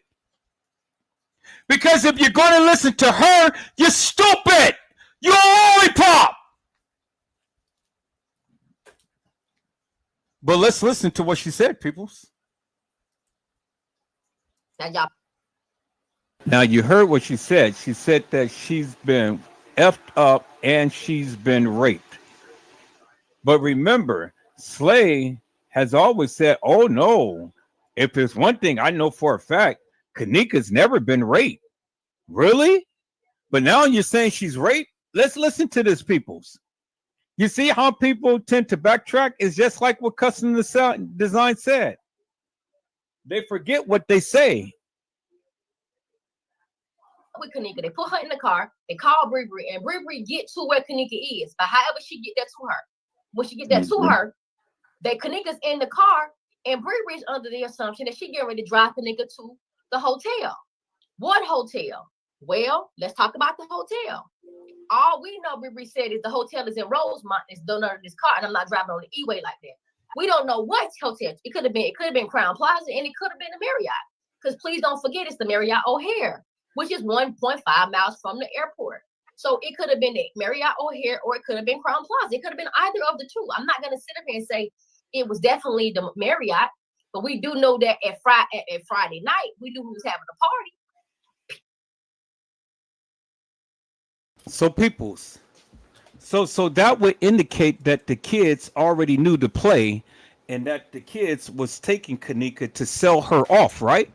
Because if you're going to listen to her, you're stupid. You're a lollipop. But let's listen to what she said, peoples. Now, you heard what she said. She said that she's been effed up and she's been raped. But remember, Slay has always said, oh, no. If there's one thing I know for a fact, Kenneka's never been raped. Really? But now you're saying she's raped? Let's listen to this, peoples. You see how people tend to backtrack? It's just like what Custom Design said. They forget what they say. With Kenneka, they put her in the car, they call Bree, and Bree get to where Kenneka is. But however she get that to her, when she get that to her, that Kenneka's in the car, and Bree is under the assumption that she getting ready to drive Kenneka to the hotel. What hotel? Well, let's talk about the hotel. All we know, Bree said, is the hotel is in Rosemont. It's done under this car, and I'm not driving on the E-way like that. We don't know what hotel. It could have been Crown Plaza, and it could have been the Marriott. Because please don't forget, it's the Marriott O'Hare, which is 1.5 miles from the airport. So it could have been the Marriott O'Hare, or it could have been Crown Plaza. It could have been either of the two. I'm not going to sit up here and say it was definitely the Marriott, but we do know that at Friday night, we knew who was having a party. So peoples, so that would indicate that the kids already knew the play and that the kids was taking Kenneka to sell her off, right?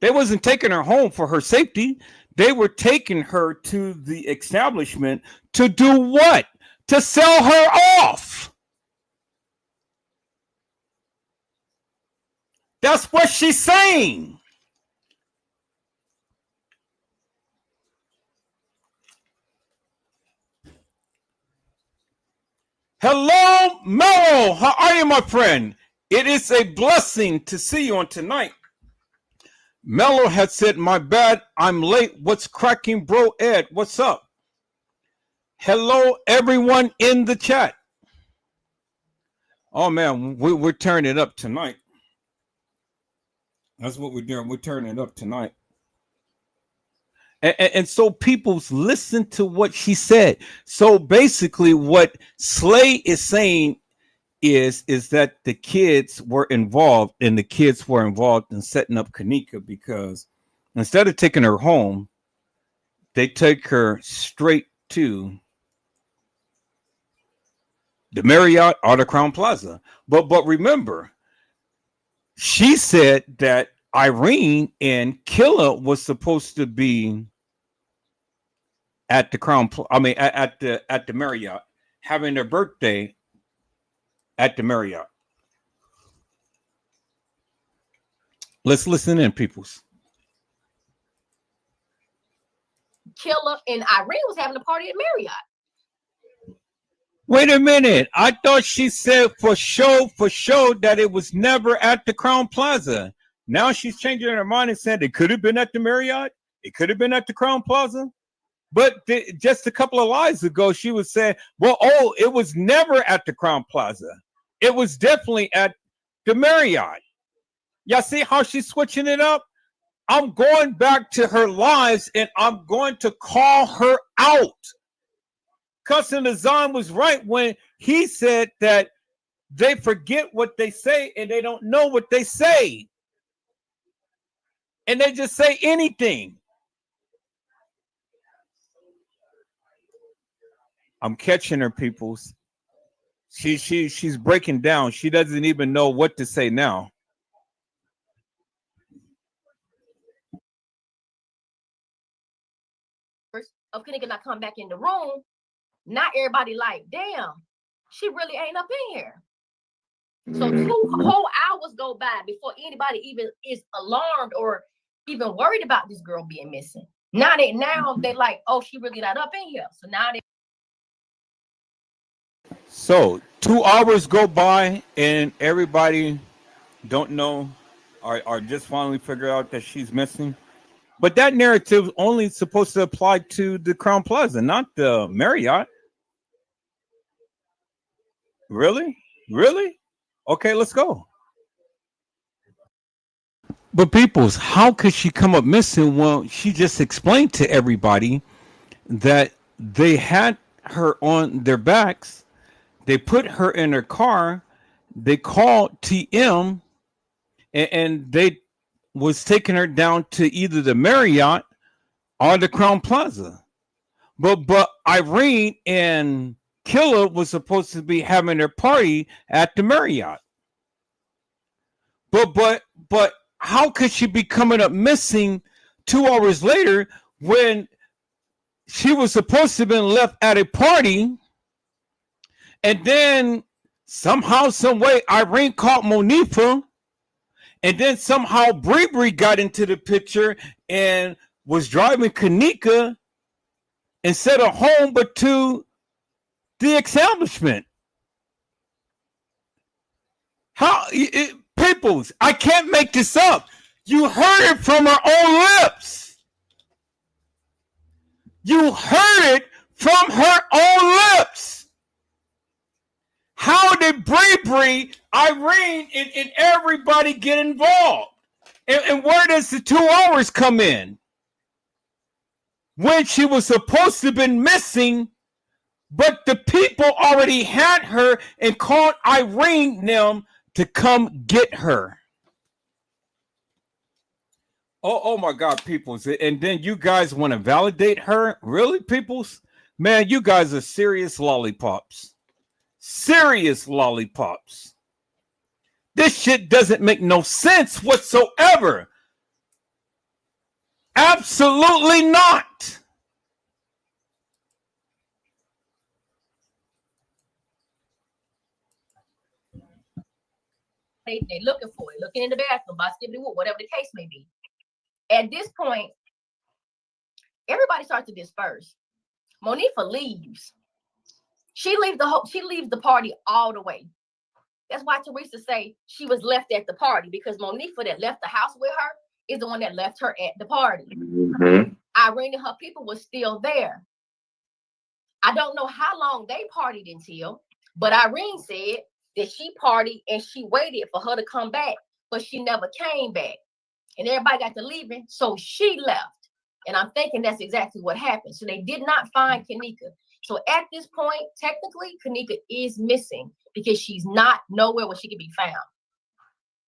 They wasn't taking her home for her safety. They were taking her to the establishment to do what? To sell her off. That's what she's saying. Hello, Mello. How are you, my friend? It is a blessing to see you on tonight. Mello had said, my bad, I'm late. What's cracking, bro? Ed, what's up? Hello, everyone in the chat. Oh, man, we're turning it up tonight. That's what we're doing. We're turning it up tonight. And so people listen to what she said. So basically what Slay is saying is that the kids were involved, and the kids were involved in setting up Kenneka, because instead of taking her home, they take her straight to the Marriott or the Crown Plaza. But remember, she said that Irene and Killer was supposed to be at the at the Marriott, having their birthday at the Marriott. Let's listen in, peoples. Killer and Irene was having a party at Marriott. Wait a minute. I thought she said for sure that it was never at the Crown Plaza. Now she's changing her mind and said it could have been at the Marriott. It could have been at the Crown Plaza. But just a couple of lives ago, she was saying, well, it was never at the Crown Plaza. It was definitely at the Marriott. Y'all see how she's switching it up? I'm going back to her lives and I'm going to call her out. Cousin Azan was right when he said that they forget what they say and they don't know what they say. And they just say anything. I'm catching her, peoples. She's breaking down. She doesn't even know what to say now. Of Kenneka not come back in the room, not everybody like, damn, she really ain't up in here. So 2 whole hours go by before anybody even is alarmed or even worried about this girl being missing. Now they like, oh, she really not up in here. So now they. So 2 hours go by and everybody don't know or just finally figure out that she's missing. But that narrative is only supposed to apply to the Crown Plaza, not the Marriott. Really? Really? Okay, let's go. But peoples, how could she come up missing? Well, she just explained to everybody that they had her on their backs. They put her in her car. They called TM and they was taking her down to either the Marriott or the Crown Plaza. But Irene and Killer was supposed to be having their party at the Marriott. But how could she be coming up missing 2 hours later when she was supposed to have been left at a party? And then somehow, some way, Irene caught Monifa. And then somehow Bree got into the picture and was driving Kenneka instead of home, but to the establishment. Peoples, I can't make this up. You heard it from her own lips. You heard it from her own lips. How did Bree, Irene, and everybody get involved? And where does the 2 hours come in? When she was supposed to have been missing, but the people already had her and called Irene them to come get her. Oh my God, peoples. And then you guys want to validate her? Really, peoples? Man, you guys are serious lollipops. Serious lollipops. This shit doesn't make no sense whatsoever. Absolutely not. They're looking for it, looking in the bathroom, whatever the case may be. At this point, everybody starts to disperse. Monifa leaves. She leaves the party all the way. That's why Teresa say she was left at the party, because Monifa that left the house with her is the one that left her at the party. Mm-hmm. Irene and her people were still there. I don't know how long they partied until, but Irene said that she partied and she waited for her to come back, but she never came back. And everybody got to leaving, so she left. And I'm thinking that's exactly what happened. So they did not find Kenneka. So at this point, technically, Kenneka is missing because she's not nowhere where she can be found.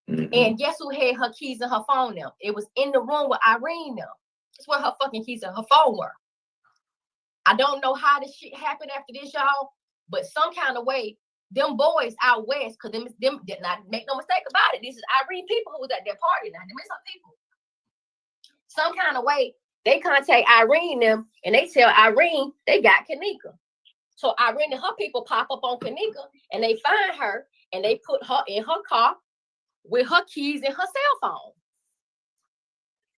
Mm-hmm. And guess who had her keys and her phone now? It was in the room with Irene now. That's where her fucking keys and her phone were. I don't know how this shit happened after this, y'all, but some kind of way, them boys out west, because them did not make no mistake about it. This is Irene people who was at their party now. Them is some people. Some kind of way, they contact Irene them and they tell Irene they got Kenneka. So Irene and her people pop up on Kenneka and they find her and they put her in her car with her keys and her cell phone.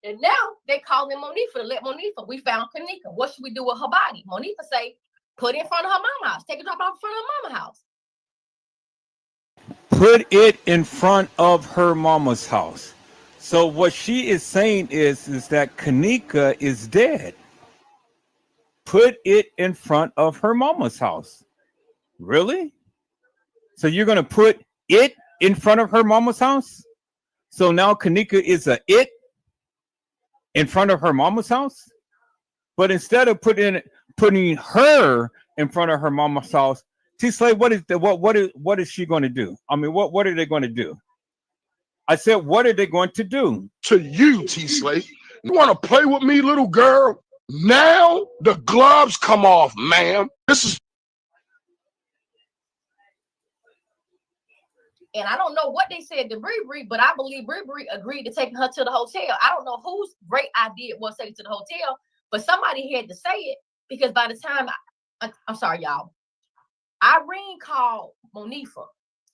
And now they calling Monifa to let Monifa, we found Kenneka. What should we do with her body? Monifa say, put it in front of her mama's house. Take a drop off in front of her mama's house. Put it in front of her mama's house. So what she is saying is that Kenneka is dead. Put it in front of her mama's house. Really? So you're going to put it in front of her mama's house? So now Kenneka is a it in front of her mama's house? But instead of putting her in front of her mama's house, T-Slay, what is she going to do? I mean, what are they going to do? I said, what are they going to do? To you, T-Slay. You want to play with me, little girl? Now the gloves come off, ma'am. This is. And I don't know what they said to Bree, but I believe Bree agreed to taking her to the hotel. I don't know whose great idea it was to take her to the hotel, but somebody had to say it, because by the time I'm sorry, y'all. Irene called Monifa,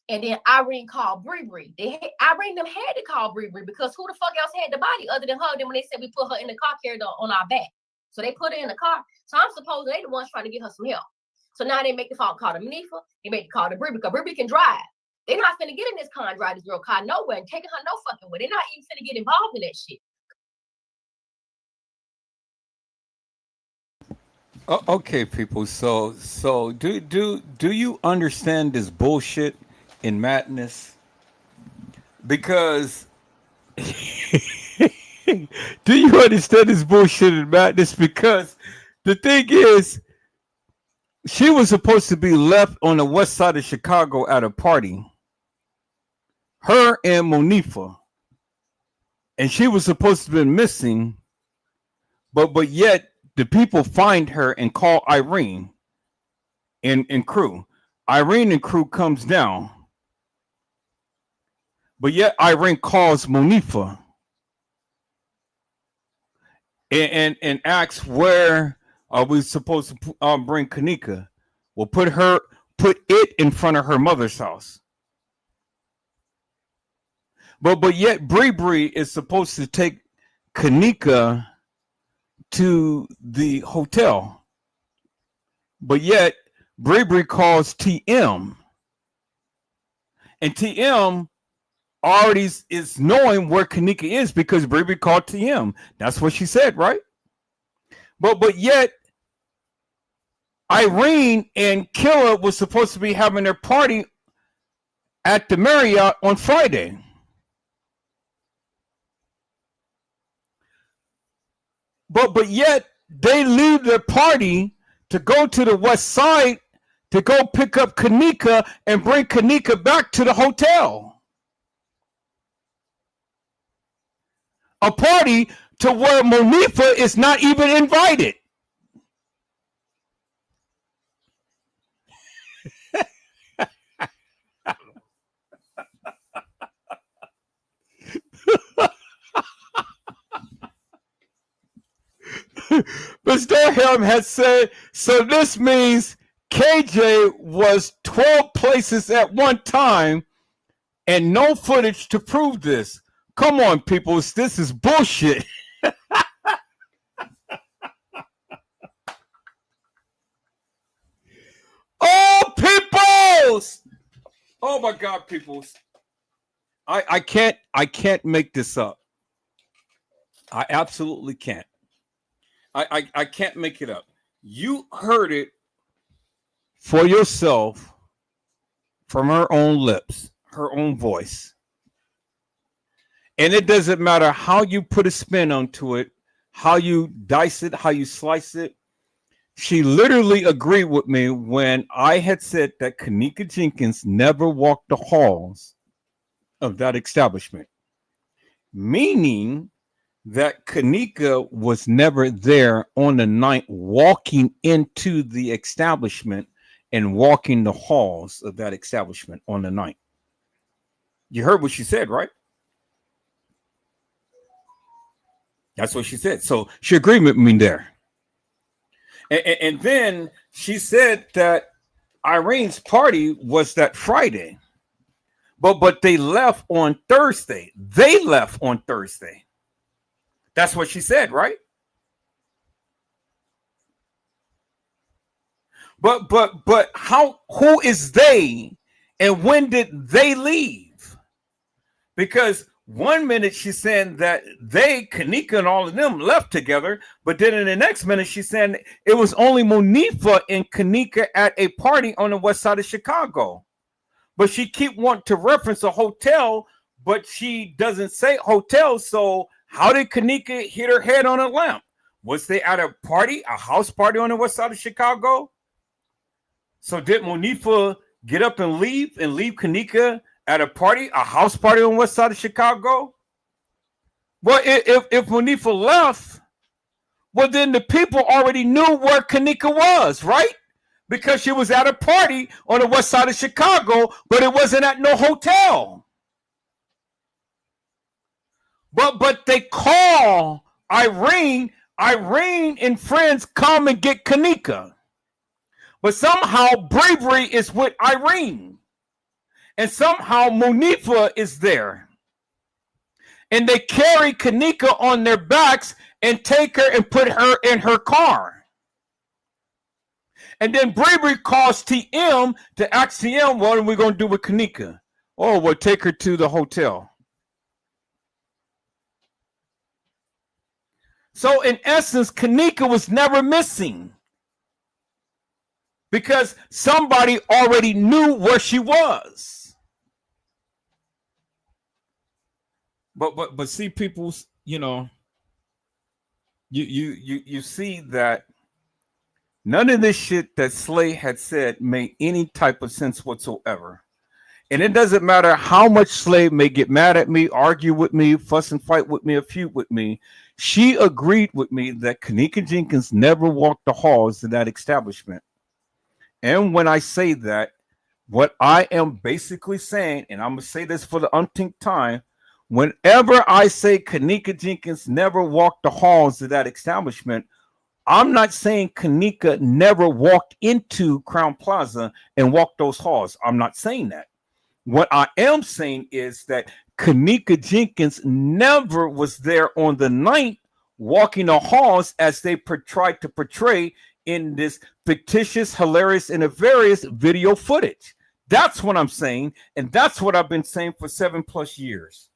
and then Irene called Bree. Irene them had to call Bree because who the fuck else had the body other than her? Then when they said we put her in the car, carried her on our back, so they put her in the car. So I'm supposed they the ones trying to get her some help. So now they make the phone call to Monifa. They make the call to Bree because Bree can drive. They're not finna get in this car and drive this girl car nowhere and taking her no fucking way. They're not even finna get involved in that shit. Okay, people. So do you understand this bullshit in madness? Because do you understand this bullshit in madness? Because the thing is, she was supposed to be left on the west side of Chicago at a party. Her and Monifa, and she was supposed to have been missing, but yet the people find her and call Irene and crew. Irene and crew comes down, but yet Irene calls Monifa and asks, where are we supposed to bring Kenneka? Well, put it in front of her mother's house. But yet Bree is supposed to take Kenneka to the hotel. But yet Bree calls TM. And TM already is knowing where Kenneka is because Bree called TM. That's what she said, right? But yet Irene and Killer was supposed to be having their party at the Marriott on Friday. But yet they leave their party to go to the west side to go pick up Kenneka and bring Kenneka back to the hotel. A party to where Monifa is not even invited. Mr. Helm has said, so this means KJ was 12 places at one time and no footage to prove this. Come on, people. This is bullshit. Oh, peoples! Oh my God, people. I can't make this up. I absolutely can't. I can't make it up. You heard it for yourself from her own lips, her own voice. And it doesn't matter how you put a spin onto it, how you dice it, how you slice it. She literally agreed with me when I had said that Kenneka Jenkins never walked the halls of that establishment, meaning that Kenneka was never there on the night walking into the establishment and walking the halls of that establishment on the night. You heard what she said, right? That's what she said. So she agreed with me there. And then she said that Irene's party was that Friday. But they left on Thursday. They left on Thursday. That's what she said, right? But who is they and when did they leave? Because 1 minute she's saying that they, Kenneka and all of them left together, but then in the next minute she's saying it was only Monifa and Kenneka at a party on the west side of Chicago. But she keep wanting to reference a hotel, but she doesn't say hotel. So how did Kenneka hit her head on a lamp? Was they at a party, a house party on the west side of Chicago? So did Monifa get up and leave Kenneka at a party, a house party on the west side of Chicago? Well, if Monifa left, well, then the people already knew where Kenneka was, right? Because she was at a party on the west side of Chicago, but it wasn't at no hotel. But they call Irene and friends come and get Kenneka. But somehow Bravery is with Irene. And somehow Monifa is there. And they carry Kenneka on their backs and take her and put her in her car. And then Bravery calls TM to ask TM, what are we going to do with Kenneka? Oh, we'll take her to the hotel. So in essence, Kenneka was never missing. Because somebody already knew where she was. But see, people, you know, you see that none of this shit that Slay had said made any type of sense whatsoever. And it doesn't matter how much Slay may get mad at me, argue with me, fuss and fight with me, or feud with me. She agreed with me that Kenneka Jenkins never walked the halls of that establishment. And when I say that, what I am basically saying, and I'm going to say this for the umpteenth time, whenever I say Kenneka Jenkins never walked the halls of that establishment, I'm not saying Kenneka never walked into Crown Plaza and walked those halls. I'm not saying that. What I am saying is that Kenneka Jenkins never was there on the night walking the halls as they tried to portray in this fictitious, hilarious, and various video footage. That's what I'm saying, and that's what I've been saying for 7+ years.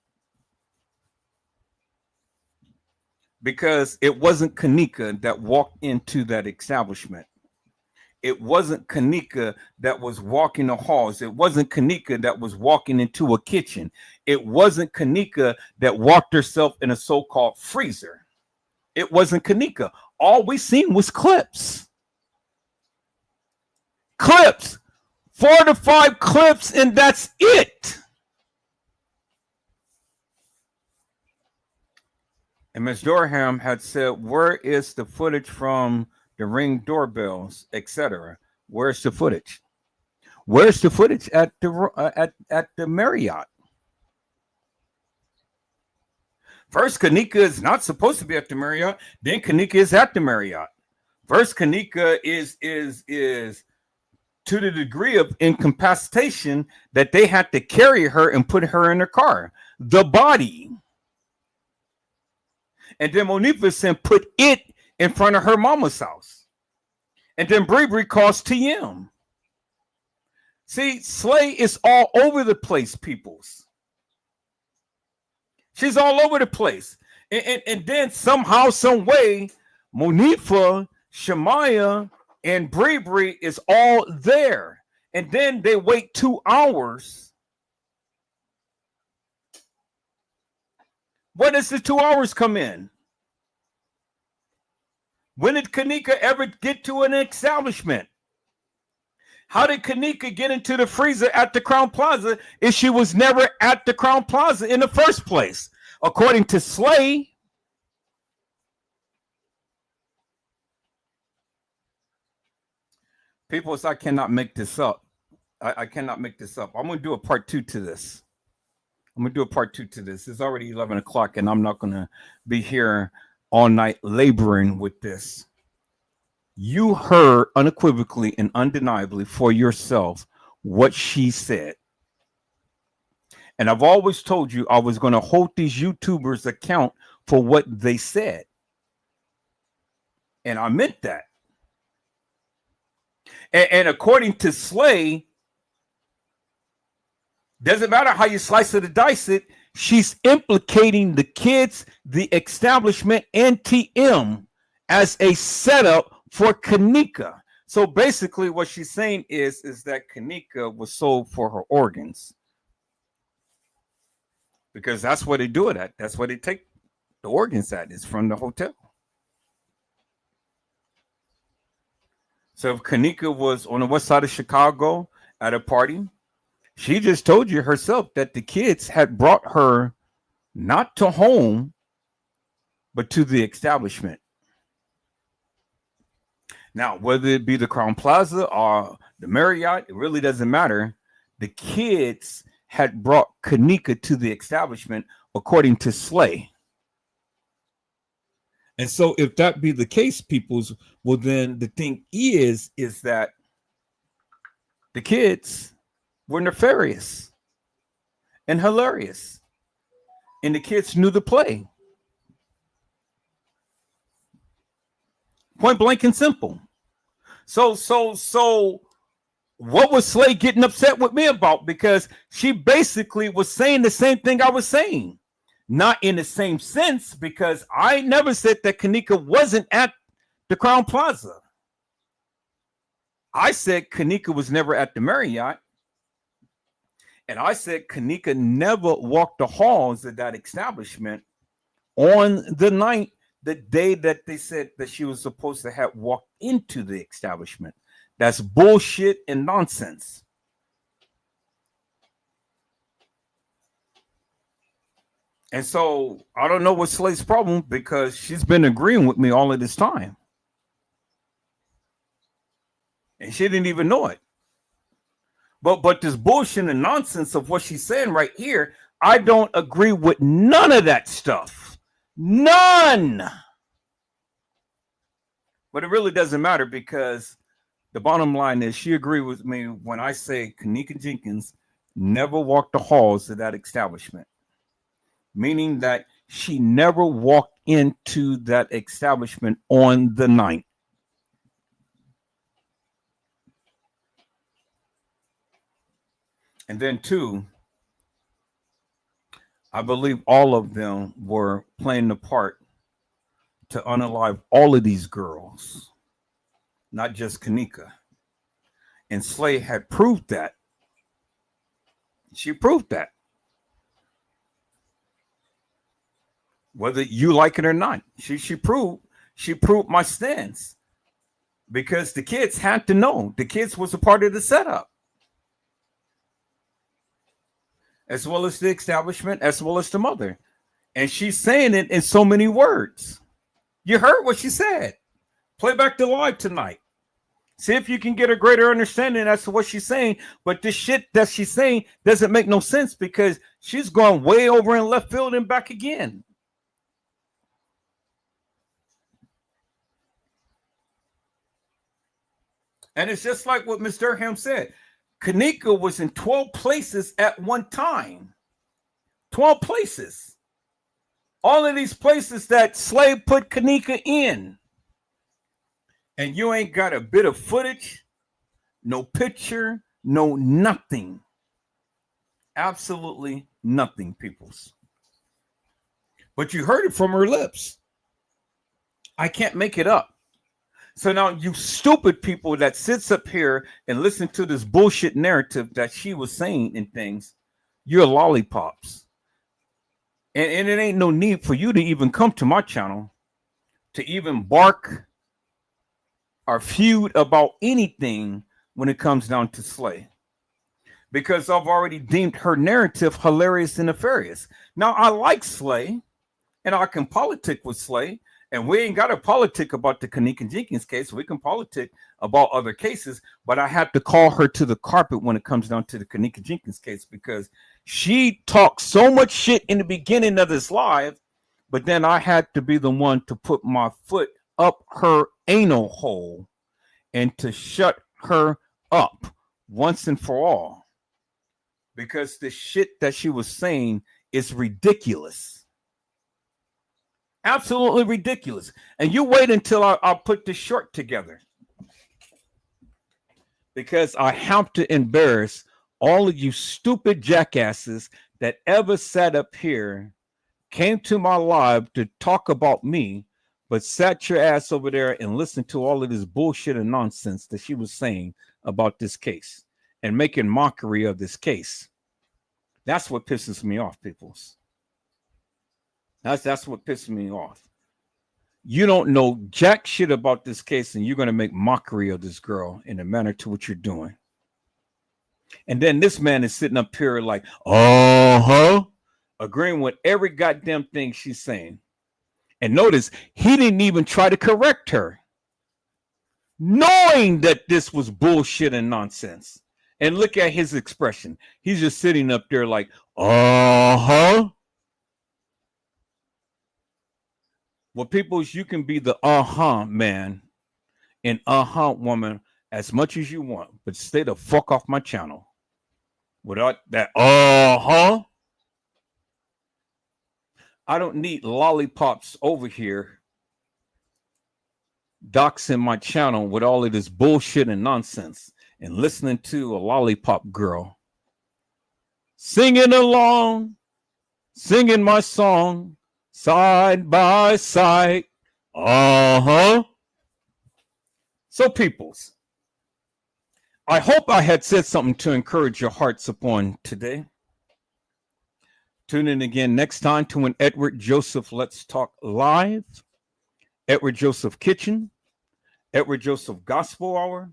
Because it wasn't Kenneka that walked into that establishment. It wasn't Kenneka that was walking the halls. It wasn't Kenneka that was walking into a kitchen. It wasn't Kenneka that walked herself in a so-called freezer. It wasn't Kenneka. All we seen was clips. Clips. 4 to 5 clips, and that's it. And Ms. Dorham had said, where is the footage from the Ring doorbells, etc.? Where's the footage? Where's the footage at the Marriott? First, Kenneka is not supposed to be at the Marriott. Then Kenneka is at the Marriott. First, Kenneka is to the degree of incapacitation that they had to carry her and put her in her car. The body. And then Monifa said, put it in front of her mama's house. And then Bravery calls TM. See, Slay is all over the place, peoples. She's all over the place. And then somehow, some way, Monifa, Shemaya, and Bree is all there. And then they wait 2 hours. When does the 2 hours come in? When did Kenneka ever get to an establishment? How did Kenneka get into the freezer at the Crown Plaza if she was never at the Crown Plaza in the first place? According to Slay, people, I cannot make this up. I cannot make this up. I'm going to do a part 2 to this. It's already 11 o'clock, and I'm not going to be here all night laboring with this. You heard unequivocally and undeniably for yourself what she said. And I've always told you I was going to hold these YouTubers account for what they said. And I meant that. And according to Slay, doesn't matter how you slice it or dice it, she's implicating the kids, the establishment, and TM as a setup for Kenneka. So basically what she's saying is that Kenneka was sold for her organs. Because that's where they do it at. That's where they take the organs at, is from the hotel. So if Kenneka was on the west side of Chicago at a party, she just told you herself that the kids had brought her not to home, but to the establishment. Now, whether it be the Crown Plaza or the Marriott, it really doesn't matter. The kids had brought Kenneka to the establishment, according to Slay. And so if that be the case, peoples, well, then the thing is that the kids were nefarious and hilarious. And the kids knew the play. Point blank and simple. So what was Slay getting upset with me about? Because she basically was saying the same thing I was saying. Not in the same sense, because I never said that Kenneka wasn't at the Crown Plaza. I said Kenneka was never at the Marriott. And I said Kenneka never walked the halls of that establishment on the night, the day that they said that she was supposed to have walked into the establishment. That's bullshit and nonsense. And so I don't know what's Slay's problem, because she's been agreeing with me all of this time. And she didn't even know it. But this bullshit and nonsense of what she's saying right here, I don't agree with none of that stuff. None. But it really doesn't matter, because the bottom line is she agreed with me when I say Kenneka Jenkins never walked the halls of that establishment. Meaning that she never walked into that establishment on the night. And then two, I believe all of them were playing the part to unalive all of these girls, not just Kenneka. And Slay had proved that. She proved that. Whether you like it or not, she proved my stance, because the kids had to know. The kids was a part of the setup, as well as the establishment, as well as the mother. And she's saying it in so many words. You heard what she said. Play back the live tonight. See if you can get a greater understanding as to what she's saying. But this shit that she's saying doesn't make no sense, because she's gone way over in left field and back again. And it's just like what Ms. Durham said. Kenneka was in 12 places at one time. 12 places. All of these places that Slay put Kenneka in. And you ain't got a bit of footage, no picture, know nothing. Absolutely nothing, peoples. But you heard it from her lips. I can't make it up. So now you stupid people that sits up here and listen to this bullshit narrative that she was saying and things, you're lollipops. And it ain't no need for you to even come to my channel to even bark or feud about anything when it comes down to Slay. Because I've already deemed her narrative hilarious and nefarious. Now, I like Slay, and I can politic with Slay, and we ain't got to politic about the Kenneka Jenkins case. We can politic about other cases, but I have to call her to the carpet when it comes down to the Kenneka Jenkins case because she talked so much shit in the beginning of this live, but then I had to be the one to put my foot up her anal hole and to shut her up once and for all. Because the shit that she was saying is ridiculous. Absolutely ridiculous. And you wait until I'll put this short together. Because I have to embarrass all of you stupid jackasses that ever sat up here, came to my live to talk about me, but sat your ass over there and listened to all of this bullshit and nonsense that she was saying about this case and making mockery of this case. That's what pisses me off, peoples. That's what pisses me off. You don't know jack shit about this case, and you're going to make mockery of this girl in a manner to what you're doing. And then this man is sitting up here like, agreeing with every goddamn thing she's saying. And notice, he didn't even try to correct her, knowing that this was bullshit and nonsense. And look at his expression. He's just sitting up there like, Well, peoples, you can be the man and woman as much as you want, but stay the fuck off my channel. Without that, I don't need lollipops over here doxing my channel with all of this bullshit and nonsense and listening to a lollipop girl singing along, singing my song side by side. So, peoples, I hope I had said something to encourage your hearts upon today. Tune in again next time to an Edward Joseph Let's Talk Live, Edward Joseph Kitchen, Edward Joseph Gospel Hour,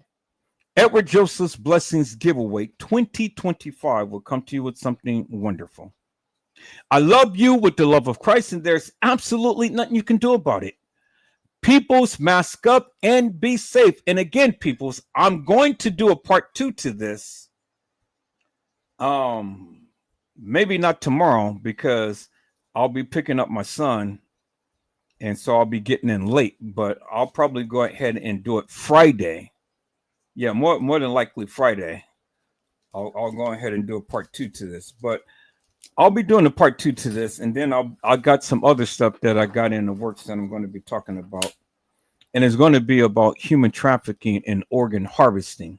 Edward Joseph's Blessings Giveaway 2025 will come to you with something wonderful. I love you with the love of Christ, and there's absolutely nothing you can do about it. Peoples, mask up and be safe. And again, peoples, I'm going to do a part 2 to this. Maybe not tomorrow because I'll be picking up my son, and so I'll be getting in late. But I'll probably go ahead and do it Friday. Yeah, more than likely Friday. I'll go ahead and do a part 2 to this, but I'll be doing a part 2 to this, and then I got some other stuff that I got in the works that I'm going to be talking about, and it's going to be about human trafficking and organ harvesting,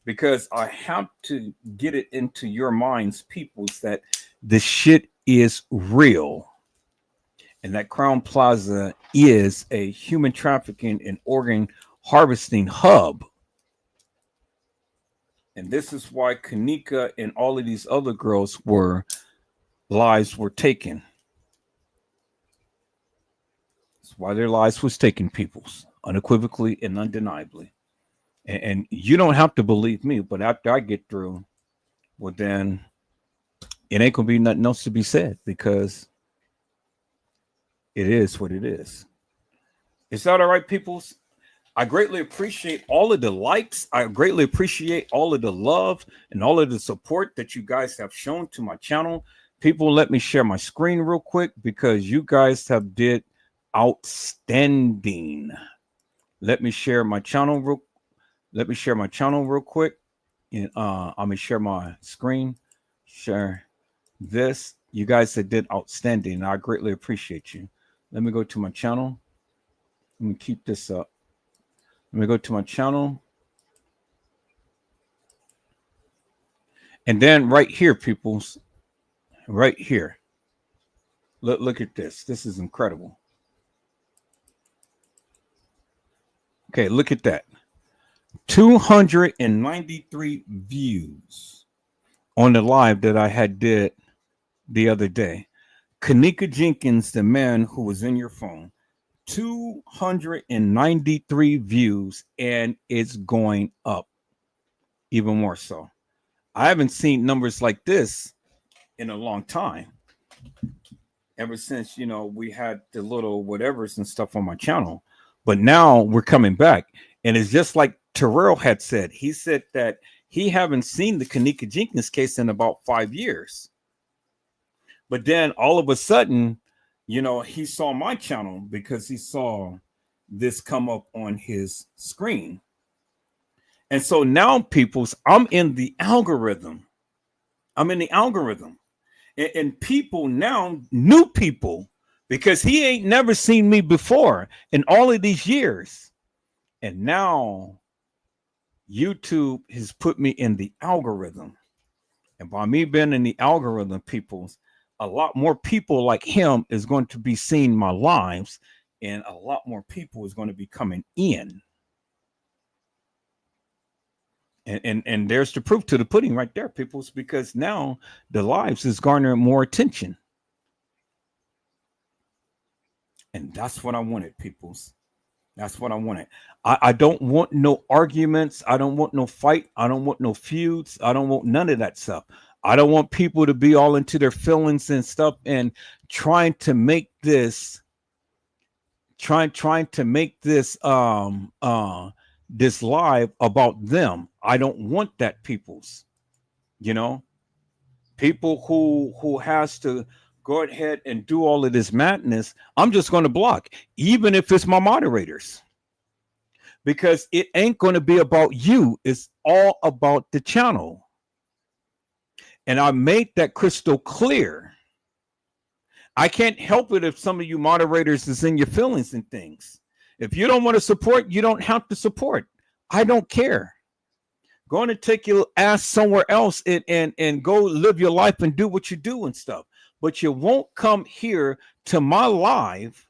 because I have to get it into your minds, peoples, that the shit is real, and that Crown Plaza is a human trafficking and organ harvesting hub. And this is why Kenneka and all of these other girls lives were taken. That's why their lives was taken, peoples, unequivocally and undeniably. And you don't have to believe me, but after I get through, well, then it ain't gonna be nothing else to be said, because it is what it is. Is that all right, peoples? I greatly appreciate all of the likes. I greatly appreciate all of the love and all of the support that you guys have shown to my channel. People, let me share my screen real quick, because you guys have did outstanding. Let me share my channel real quick. And I'm gonna share my screen. Share this. You guys that did outstanding. I greatly appreciate you. Let me go to my channel. Let me keep this up. Let me go to my channel. And then right here, peoples, right here. Look at this. This is incredible. Okay, look at that. 293 views on the live that I had did the other day. Kenneka Jenkins, the man who was in your phone, 293 views, and it's going up even more so. I haven't seen numbers like this in a long time. Ever since, we had the little whatevers and stuff on my channel. But now we're coming back. And it's just like Terrell had said. He said that he haven't seen the Kenneka Jenkins case in about 5 years. But then all of a sudden, he saw my channel because he saw this come up on his screen. And so now, peoples, I'm in the algorithm. And people now, new people, because he ain't never seen me before in all of these years. And now YouTube has put me in the algorithm. And by me being in the algorithm, peoples, a lot more people like him is going to be seeing my lives, and a lot more people is going to be coming in. And there's the proof to the pudding right there, peoples, because now the lives is garnering more attention. And that's what I wanted, peoples. That's what I wanted. I don't want no arguments. I don't want no fight. I don't want no feuds. I don't want none of that stuff. I don't want people to be all into their feelings and stuff and trying to make this this live about them. I don't want that, peoples. People who has to go ahead and do all of this madness, I'm just going to block, even if it's my moderators, because it ain't going to be about you. It's all about the channel. And I made that crystal clear. I can't help it if some of you moderators is in your feelings and things. If you don't want to support, you don't have to support. I don't care. Go on and take your ass somewhere else and go live your life and do what you do and stuff. But you won't come here to my live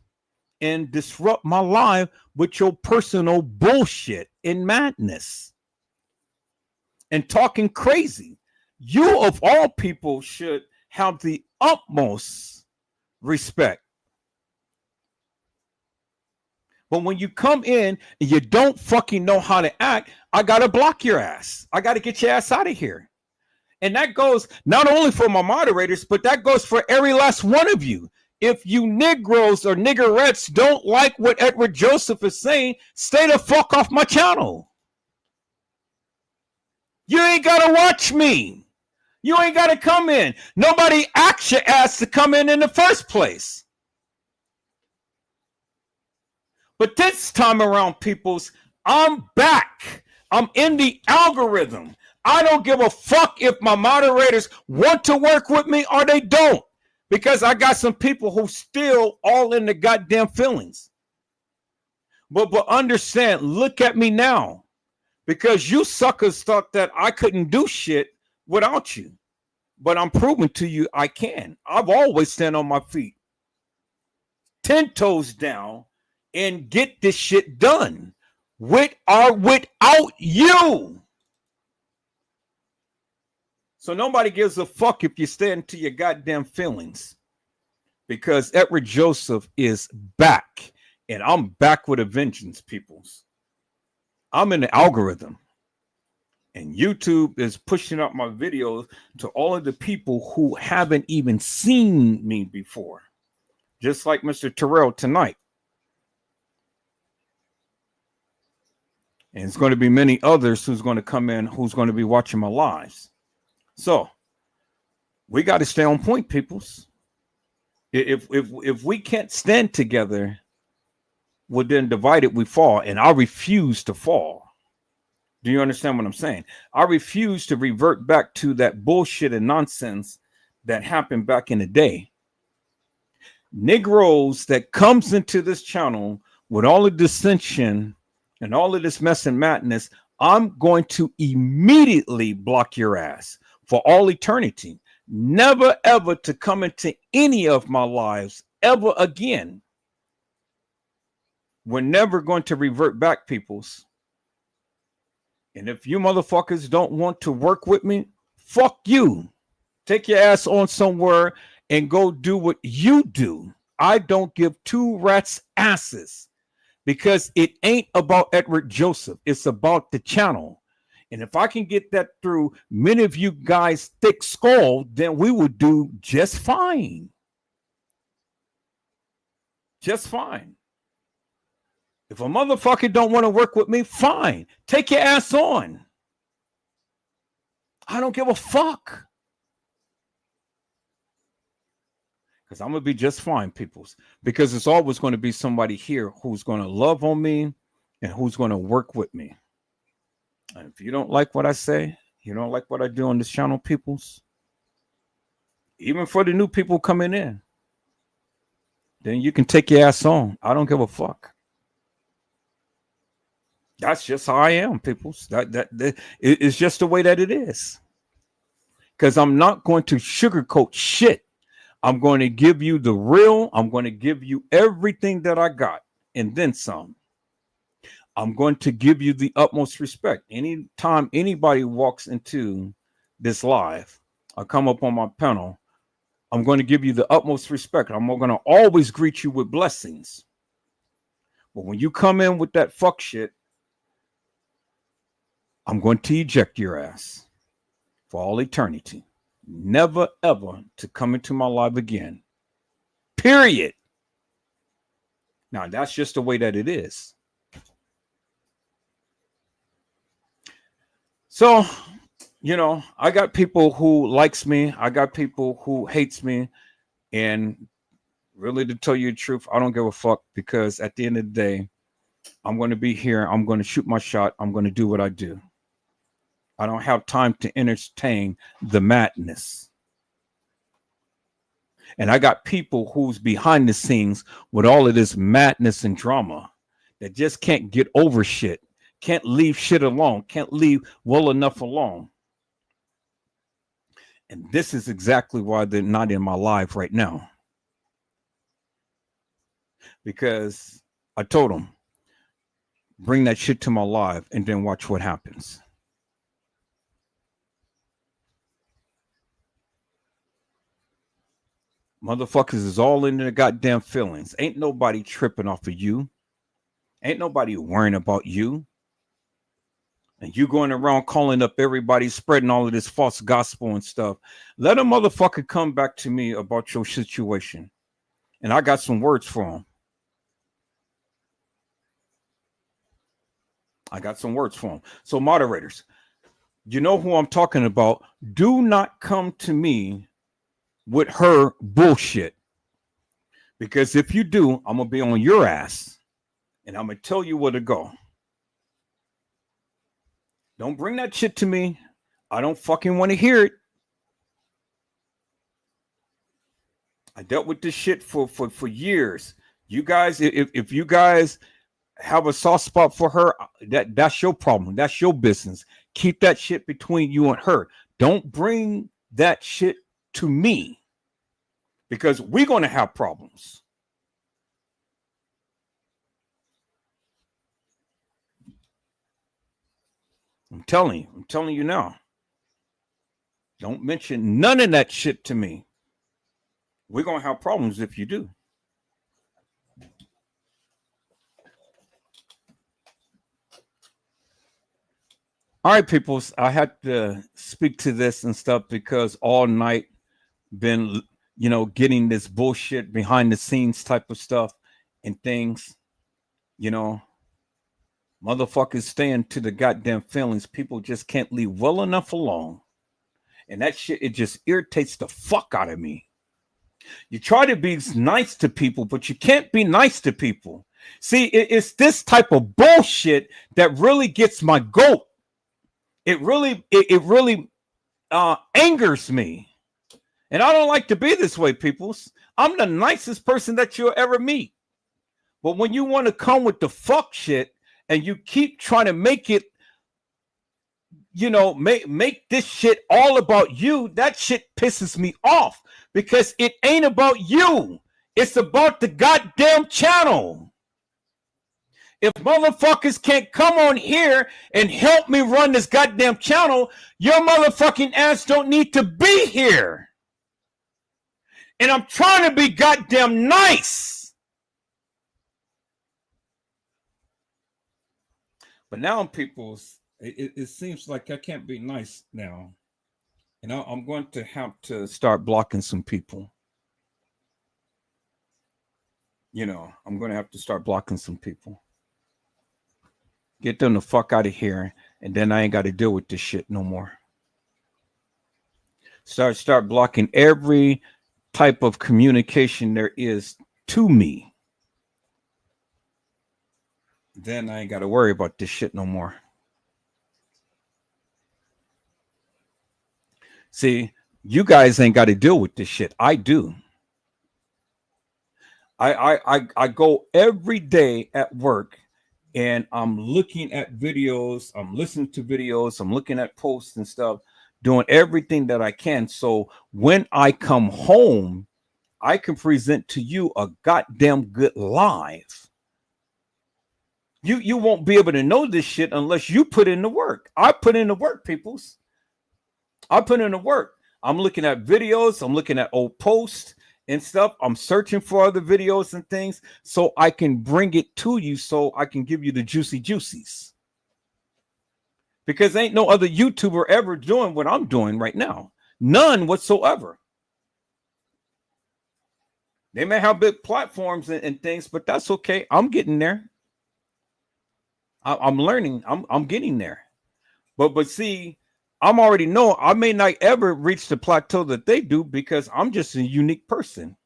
and disrupt my live with your personal bullshit and madness and talking crazy. You, of all people, should have the utmost respect. But when you come in and you don't fucking know how to act, I got to block your ass. I got to get your ass out of here. And that goes not only for my moderators, but that goes for every last one of you. If you Negroes or niggerettes don't like what Edward Joseph is saying, stay the fuck off my channel. You ain't got to watch me. You ain't got to come in. Nobody asked your ass to come in the first place. But this time around, peoples, I'm back. I'm in the algorithm. I don't give a fuck if my moderators want to work with me or they don't, because I got some people who still all in the goddamn feelings. But understand, look at me now, because you suckers thought that I couldn't do shit without you. But I'm proving to you I can. I've always stand on my feet, 10 toes down, and get this shit done with or without you. So nobody gives a fuck if you stand to your goddamn feelings, because Edward Joseph is back, and I'm back with a vengeance, peoples. I'm in the algorithm, and YouTube is pushing up my videos to all of the people who haven't even seen me before, just like Mr. Terrell tonight. And it's going to be many others who's going to come in, who's going to be watching my lives. So we got to stay on point, peoples. If we can't stand together, well, then divided we fall. And I refuse to fall. Do you understand what I'm saying? I refuse to revert back to that bullshit and nonsense that happened back in the day. Negroes that comes into this channel with all the dissension and all of this mess and madness, I'm going to immediately block your ass for all eternity, never ever to come into any of my lives ever again. We're never going to revert back, peoples. And if you motherfuckers don't want to work with me, fuck you. Take your ass on somewhere and go do what you do. I don't give two rats asses, because it ain't about Edward Joseph. It's about the channel. And if I can get that through many of you guys' thick skull, then we will do just fine. Just fine. If a motherfucker don't want to work with me, fine. Take your ass on. I don't give a fuck. Because I'm going to be just fine, peoples. Because it's always going to be somebody here who's going to love on me and who's going to work with me. And if you don't like what I say, you don't like what I do on this channel, peoples, even for the new people coming in, then you can take your ass on. I don't give a fuck. That's just how I am, peoples. That it's just the way that it is. Because I'm not going to sugarcoat shit. I'm going to give you the real. I'm going to give you everything that I got and then some. I'm going to give you the utmost respect. Anytime anybody walks into this live, I come up on my panel, I'm going to give you the utmost respect. I'm going to always greet you with blessings. But when you come in with that fuck shit, I'm going to eject your ass for all eternity. Never, ever to come into my life again. Period. Now, that's just the way that it is. So, you know, I got people who likes me. I got people who hates me. And really, to tell you the truth, I don't give a fuck, because at the end of the day, I'm going to be here. I'm going to shoot my shot. I'm going to do what I do. I don't have time to entertain the madness. And I got people who's behind the scenes with all of this madness and drama that just can't get over shit, can't leave shit alone, can't leave well enough alone. And this is exactly why they're not in my life right now. Because I told them, bring that shit to my live and then watch what happens. Motherfuckers is all in their goddamn feelings. Ain't nobody tripping off of you. Ain't nobody worrying about you. And you going around calling up everybody, spreading all of this false gospel and stuff. Let a motherfucker come back to me about your situation. And I got some words for him. I got some words for him. So moderators, you know who I'm talking about. Do not come to me with her bullshit, because if you do, I'm gonna be on your ass and I'm gonna tell you where to go. Don't bring that shit to me. I don't fucking want to hear it. I dealt with this shit for years. You guys, if you guys have a soft spot for her, that's your problem. That's your business. Keep that shit between you and her. Don't bring that shit to me, because we're going to have problems. I'm telling you now. Don't mention none of that shit to me. We're going to have problems if you do. All right, peoples, I had to speak to this and stuff because all night been, you know, getting this bullshit behind the scenes type of stuff and things, you know, motherfuckers staying to the goddamn feelings. People just can't leave well enough alone. And that shit, it just irritates the fuck out of me. You try to be nice to people, but you can't be nice to people. See, it's this type of bullshit that really gets my goat. It really angers me. And I don't like to be this way, peoples. I'm the nicest person that you'll ever meet. But when you want to come with the fuck shit and you keep trying to make it make this shit all about you, that shit pisses me off because it ain't about you. It's about the goddamn channel. If motherfuckers can't come on here and help me run this goddamn channel, your motherfucking ass don't need to be here. And I'm trying to be goddamn nice. But now, it seems like I can't be nice now. And I'm going to have to start blocking some people. I'm going to have to start blocking some people. Get them the fuck out of here, and then I ain't got to deal with this shit no more. Start blocking every type of communication there is to me. Then I ain't got to worry about this shit no more. See, you guys ain't got to deal with this shit. I do. I go every day at work and I'm looking at videos, I'm listening to videos, I'm looking at posts and stuff, doing everything that I can. So when I come home, I can present to you a goddamn good live. You won't be able to know this shit unless you put in the work. I put in the work, peoples. I put in the work. I'm looking at videos, I'm looking at old posts and stuff. I'm searching for other videos and things so I can bring it to you, so I can give you the juicies. Because ain't no other YouTuber ever doing what I'm doing right now. None whatsoever. They may have big platforms and things, but that's okay. I'm getting there. I'm learning. I'm getting there. But see, I'm already know I may not ever reach the plateau that they do because I'm just a unique person.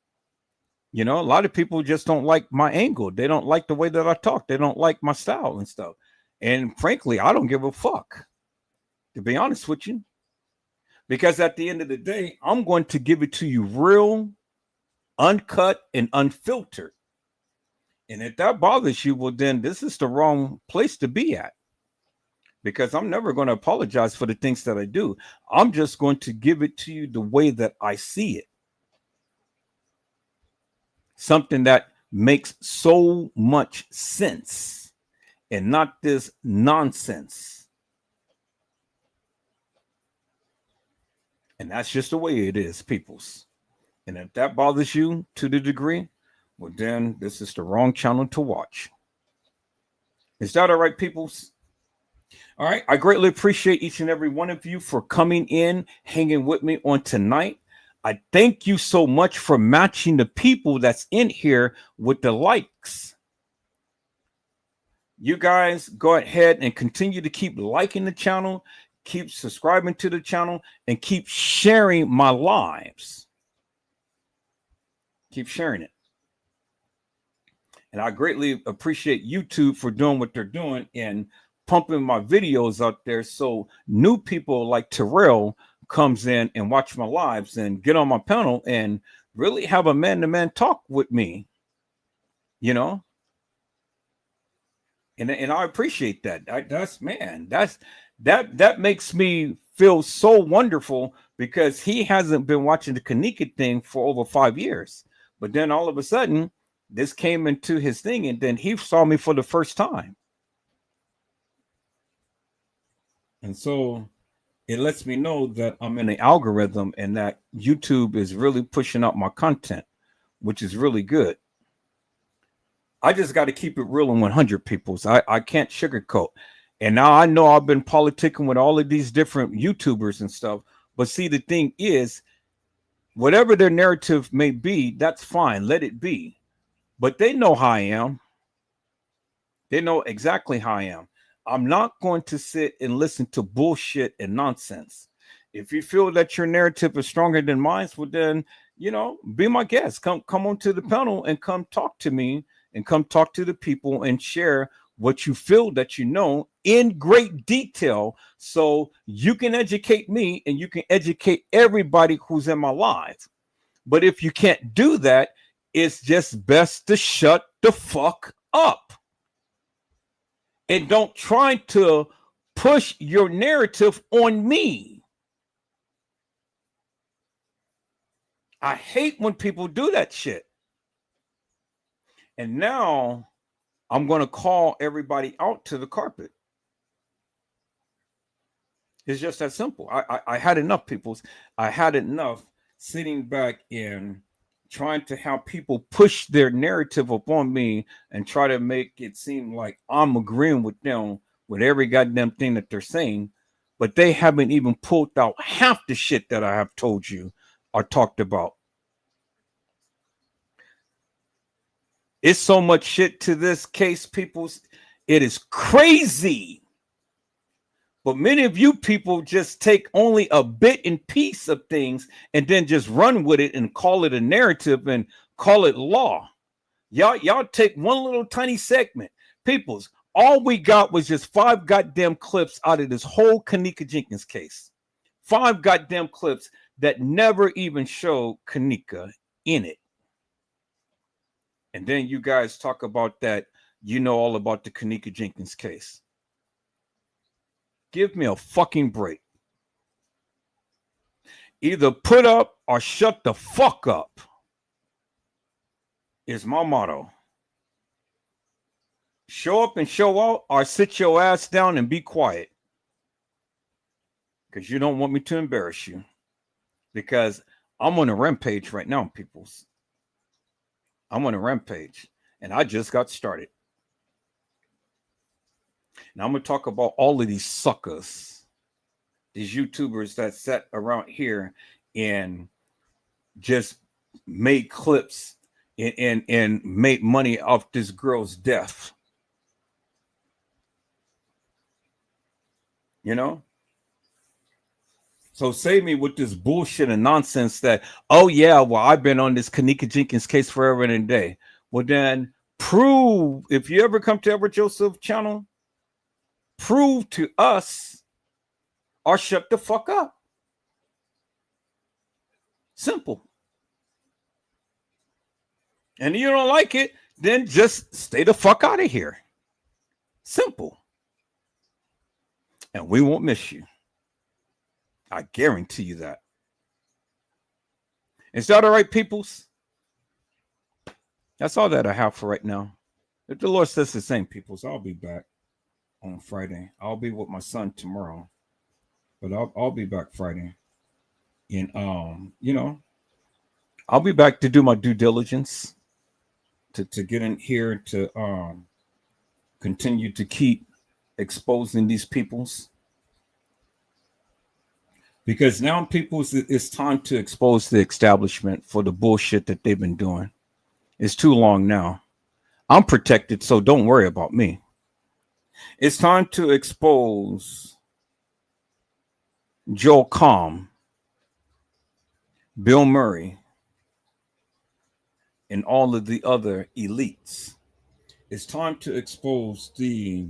A lot of people just don't like my angle. They don't like the way that I talk. They don't like my style and stuff. And frankly, I don't give a fuck, to be honest with you. Because at the end of the day, I'm going to give it to you real, uncut, and unfiltered. And if that bothers you, well, then this is the wrong place to be at. Because I'm never going to apologize for the things that I do. I'm just going to give it to you the way that I see it. Something that makes so much sense and not this nonsense. And that's just the way it is, peoples. And if that bothers you to the degree, well, then this is the wrong channel to watch. Is that all right, peoples? All right. I greatly appreciate each and every one of you for coming in, hanging with me on tonight. I thank you so much for matching the people that's in here with the likes. You guys go ahead and continue to keep liking the channel, keep subscribing to the channel, and keep sharing my lives. Keep sharing it. And I greatly appreciate YouTube for doing what they're doing and pumping my videos out there so new people like Terrell comes in and watch my lives and get on my panel and really have a man-to-man talk with me, And I appreciate that. That makes me feel so wonderful because he hasn't been watching the Kenneka thing for over 5 years. But then all of a sudden, this came into his thing, and then he saw me for the first time. And so it lets me know that I'm in the algorithm and that YouTube is really pushing out my content, which is really good. I just got to keep it real and 100, peoples. I can't sugarcoat. And now I know I've been politicking with all of these different YouTubers and stuff. But see, the thing is, whatever their narrative may be, that's fine. Let it be. But they know how I am. They know exactly how I am. I'm not going to sit and listen to bullshit and nonsense. If you feel that your narrative is stronger than mine, well then, be my guest. Come onto the panel and come talk to me and come talk to the people and share what you feel that you know in great detail so you can educate me and you can educate everybody who's in my life. But if you can't do that, it's just best to shut the fuck up. And don't try to push your narrative on me. I hate when people do that shit. And now I'm going to call everybody out to the carpet. It's just that simple. I had enough, peoples. I had enough sitting back and trying to have people push their narrative upon me and try to make it seem like I'm agreeing with them with every goddamn thing that they're saying, but they haven't even pulled out half the shit that I have told you or talked about. It's so much shit to this case, peoples. It is crazy. But many of you people just take only a bit and piece of things and then just run with it and call it a narrative and call it law. Y'all take one little tiny segment. Peoples, all we got was just 5 goddamn clips out of this whole Kenneka Jenkins case. 5 goddamn clips that never even showed Kenneka in it. And then you guys talk about that, you know all about the Kenneka Jenkins case. Give me a fucking break. Either put up or shut the fuck up is my motto. Show up and show out or sit your ass down and be quiet. Because you don't want me to embarrass you. Because I'm on a rampage right now, peoples. I'm on a rampage. And I just got started. Now I'm going to talk about all of these suckers, these YouTubers that sat around here and just made clips and made money off this girl's death. You know? So save me with this bullshit and nonsense that, oh yeah, well, I've been on this Kenneka Jenkins case forever and a day. Well, then prove, if you ever come to Edward Joseph channel, prove to us or shut the fuck up. Simple. And you don't like it, then just stay the fuck out of here. Simple. And we won't miss you. I guarantee you that. Is that all right, peoples? That's all that I have for right now. If the Lord says the same, peoples, I'll be back on Friday. I'll be with my son tomorrow, but I'll be back Friday. And you know, I'll be back to do my due diligence to get in here to continue to keep exposing these peoples. Because now, people, it's time to expose the establishment for the bullshit that they've been doing. It's too long now. I'm protected, so don't worry about me. It's time to expose Joel Comm, Bill Murray, and all of the other elites. It's time to expose the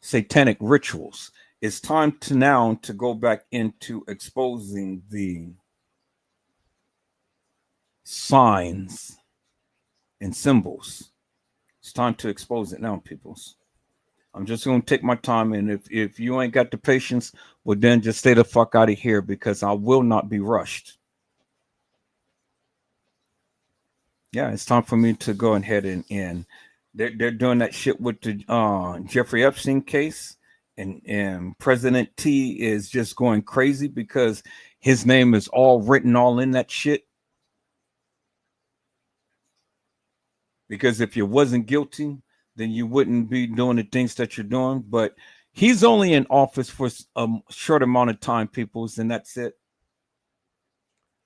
satanic rituals. It's time to now to go back into exposing the signs and symbols. It's time to expose it now, peoples. I'm just going to take my time, and if you ain't got the patience, well, then just stay the fuck out of here, because I will not be rushed. Yeah, it's time for me to go ahead and they're doing that shit with the Jeffrey Epstein case. And President T is just going crazy because his name is all written all in that shit. Because if you wasn't guilty, then you wouldn't be doing the things that you're doing. But he's only in office for a short amount of time, peoples, and that's it.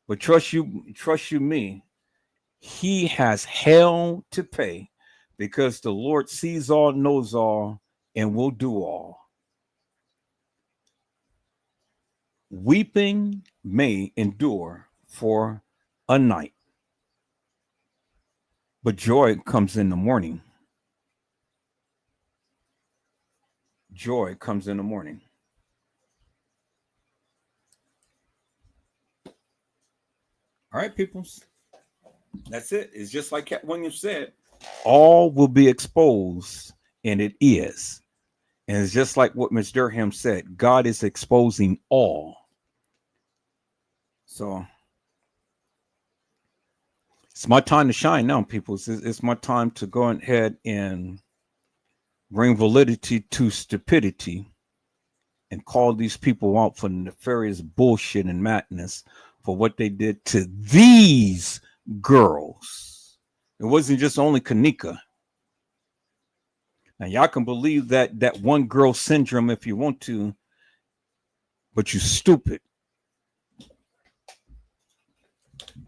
But trust you me, he has hell to pay, because the Lord sees all, knows all, and will do all. Weeping may endure for a night, but joy comes in the morning. Joy comes in the morning. All right, peoples. That's it. It's just like Cat Williams said. All will be exposed, and it is. And it's just like what Ms. Durham said, God is exposing all. So it's my time to shine now, people. It's my time to go ahead and bring validity to stupidity and call these people out for nefarious bullshit and madness for what they did to these girls. It wasn't just only Kenneka. Now y'all can believe that one girl syndrome if you want to, but you stupid.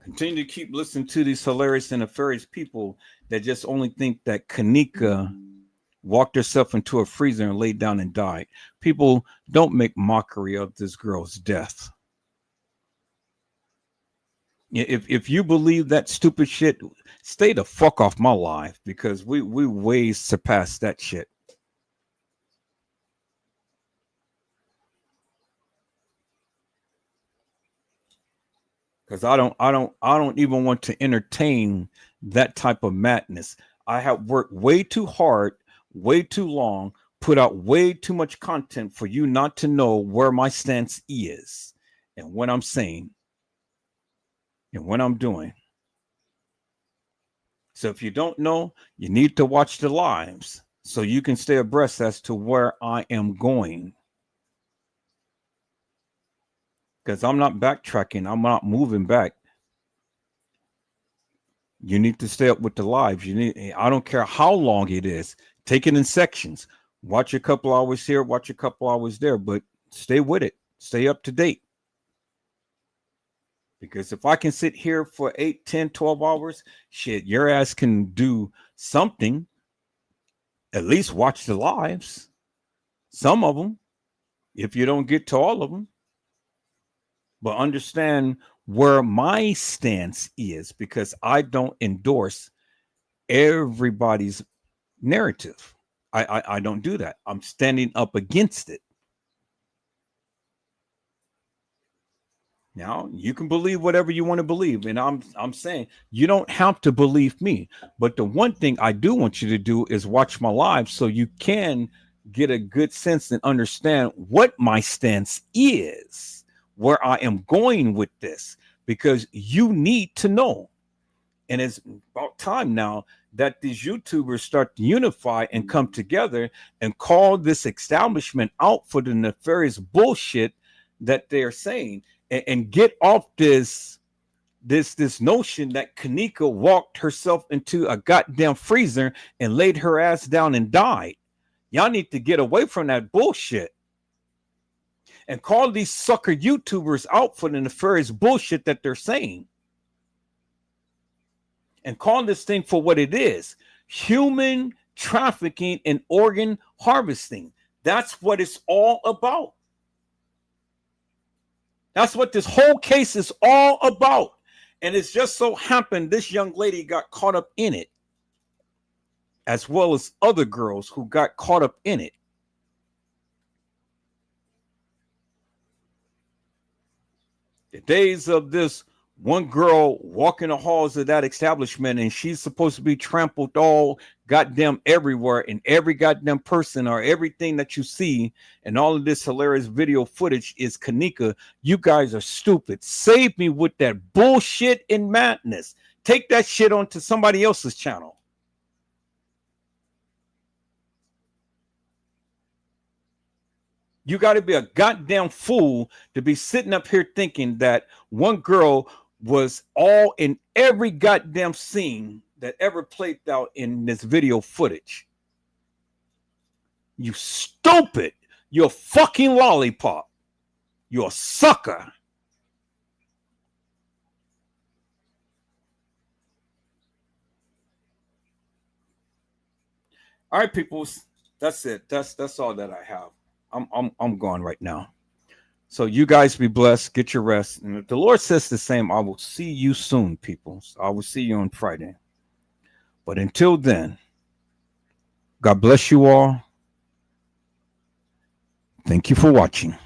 Continue to keep listening to these hilarious and nefarious people that just only think that Kenneka walked herself into a freezer and laid down and died. People, don't make mockery of this girl's death. If you believe that stupid shit, stay the fuck off my life, because we way surpassed that shit. Because I don't even want to entertain that type of madness. I have worked way too hard, way too long, put out way too much content for you not to know where my stance is and what I'm saying and what I'm doing. So if you don't know, you need to watch the lives so you can stay abreast as to where I am going. Because I'm not backtracking. I'm not moving back. You need to stay up with the lives. I don't care how long it is. Take it in sections. Watch a couple hours here, watch a couple hours there, but stay with it. Stay up to date. Because if I can sit here for 8, 10, 12 hours, shit, your ass can do something. At least watch the lives. Some of them, if you don't get to all of them. But understand where my stance is, because I don't endorse everybody's narrative. I don't do that. I'm standing up against it. Now, you can believe whatever you want to believe, and I'm saying you don't have to believe me. But the one thing I do want you to do is watch my live so you can get a good sense and understand what my stance is, where I am going with this, because you need to know. And it's about time now that these YouTubers start to unify and come together and call this establishment out for the nefarious bullshit that they're saying, and get off this notion that Kenneka walked herself into a goddamn freezer and laid her ass down and died. Y'all need to get away from that bullshit and call these sucker YouTubers out for the nefarious bullshit that they're saying. And call this thing for what it is: human trafficking and organ harvesting. That's what it's all about. That's what this whole case is all about. And it's just so happened this young lady got caught up in it, as well as other girls who got caught up in it. The days of this one girl walking the halls of that establishment and she's supposed to be trampled all goddamn everywhere, and every goddamn person or everything that you see and all of this hilarious video footage is Kenneka. You guys are stupid. Save me with that bullshit and madness. Take that shit onto somebody else's channel. You got to be a goddamn fool to be sitting up here thinking that one girl was all in every goddamn scene that ever played out in this video footage. You stupid. You're a fucking lollipop. You're a sucker. All right, peoples. That's it. That's all that I have. I'm gone right now. So you guys be blessed. Get your rest. And if the Lord says the same, I will see you soon, people. I will see you on Friday. But until then, God bless you all. Thank you for watching.